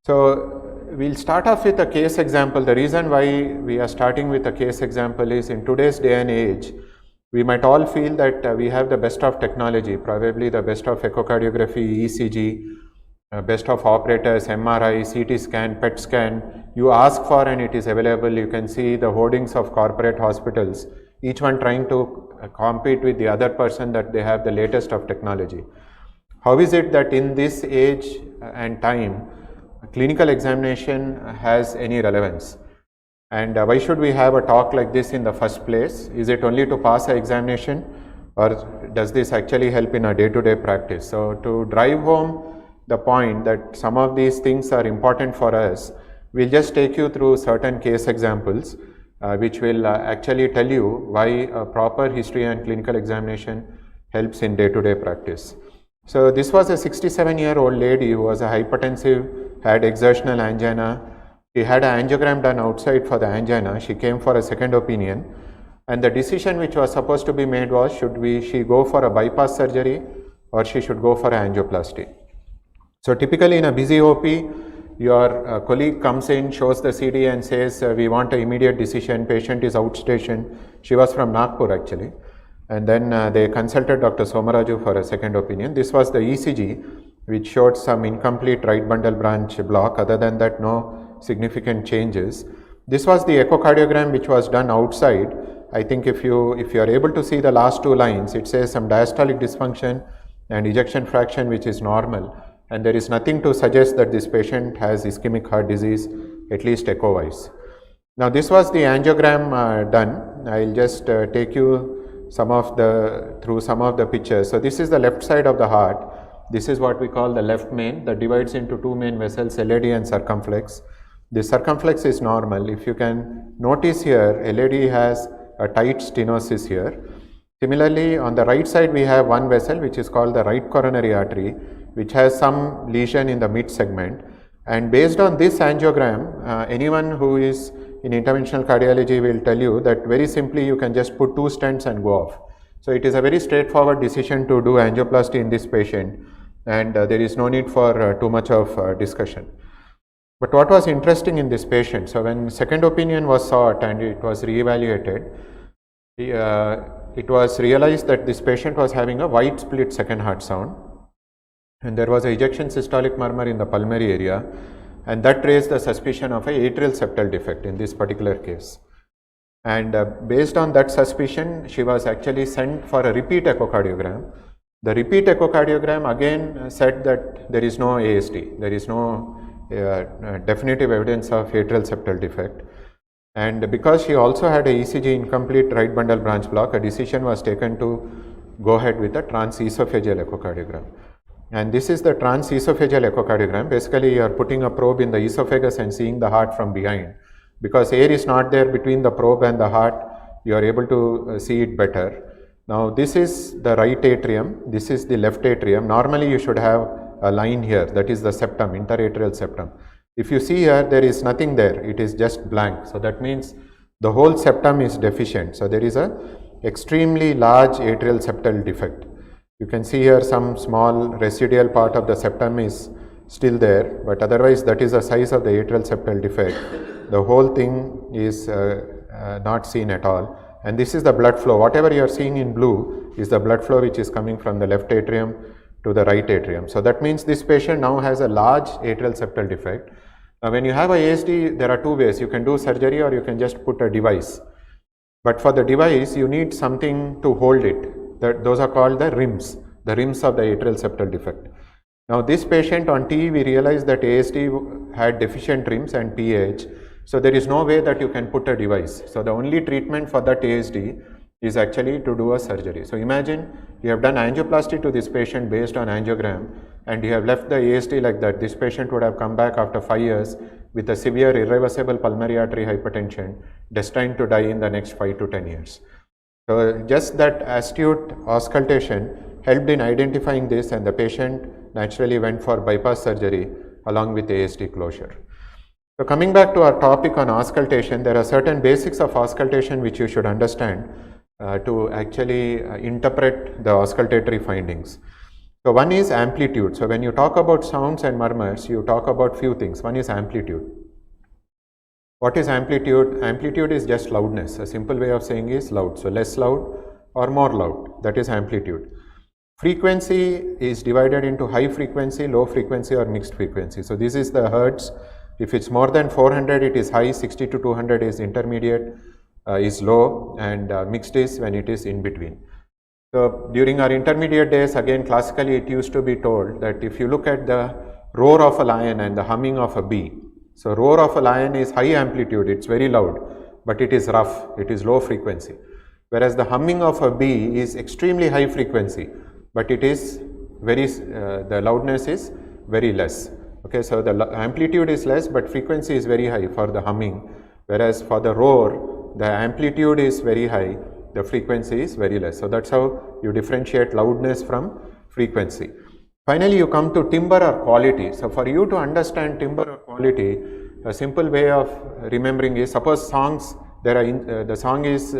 So, we will start off with a case example. The reason why we are starting with a case example is in today's day and age, we might all feel that we have the best of technology, probably the best of echocardiography, ECG, best of operators, MRI, CT scan, PET scan. You ask for and it is available. You can see the hoardings of corporate hospitals, each one trying to compete with the other person that they have the latest of technology. How is it that in this age and time, clinical examination has any relevance? And why should we have a talk like this in the first place? Is it only to pass an examination, or does this actually help in our day-to-day practice? So, to drive home the point that some of these things are important for us, we'll just take you through certain case examples which will actually tell you why a proper history and clinical examination helps in day-to-day practice. So this was a 67-year-old lady who was a hypertensive, had exertional angina. She had an angiogram done outside for the angina. She came for a second opinion, and the decision which was supposed to be made was, she go for a bypass surgery or she should go for an angioplasty. So typically in a busy OP, your colleague comes in, shows the CD and says, we want an immediate decision, patient is outstation. She was from Nagpur actually. And then they consulted Dr. Somaraju for a second opinion. This was the ECG, which showed some incomplete right bundle branch block. Other than that, no significant changes. This was the echocardiogram which was done outside. I think if you are able to see the last two lines, it says some diastolic dysfunction and ejection fraction which is normal. And there is nothing to suggest that this patient has ischemic heart disease, at least echo-wise. Now this was the angiogram done. I will just take you through some of the pictures. So this is the left side of the heart. This is what we call the left main that divides into two main vessels, LAD and circumflex. The circumflex is normal. If you can notice here, LAD has a tight stenosis here. Similarly, on the right side we have one vessel which is called the right coronary artery, which has some lesion in the mid segment. And based on this angiogram, anyone who is in interventional cardiology will tell you that very simply you can just put 2 stents and go off. So it is a very straightforward decision to do angioplasty in this patient, and there is no need for too much of discussion. But what was interesting in this patient, so when second opinion was sought and it was re-evaluated, it was realized that this patient was having a wide split second heart sound, and there was a ejection systolic murmur in the pulmonary area, and that raised the suspicion of a atrial septal defect in this particular case. And based on that suspicion, she was actually sent for a repeat echocardiogram. The repeat echocardiogram again said that there is no ASD, there is no definitive evidence of atrial septal defect. And because she also had a ECG incomplete right bundle branch block, a decision was taken to go ahead with a transesophageal echocardiogram. And this is the transesophageal echocardiogram. Basically, you are putting a probe in the esophagus and seeing the heart from behind. Because air is not there between the probe and the heart, you are able to see it better. Now, this is the right atrium, this is the left atrium. Normally, you should have a line here, that is the septum, interatrial septum. If you see here, there is nothing there, it is just blank. So that means the whole septum is deficient. So there is a extremely large atrial septal defect. You can see here some small residual part of the septum is still there, but otherwise that is the size of the atrial septal defect. The whole thing is not seen at all. And this is the blood flow. Whatever you are seeing in blue is the blood flow which is coming from the left atrium to the right atrium. So that means this patient now has a large atrial septal defect. Now when you have a ASD, there are two ways. You can do surgery or you can just put a device. But for the device, you need something to hold it. Those are called the rims of the atrial septal defect. Now this patient on TE, we realized that ASD had deficient rims and PAH. So there is no way that you can put a device. So the only treatment for that ASD is actually to do a surgery. So imagine you have done angioplasty to this patient based on angiogram, and you have left the ASD like that. This patient would have come back after 5 years with a severe irreversible pulmonary artery hypertension, destined to die in the next 5 to 10 years. So just that astute auscultation helped in identifying this, and the patient naturally went for bypass surgery along with ASD closure. So coming back to our topic on auscultation, there are certain basics of auscultation which you should understand to actually interpret the auscultatory findings. So one is amplitude. So when you talk about sounds and murmurs, you talk about few things. One is amplitude. What is amplitude? Amplitude is just loudness. A simple way of saying is loud. So less loud or more loud, that is amplitude. Frequency is divided into high frequency, low frequency or mixed frequency. So this is the hertz. If it's more than 400, it is high, 60 to 200 is intermediate, is low, and mixed is when it is in between. So during our intermediate days, again classically it used to be told that if you look at the roar of a lion and the humming of a bee, so roar of a lion is high amplitude, it's very loud, but it is rough, it is low frequency. Whereas the humming of a bee is extremely high frequency, but it is very, the loudness is very less. Okay, so the amplitude is less, but frequency is very high for the humming, whereas for the roar, the amplitude is very high, the frequency is very less. So that's how you differentiate loudness from frequency. Finally, you come to timbre or quality. So for you to understand timbre or quality, a simple way of remembering is, suppose songs, there are the song is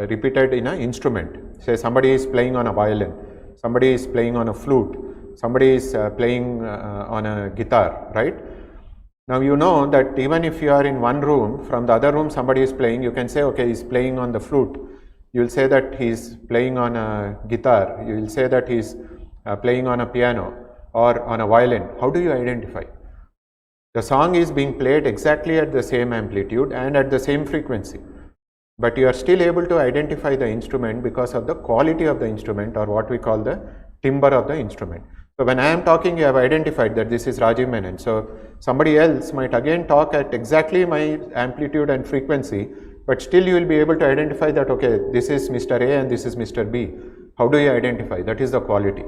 repeated in an instrument. Say somebody is playing on a violin, somebody is playing on a flute, somebody is playing on a guitar, right? Now you know that even if you are in one room, from the other room somebody is playing, you can say, okay, he's playing on the flute. You will say that he's playing on a guitar. You will say that he's playing on a piano or on a violin. How do you identify? The song is being played exactly at the same amplitude and at the same frequency, but you are still able to identify the instrument because of the quality of the instrument, or what we call the timbre of the instrument. So when I am talking, you have identified that this is Rajiv Menon. So somebody else might again talk at exactly my amplitude and frequency, but still you will be able to identify that, okay, this is Mr. A and this is Mr. B. How do you identify? That is the quality,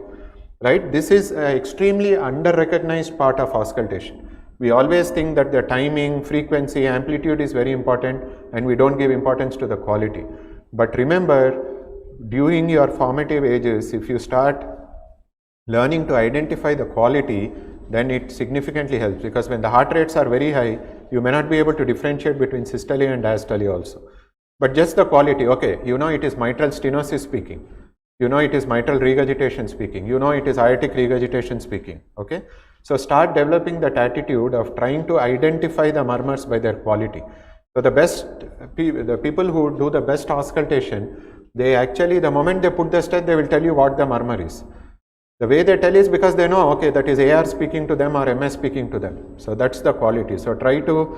right? This is an extremely under-recognized part of auscultation. We always think that the timing, frequency, amplitude is very important, and we don't give importance to the quality. But remember, during your formative ages, if you start learning to identify the quality, then it significantly helps, because when the heart rates are very high, you may not be able to differentiate between systole and diastole also. But just the quality, okay, you know it is mitral stenosis speaking, you know it is mitral regurgitation speaking, you know it is aortic regurgitation speaking, okay. So start developing that attitude of trying to identify the murmurs by their quality. So the people who do the best auscultation, they actually, the moment they put the stent, they will tell you what the murmur is. The way they tell is because they know, okay, that is AR speaking to them or MS speaking to them. So that's the quality. So try to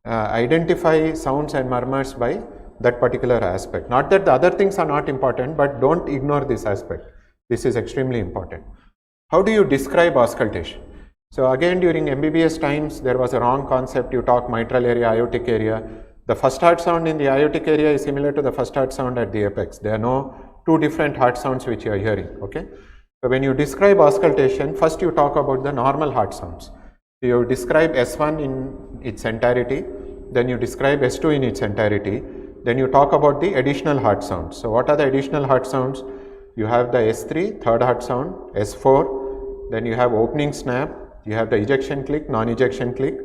identify sounds and murmurs by that particular aspect. Not that the other things are not important, but don't ignore this aspect. This is extremely important. How do you describe auscultation? So again, during MBBS times, there was a wrong concept. You talk mitral area, aortic area. The first heart sound in the aortic area is similar to the first heart sound at the apex. There are no two different heart sounds which you are hearing, okay. So when you describe auscultation, first you talk about the normal heart sounds. You describe S1 in its entirety, then you describe S2 in its entirety, then you talk about the additional heart sounds. So what are the additional heart sounds? You have the S3, third heart sound, S4, then you have opening snap, you have the ejection click, non-ejection click,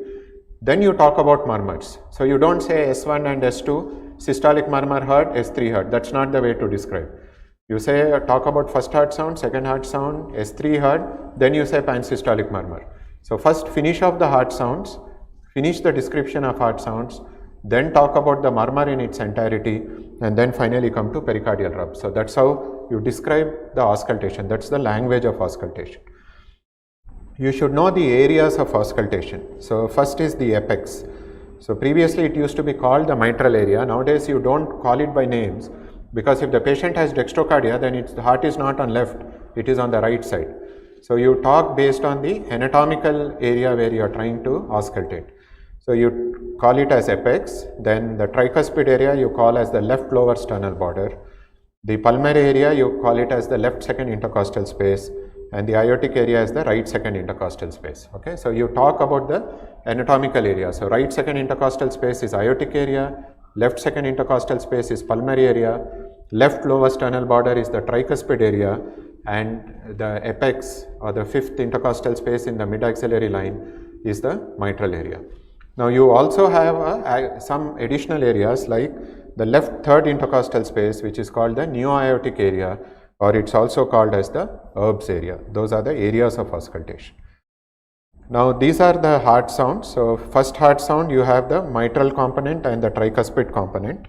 then you talk about murmurs. So you don't say S1 and S2, systolic murmur heard, S3 heard. That's not the way to describe. You say, talk about first heart sound, second heart sound, S3 heard, then you say pansystolic murmur. So first finish off the heart sounds, finish the description of heart sounds, then talk about the murmur in its entirety, and then finally come to pericardial rub. So that's how you describe the auscultation. That's the language of auscultation. You should know the areas of auscultation. So first is the apex. So previously it used to be called the mitral area. Nowadays you don't call it by names, because if the patient has dextrocardia, then the heart is not on left, it is on the right side. So you talk based on the anatomical area where you are trying to auscultate. So you call it as apex, then the tricuspid area you call as the left lower sternal border. The pulmonary area you call it as the left second intercostal space, and the aortic area is the right second intercostal space. Okay, so you talk about the anatomical area. So right second intercostal space is aortic area, left second intercostal space is pulmonary area, left lower sternal border is the tricuspid area, and the apex or the fifth intercostal space in the mid-axillary line is the mitral area. Now you also have some additional areas like the left third intercostal space, which is called the neo-aortic area, or it's also called as the herbs area. Those are the areas of auscultation. Now these are the heart sounds. So first heart sound, you have the mitral component and the tricuspid component.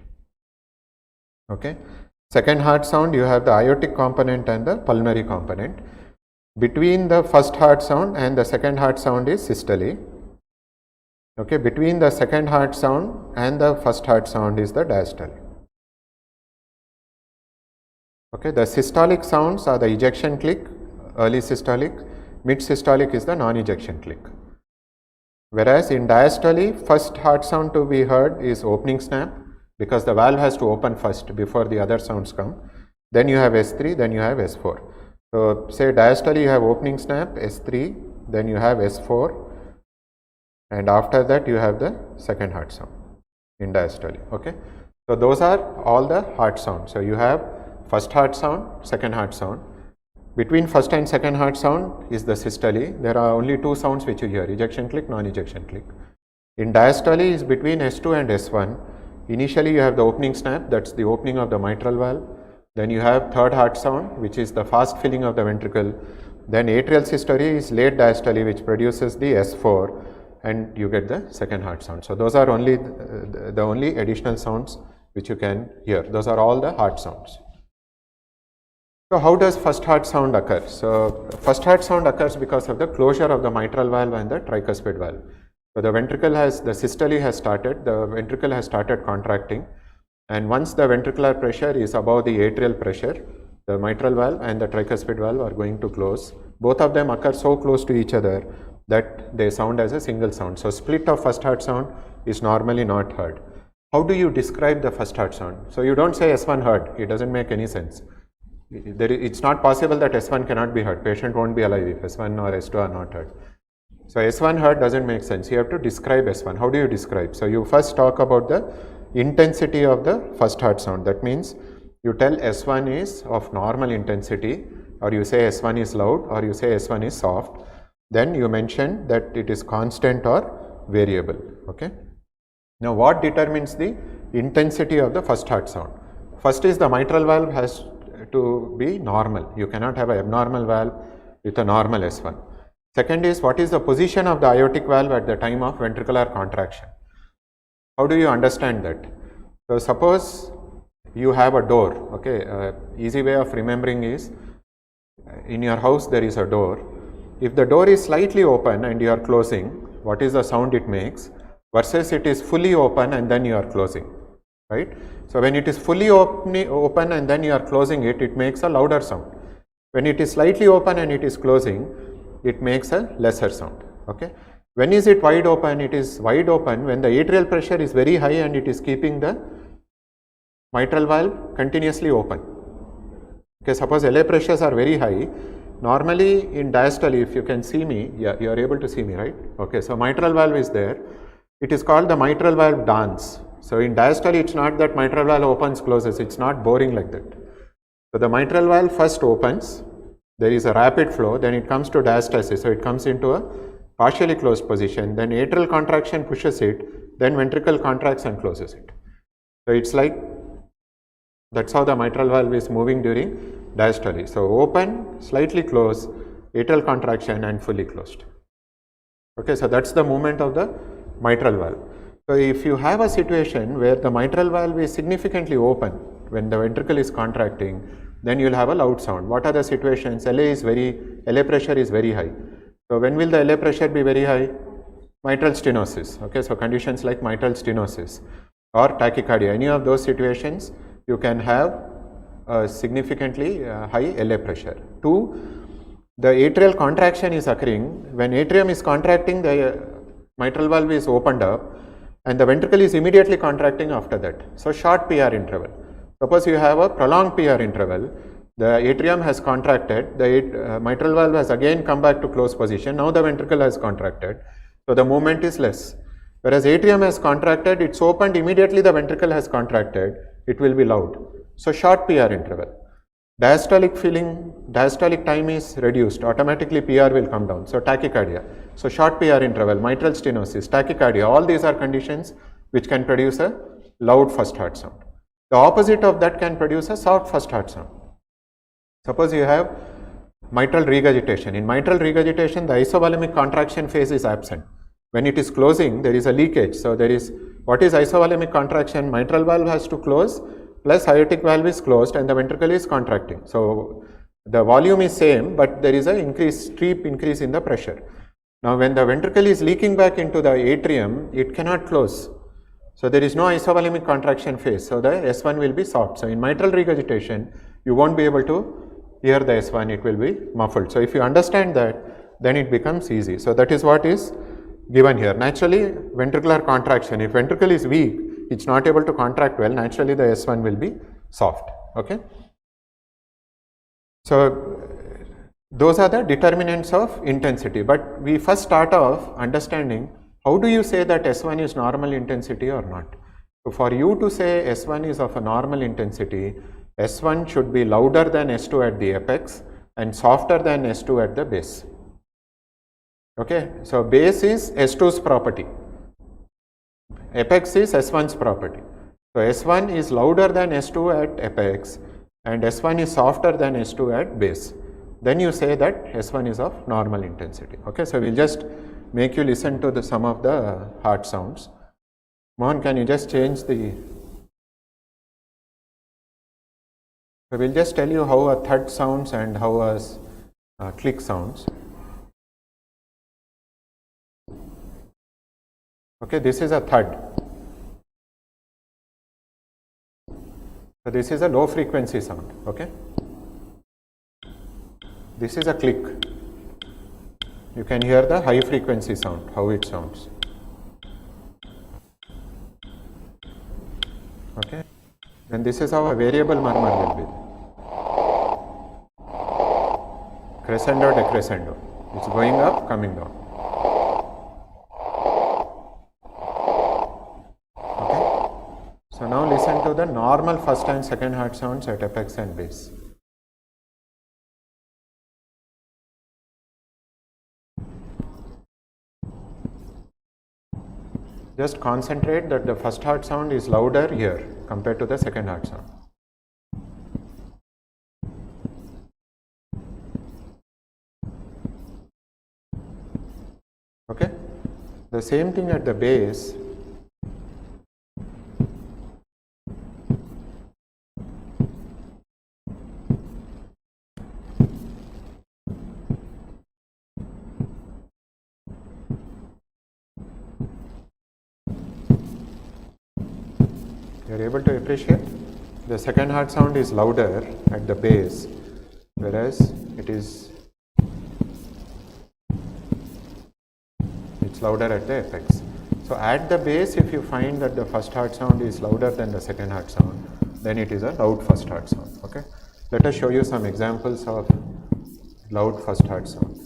Okay. Second heart sound, you have the aortic component and the pulmonary component. Between the first heart sound and the second heart sound is systole. Okay. Between the second heart sound and the first heart sound is the diastole. Okay. The systolic sounds are the ejection click, early systolic. Mid systolic is the non-ejection click. Whereas in diastole, first heart sound to be heard is opening snap, because the valve has to open first before the other sounds come. Then you have S3, then you have S4. So say diastole you have opening snap S3, then you have S4, and after that you have the second heart sound in diastole. Okay. So those are all the heart sounds. So you have first heart sound, second heart sound. Between first and second heart sound is the systole. There are only two sounds which you hear, ejection click, non-ejection click. In diastole is between S2 and S1. Initially you have the opening snap, that's the opening of the mitral valve. Then you have third heart sound, which is the fast filling of the ventricle. Then atrial systole is late diastole, which produces the S4, and you get the second heart sound. So those are only the only additional sounds which you can hear. Those are all the heart sounds. So how does first heart sound occur? So first heart sound occurs because of the closure of the mitral valve and the tricuspid valve. So the systole has started, the ventricle has started contracting, and once the ventricular pressure is above the atrial pressure, the mitral valve and the tricuspid valve are going to close. Both of them occur so close to each other that they sound as a single sound. So split of first heart sound is normally not heard. How do you describe the first heart sound? So you don't say S1 heard, it doesn't make any sense. It's not possible that S1 cannot be heard. Patient won't be alive if S1 or S2 are not heard. So S1 heard doesn't make sense. You have to describe S1. How do you describe? So you first talk about the intensity of the first heart sound. That means you tell S1 is of normal intensity, or you say S1 is loud, or you say S1 is soft. Then you mention that it is constant or variable. Okay. Now what determines the intensity of the first heart sound? First is the mitral valve has to be normal. You cannot have an abnormal valve with a normal S1. Second is, what is the position of the aortic valve at the time of ventricular contraction? How do you understand that? So suppose you have a door. Okay, easy way of remembering is, in your house there is a door. If the door is slightly open and you are closing, what is the sound it makes, versus it is fully open and then you are closing, right? So when it is fully open and then you are closing it, it makes a louder sound. When it is slightly open and it is closing, it makes a lesser sound. Okay. When is it wide open? It is wide open when the atrial pressure is very high and it is keeping the mitral valve continuously open. Okay, suppose LA pressures are very high. Normally in diastole, if you can see me, yeah, you are able to see me, right? Okay, so mitral valve is there. It is called the mitral valve dance. So in diastole, it's not that mitral valve opens, closes. It's not boring like that. So the mitral valve first opens. There is a rapid flow, then it comes to diastasis, so it comes into a partially closed position, then atrial contraction pushes it, then ventricle contracts and closes it. So it's like, that's how the mitral valve is moving during diastole. So open, slightly close, atrial contraction and fully closed. Okay, so that's the movement of the mitral valve. So if you have a situation where the mitral valve is significantly open when the ventricle is contracting, then you will have a loud sound. What are the situations? LA pressure is very high. So when will the LA pressure be very high? Mitral stenosis. Okay, so conditions like mitral stenosis or tachycardia, any of those situations, you can have a significantly high LA pressure. 2, the atrial contraction is occurring. When atrium is contracting, the mitral valve is opened up and the ventricle is immediately contracting after that. So short PR interval. Suppose you have a prolonged PR interval, the atrium has contracted, the mitral valve has again come back to closed position, now the ventricle has contracted, so the movement is less. Whereas atrium has contracted, it's opened, immediately the ventricle has contracted, it will be loud. So short PR interval. Diastolic time is reduced, automatically PR will come down, so tachycardia. So short PR interval, mitral stenosis, tachycardia, all these are conditions which can produce a loud first heart sound. The opposite of that can produce a soft first heart sound. Suppose you have mitral regurgitation. In mitral regurgitation, the isovolumic contraction phase is absent. When it is closing, there is a leakage. So there is, what is isovolumic contraction? Mitral valve has to close, plus aortic valve is closed and the ventricle is contracting. So the volume is same, but there is a steep increase in the pressure. Now when the ventricle is leaking back into the atrium, it cannot close. So there is no isovolumic contraction phase, so the S1 will be soft. So in mitral regurgitation, you won't be able to hear the S1, it will be muffled. So if you understand that, then it becomes easy. So that is what is given here. Naturally, ventricular contraction, if ventricle is weak, it's not able to contract well, naturally the S1 will be soft. Okay. So Those are the determinants of intensity, but we first start off understanding how do you say that S1 is normal intensity or not. So for you to say S1 is of a normal intensity, S1 should be louder than S2 at the apex and softer than S2 at the base. Okay, so base is S2's property, apex is S1's property. So S1 is louder than S2 at apex and S1 is softer than S2 at base. Then you say that S1 is of normal intensity. Okay, so we'll just make you listen to some of the heart sounds. Mohan, can you just change the... So we'll just tell you how a thud sounds and how a click sounds. Okay, this is a thud. So this is a low frequency sound. Okay. This is a click. You can hear the high frequency sound, how it sounds. Okay. Then this is how a variable murmur will be. Crescendo, decrescendo. It's going up, coming down. Okay. So now listen to the normal first and second heart sounds at apex and base. Just concentrate that the first heart sound is louder here compared to the second heart sound. Okay. The same thing at the base. You are able to appreciate the second heart sound is louder at the base, whereas it's louder at the apex. So at the base, if you find that the first heart sound is louder than the second heart sound, then it is a loud first heart sound. Okay. Let us show you some examples of loud first heart sound.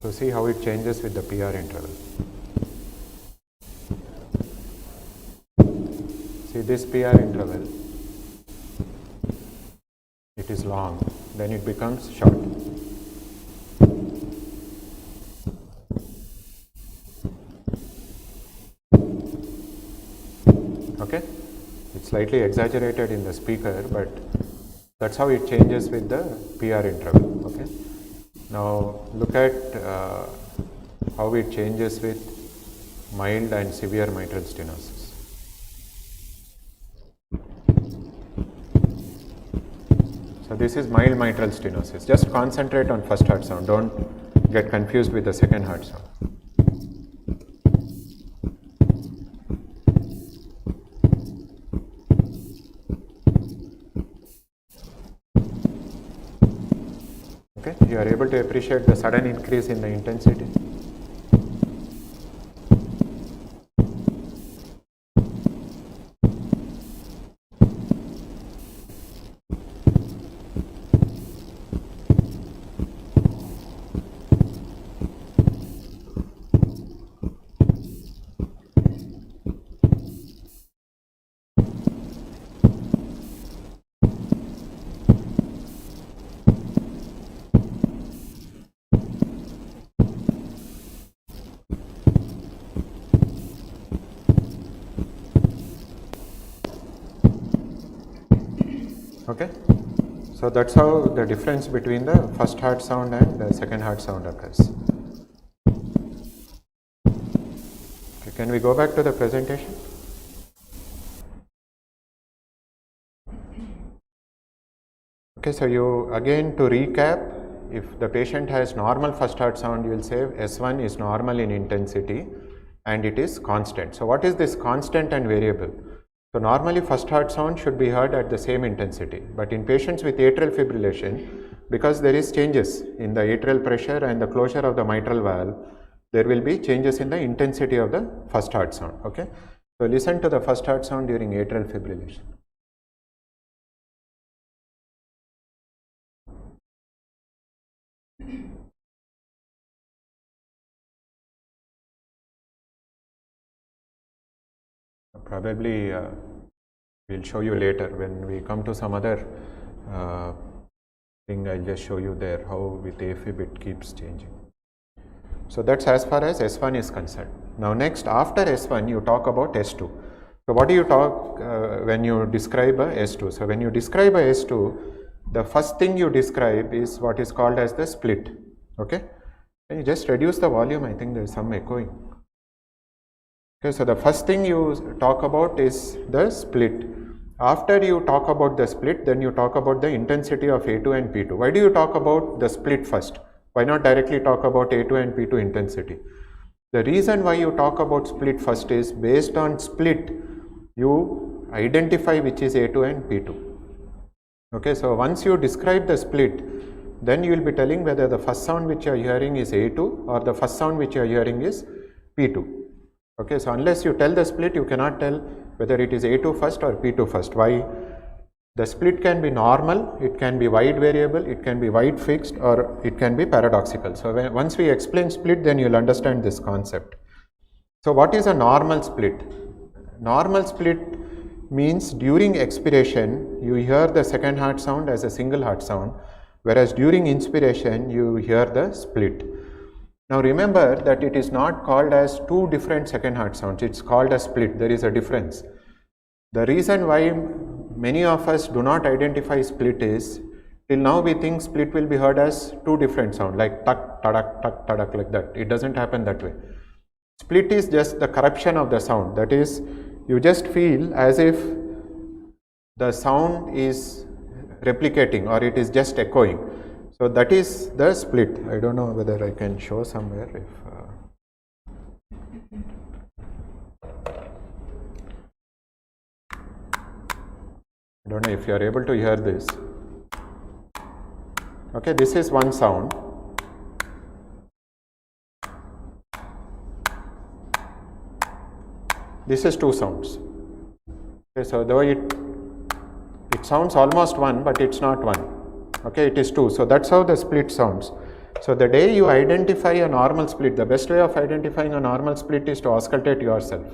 So see how it changes with the PR interval. See this PR interval, it is long, then it becomes short. Okay, it's slightly exaggerated in the speaker, but that's how it changes with the PR interval. Okay. Now look at how it changes with mild and severe mitral stenosis. So this is mild mitral stenosis. Just concentrate on first heart sound. Don't get confused with the second heart sound. You are able to appreciate the sudden increase in the intensity. Okay, so that's how the difference between the first heart sound and the second heart sound occurs. Okay, can we go back to the presentation? Okay, so you again to recap, if the patient has normal first heart sound, you will say S1 is normal in intensity and it is constant. So what is this constant and variable? So normally first heart sound should be heard at the same intensity, but in patients with atrial fibrillation, because there is changes in the atrial pressure and the closure of the mitral valve, there will be changes in the intensity of the first heart sound. Okay, so listen to the first heart sound during atrial fibrillation. Probably we'll show you later when we come to some other thing. I'll just show you there how with AFib it keeps changing. So that's as far as S1 is concerned. Now next, after S1 you talk about S2. So what do you talk when you describe a S2? So when you describe a S2, the first thing you describe is what is called as the split. Okay, can you just reduce the volume? I think there is some echoing. Okay, so the first thing you talk about is the split. After you talk about the split, then you talk about the intensity of A2 and P2. Why do you talk about the split first? Why not directly talk about A2 and P2 intensity? The reason why you talk about split first is based on split, you identify which is A2 and P2. Okay, so once you describe the split, then you will be telling whether the first sound which you are hearing is A2 or the first sound which you are hearing is P2. Okay, so unless you tell the split, you cannot tell whether it is A2 first or P2 first. Why? The split can be normal, it can be wide variable, it can be wide fixed, or it can be paradoxical. So once we explain split, then you will understand this concept. So what is a normal split? Normal split means during expiration, you hear the second heart sound as a single heart sound, whereas during inspiration, you hear the split. Now remember that it is not called as two different second heart sounds, it is called a split. There is a difference. The reason why many of us do not identify split is, till now we think split will be heard as two different sounds, like tuck, tadak, tuck, tadak, like that. It doesn't happen that way. Split is just the corruption of the sound. That is, you just feel as if the sound is replicating or it is just echoing. So that is the split. I don't know whether I can show somewhere. If I don't know if you are able to hear this. Okay, this is one sound. This is two sounds. Okay, so though it sounds almost one, but it's not one. Okay, it is two. So that's how the split sounds. So the day you identify a normal split, the best way of identifying a normal split is to auscultate yourself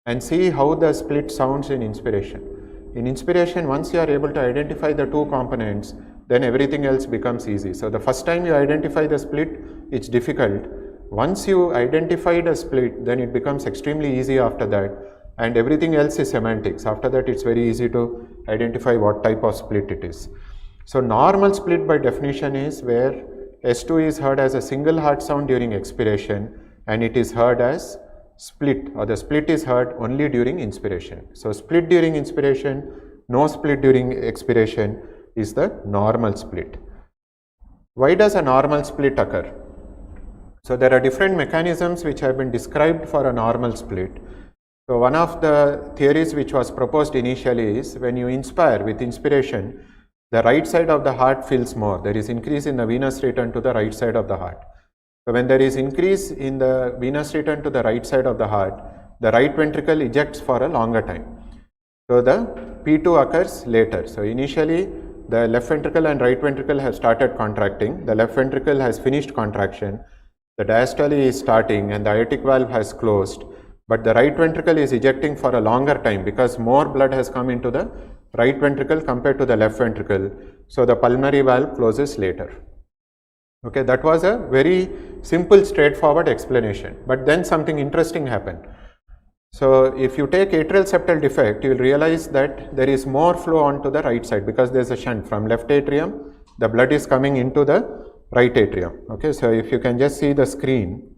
and see how the split sounds in inspiration. In inspiration, once you are able to identify the two components, then everything else becomes easy. So the first time you identify the split, it's difficult. Once you identify the split, then it becomes extremely easy after that, and everything else is semantics. After that, it's very easy to identify what type of split it is. So normal split by definition is where S2 is heard as a single heart sound during expiration and it is heard as split, or the split is heard only during inspiration. So split during inspiration, no split during expiration is the normal split. Why does a normal split occur? So there are different mechanisms which have been described for a normal split. So one of the theories which was proposed initially is when you inspire with inspiration, the right side of the heart fills more. There is increase in the venous return to the right side of the heart. So when there is increase in the venous return to the right side of the heart, the right ventricle ejects for a longer time. So the P2 occurs later. So initially the left ventricle and right ventricle have started contracting. The left ventricle has finished contraction. The diastole is starting and the aortic valve has closed. But the right ventricle is ejecting for a longer time because more blood has come into the right ventricle compared to the left ventricle. So the pulmonary valve closes later. Okay, that was a very simple, straightforward explanation. But then something interesting happened. So if you take atrial septal defect, you will realize that there is more flow onto the right side because there is a shunt from left atrium. The blood is coming into the right atrium. Okay, so if you can just see the screen.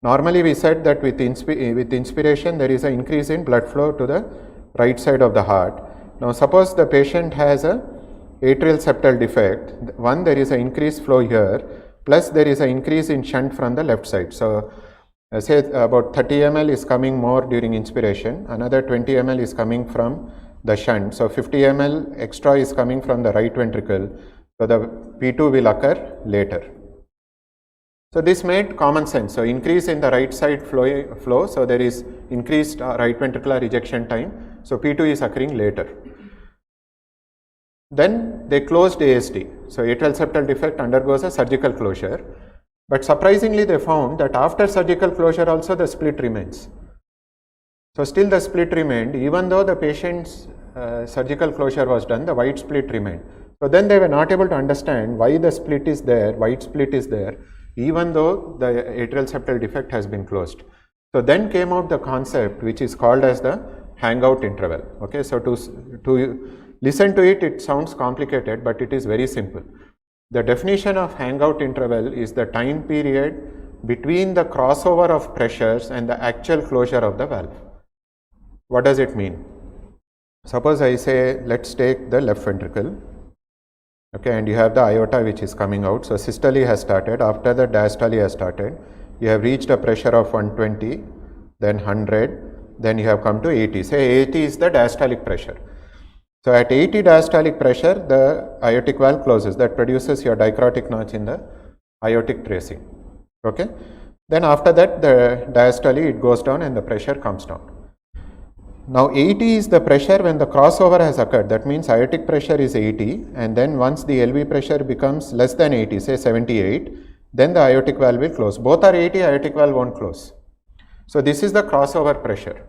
Normally we said that with inspiration there is an increase in blood flow to the right side of the heart. Now suppose the patient has a atrial septal defect. One, there is an increased flow here, plus there is an increase in shunt from the left side. So say about 30 ml is coming more during inspiration, another 20 ml is coming from the shunt. So 50 ml extra is coming from the right ventricle. So the P2 will occur later. So this made common sense. So increase in the right side flow, so there is increased right ventricular ejection time. So P2 is occurring later. Then they closed ASD. So atrial septal defect undergoes a surgical closure. But surprisingly, they found that after surgical closure also the split remains. So still the split remained, even though the patient's surgical closure was done, the white split remained. So then they were not able to understand why the split is there, white split is there, even though the atrial septal defect has been closed. So then came out the concept which is called as the hangout interval. Okay, so to listen to it, it sounds complicated, but it is very simple. The definition of hangout interval is the time period between the crossover of pressures and the actual closure of the valve. What does it mean? Suppose I say, let's take the left ventricle. Okay, and you have the aorta which is coming out. So systole has started. After the diastole has started, you have reached a pressure of 120, then 100, then you have come to 80. Say 80 is the diastolic pressure. So at 80 diastolic pressure, the aortic valve closes. That produces your dicrotic notch in the aortic tracing. Okay. Then after that, the diastole, it goes down and the pressure comes down. Now 80 is the pressure when the crossover has occurred. That means aortic pressure is 80, and then once the LV pressure becomes less than 80, say 78, then the aortic valve will close. Both are 80, aortic valve won't close. So this is the crossover pressure.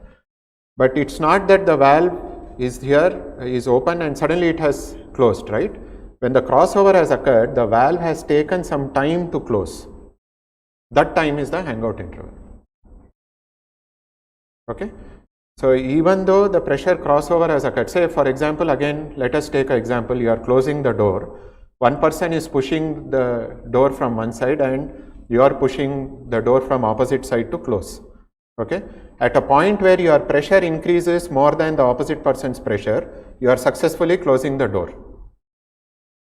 But it's not that the valve is here, is open and suddenly it has closed, right? When the crossover has occurred, the valve has taken some time to close. That time is the hangout interval. Okay. So even though the pressure crossover has occurred, say for example, again, let us take an example, you are closing the door. One person is pushing the door from one side and you are pushing the door from opposite side to close. Okay. At a point where your pressure increases more than the opposite person's pressure, you are successfully closing the door.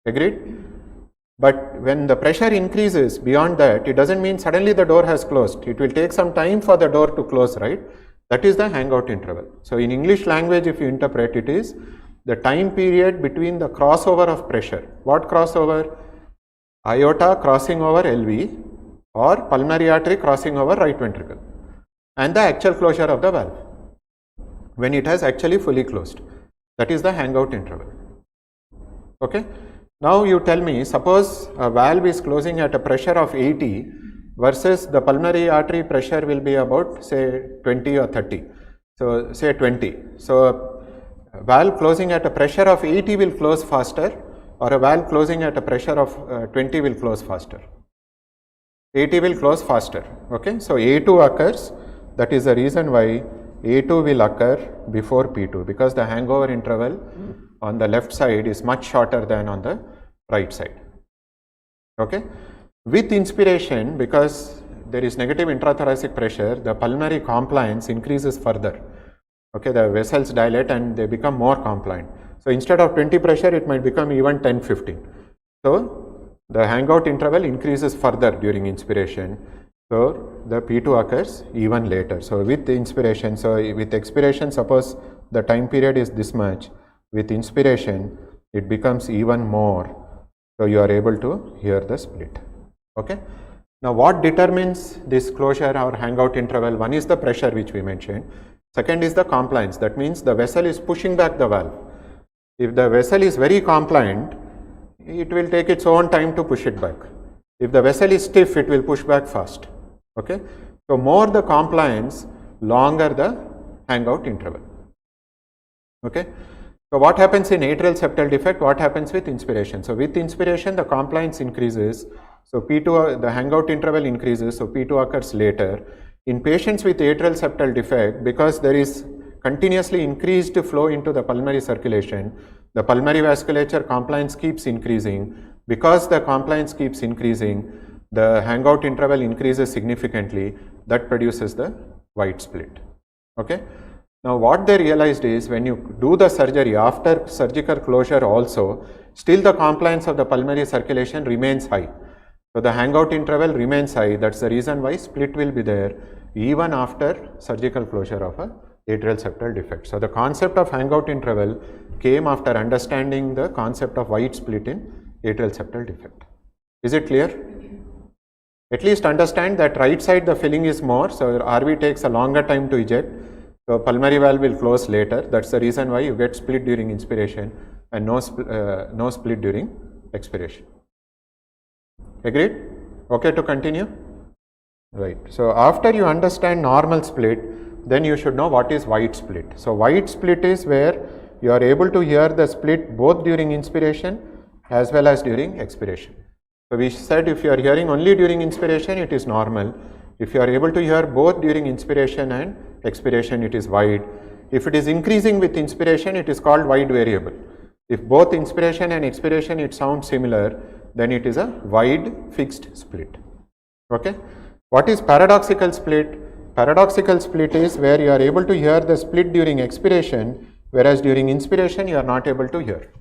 Agreed? But when the pressure increases beyond that, it doesn't mean suddenly the door has closed. It will take some time for the door to close, right? That is the hangout interval. So in English language, if you interpret, it is the time period between the crossover of pressure. What crossover? Aorta crossing over LV or pulmonary artery crossing over right ventricle, and the actual closure of the valve when it has actually fully closed. That is the hangout interval. Okay. Now you tell me, suppose a valve is closing at a pressure of 80 versus the pulmonary artery pressure will be about say 20 or 30. So say 20. So a valve closing at a pressure of 80 will close faster, or a valve closing at a pressure of 20 will close faster. 80 will close faster. Okay. So A2 occurs. That is the reason why A2 will occur before P2, because the hangover interval on the left side is much shorter than on the right side. Okay. With inspiration, because there is negative intrathoracic pressure, the pulmonary compliance increases further. Okay, the vessels dilate and they become more compliant. So instead of 20 pressure, it might become even 10, 15. So the hangout interval increases further during inspiration. So the P2 occurs even later. So with the inspiration, so with expiration, suppose the time period is this much. With inspiration, it becomes even more. So you are able to hear the split. Okay. Now what determines this closure or hangout interval? One is the pressure which we mentioned. Second is the compliance. That means the vessel is pushing back the valve. If the vessel is very compliant, it will take its own time to push it back. If the vessel is stiff, it will push back fast. Okay. So more the compliance, longer the hangout interval. Okay. So what happens in atrial septal defect? What happens with inspiration? So with inspiration, the compliance increases. So P2, the hangout interval increases. So P2 occurs later. In patients with atrial septal defect, because there is continuously increased flow into the pulmonary circulation, the pulmonary vasculature compliance keeps increasing. Because the compliance keeps increasing, the hangout interval increases significantly. That produces the white split. Okay. Now what they realized is, when you do the surgery, after surgical closure also, still the compliance of the pulmonary circulation remains high. So the hangout interval remains high. That's the reason why split will be there even after surgical closure of a atrial septal defect. So the concept of hangout interval came after understanding the concept of white split in atrial septal defect. Is it clear? At least understand that right side the filling is more, so RV takes a longer time to eject. So pulmonary valve will close later. That's the reason why you get split during inspiration and no split during expiration. Agreed? Okay to continue? Right. So after you understand normal split, then you should know what is wide split. So wide split is where you are able to hear the split both during inspiration as well as during expiration. So we said if you are hearing only during inspiration, it is normal. If you are able to hear both during inspiration and expiration, it is wide. If it is increasing with inspiration, it is called wide variable. If both inspiration and expiration it sounds similar, then it is a wide fixed split. Okay. What is paradoxical split? Paradoxical split is where you are able to hear the split during expiration, whereas during inspiration you are not able to hear.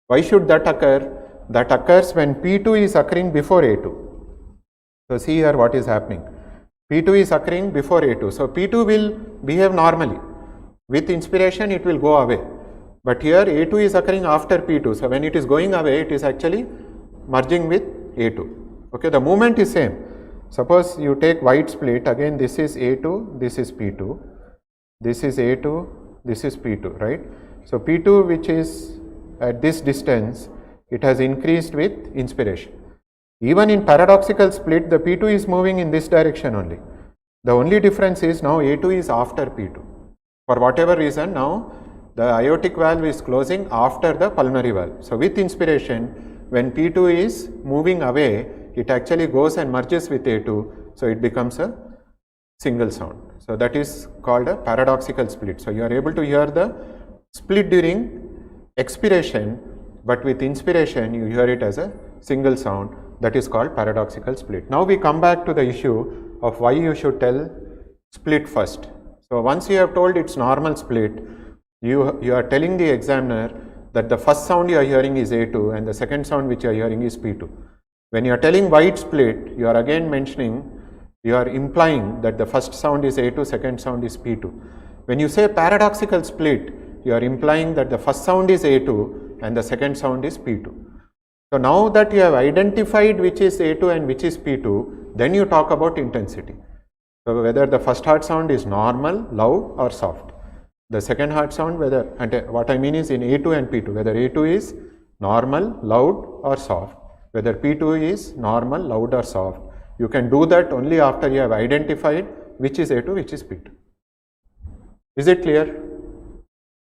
Why should that occur? That occurs when P2 is occurring before A2. So see here what is happening. P2 is occurring before A2. So P2 will behave normally. With inspiration it will go away. But here A2 is occurring after P2. So when it is going away, it is actually merging with A2. Okay, the movement is same. Suppose you take wide split, again this is A2, this is P2, this is A2, this is P2, right? So P2 which is at this distance, it has increased with inspiration. Even in paradoxical split, the P2 is moving in this direction only. The only difference is now A2 is after P2. For whatever reason, now the aortic valve is closing after the pulmonary valve. So with inspiration, when P2 is moving away, it actually goes and merges with A2. So it becomes a single sound. So that is called a paradoxical split. So you are able to hear the split during expiration, but with inspiration you hear it as a single sound. That is called paradoxical split. Now we come back to the issue of why you should tell split first. So once you have told it's normal split, you are telling the examiner that the first sound you are hearing is A2 and the second sound which you are hearing is P2. When you are telling wide split, you are again mentioning, you are implying that the first sound is A2, second sound is P2. When you say paradoxical split, you are implying that the first sound is A2 and the second sound is P2. So now that you have identified which is A2 and which is P2, then you talk about intensity. So whether the first heart sound is normal, loud or soft. The second heart sound, whether, and what I mean is in A2 and P2, whether A2 is normal, loud or soft, whether P2 is normal, loud or soft. You can do that only after you have identified which is A2, which is P2. Is it clear?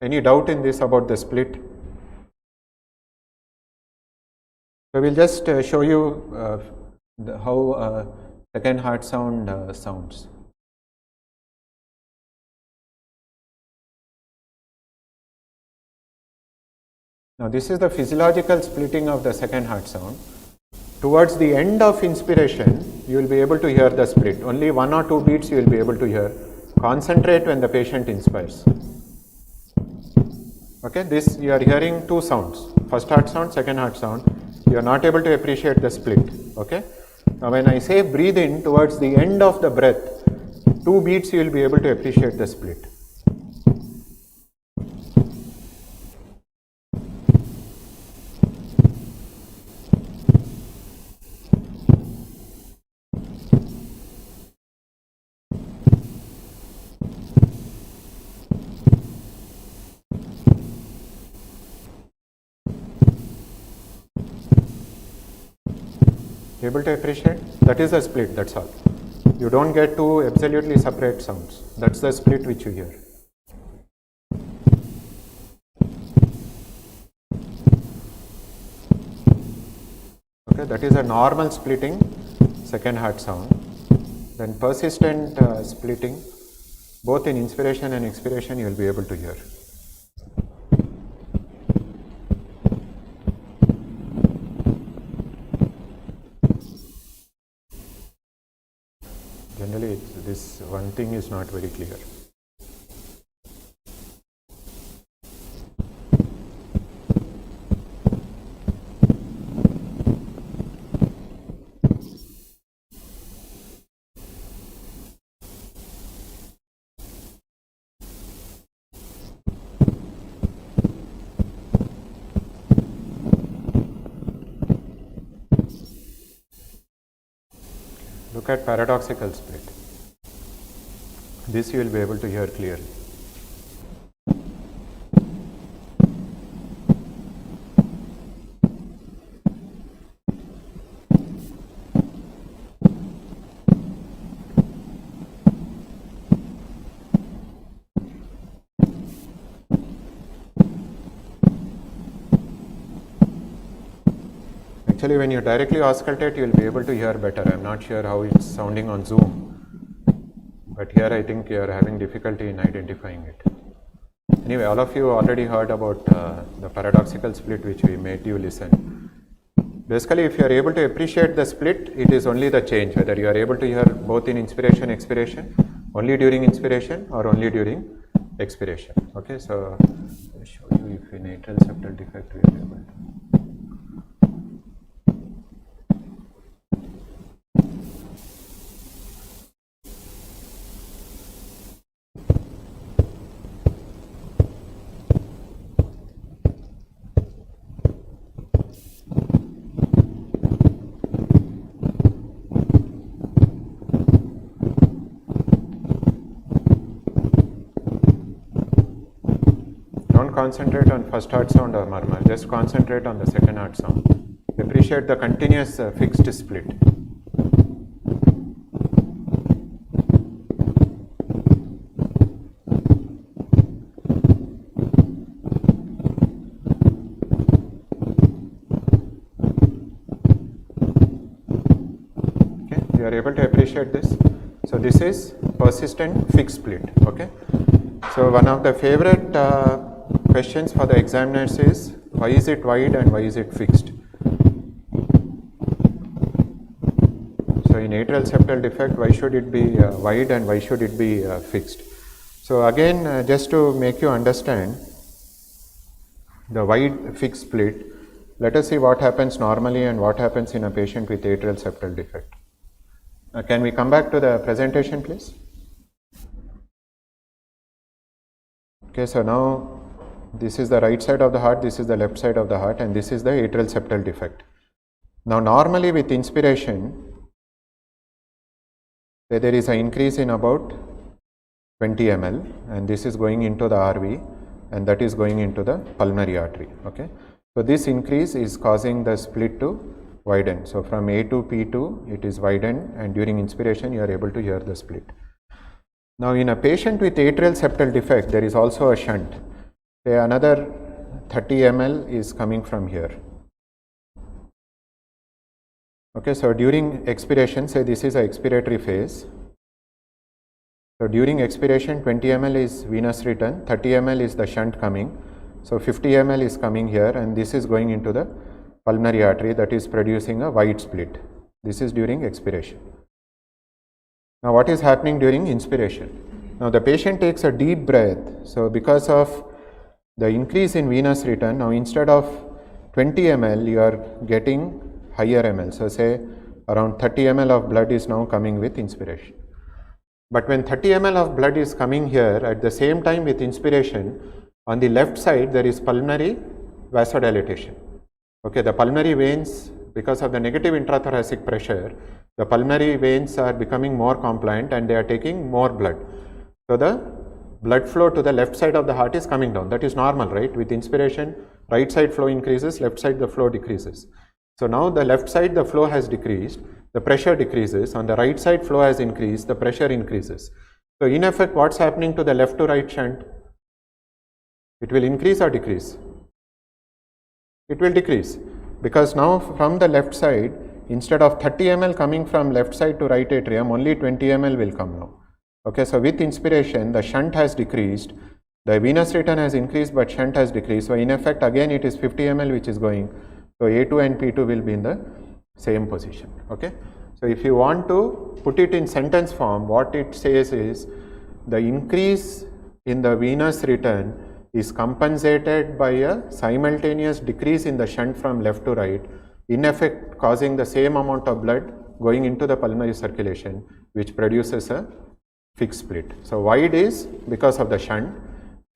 Any doubt in this about the split? So we will just show you how second heart sound sounds. Now this is the physiological splitting of the second heart sound. Towards the end of inspiration, you will be able to hear the split. Only 1 or 2 beats you will be able to hear. Concentrate when the patient inspires. Okay, this you are hearing 2 sounds, first heart sound, second heart sound. You are not able to appreciate the split. Okay. Now when I say breathe in, towards the end of the breath, 2 beats you will be able to appreciate the split. Able to appreciate? That is a split, that's all. You don't get 2 absolutely separate sounds. That's the split which you hear. Okay, that is a normal splitting second heart sound. Then persistent splitting, both in inspiration and expiration, you will be able to hear. Generally, this one thing is not very clear. look at paradoxical split. This you will be able to hear clearly. Actually, when you directly auscultate, you will be able to hear better. I am not sure how it's sounding on Zoom, but here I think you are having difficulty in identifying it. Anyway, all of you already heard about the paradoxical split which we made you listen. Basically, if you are able to appreciate the split, it is only the change, whether you are able to hear both in inspiration, expiration, only during inspiration or only during expiration. Okay, so I will show you if in atrial septal defect we are able to. Concentrate on first heart sound or murmur, just concentrate on the second heart sound. Appreciate the continuous fixed split. Okay, you are able to appreciate this. So this is persistent fixed split. Okay, so one of the favorite questions for the examiners is, why is it wide and why is it fixed? So in atrial septal defect, why should it be wide and why should it be fixed? So again, just to make you understand the wide fixed split, let us see what happens normally and what happens in a patient with atrial septal defect. Can we come back to the presentation, please? Okay, so now this is the right side of the heart, this is the left side of the heart, and this is the atrial septal defect. Now normally with inspiration, there is an increase in about 20 ml, and this is going into the RV, and that is going into the pulmonary artery. Okay, so this increase is causing the split to widen. So from A to P2 it is widened, and during inspiration you are able to hear the split. Now in a patient with atrial septal defect, there is also a shunt. Say another 30 ml is coming from here. Okay, so during expiration, say this is a expiratory phase. So during expiration, 20 ml is venous return, 30 ml is the shunt coming. So 50 ml is coming here, and this is going into the pulmonary artery, that is producing a wide split. This is during expiration. Now what is happening during inspiration? Now the patient takes a deep breath. So because of the increase in venous return, now instead of 20 ml, you are getting higher ml. So say around 30 ml of blood is now coming with inspiration. But when 30 ml of blood is coming here, at the same time with inspiration, on the left side there is pulmonary vasodilatation. Okay, the pulmonary veins, because of the negative intrathoracic pressure, the pulmonary veins are becoming more compliant and they are taking more blood. So the blood flow to the left side of the heart is coming down. That is normal, right? With inspiration, right side flow increases, left side the flow decreases. So now the left side the flow has decreased, the pressure decreases. On the right side flow has increased, the pressure increases. So in effect, what's happening to the left to right shunt? It will increase or decrease? It will decrease, because now from the left side, instead of 30 ml coming from left side to right atrium, only 20 ml will come now. Okay, so with inspiration, the shunt has decreased, the venous return has increased, but shunt has decreased. So in effect, again it is 50 ml which is going. So A2 and P2 will be in the same position. Okay, so if you want to put it in sentence form, what it says is, the increase in the venous return is compensated by a simultaneous decrease in the shunt from left to right, in effect causing the same amount of blood going into the pulmonary circulation, which produces a fixed split. So wide is because of the shunt,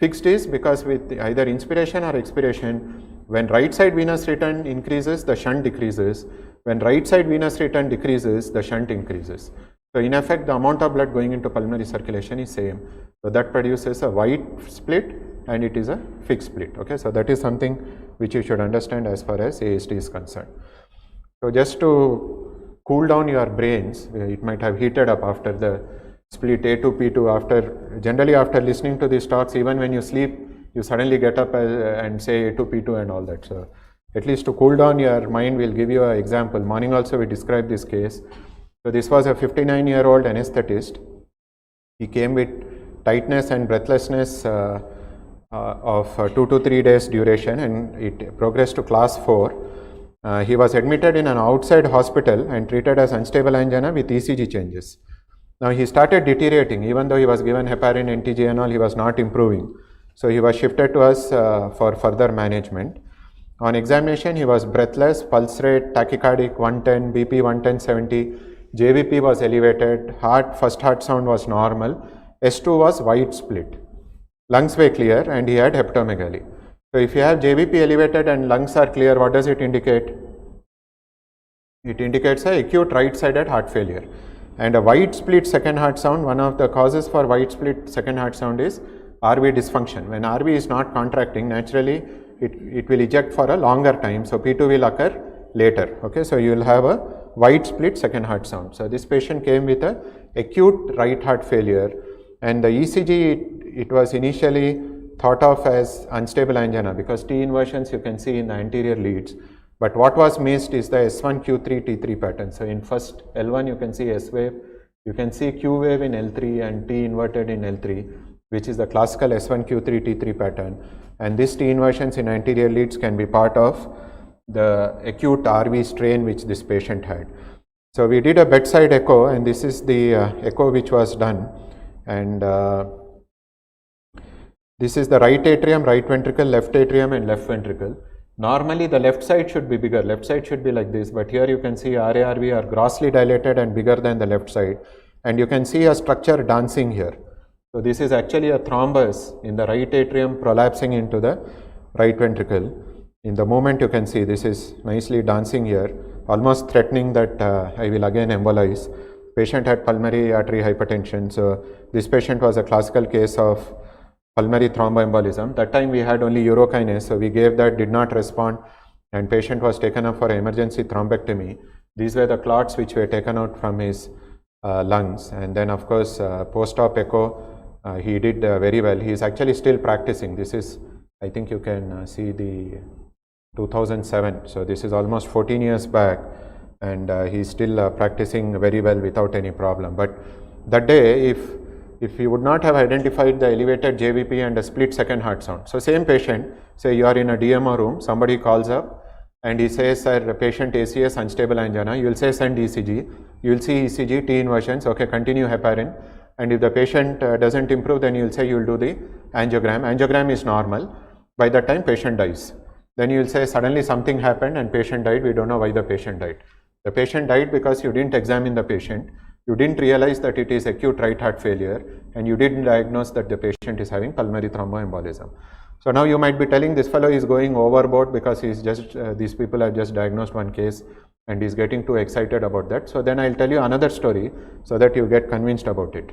fixed is because with either inspiration or expiration, when right side venous return increases, the shunt decreases. when right side venous return decreases, the shunt increases. So in effect, the amount of blood going into pulmonary circulation is same. So that produces a wide split and it is a fixed split. Okay, so that is something which you should understand as far as ASD is concerned. So just to cool down your brains, it might have heated up after the split A2, P2. Generally after listening to these talks, even when you sleep, you suddenly get up and say A2, P2 and all that. So at least to cool down your mind, we'll give you an example. Morning also we described this case. So this was a 59-year-old anesthetist. He came with tightness and breathlessness of 2 to 3 days duration, and it progressed to class 4. He was admitted in an outside hospital and treated as unstable angina with ECG changes. Now he started deteriorating. Even though he was given heparin, NTG and all, he was not improving. So he was shifted to us for further management. On examination, he was breathless, pulse rate, tachycardic 110, BP 110/70, JVP was elevated, first heart sound was normal, S2 was wide split. Lungs were clear and he had hepatomegaly. So if you have JVP elevated and lungs are clear, what does it indicate? It indicates a acute right-sided heart failure. And a wide split second heart sound, one of the causes for wide split second heart sound is RV dysfunction. When RV is not contracting, naturally it will eject for a longer time. So P2 will occur later. Okay, so you will have a wide split second heart sound. So this patient came with a acute right heart failure, and the ECG, it was initially thought of as unstable angina because T inversions you can see in the anterior leads. But what was missed is the S1, Q3, T3 pattern. So in first L1 you can see S wave, you can see Q wave in L3 and T inverted in L3, which is the classical S1, Q3, T3 pattern. And this T inversions in anterior leads can be part of the acute RV strain which this patient had. So we did a bedside echo, and this is the echo which was done. And this is the right atrium, right ventricle, left atrium and left ventricle. Normally the left side should be bigger, left side should be like this, but here you can see RARV are grossly dilated and bigger than the left side, and you can see a structure dancing here. So this is actually a thrombus in the right atrium prolapsing into the right ventricle. In the moment you can see this is nicely dancing here, almost threatening that I will again embolize. Patient had pulmonary artery hypertension, so this patient was a classical case of pulmonary thromboembolism. That time we had only urokinase, so we gave that, did not respond, and patient was taken up for emergency thrombectomy. These were the clots which were taken out from his lungs, and then of course post-op echo, he did very well. He is actually still practicing. This is, I think you can see the 2007, so this is almost 14 years back, and he is still practicing very well without any problem. But that day, if you would not have identified the elevated JVP and a split second heart sound, so same patient, say you are in a DMO room, somebody calls up and he says, sir, patient ACS unstable angina, you will say send ECG, you will see ECG, T inversions, okay, continue heparin, and if the patient doesn't improve, then you will say you will do the angiogram. Angiogram is normal. By that time patient dies. Then you will say suddenly something happened and patient died, we don't know why the patient died. The patient died because you didn't examine the patient, you didn't realize that it is acute right heart failure, and you didn't diagnose that the patient is having pulmonary thromboembolism. So now you might be telling this fellow is going overboard because he's just, these people have just diagnosed one case and he's getting too excited about that. So then I'll tell you another story so that you get convinced about it.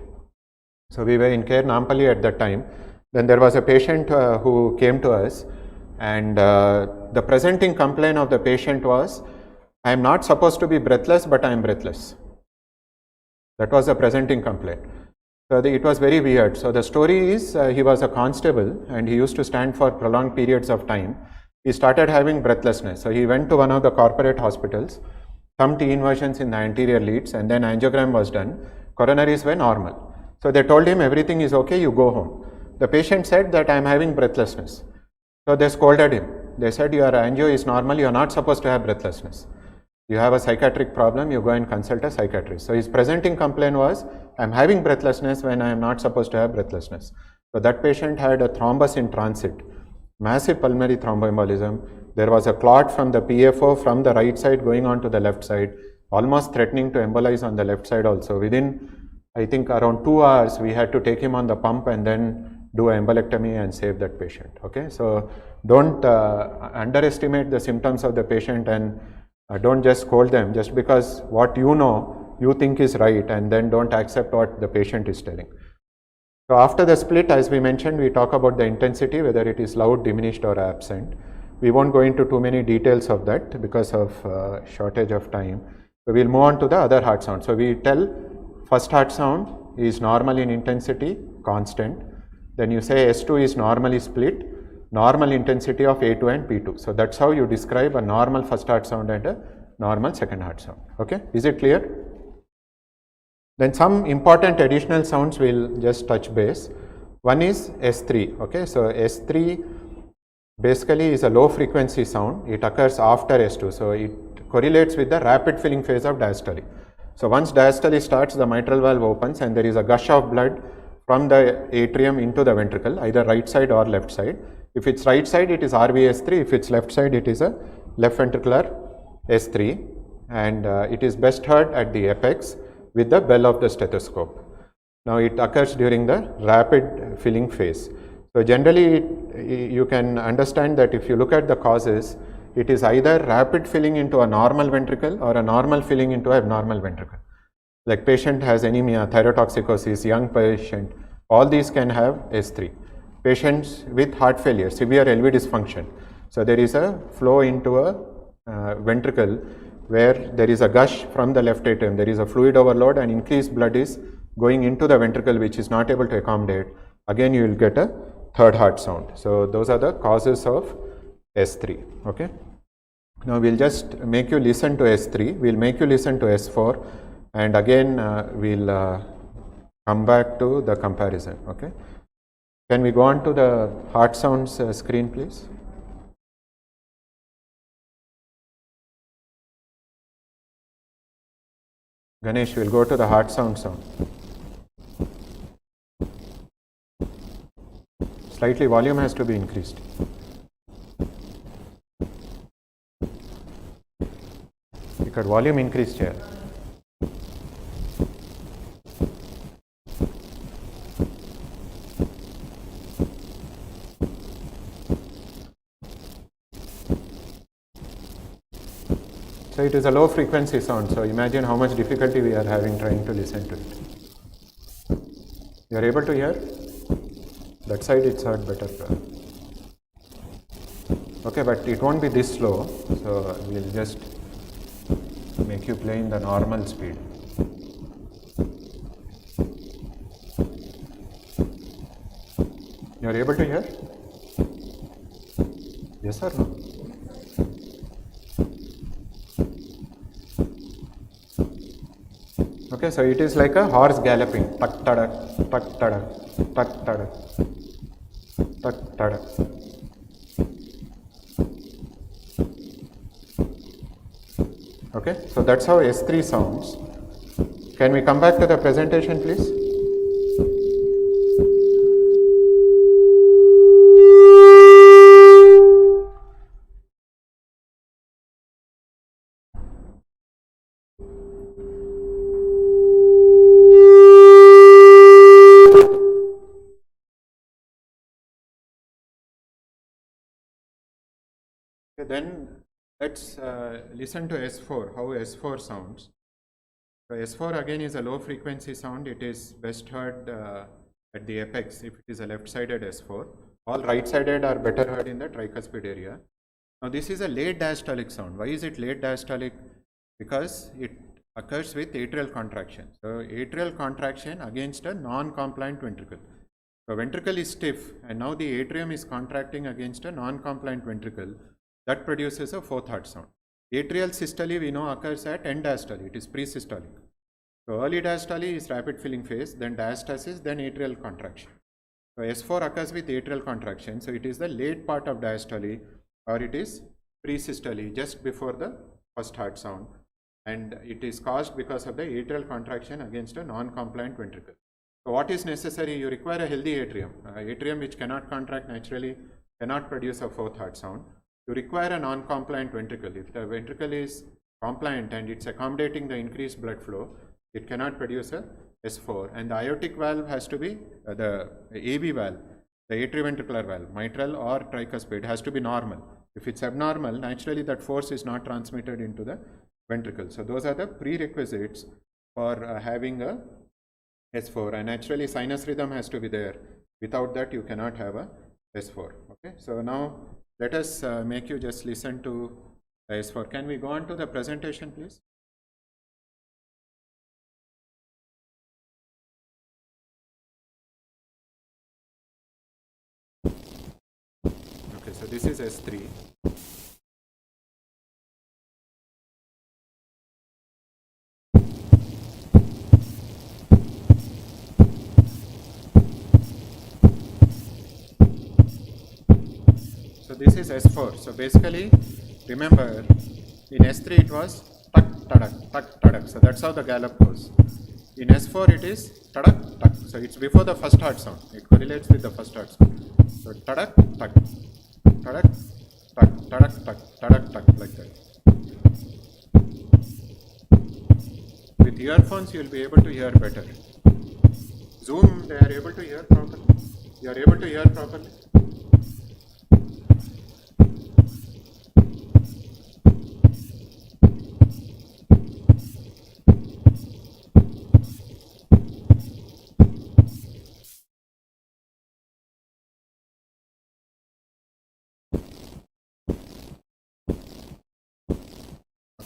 So we were in Care Nampally at that time. Then there was a patient who came to us, and the presenting complaint of the patient was, I am not supposed to be breathless, but I am breathless. That was the presenting complaint. So it was very weird. So the story is he was a constable and he used to stand for prolonged periods of time. He started having breathlessness. So he went to one of the corporate hospitals, some T inversions in the anterior leads, and then angiogram was done. Coronaries were normal. So they told him everything is okay, you go home. The patient said that I am having breathlessness. So they scolded him. They said your angio is normal, you are not supposed to have breathlessness. You have a psychiatric problem, you go and consult a psychiatrist. So his presenting complaint was, I am having breathlessness when I am not supposed to have breathlessness. So that patient had a thrombus in transit, massive pulmonary thromboembolism. There was a clot from the PFO from the right side going on to the left side, almost threatening to embolize on the left side also. Within, I think around 2 hours, we had to take him on the pump and then do an embolectomy and save that patient. Okay, so don't underestimate the symptoms of the patient and Don't just scold them just because what you know you think is right, and then don't accept what the patient is telling. So after the split, as we mentioned, we talk about the intensity, whether it is loud, diminished or absent. We won't go into too many details of that because of shortage of time. So we'll move on to the other heart sound. So we tell first heart sound is normal in intensity, constant. Then you say S2 is normally split, normal intensity of A2 and P2. So that's how you describe a normal first heart sound and a normal second heart sound. Okay, is it clear? Then some important additional sounds we'll just touch base. One is S3. Okay, so S3 basically is a low frequency sound. It occurs after S2. So it correlates with the rapid filling phase of diastole. So once diastole starts, the mitral valve opens and there is a gush of blood from the atrium into the ventricle, either right side or left side. If it's right side, it is RVS3. If it's left side, it is a left ventricular S3, and it is best heard at the apex with the bell of the stethoscope. Now it occurs during the rapid filling phase. So generally you can understand that if you look at the causes, it is either rapid filling into a normal ventricle or a normal filling into a abnormal ventricle. Like patient has anemia, thyrotoxicosis, young patient, all these can have S3. Patients with heart failure, severe LV dysfunction. So there is a flow into a ventricle where there is a gush from the left atrium, there is a fluid overload and increased blood is going into the ventricle which is not able to accommodate. Again you will get a third heart sound. So those are the causes of S3. Okay. Now we'll just make you listen to S3, we'll make you listen to S4, and again we'll come back to the comparison. Okay. Can we go on to the heart sounds screen please? Ganesh, we'll go to the heart sound. Slightly volume has to be increased. Because volume increased here. So it is a low frequency sound, so imagine how much difficulty we are having trying to listen to it. You are able to hear? That side it's heard better. Okay, but it won't be this slow, so we'll just make you play in the normal speed. You are able to hear? Yes or no? Okay, so it is like a horse galloping. Tak tadak, tak tadak, tak tadak, tak tadak. Okay, so that's how S3 sounds. Can we come back to the presentation, please? Then let's listen to S4, how S4 sounds. So S4 again is a low frequency sound. It is best heard at the apex if it is a left-sided S4. All right-sided are better heard in the tricuspid area. Now this is a late diastolic sound. Why is it late diastolic? Because it occurs with atrial contraction. So atrial contraction against a non-compliant ventricle. So ventricle is stiff and now the atrium is contracting against a non-compliant ventricle. That produces a fourth heart sound. Atrial systole we know occurs at end diastole, it is pre-systolic. So early diastole is rapid filling phase, then diastasis, then atrial contraction. So S4 occurs with atrial contraction, so it is the late part of diastole or it is pre-systole, just before the first heart sound, and it is caused because of the atrial contraction against a non-compliant ventricle. So what is necessary? You require a healthy atrium, atrium which cannot contract naturally, cannot produce a fourth heart sound. You require a non-compliant ventricle. If the ventricle is compliant and it's accommodating the increased blood flow, it cannot produce a S4. And the aortic valve has to be, the AV valve, the atrioventricular valve, mitral or tricuspid, has to be normal. If it's abnormal, naturally that force is not transmitted into the ventricle. So those are the prerequisites for having a S4, and naturally sinus rhythm has to be there. Without that you cannot have a S4. Okay, so now let us make you just listen to the S4. Can we go on to the presentation, please? Okay, so this is S3. So this is S4. So basically, remember, in S3 it was tuck, tadak, tuck, tadak. So that's how the gallop goes. In S4 it is tadak, tuck. So it's before the first heart sound. It correlates with the first heart sound. So tadak, tuck, tadak, tuck, tadak, tuck, tadak, tuck, like that. With earphones you will be able to hear better. Zoom, they are able to hear properly. You are able to hear properly.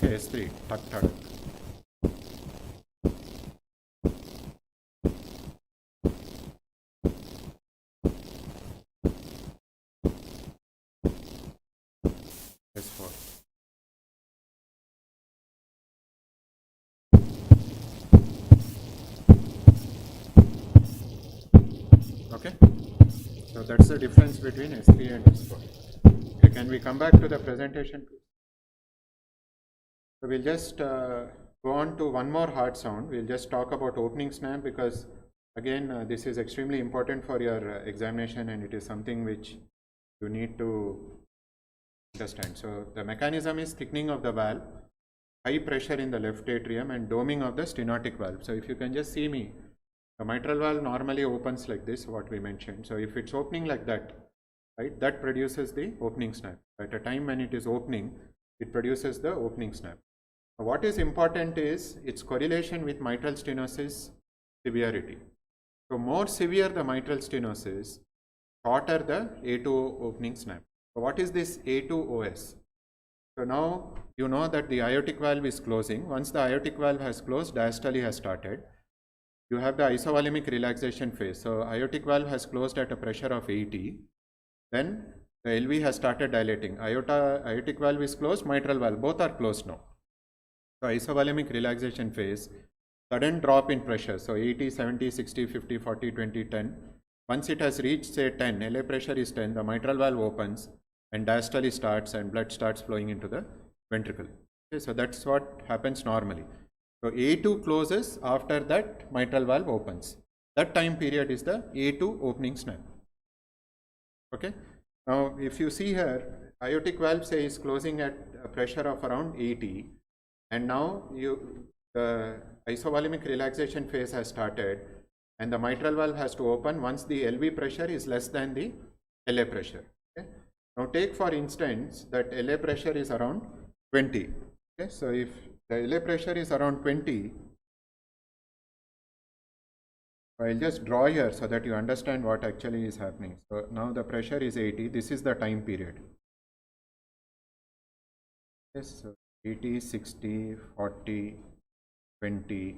Okay, S3, tuck, tadak. S4. Okay, so that's the difference between S3 and S4. Okay, can we come back to the presentation, please? So we'll just go on to one more heart sound. We'll just talk about opening snap, because again this is extremely important for your examination, and it is something which you need to understand. So the mechanism is thickening of the valve, high pressure in the left atrium, and doming of the stenotic valve. So if you can just see me, the mitral valve normally opens like this, what we mentioned. So if it's opening like that, right, that produces the opening snap. At a time when it is opening, it produces the opening snap. Now, what is important is its correlation with mitral stenosis severity. So more severe the mitral stenosis, shorter the A2 opening snap. So what is this A2OS? So now you know that the aortic valve is closing. Once the aortic valve has closed, diastole has started. You have the isovolumic relaxation phase. So aortic valve has closed at a pressure of 80. Then the LV has started dilating. Aortic valve is closed, mitral valve, both are closed now. So isovolumic relaxation phase, sudden drop in pressure. So 80, 70, 60, 50, 40, 20, 10. Once it has reached say 10, LA pressure is 10, the mitral valve opens and diastole starts and blood starts flowing into the ventricle. Okay, so that's what happens normally. So A2 closes, after that mitral valve opens. That time period is the A2 opening snap. Okay. Now if you see here, aortic valve say is closing at a pressure of around 80, and now the isovolumic relaxation phase has started, and the mitral valve has to open once the LV pressure is less than the LA pressure. Okay. Now take for instance that LA pressure is around 20. Okay. So if the LA pressure is around 20, I'll just draw here so that you understand what actually is happening. So now the pressure is 80. This is the time period. Yes, so 80, 60, 40, 20,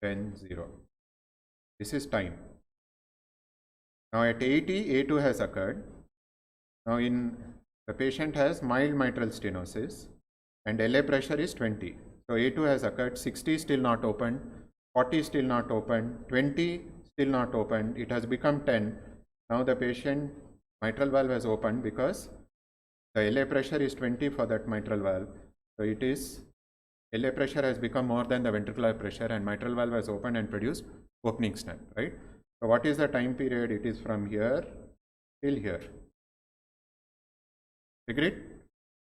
10, 0. This is time. Now at 80, A2 has occurred. Now the patient has mild mitral stenosis and LA pressure is 20. So A2 has occurred, 60 still not opened, 40 still not open, 20 still not open, it has become 10. Now the patient mitral valve has opened because the LA pressure is 20 for that mitral valve. So it is LA pressure has become more than the ventricular pressure and mitral valve has opened and produced opening snap, right? So what is the time period? It is from here till here. Agreed?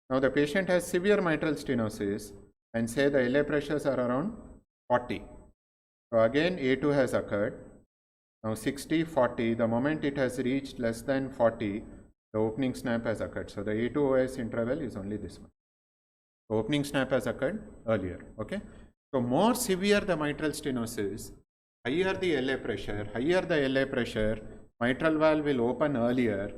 Now the patient has severe mitral stenosis and say the LA pressures are around 40. So again A2 has occurred. Now 60, 40, the moment it has reached less than 40, the opening snap has occurred. So the A2OS interval is only this one. The opening snap has occurred earlier. Okay. So more severe the mitral stenosis, higher the LA pressure, mitral valve will open earlier.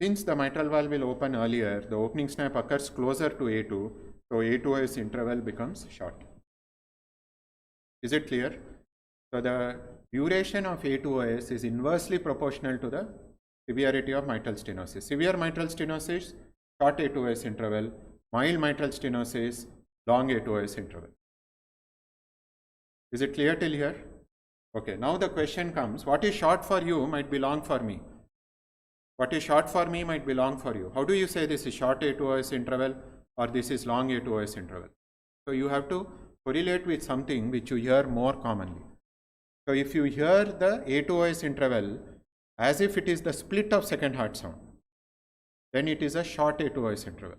Since the mitral valve will open earlier, the opening snap occurs closer to A2, so A2OS interval becomes short. Is it clear? So the duration of A2OS is inversely proportional to the severity of mitral stenosis. Severe mitral stenosis, short A2OS interval, mild mitral stenosis, long A2OS interval. Is it clear till here? Okay, now the question comes, what is short for you might be long for me. What is short for me might be long for you. How do you say this is short A2OS interval or this is long A2OS interval? So you have to correlate with something which you hear more commonly. So if you hear the A2OS interval as if it is the split of second heart sound, then it is a short A2OS interval.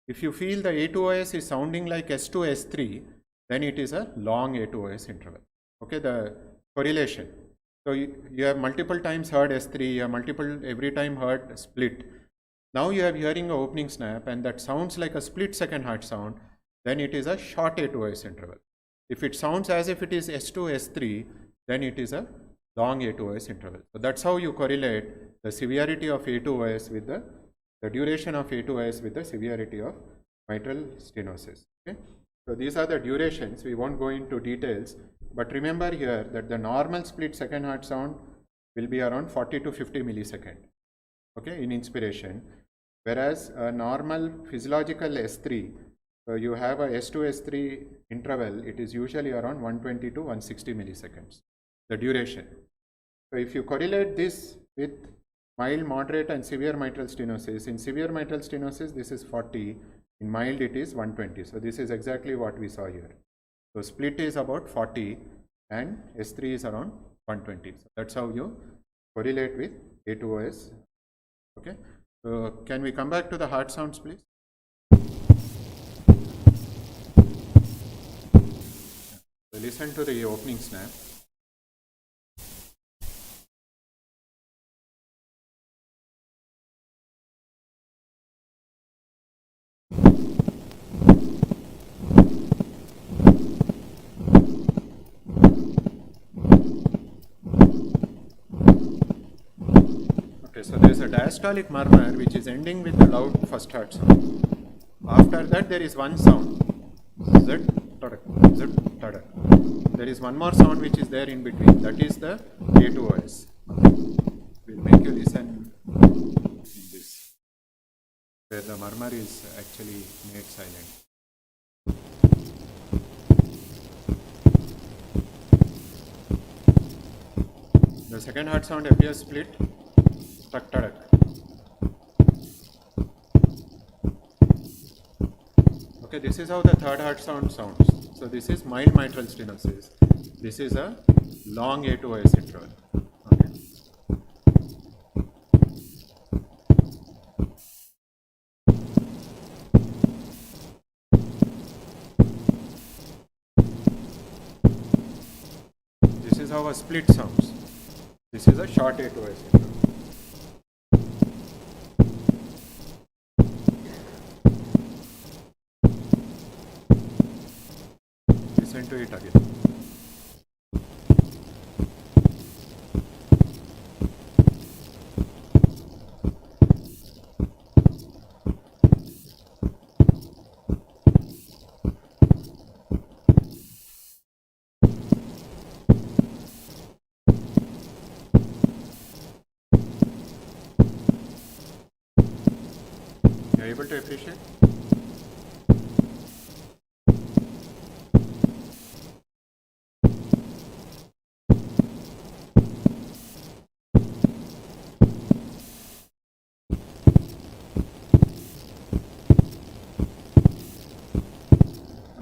If you feel the A2OS is sounding like S2, S3, then it is a long A2OS interval. Okay, the correlation. So you have multiple times heard S3, you have every time heard split. Now you have hearing an opening snap and that sounds like a split second heart sound, then it is a short A2OS interval. If it sounds as if it is S2, S3, then it is a long A2OS interval. So that's how you correlate the severity of A2OS with the duration of A2OS with the severity of mitral stenosis. Okay? So these are the durations. We won't go into details, but remember here that the normal split second heart sound will be around 40 to 50 millisecond, okay, in inspiration, whereas a normal physiological S3, you have a S2, S3 interval, it is usually around 120 to 160 milliseconds, the duration. So if you correlate this with mild, moderate and severe mitral stenosis, in severe mitral stenosis this is 40, in mild it is 120. So this is exactly what we saw here. So split is about 40 and S3 is around 120. So that's how you correlate with A2OS. Okay. So can we come back to the heart sounds, please? So listen to the opening snap. So there is a diastolic murmur which is ending with a loud first heart sound. After that there is one sound, Z, tadak, Z, tadak. There is one more sound which is there in between, that is the A2OS. We'll make you listen in this, where the murmur is actually made silent. The second heart sound appears split. Tak, tadak. Okay, this is how the third heart sound sounds. So this is mild mitral stenosis. This is a long A2OS interval. Okay. This is how a split sounds. This is a short A2OS interval. Listen to it again. You are able to appreciate?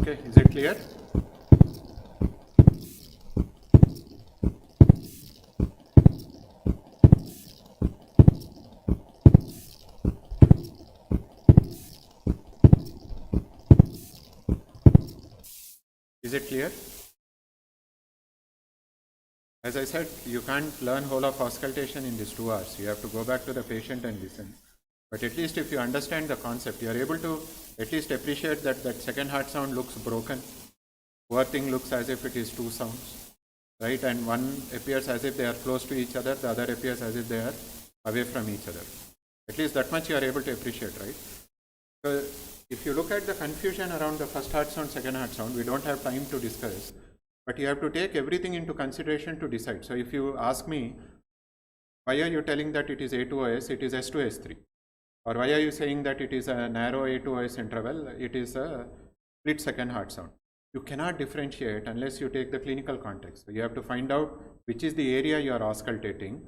Okay, is it clear? Is it clear? As I said, you can't learn whole of auscultation in these 2 hours. You have to go back to the patient and listen. But at least if you understand the concept, you are able to at least appreciate that that second heart sound looks broken. Poor thing looks as if it is 2 sounds, right? And one appears as if they are close to each other, the other appears as if they are away from each other. At least that much you are able to appreciate, right? So if you look at the confusion around the first heart sound, second heart sound, we don't have time to discuss, but you have to take everything into consideration to decide. So if you ask me, why are you telling that it is A2OS, it is S2S3? Or why are you saying that it is a narrow A2OS interval, it is a split second heart sound? You cannot differentiate unless you take the clinical context. So you have to find out which is the area you are auscultating,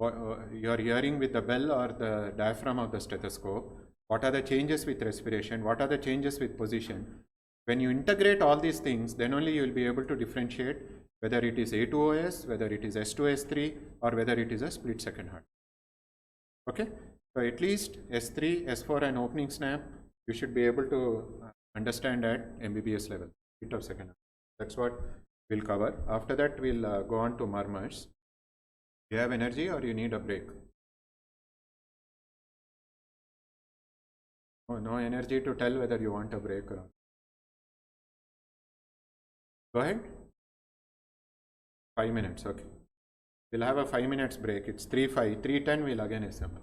you are hearing with the bell or the diaphragm of the stethoscope, what are the changes with respiration, what are the changes with position. When you integrate all these things, then only you will be able to differentiate whether it is A2OS, whether it is S2S3, or whether it is a split second heart. Okay, so at least S3, S4 and opening snap, you should be able to understand at MBBS level, split of second heart. That's what we'll cover. After that, we'll go on to murmurs. Do you have energy or you need a break? Oh, no energy to tell whether you want a break or not. Go ahead. 5 minutes, okay. We'll have a 5 minutes break. It's 3:05, 3:10 we'll again assemble.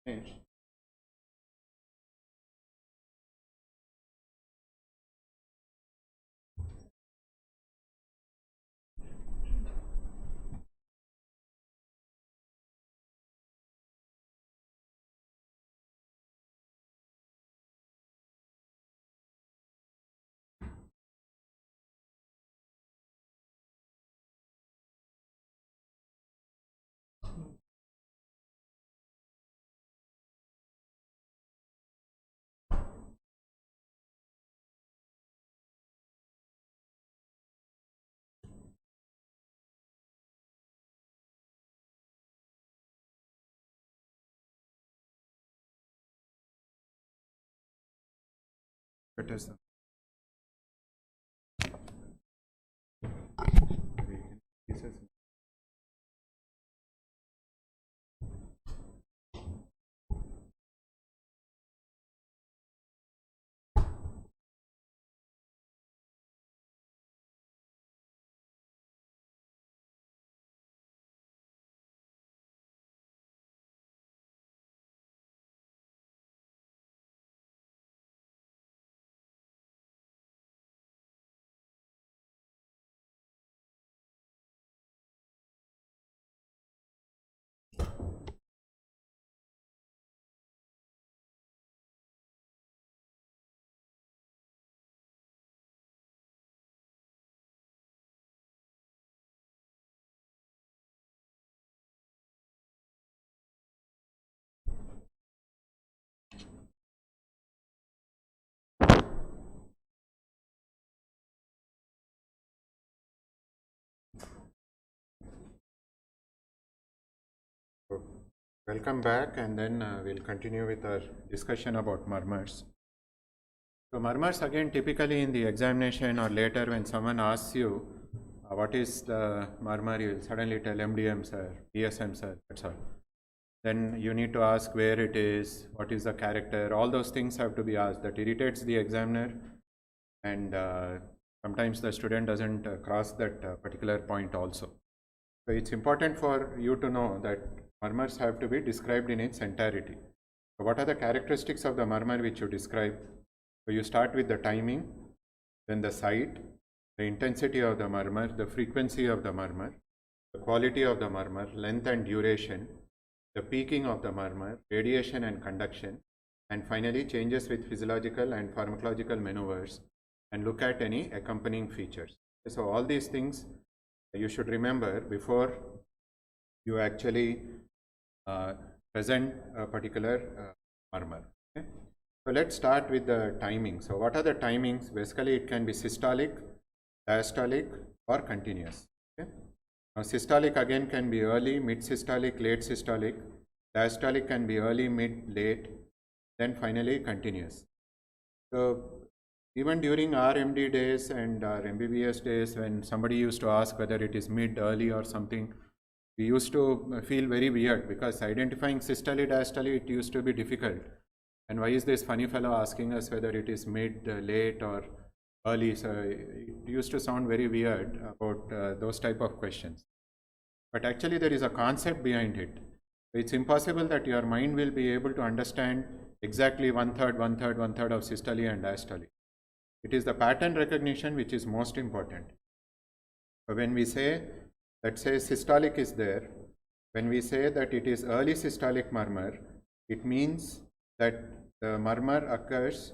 Finish. It is. Welcome back, and then we'll continue with our discussion about murmurs. So murmurs, again, typically in the examination or later when someone asks you what is the murmur, you will suddenly tell MDM sir, PSM sir, that's all. Then you need to ask where it is, what is the character, all those things have to be asked. That irritates the examiner, and sometimes the student doesn't cross that particular point also. So it's important for you to know that murmurs have to be described in its entirety. So what are the characteristics of the murmur which you describe? So you start with the timing, then the site, the intensity of the murmur, the frequency of the murmur, the quality of the murmur, length and duration, the peaking of the murmur, radiation and conduction, and finally changes with physiological and pharmacological maneuvers, and look at any accompanying features. So all these things you should remember before you actually present a particular murmur. Okay? So let's start with the timing. So what are the timings? Basically it can be systolic, diastolic, or continuous. Okay? Now systolic again can be early, mid systolic, late systolic. Diastolic can be early, mid, late, then finally continuous. So even during our MD days and our MBBS days, when somebody used to ask whether it is mid, early or something, we used to feel very weird, because identifying systole, diastole, it used to be difficult. And why is this funny fellow asking us whether it is mid, late or early? So it used to sound very weird about those type of questions. But actually there is a concept behind it. It's impossible that your mind will be able to understand exactly one third of systole and diastole. It is the pattern recognition which is most important. So when we say, let's say systolic is there, when we say that it is early systolic murmur, it means that the murmur occurs,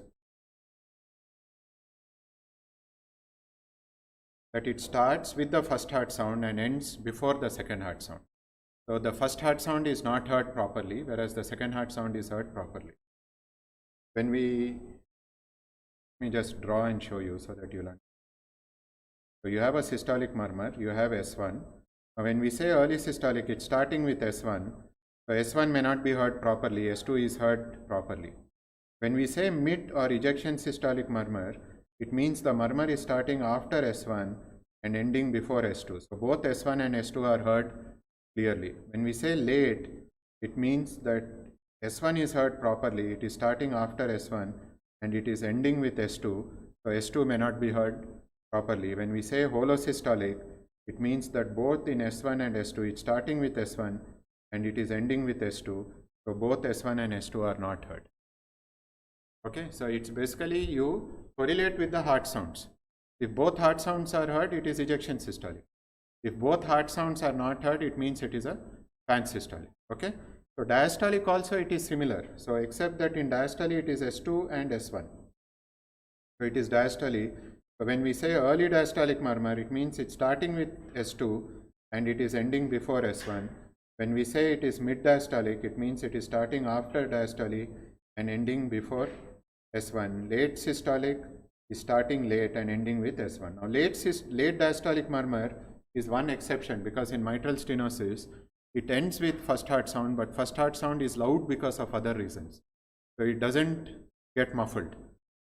that it starts with the first heart sound and ends before the second heart sound. So the first heart sound is not heard properly, whereas the second heart sound is heard properly. When let me just draw and show you so that you'll understand. So you have a systolic murmur, you have S1. Now when we say early systolic, it's starting with S1. So S1 may not be heard properly, S2 is heard properly. When we say mid or ejection systolic murmur, it means the murmur is starting after S1 and ending before S2. So both S1 and S2 are heard clearly. When we say late, it means that S1 is heard properly, it is starting after S1 and it is ending with S2. So S2 may not be heard properly. When we say holosystolic, it means that both in S1 and S2, it's starting with S1 and it is ending with S2. So both S1 and S2 are not heard. Okay, so it's basically you correlate with the heart sounds. If both heart sounds are heard, it is ejection systolic. If both heart sounds are not heard, it means it is a pansystolic. Okay, so diastolic also it is similar. So except that in diastole it is S2 and S1. So it is diastole. So when we say early diastolic murmur, it means it's starting with S2 and it is ending before S1. When we say it is mid diastolic, it means it is starting after diastole and ending before S1. Late systolic is starting late and ending with S1. Now late diastolic murmur is one exception, because in mitral stenosis it ends with first heart sound, but first heart sound is loud because of other reasons. So it doesn't get muffled.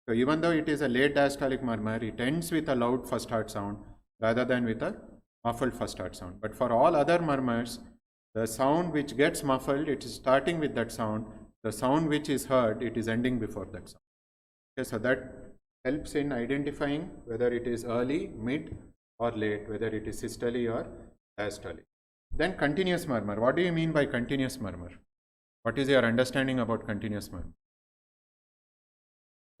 So even though it is a late diastolic murmur, it ends with a loud first heart sound rather than with a muffled first heart sound. But for all other murmurs, the sound which gets muffled, it is starting with that sound. The sound which is heard, it is ending before that sound. Okay, so that helps in identifying whether it is early, mid or late, whether it is systole or diastole. Then continuous murmur. What do you mean by continuous murmur? What is your understanding about continuous murmur?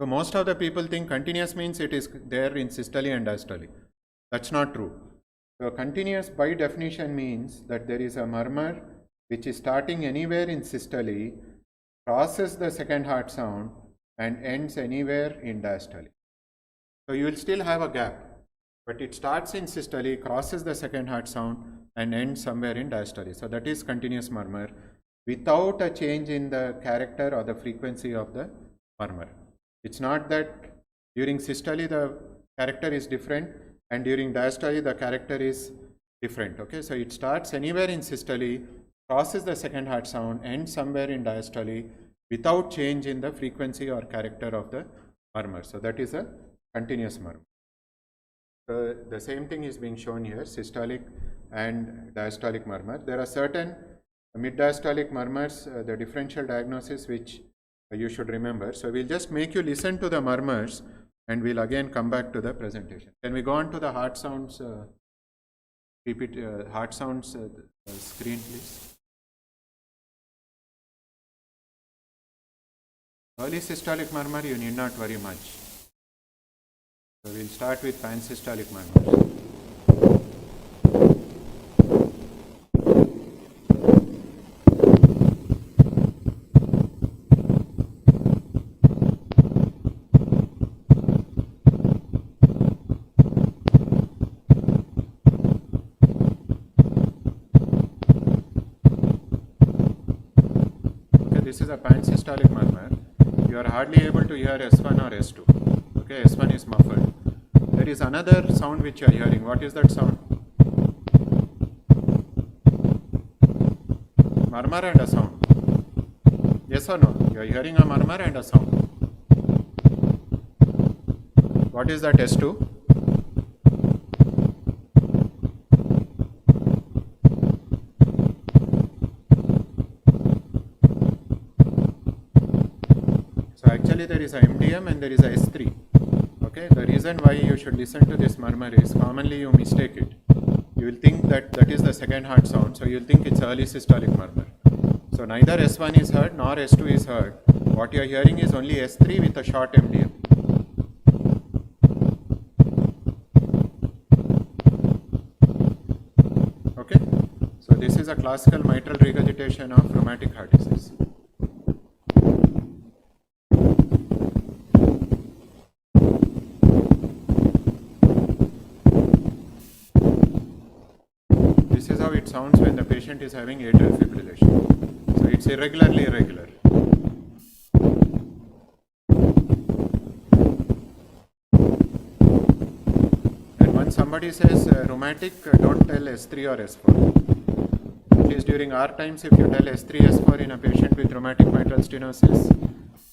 So most of the people think continuous means it is there in systole and diastole. That's not true. So continuous by definition means that there is a murmur which is starting anywhere in systole, crosses the second heart sound and ends anywhere in diastole. So you will still have a gap, but it starts in systole, crosses the second heart sound and ends somewhere in diastole. So that is continuous murmur without a change in the character or the frequency of the murmur. It's not that during systole the character is different and during diastole the character is different. Okay, so it starts anywhere in systole, crosses the second heart sound, ends somewhere in diastole without change in the frequency or character of the murmur. So that is a continuous murmur. So the same thing is being shown here, systolic and diastolic murmur. There are certain mid-diastolic murmurs, the differential diagnosis which you should remember. So we'll just make you listen to the murmurs and we'll again come back to the presentation. Can we go on to the heart sounds, heart sounds screen please? Early systolic murmur you need not worry much. So we'll start with pansystolic murmurs. This is a pansystolic murmur. You are hardly able to hear S1 or S2. Okay, S1 is muffled. There is another sound which you are hearing. What is that sound? Murmur and a sound. Yes or no? You are hearing a murmur and a sound. What is that S2? Actually there is a MDM and there is a S3. Okay, the reason why you should listen to this murmur is commonly you mistake it. You will think that that is the second heart sound, so you will think it's early systolic murmur. So neither S1 is heard nor S2 is heard. What you are hearing is only S3 with a short MDM. Okay, so this is a classical mitral regurgitation of rheumatic heart disease. It sounds when the patient is having atrial fibrillation. So it's irregularly irregular. And when somebody says rheumatic, don't tell S3 or S4. At least during our times, if you tell S3, S4 in a patient with rheumatic mitral stenosis,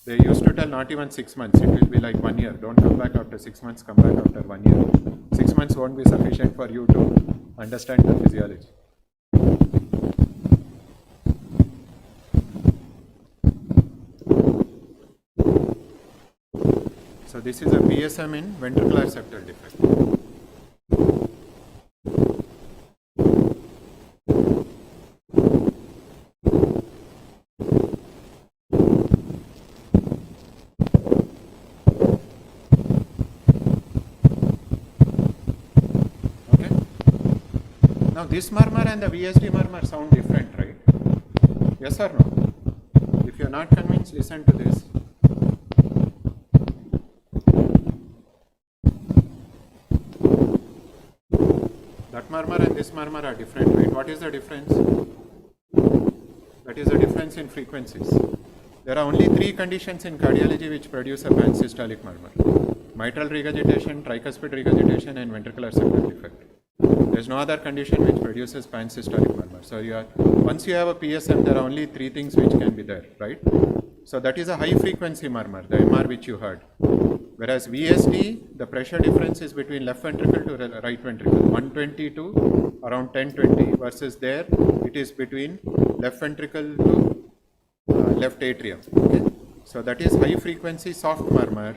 they used to tell not even 6 months. It will be like 1 year. Don't come back after 6 months, come back after 1 year. 6 months won't be sufficient for you to understand the physiology. So this is a PSM in ventricular septal defect. this murmur and the VSD murmur sound different, right? Yes or no? If you are not convinced, listen to this. That murmur and this murmur are different, right? What is the difference? That is the difference in frequencies. There are only 3 conditions in cardiology which produce a pansystolic murmur: mitral regurgitation, tricuspid regurgitation, and ventricular septal defect. There is no other condition which produces pansystolic murmur. So once you have a PSM, there are only 3 things which can be there, right? So that is a high frequency murmur, the MR which you heard. Whereas VSD, the pressure difference is between left ventricle to right ventricle, 120 to around 1020, versus there it is between left ventricle to left atrium. Okay? So that is high frequency soft murmur.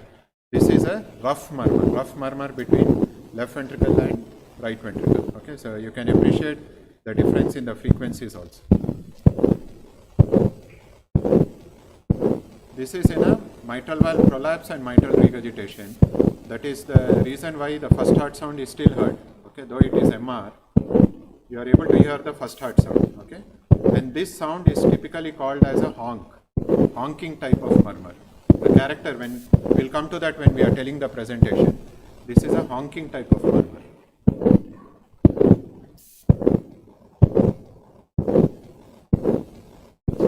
This is a rough murmur between left ventricle and right ventricle. Okay, so you can appreciate the difference in the frequencies also. This is in a mitral valve prolapse and mitral regurgitation. That is the reason why the first heart sound is still heard. Okay, though it is MR, you are able to hear the first heart sound. Okay, and this sound is typically called as a honking type of murmur. The character, when we'll come to that when we are telling the presentation, this is a honking type of murmur.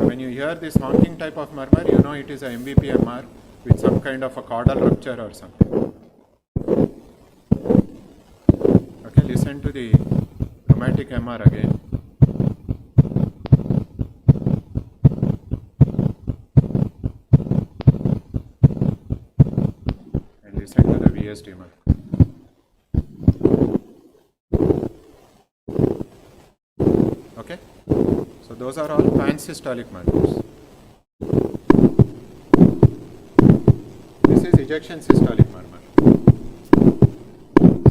When you hear this honking type of murmur, you know it is a MVP MR with some kind of a caudal rupture or something. Okay, listen to the chromatic MR again. And listen to the VSD MR. Okay? So those are all pansystolic murmurs. This is ejection systolic murmur.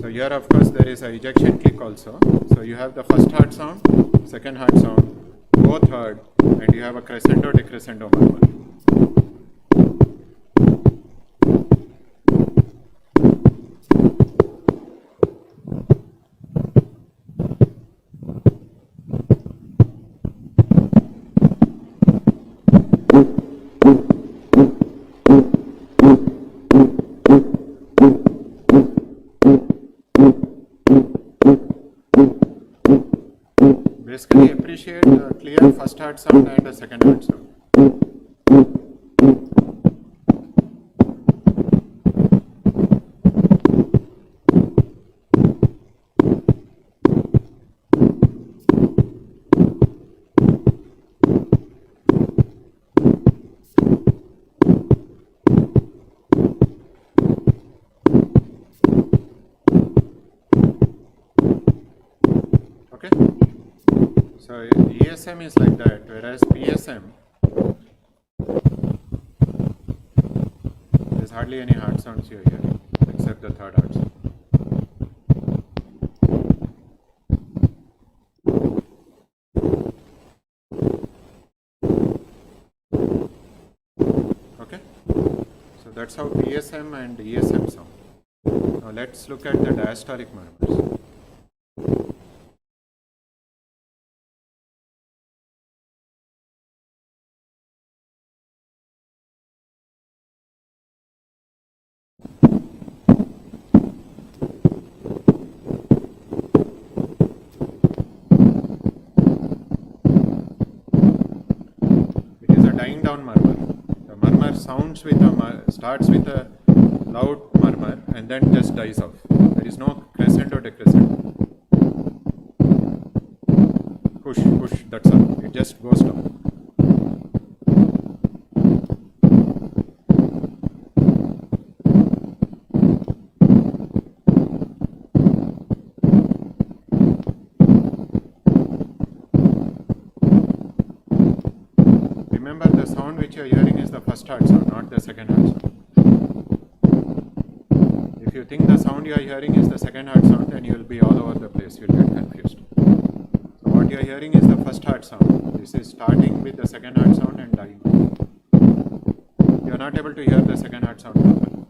So here of course there is a ejection click also. So you have the first heart sound, second heart sound, both heard, and you have a crescendo decrescendo murmur. Basically appreciate the clear first heart sound and the second heart sound. Okay? So ESM is like that, whereas PSM, there's hardly any heart sounds you're hearing, except the third heart sound. Okay? So that's how PSM and ESM sound. Now let's look at the diastolic murmurs. Dying down murmur. The murmur sounds with starts with a loud murmur and then just dies off. There is no crescendo decrescendo. Push, that's all. It just goes down. Remember, the sound which you are hearing is the first heart sound, not the second heart sound. If you think the sound you are hearing is the second heart sound, then you will be all over the place, you will get confused. So what you are hearing is the first heart sound. This is starting with the second heart sound and dying. You are not able to hear the second heart sound properly.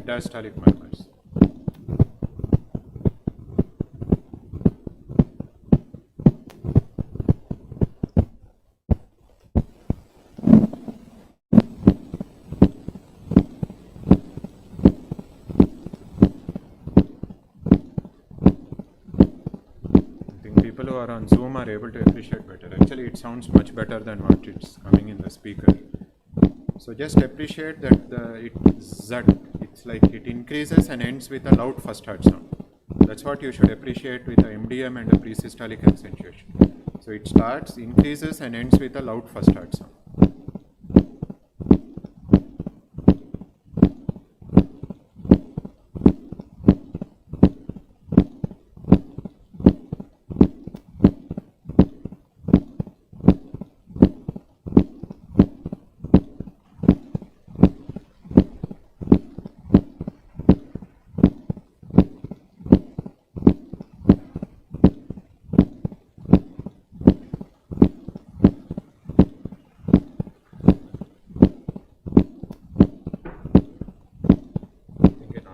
mid-diastolic murmurs. People who are on Zoom are able to appreciate better. Actually, it sounds much better than what it's coming in the speaker. So just appreciate that it's like it increases and ends with a loud first heart sound. That's what you should appreciate with the MDM and the presystolic accentuation. So it starts, increases and ends with a loud first heart sound.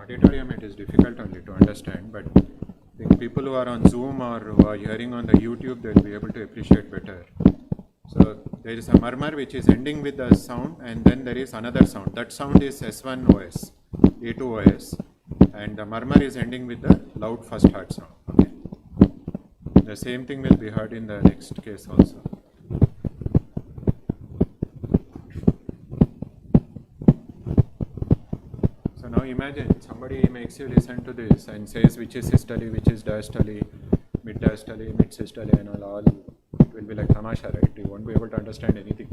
Auditorium it is difficult only to understand, but I think people who are on Zoom or who are hearing on the YouTube, they will be able to appreciate better. So there is a murmur which is ending with the sound, and then there is another sound. That sound is S1OS, A2OS, and the murmur is ending with the loud first heart sound. Okay. The same thing will be heard in the next case also. Now imagine somebody makes you listen to this and says which is systole, which is diastole, mid-diastole, mid-systole and all. It will be like tamasha, right? You won't be able to understand anything.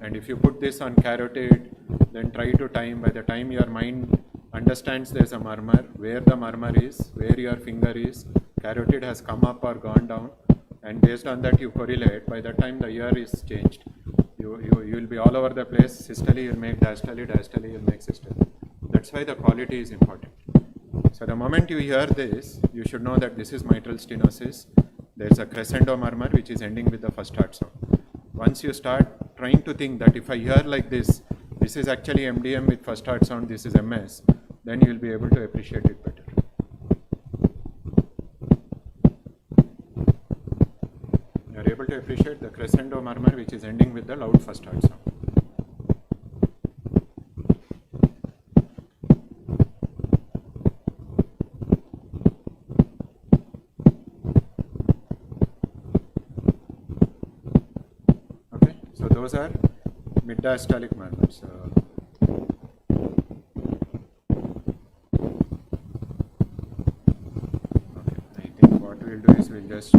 And if you put this on carotid, then try to time, by the time your mind understands there's a murmur, where the murmur is, where your finger is, carotid has come up or gone down, and based on that you correlate. By the time the ear is changed, you will be all over the place. Systole you'll make diastole, diastole you'll make systole. That's why the quality is important. So the moment you hear this, you should know that this is mitral stenosis. There's a crescendo murmur which is ending with the first heart sound. Once you start trying to think that if I hear like this is actually MDM with first heart sound, this is MS, then you will be able to appreciate it better. You are able to appreciate the crescendo murmur which is ending with the loud first heart sound. Those are mid-diastolic murmurs. Okay, I think what we'll do is we'll just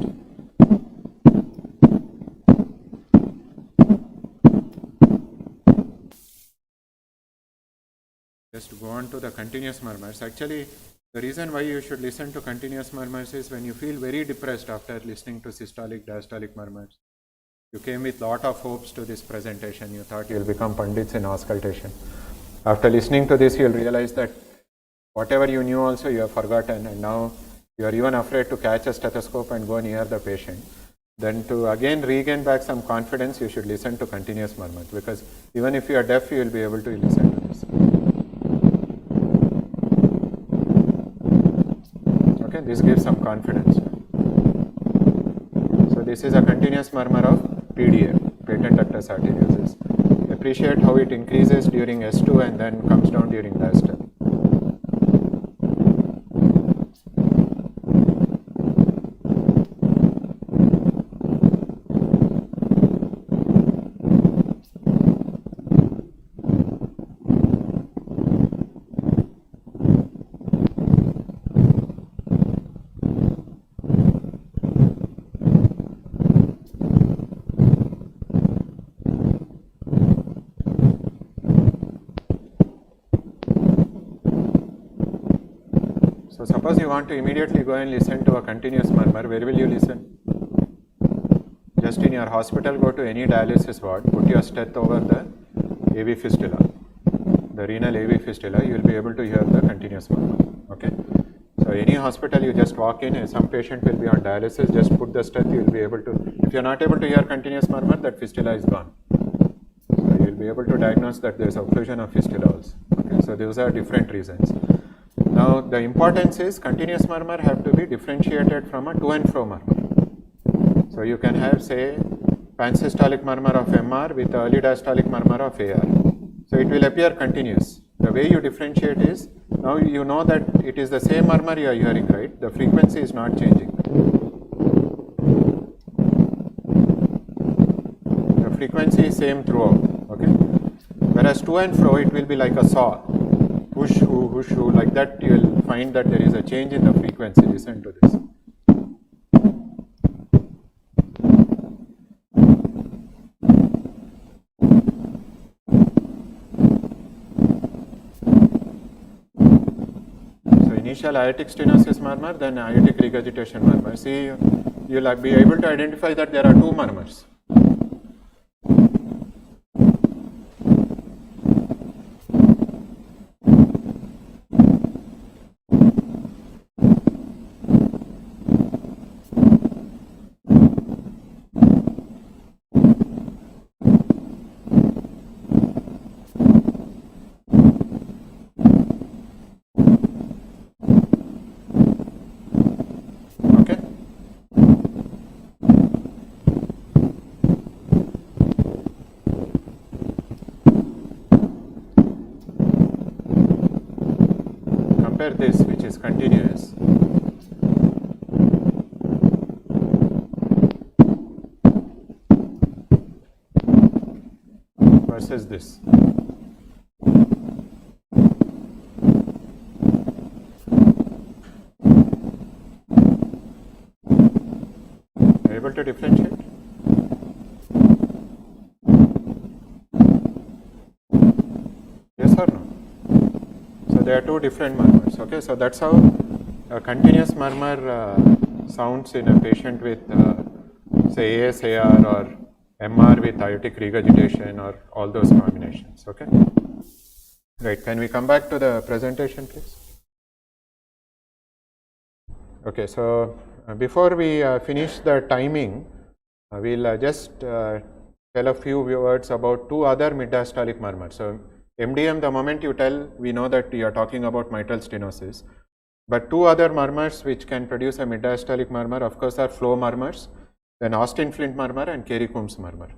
go on to the continuous murmurs. Actually, the reason why you should listen to continuous murmurs is when you feel very depressed after listening to systolic, diastolic murmurs. You came with lot of hopes to this presentation. You thought you'll become pundits in auscultation. After listening to this, you'll realize that whatever you knew also you have forgotten, and now you are even afraid to catch a stethoscope and go near the patient. Then to again regain back some confidence, you should listen to continuous murmurs, because even if you are deaf, you will be able to listen to this. Okay, this gives some confidence. So this is a continuous murmur of PDA, patent ductus arteriosus. Appreciate how it increases during S2 and then comes down during diastole. So suppose you want to immediately go and listen to a continuous murmur, where will you listen? Just in your hospital, go to any dialysis ward, put your stent over the AV fistula, the renal AV fistula, you will be able to hear the continuous murmur. Okay. So any hospital, you just walk in, some patient will be on dialysis, just put the stent, you will be able to, if you are not able to hear continuous murmur, that fistula is gone. So you will be able to diagnose that there is occlusion of fistula also. Okay. Okay, so those are different reasons. Now the importance is continuous murmur have to be differentiated from a to and fro murmur. So you can have, say, pansystolic murmur of MR with early diastolic murmur of AR. So it will appear continuous. The way you differentiate is, now you know that it is the same murmur you are hearing, right? The frequency is not changing. The frequency is same throughout, okay? Whereas to and fro, it will be like a saw. Whoosh, hoo, whoosh, hoo, like that you will find that there is a change in the frequency. Listen to this. Initial aortic stenosis murmur, then aortic regurgitation murmur. See, you will be able to identify that there are two murmurs. This, which is continuous, versus this. Are you able to differentiate? Yes or no? So there are two different murmurs. Okay, so that's how a continuous murmur sounds in a patient with say ASAR or MR with aortic regurgitation or all those combinations. Okay, right. Can we come back to the presentation, please? Okay, so before we finish the timing, we'll just tell a few words about two other mid-diastolic murmurs. So MDM, the moment you tell, we know that you are talking about mitral stenosis. But two other murmurs which can produce a mid-diastolic murmur, of course, are flow murmurs, then Austin-Flint murmur and Carey-Coombs murmur.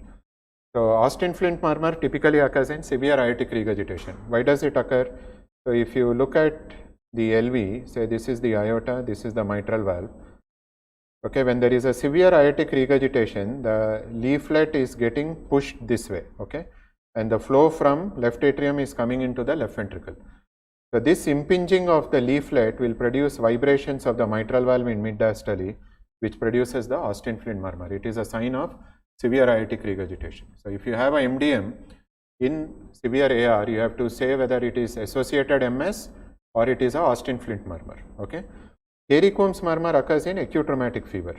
So Austin-Flint murmur typically occurs in severe aortic regurgitation. Why does it occur? So if you look at the LV, say this is the aorta, this is the mitral valve. Okay, when there is a severe aortic regurgitation, the leaflet is getting pushed this way. Okay. And the flow from left atrium is coming into the left ventricle. So this impinging of the leaflet will produce vibrations of the mitral valve in mid-diastole, which produces the Austin-Flint murmur. It is a sign of severe aortic regurgitation. So if you have a MDM in severe AR, you have to say whether it is associated MS or it is a Austin-Flint murmur. Okay. Carey-Coombs murmur occurs in acute rheumatic fever.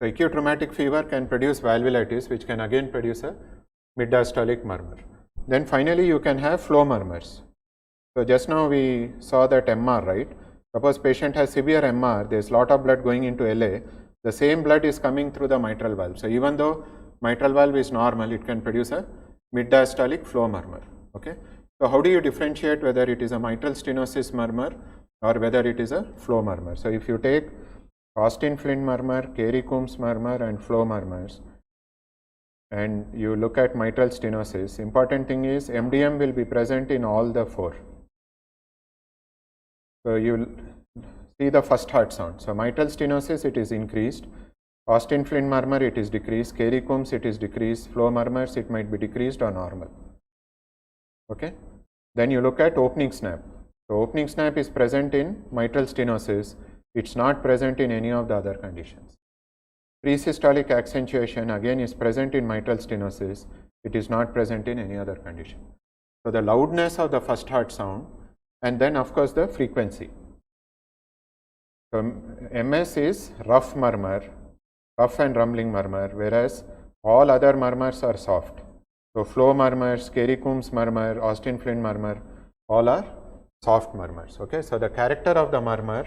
So acute rheumatic fever can produce valvulitis, which can again produce a mid-diastolic murmur. Then finally you can have flow murmurs. So just now we saw that MR, right? Suppose patient has severe MR, there is lot of blood going into LA, the same blood is coming through the mitral valve. So even though mitral valve is normal, it can produce a mid-diastolic flow murmur. Okay. So how do you differentiate whether it is a mitral stenosis murmur or whether it is a flow murmur? So if you take Austin-Flint murmur, Carey-Coombs murmur and flow murmurs, and you look at mitral stenosis, important thing is MDM will be present in all the four. So you see the first heart sound. So mitral stenosis, it is increased. Austin-Flint murmur, it is decreased. Carey-Coombs, it is decreased. Flow murmurs, it might be decreased or normal. Okay. Then you look at opening snap. So opening snap is present in mitral stenosis. It's not present in any of the other conditions. Presystolic accentuation again is present in mitral stenosis. It is not present in any other condition. So the loudness of the first heart sound, and then of course the frequency. So MS is rough murmur, rough and rumbling murmur, whereas all other murmurs are soft. So flow murmurs, Carey-Coombs murmur, Austin-Flint murmur, all are soft murmurs. Okay. So the character of the murmur,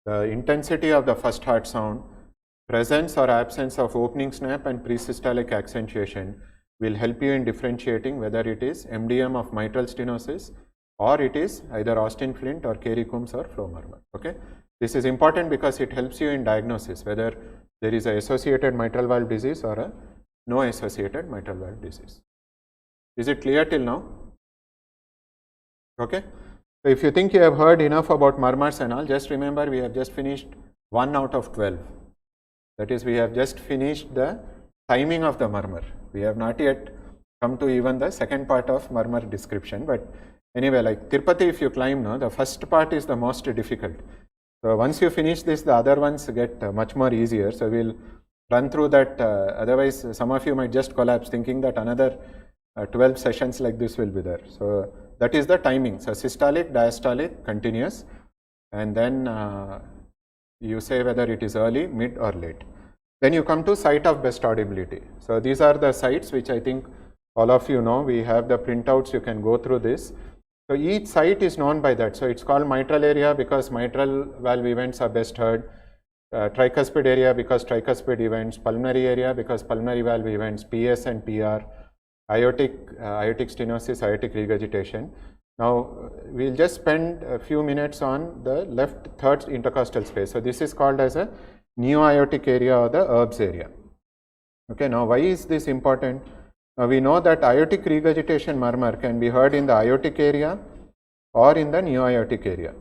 the intensity of the first heart sound, presence or absence of opening snap and presystolic accentuation, will help you in differentiating whether it is MDM of mitral stenosis or it is either Austin Flint or Kerry-Coombs or flow murmur. Okay, this is important because it helps you in diagnosis whether there is a associated mitral valve disease or a no associated mitral valve disease. Is it clear till now? Okay. So if you think you have heard enough about murmurs and all, just remember we have just finished 1 out of 12. That is, we have just finished the timing of the murmur. We have not yet come to even the second part of murmur description. But anyway, like Tirupati, if you climb, no, the first part is the most difficult. So once you finish this, the other ones get much more easier. So we'll run through that. Otherwise, some of you might just collapse thinking that another 12 sessions like this will be there. So that is the timing. So systolic, diastolic, continuous, and then you say whether it is early, mid or late. Then you come to site of best audibility. So these are the sites which I think all of you know. We have the printouts, you can go through this. So each site is known by that. So it's called mitral area because mitral valve events are best heard. Tricuspid area because tricuspid events. Pulmonary area because pulmonary valve events, PS and PR. Aortic stenosis, aortic regurgitation. Now we'll just spend a few minutes on the left third intercostal space. So this is called as a neo-aortic area or the herbs area. Okay, now why is this important? Now we know that aortic regurgitation murmur can be heard in the aortic area or in the neo-aortic area.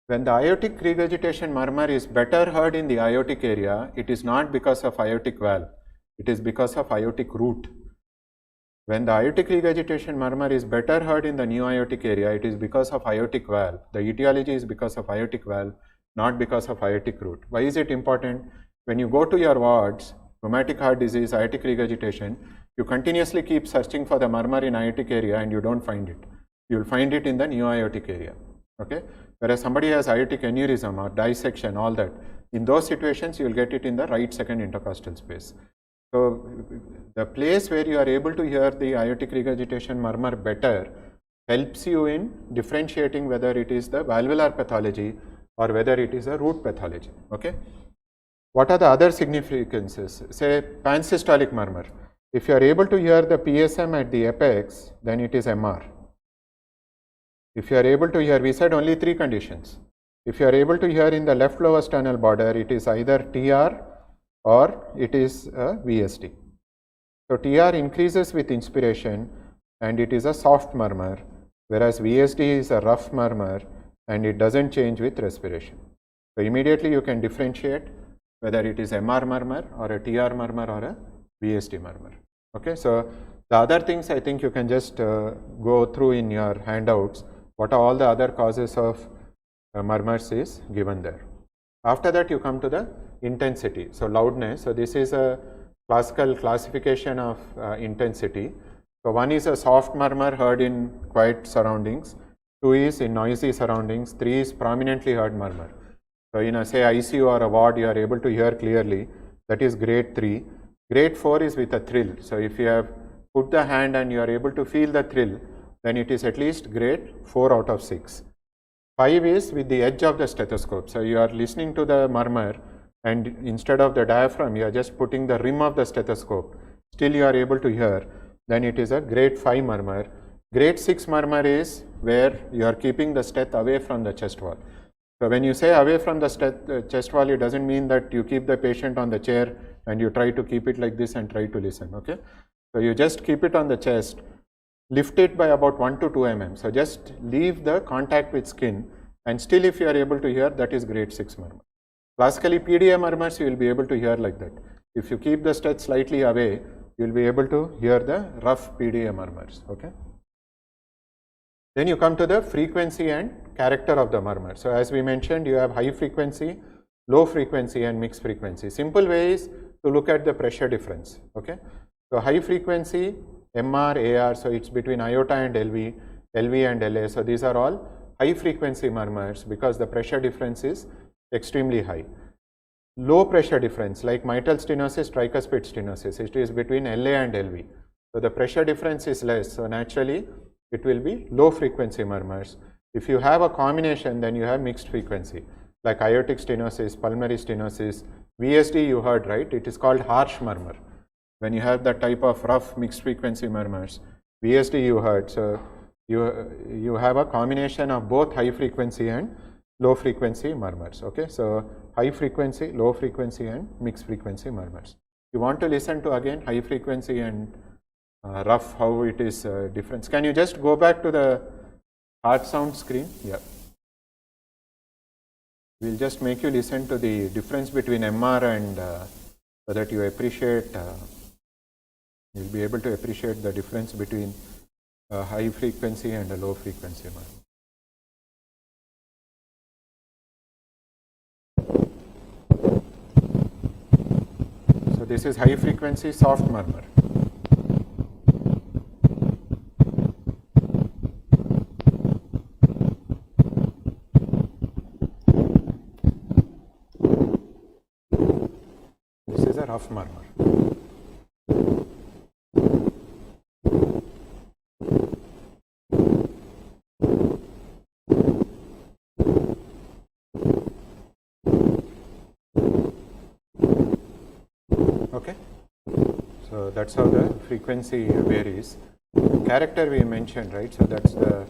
When the aortic regurgitation murmur is better heard in the aortic area, it is not because of aortic valve. It is because of aortic root. When the aortic regurgitation murmur is better heard in the neo-aortic area, it is because of aortic valve. The etiology is because of aortic valve, not because of aortic root. Why is it important? When you go to your wards, rheumatic heart disease, aortic regurgitation, you continuously keep searching for the murmur in aortic area and you don't find it. You will find it in the neo-aortic area. Okay? Whereas somebody has aortic aneurysm or dissection, all that, in those situations you will get it in the right second intercostal space. So the place where you are able to hear the aortic regurgitation murmur better helps you in differentiating whether it is the valvular pathology or whether it is a root pathology. Okay. What are the other significances? Say pansystolic murmur. If you are able to hear the PSM at the apex, then it is MR. If you are able to hear, we said only 3 conditions. If you are able to hear in the left lower sternal border, it is either TR or it is a VSD. So TR increases with inspiration and it is a soft murmur, whereas VSD is a rough murmur and it doesn't change with respiration. So immediately you can differentiate whether it is MR murmur or a TR murmur or a VSD murmur. Okay, so the other things I think you can just go through in your handouts. What are all the other causes of murmurs is given there. After that you come to the intensity, so loudness. So this is a classical classification of intensity. So 1 is a soft murmur heard in quiet surroundings, 2 is in noisy surroundings, 3 is prominently heard murmur. So in a say ICU or a ward you are able to hear clearly, that is grade 3. Grade 4 is with a thrill. So if you have put the hand and you are able to feel the thrill, then it is at least grade 4 out of 6. 5 is with the edge of the stethoscope. So you are listening to the murmur and instead of the diaphragm you are just putting the rim of the stethoscope, still you are able to hear, then it is a grade 5 murmur. Grade 6 murmur is where you are keeping the steth away from the chest wall. So when you say away from the chest wall, it doesn't mean that you keep the patient on the chair and you try to keep it like this and try to listen. Okay, so you just keep it on the chest, lift it by about 1 to 2 mm. So just leave the contact with skin and still if you are able to hear, that is grade 6 murmur. Classically PDA murmurs you will be able to hear like that. If you keep the steth slightly away, you will be able to hear the rough PDA murmurs. Okay. Then you come to the frequency and character of the murmur. So as we mentioned, you have high frequency, low frequency and mixed frequency. Simple way is to look at the pressure difference. Okay. So high frequency, MR, AR, so it's between iota and LV, LV and LA. So these are all high frequency murmurs because the pressure difference is extremely high. Low pressure difference like mitral stenosis, tricuspid stenosis, it is between LA and LV. So the pressure difference is less. So naturally it will be low frequency murmurs. If you have a combination, then you have mixed frequency like aortic stenosis, pulmonary stenosis, VSD you heard, right? It is called harsh murmur. when you have that type of rough mixed frequency murmurs, VSD you heard, so you have a combination of both high frequency and low frequency murmurs. Okay, so high frequency, low frequency and mixed frequency murmurs. You want to listen to again high frequency and rough, how it is different. Can you just go back to the heart sound screen? Yeah. We'll just make you listen to the difference between MR and so that you appreciate, you'll be able to appreciate the difference between high frequency and a low frequency murmur. So this is high frequency soft murmur. This is a rough murmur. Okay, so that's how the frequency varies. Character we mentioned, right? So that's the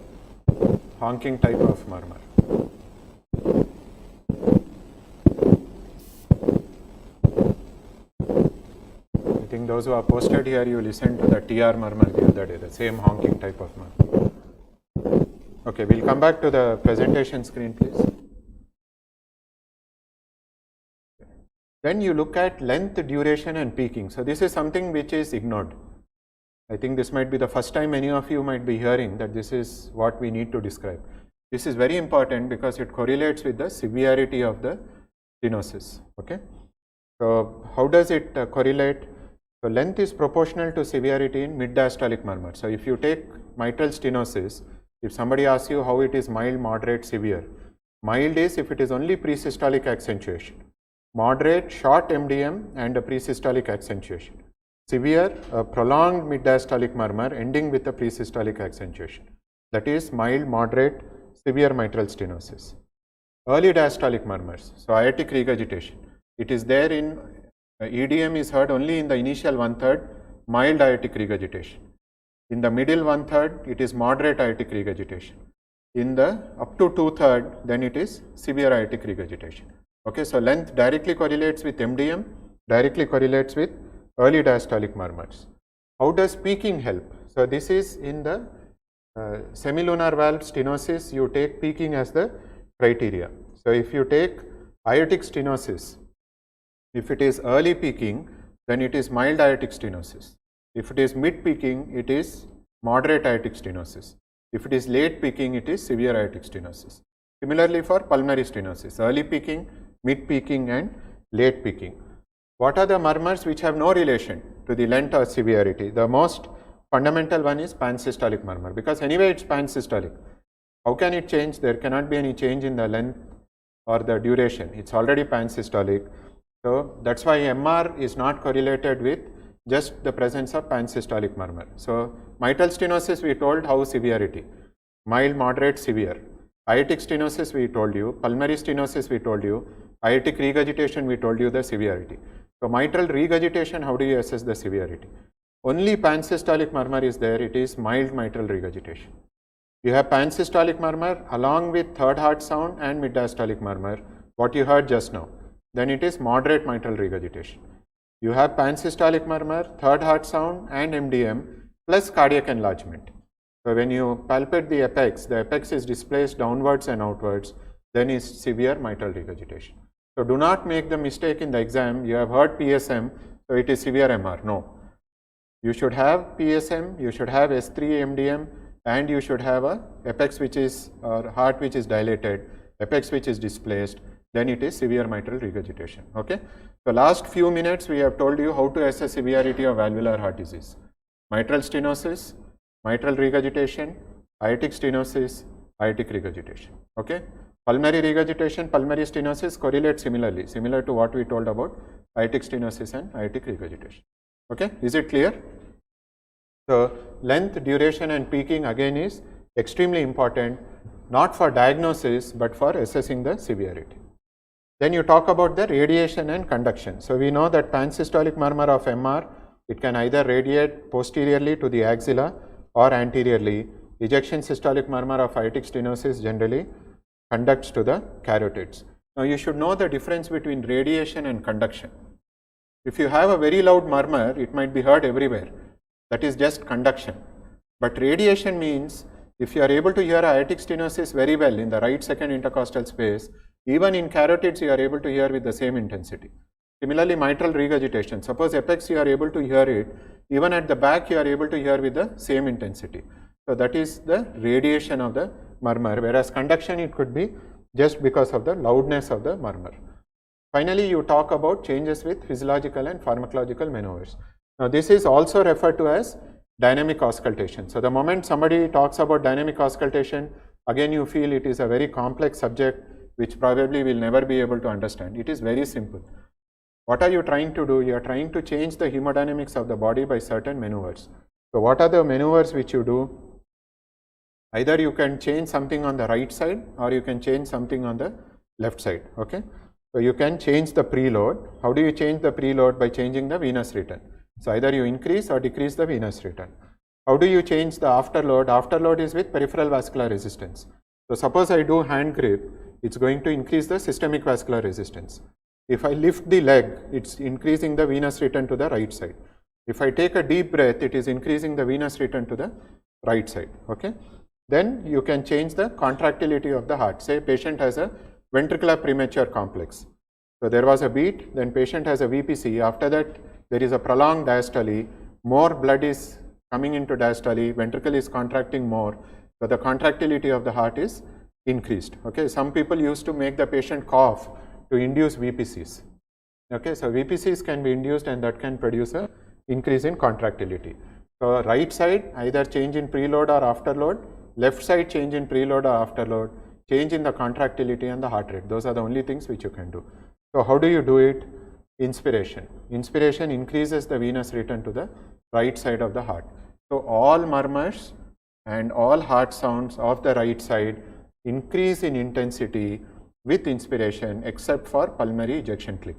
honking type of murmur. I think those who are posted here, you listened to the TR murmur the other day, the same honking type of murmur. Okay, we'll come back to the presentation screen, please. Then you look at length, duration and peaking. So this is something which is ignored. I think this might be the first time many of you might be hearing that this is what we need to describe. This is very important because it correlates with the severity of the stenosis. Okay. So how does it correlate? So length is proportional to severity in mid-diastolic murmur. So if you take mitral stenosis, if somebody asks you how it is mild, moderate, severe, mild is if it is only presystolic accentuation. Moderate, short MDM and a presystolic accentuation. Severe, a prolonged mid-diastolic murmur ending with a presystolic accentuation. That is mild, moderate, severe mitral stenosis. Early diastolic murmurs, so aortic regurgitation. It is there in EDM is heard only in the initial 1/3, mild aortic regurgitation. In the middle 1/3, it is moderate aortic regurgitation. In the up to 2/3, then it is severe aortic regurgitation. Okay, so length directly correlates with MDM, directly correlates with early diastolic murmurs. How does peaking help? So this is in the semilunar valve stenosis, you take peaking as the criteria. So if you take aortic stenosis, if it is early peaking, then it is mild aortic stenosis. If it is mid peaking, it is moderate aortic stenosis. If it is late peaking, it is severe aortic stenosis. Similarly for pulmonary stenosis, early peaking, mid peaking and late peaking. What are the murmurs which have no relation to the length or severity? The most fundamental one is pansystolic murmur, because anyway it's pansystolic. How can it change? There cannot be any change in the length or the duration. It's already pansystolic. So that's why MR is not correlated with just the presence of pansystolic murmur. So mitral stenosis we told how severity, mild, moderate, severe. Aortic stenosis we told you, pulmonary stenosis we told you, aortic regurgitation we told you the severity. So mitral regurgitation, how do you assess the severity? Only pansystolic murmur is there, it is mild mitral regurgitation. You have pansystolic murmur along with third heart sound and mid-diastolic murmur, what you heard just now. Then it is moderate mitral regurgitation. You have pansystolic murmur, third heart sound and MDM plus cardiac enlargement. So when you palpate the apex is displaced downwards and outwards, then is severe mitral regurgitation. So do not make the mistake in the exam, you have heard PSM, so it is severe MR. No. You should have PSM, you should have S3 MDM, and you should have a apex which is, or heart which is dilated, apex which is displaced, then it is severe mitral regurgitation. Okay. So last few minutes we have told you how to assess severity of valvular heart disease. Mitral stenosis, mitral regurgitation, aortic stenosis, aortic regurgitation. Okay. Pulmonary regurgitation, pulmonary stenosis correlate similarly, similar to what we told about aortic stenosis and aortic regurgitation. Okay. Is it clear? So length, duration and peaking again is extremely important, not for diagnosis but for assessing the severity. Then you talk about the radiation and conduction. So we know that pansystolic murmur of MR it can either radiate posteriorly to the axilla or anteriorly. Ejection systolic murmur of aortic stenosis generally conducts to the carotids. Now you should know the difference between radiation and conduction. If you have a very loud murmur, it might be heard everywhere. That is just conduction. But radiation means if you are able to hear aortic stenosis very well in the right second intercostal space, even in carotids you are able to hear with the same intensity. Similarly, mitral regurgitation. Suppose apex you are able to hear it, even at the back you are able to hear with the same intensity. So that is the radiation of the murmur, whereas conduction it could be just because of the loudness of the murmur. Finally, you talk about changes with physiological and pharmacological maneuvers. Now this is also referred to as dynamic auscultation. So the moment somebody talks about dynamic auscultation, again you feel it is a very complex subject which probably will never be able to understand. It is very simple. What are you trying to do? You are trying to change the hemodynamics of the body by certain maneuvers. So what are the maneuvers which you do? Either you can change something on the right side or you can change something on the left side. Okay. So you can change the preload. How do you change the preload? By changing the venous return. So either you increase or decrease the venous return. How do you change the afterload? Afterload is with peripheral vascular resistance. So suppose I do hand grip, it's going to increase the systemic vascular resistance. If I lift the leg, it's increasing the venous return to the right side. If I take a deep breath, it is increasing the venous return to the right side. Okay. Then you can change the contractility of the heart. Say patient has a ventricular premature complex. So there was a beat, then patient has a VPC. After that, there is a prolonged diastole. More blood is coming into diastole, ventricle is contracting more. So the contractility of the heart is increased. Okay. Some people used to make the patient cough to induce VPCs. Okay. So VPCs can be induced and that can produce a increase in contractility. So right side either change in preload or afterload, left side change in preload or afterload, change in the contractility and the heart rate. Those are the only things which you can do. So how do you do it? Inspiration. Inspiration increases the venous return to the right side of the heart. So all murmurs and all heart sounds of the right side increase in intensity with inspiration except for pulmonary ejection click.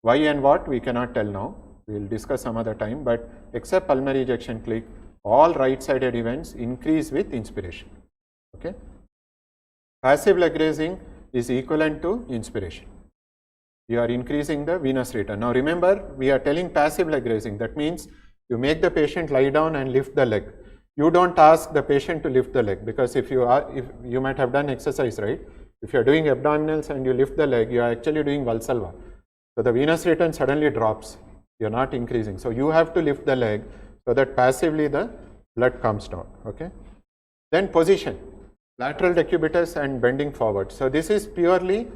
Why and what we cannot tell now. We will discuss some other time, but except pulmonary ejection click, all right-sided events increase with inspiration. Okay. Passive leg raising is equivalent to inspiration. You are increasing the venous return. Now remember, we are telling passive leg raising. That means you make the patient lie down and lift the leg. You don't ask the patient to lift the leg, because if you might have done exercise, right? If you are doing abdominals and you lift the leg, you are actually doing Valsalva. So the venous return suddenly drops. You are not increasing. So you have to lift the leg so that passively the blood comes down. Okay. Then position, lateral decubitus and bending forward. So this is purely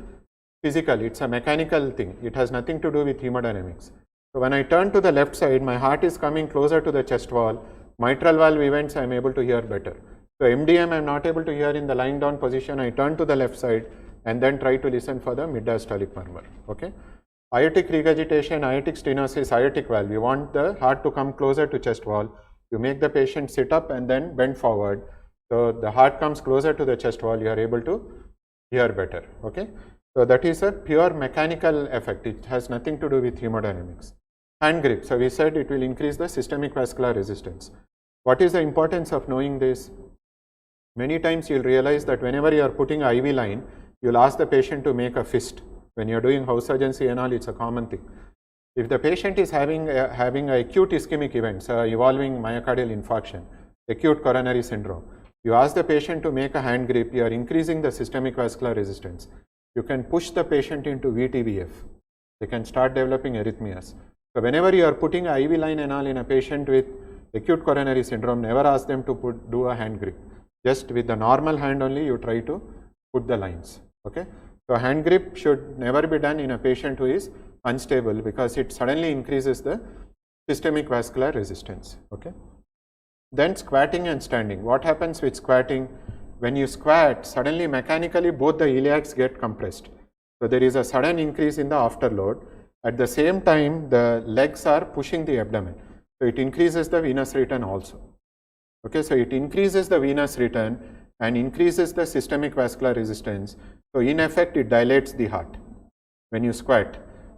physical. It's a mechanical thing. It has nothing to do with hemodynamics. So when I turn to the left side, my heart is coming closer to the chest wall. Mitral valve events I am able to hear better. So MDM I am not able to hear in the lying down position. I turn to the left side and then try to listen for the mid-diastolic murmur. Okay. Aortic regurgitation, aortic stenosis, aortic valve. You want the heart to come closer to chest wall. You make the patient sit up and then bend forward. So the heart comes closer to the chest wall. You are able to hear better. Okay. So that is a pure mechanical effect. It has nothing to do with hemodynamics. Hand grip. So we said it will increase the systemic vascular resistance. What is the importance of knowing this? Many times you will realize that whenever you are putting an IV line, you will ask the patient to make a fist. When you are doing house surgery and all, it's a common thing. If the patient is having an acute ischemic event, evolving myocardial infarction, acute coronary syndrome, you ask the patient to make a hand grip, you are increasing the systemic vascular resistance. You can push the patient into VTVF. They can start developing arrhythmias. So whenever you are putting an IV line and all in a patient with acute coronary syndrome, never ask them to do a hand grip. Just with the normal hand only, you try to put the lines. Okay. So hand grip should never be done in a patient who is unstable, because it suddenly increases the systemic vascular resistance. Okay. Then squatting and standing. What happens with squatting? When you squat, suddenly mechanically both the iliacs get compressed. So there is a sudden increase in the afterload. At the same time, the legs are pushing the abdomen. So it increases the venous return also. Okay, so it increases the venous return and increases the systemic vascular resistance. So in effect, it dilates the heart when you squat.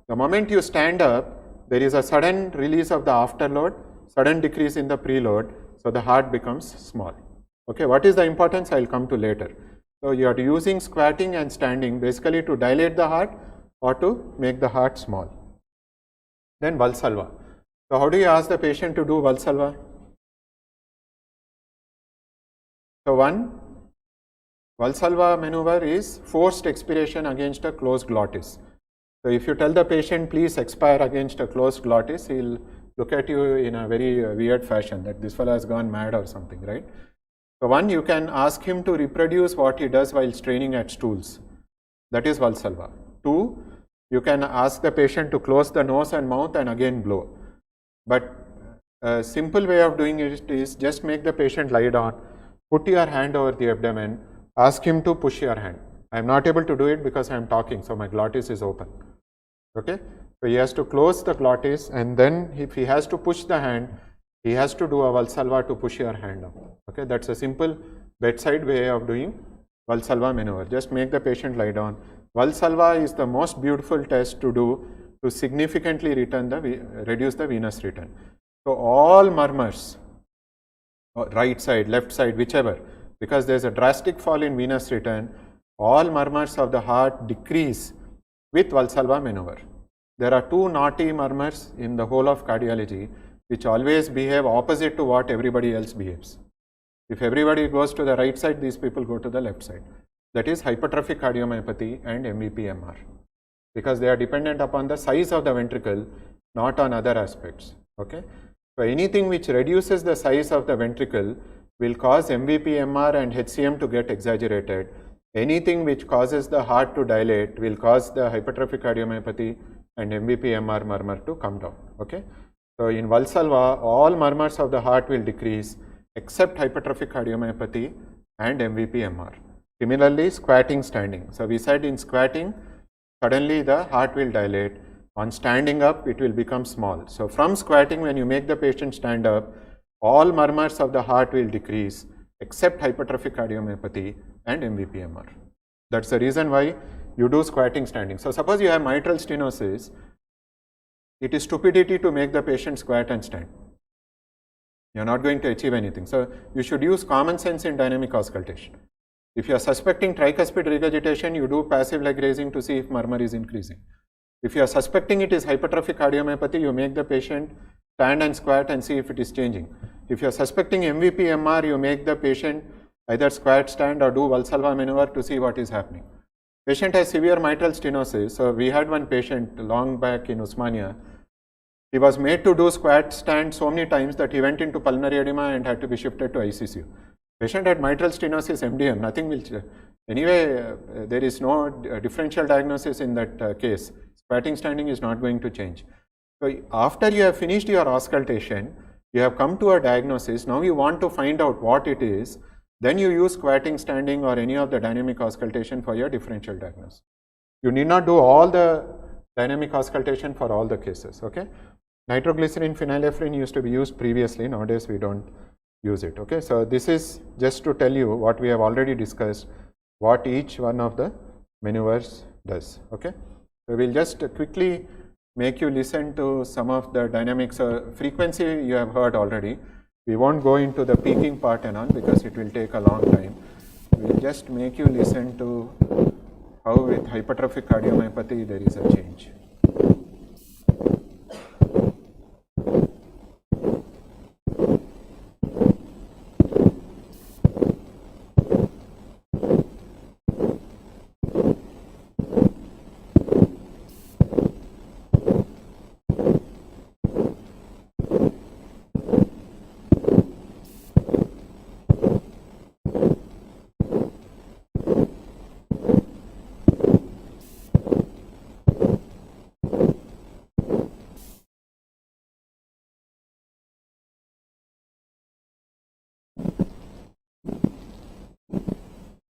The moment you stand up, there is a sudden release of the afterload, sudden decrease in the preload, so the heart becomes small. Okay, what is the importance? I will come to later. So you are using squatting and standing basically to dilate the heart or to make the heart small. Then Valsalva. So how do you ask the patient to do Valsalva? So one, Valsalva maneuver is forced expiration against a closed glottis. So if you tell the patient please expire against a closed glottis, he will look at you in a very weird fashion that this fellow has gone mad or something, right? So one, you can ask him to reproduce what he does while straining at stools. That is Valsalva. Two, you can ask the patient to close the nose and mouth and again blow. But a simple way of doing it is just make the patient lie down, put your hand over the abdomen, ask him to push your hand. I am not able to do it because I am talking, so my glottis is open. Okay, so he has to close the glottis, and then if he has to push the hand, he has to do a Valsalva to push your hand up. Okay, that's a simple bedside way of doing Valsalva maneuver. Just make the patient lie down. Valsalva is the most beautiful test to do to significantly reduce the venous return. So all murmurs, right side, left side, whichever, because there is a drastic fall in venous return, all murmurs of the heart decrease with Valsalva maneuver. There are two naughty murmurs in the whole of cardiology which always behave opposite to what everybody else behaves. If everybody goes to the right side, these people go to the left side. That is hypertrophic cardiomyopathy and MVP-MR, because they are dependent upon the size of the ventricle, not on other aspects. Okay, so anything which reduces the size of the ventricle will cause MVP-MR and HCM to get exaggerated. Anything which causes the heart to dilate will cause the hypertrophic cardiomyopathy and MVP-MR murmur to come down. Okay, so in Valsalva, all murmurs of the heart will decrease except hypertrophic cardiomyopathy and MVP-MR. Similarly, squatting, standing. So we said in squatting, suddenly the heart will dilate. On standing up, it will become small. So from squatting, when you make the patient stand up, all murmurs of the heart will decrease except hypertrophic cardiomyopathy and MVP-MR. That's the reason why you do squatting, standing. So suppose you have mitral stenosis, it is stupidity to make the patient squat and stand. You are not going to achieve anything. So you should use common sense in dynamic auscultation. If you are suspecting tricuspid regurgitation, you do passive leg raising to see if murmur is increasing. If you are suspecting it is hypertrophic cardiomyopathy, you make the patient stand and squat and see if it is changing. If you are suspecting MVP-MR, you make the patient either squat, stand or do Valsalva maneuver to see what is happening. Patient has severe mitral stenosis. So we had one patient long back in Osmania. He was made to do squat, stand so many times that he went into pulmonary edema and had to be shifted to ICCU. Patient had mitral stenosis, MDM, nothing will change. Anyway, there is no differential diagnosis in that case. Squatting, standing is not going to change. So after you have finished your auscultation, you have come to a diagnosis. Now you want to find out what it is. Then you use squatting, standing or any of the dynamic auscultation for your differential diagnosis. You need not do all the dynamic auscultation for all the cases. Okay. Nitroglycerin phenylephrine used to be used previously. Nowadays we don't use it. Okay, so this is just to tell you what we have already discussed, what each one of the maneuvers does. Okay, so we'll just quickly make you listen to some of the dynamics. Frequency you have heard already. We won't go into the peaking part and all because it will take a long time. We'll just make you listen to how with hypertrophic cardiomyopathy there is a change.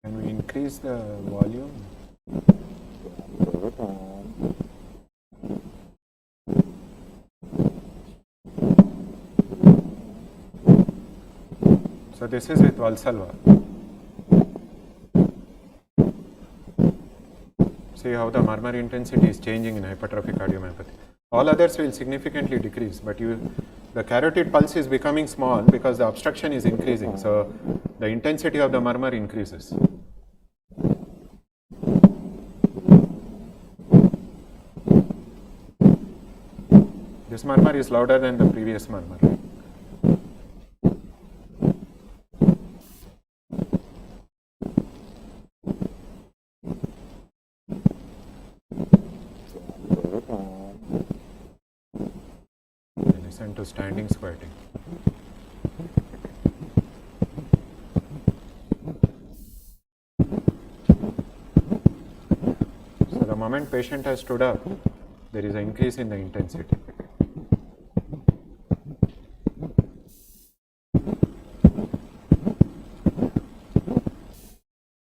Can we increase the volume? So this is with Valsalva. See how the murmur intensity is changing in hypertrophic cardiomyopathy. All others will significantly decrease, but the carotid pulse is becoming small because the obstruction is increasing. So the intensity of the murmur increases. This murmur is louder than the previous murmur. Listen to standing squatting. So the moment patient has stood up, there is an increase in the intensity.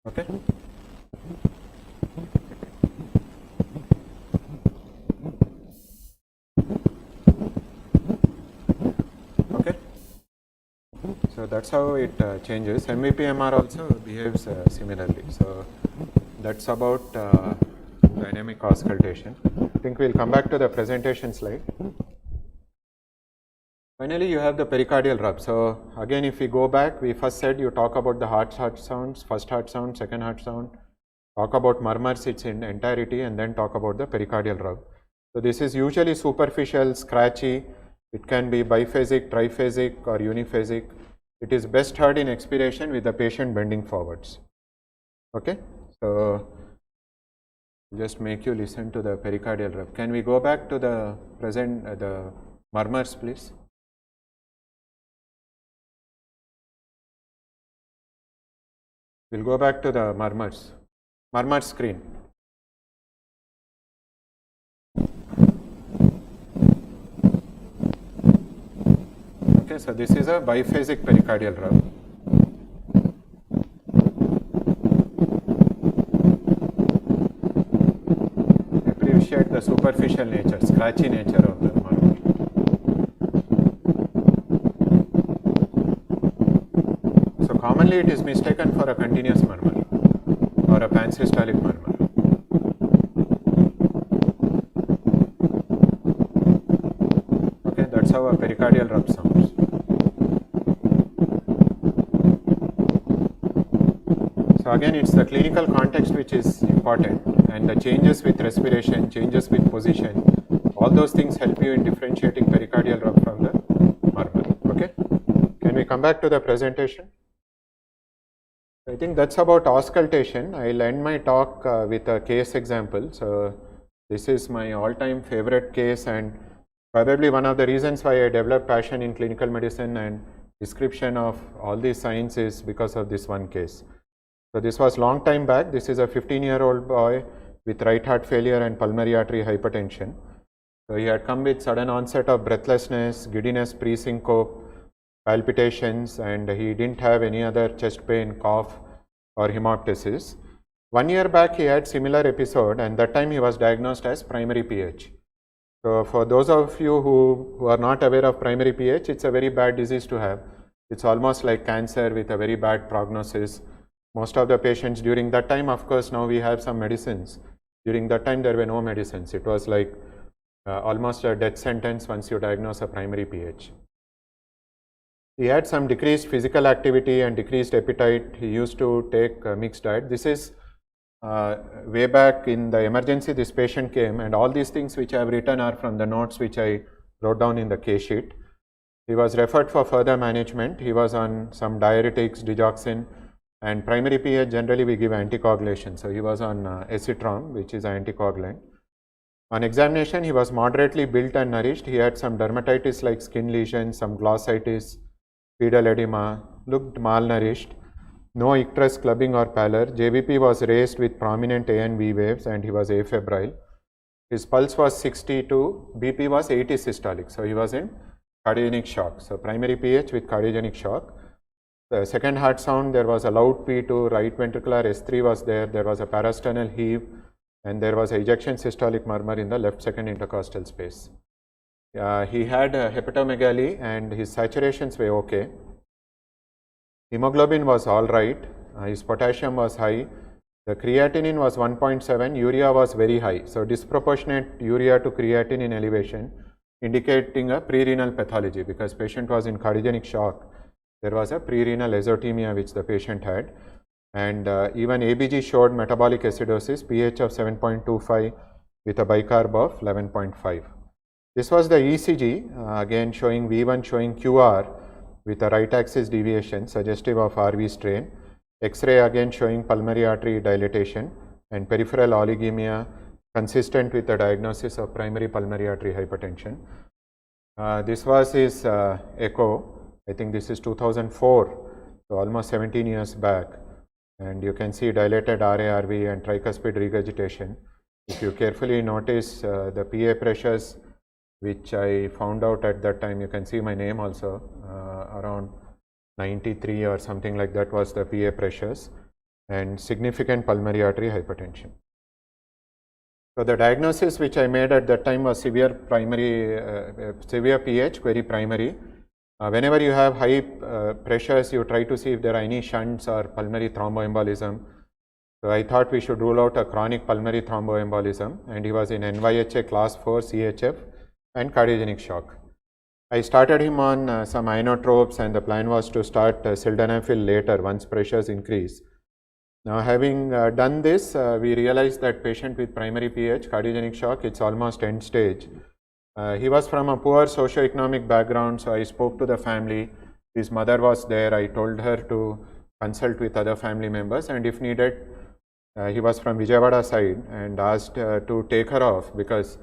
Okay? Okay? So that's how it changes. MVPMR also behaves similarly. So that's about dynamic auscultation. I think we'll come back to the presentation slide. Finally, you have the pericardial rub. So again, if we go back, we first said you talk about the heart sounds, first heart sound, second heart sound, talk about murmurs its in entirety, and then talk about the pericardial rub. So this is usually superficial, scratchy. It can be biphasic, triphasic, or uniphasic. It is best heard in expiration with the patient bending forwards. Okay? So just make you listen to the pericardial rub. Can we go back to the the murmurs, please? We'll go back to the murmurs screen. Okay, so this is a biphasic pericardial rub. Appreciate the superficial nature, scratchy nature of the murmur. So commonly it is mistaken for a continuous murmur or a pansystolic murmur. Okay, that's how a pericardial rub sounds. So again, it's the clinical context which is important, and the changes with respiration, changes with position, all those things help you in differentiating pericardial rub from the murmur. Okay, can we come back to the presentation? I think that's about auscultation. I'll end my talk with a case example. So this is my all-time favorite case, and probably one of the reasons why I developed passion in clinical medicine and description of all these signs is because of this one case. So this was long time back. This is a 15-year-old boy with right heart failure and pulmonary artery hypertension. So he had come with sudden onset of breathlessness, giddiness, pre-syncope, palpitations, and he didn't have any other chest pain, cough, or hemoptysis. 1 year back he had similar episode, and that time he was diagnosed as primary PH. So for those of you who are not aware of primary PH, it's a very bad disease to have. It's almost like cancer with a very bad prognosis. Most of the patients during that time, of course, now we have some medicines. During that time there were no medicines. It was like almost a death sentence once you diagnose a primary PH. He had some decreased physical activity and decreased appetite. He used to take a mixed diet. This is way back in the emergency this patient came, and all these things which I have written are from the notes which I wrote down in the case sheet. He was referred for further management. He was on some diuretics, digoxin, and primary PH generally we give anticoagulation. So he was on acetrom, which is an anticoagulant. On examination he was moderately built and nourished. He had some dermatitis like skin lesions, some glossitis, pedal edema, looked malnourished, no icterus clubbing or pallor. JVP was raised with prominent A and B waves, and he was afebrile. His pulse was 62, BP was 80 systolic, so he was in cardiogenic shock. So primary PH with cardiogenic shock. The second heart sound, there was a loud P2, right ventricular S3 was there was a parasternal heave, and there was a ejection systolic murmur in the left second intercostal space. He had hepatomegaly and his saturations were okay. Hemoglobin was all right. His potassium was high. The creatinine was 1.7, urea was very high. So disproportionate urea to creatinine elevation indicating a pre-renal pathology, because patient was in cardiogenic shock. There was a pre-renal azotemia which the patient had, and even ABG showed metabolic acidosis, pH of 7.25 with a bicarb of 11.5. This was the ECG, again showing V1 showing QR with a right axis deviation suggestive of RV strain. X-ray again showing pulmonary artery dilatation and peripheral oligemia consistent with the diagnosis of primary pulmonary artery hypertension. This was his echo. I think this is 2004, so almost 17 years back. And you can see dilated RARV and tricuspid regurgitation. If you carefully notice the PA pressures, which I found out at that time, you can see my name also, around 93 or something like that was the PA pressures, and significant pulmonary artery hypertension. So the diagnosis which I made at that time was severe primary, severe PH, query primary. Whenever you have high pressures, you try to see if there are any shunts or pulmonary thromboembolism. So I thought we should rule out a chronic pulmonary thromboembolism, and he was in NYHA class 4 CHF and cardiogenic shock. I started him on some inotropes, and the plan was to start sildenafil later once pressures increase. Now, having done this, we realized that patient with primary PH, cardiogenic shock, it's almost end stage. He was from a poor socioeconomic background, so I spoke to the family. His mother was there. I told her to consult with other family members, and if needed, he was from Vijayawada side, and asked to take her off, because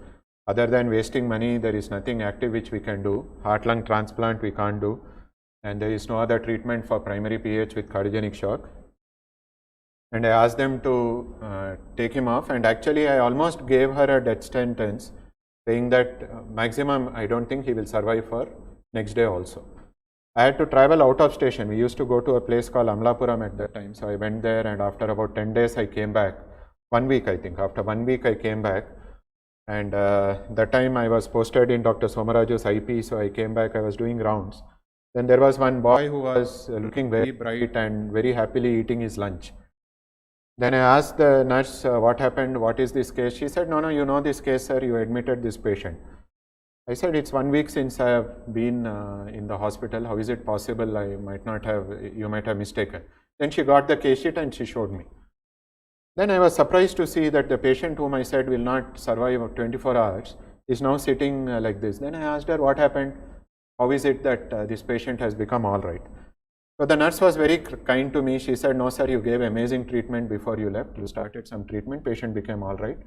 other than wasting money, there is nothing active which we can do. Heart-lung transplant we can't do, and there is no other treatment for primary PH with cardiogenic shock. And I asked them to take him off, and actually I almost gave her a death sentence, saying that maximum I don't think he will survive for next day also. I had to travel out of station. We used to go to a place called Amlapuram at that time. So I went there, and after about 10 days I came back. 1 week I think. After 1 week I came back, and that time I was posted in Dr. Somaraju's IP, so I came back. I was doing rounds. Then there was one boy who was looking very bright and very happily eating his lunch. Then I asked the nurse, what happened, what is this case? She said, no, you know this case, sir, you admitted this patient. I said, it's 1 week since I have been in the hospital. How is it possible? You might have mistaken. Then she got the case sheet and she showed me. Then I was surprised to see that the patient whom I said will not survive 24 hours is now sitting like this. Then I asked her, what happened? How is it that this patient has become all right? So the nurse was very kind to me. She said, no sir, you gave amazing treatment before you left. You started some treatment, patient became all right,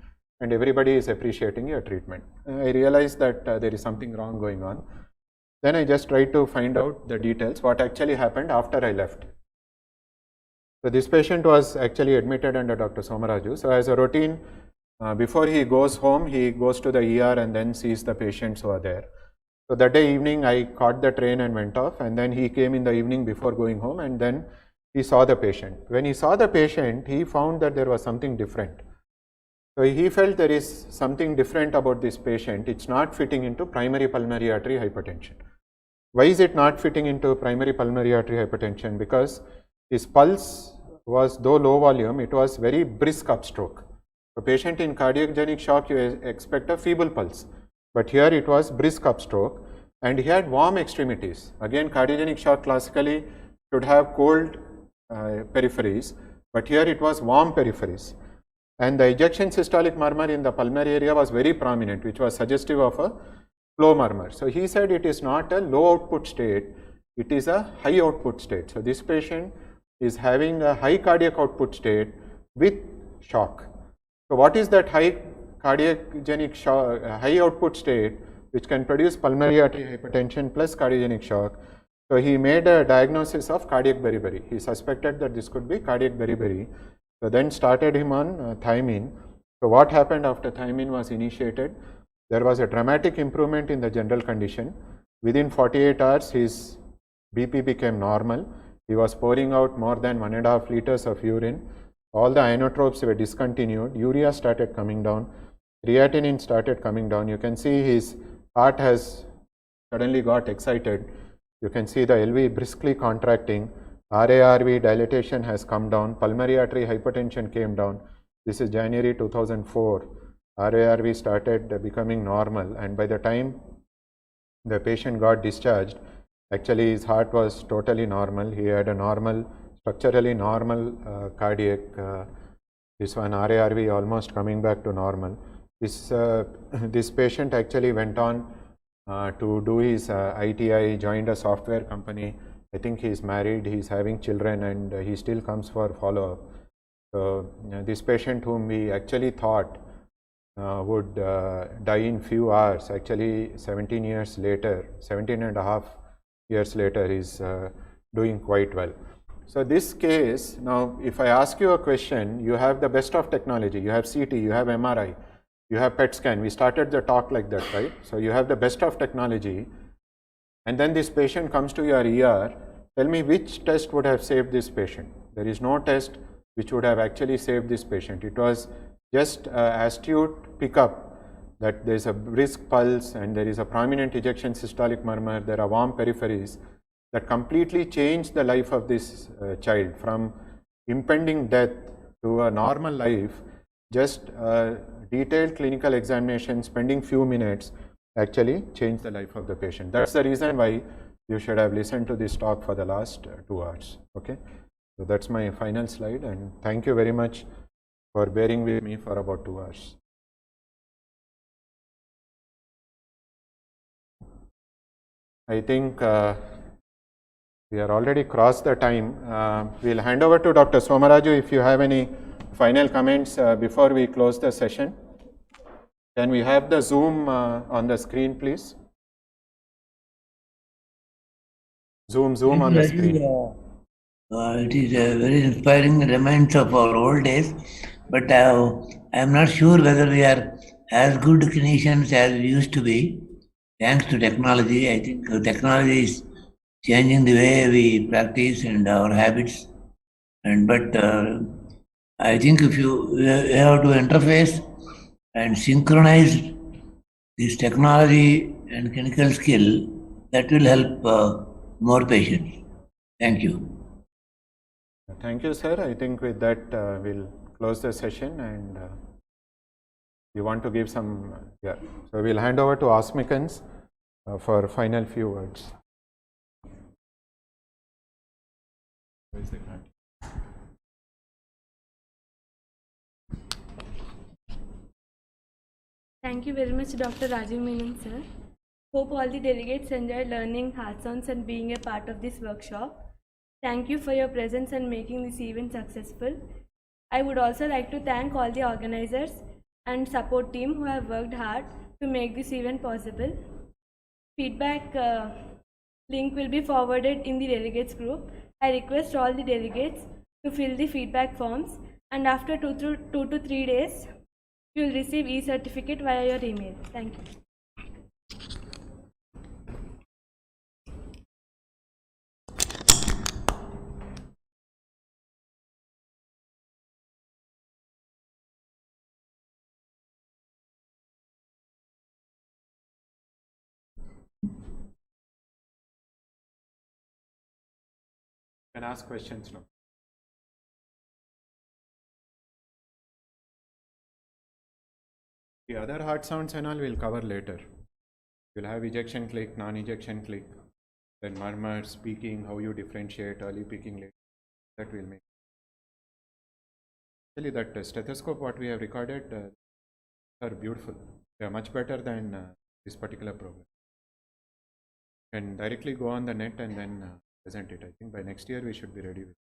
and everybody is appreciating your treatment. I realized that there is something wrong going on. Then I just tried to find out the details, what actually happened after I left. So this patient was actually admitted under Dr. Somaraju. So as a routine, before he goes home, he goes to the ER and then sees the patients who are there. So that day evening, I caught the train and went off, and then he came in the evening before going home, and then he saw the patient. When he saw the patient, he found that there was something different. So he felt there is something different about this patient. It's not fitting into primary pulmonary artery hypertension. Why is it not fitting into primary pulmonary artery hypertension? Because his pulse was, though low volume, it was very brisk upstroke. A patient in cardiogenic shock, you expect a feeble pulse. But here it was brisk upstroke, and he had warm extremities. Again, cardiogenic shock classically should have cold peripheries, but here it was warm peripheries. And the ejection systolic murmur in the pulmonary area was very prominent, which was suggestive of a flow murmur. So he said it is not a low output state, it is a high output state. So this patient is having a high cardiac output state with shock. So what is that high cardiogenic shock, high output state which can produce pulmonary artery hypertension plus cardiogenic shock? So he made a diagnosis of cardiac beriberi. He suspected that this could be cardiac beriberi. So then started him on thiamine. So what happened after thiamine was initiated? There was a dramatic improvement in the general condition. Within 48 hours, his BP became normal. He was pouring out more than 1.5 liters of urine. All the inotropes were discontinued. Urea started coming down. Creatinine started coming down. You can see his heart has suddenly got excited. You can see the LV briskly contracting. RARV dilatation has come down, pulmonary artery hypertension came down. This is January 2004. RARV started becoming normal, and by the time the patient got discharged, actually his heart was totally normal. He had a normal, structurally normal cardiac, this one RARV almost coming back to normal. This patient actually went on to do his ITI, joined a software company. I think he is married, he is having children, and he still comes for follow-up. So this patient, whom we actually thought would die in few hours, actually 17 years later, 17 and a half years later, is doing quite well. So this case, now if I ask you a question, you have the best of technology, you have CT, you have MRI, you have PET scan. We started the talk like that, right? So you have the best of technology, and then this patient comes to your ER. Tell me which test would have saved this patient. There is no test which would have actually saved this patient. It was just astute pickup that there is a brisk pulse and there is a prominent ejection systolic murmur, there are warm peripheries, that completely changed the life of this child from impending death to a normal life. Just detailed clinical examination, spending few minutes, actually changed the life of the patient. That's the reason why you should have listened to this talk for the last 2 hours. Okay, so that's my final slide, and thank you very much for bearing with me for about 2 hours. I think we are already crossed the time. We'll hand over to Dr. Somaraju if you have any final comments before we close the session. Can we have the Zoom on the screen, please? Zoom on the screen. It is very inspiring reminiscence of our old days, but I am not sure whether we are as good clinicians as we used to be. Thanks to technology, I think technology is changing the way we practice and our habits. But I think if you have to interface and synchronize this technology and clinical skill, that will help more patients. Thank you. Thank you, sir. I think with that we'll close the session, and you want to give some, yeah. So we'll hand over to Osmikans for final few words. Thank you very much, Dr. Rajiv Menon, sir. Hope all the delegates enjoyed learning heart sounds and being a part of this workshop. Thank you for your presence and making this event successful. I would also like to thank all the organizers and support team who have worked hard to make this event possible. Feedback link will be forwarded in the delegates group. I request all the delegates to fill the feedback forms, and after 2 to 3 days, you will receive e-certificate via your email. Thank you. Can ask questions now. The other heart sounds and all we'll cover later. We'll have ejection click, non-ejection click, then murmur, speaking, how you differentiate, early peaking, late. That will make. Actually, that stethoscope what we have recorded are beautiful. They are much better than this particular program. You can directly go on the net and then present it. I think by next year we should be ready with it.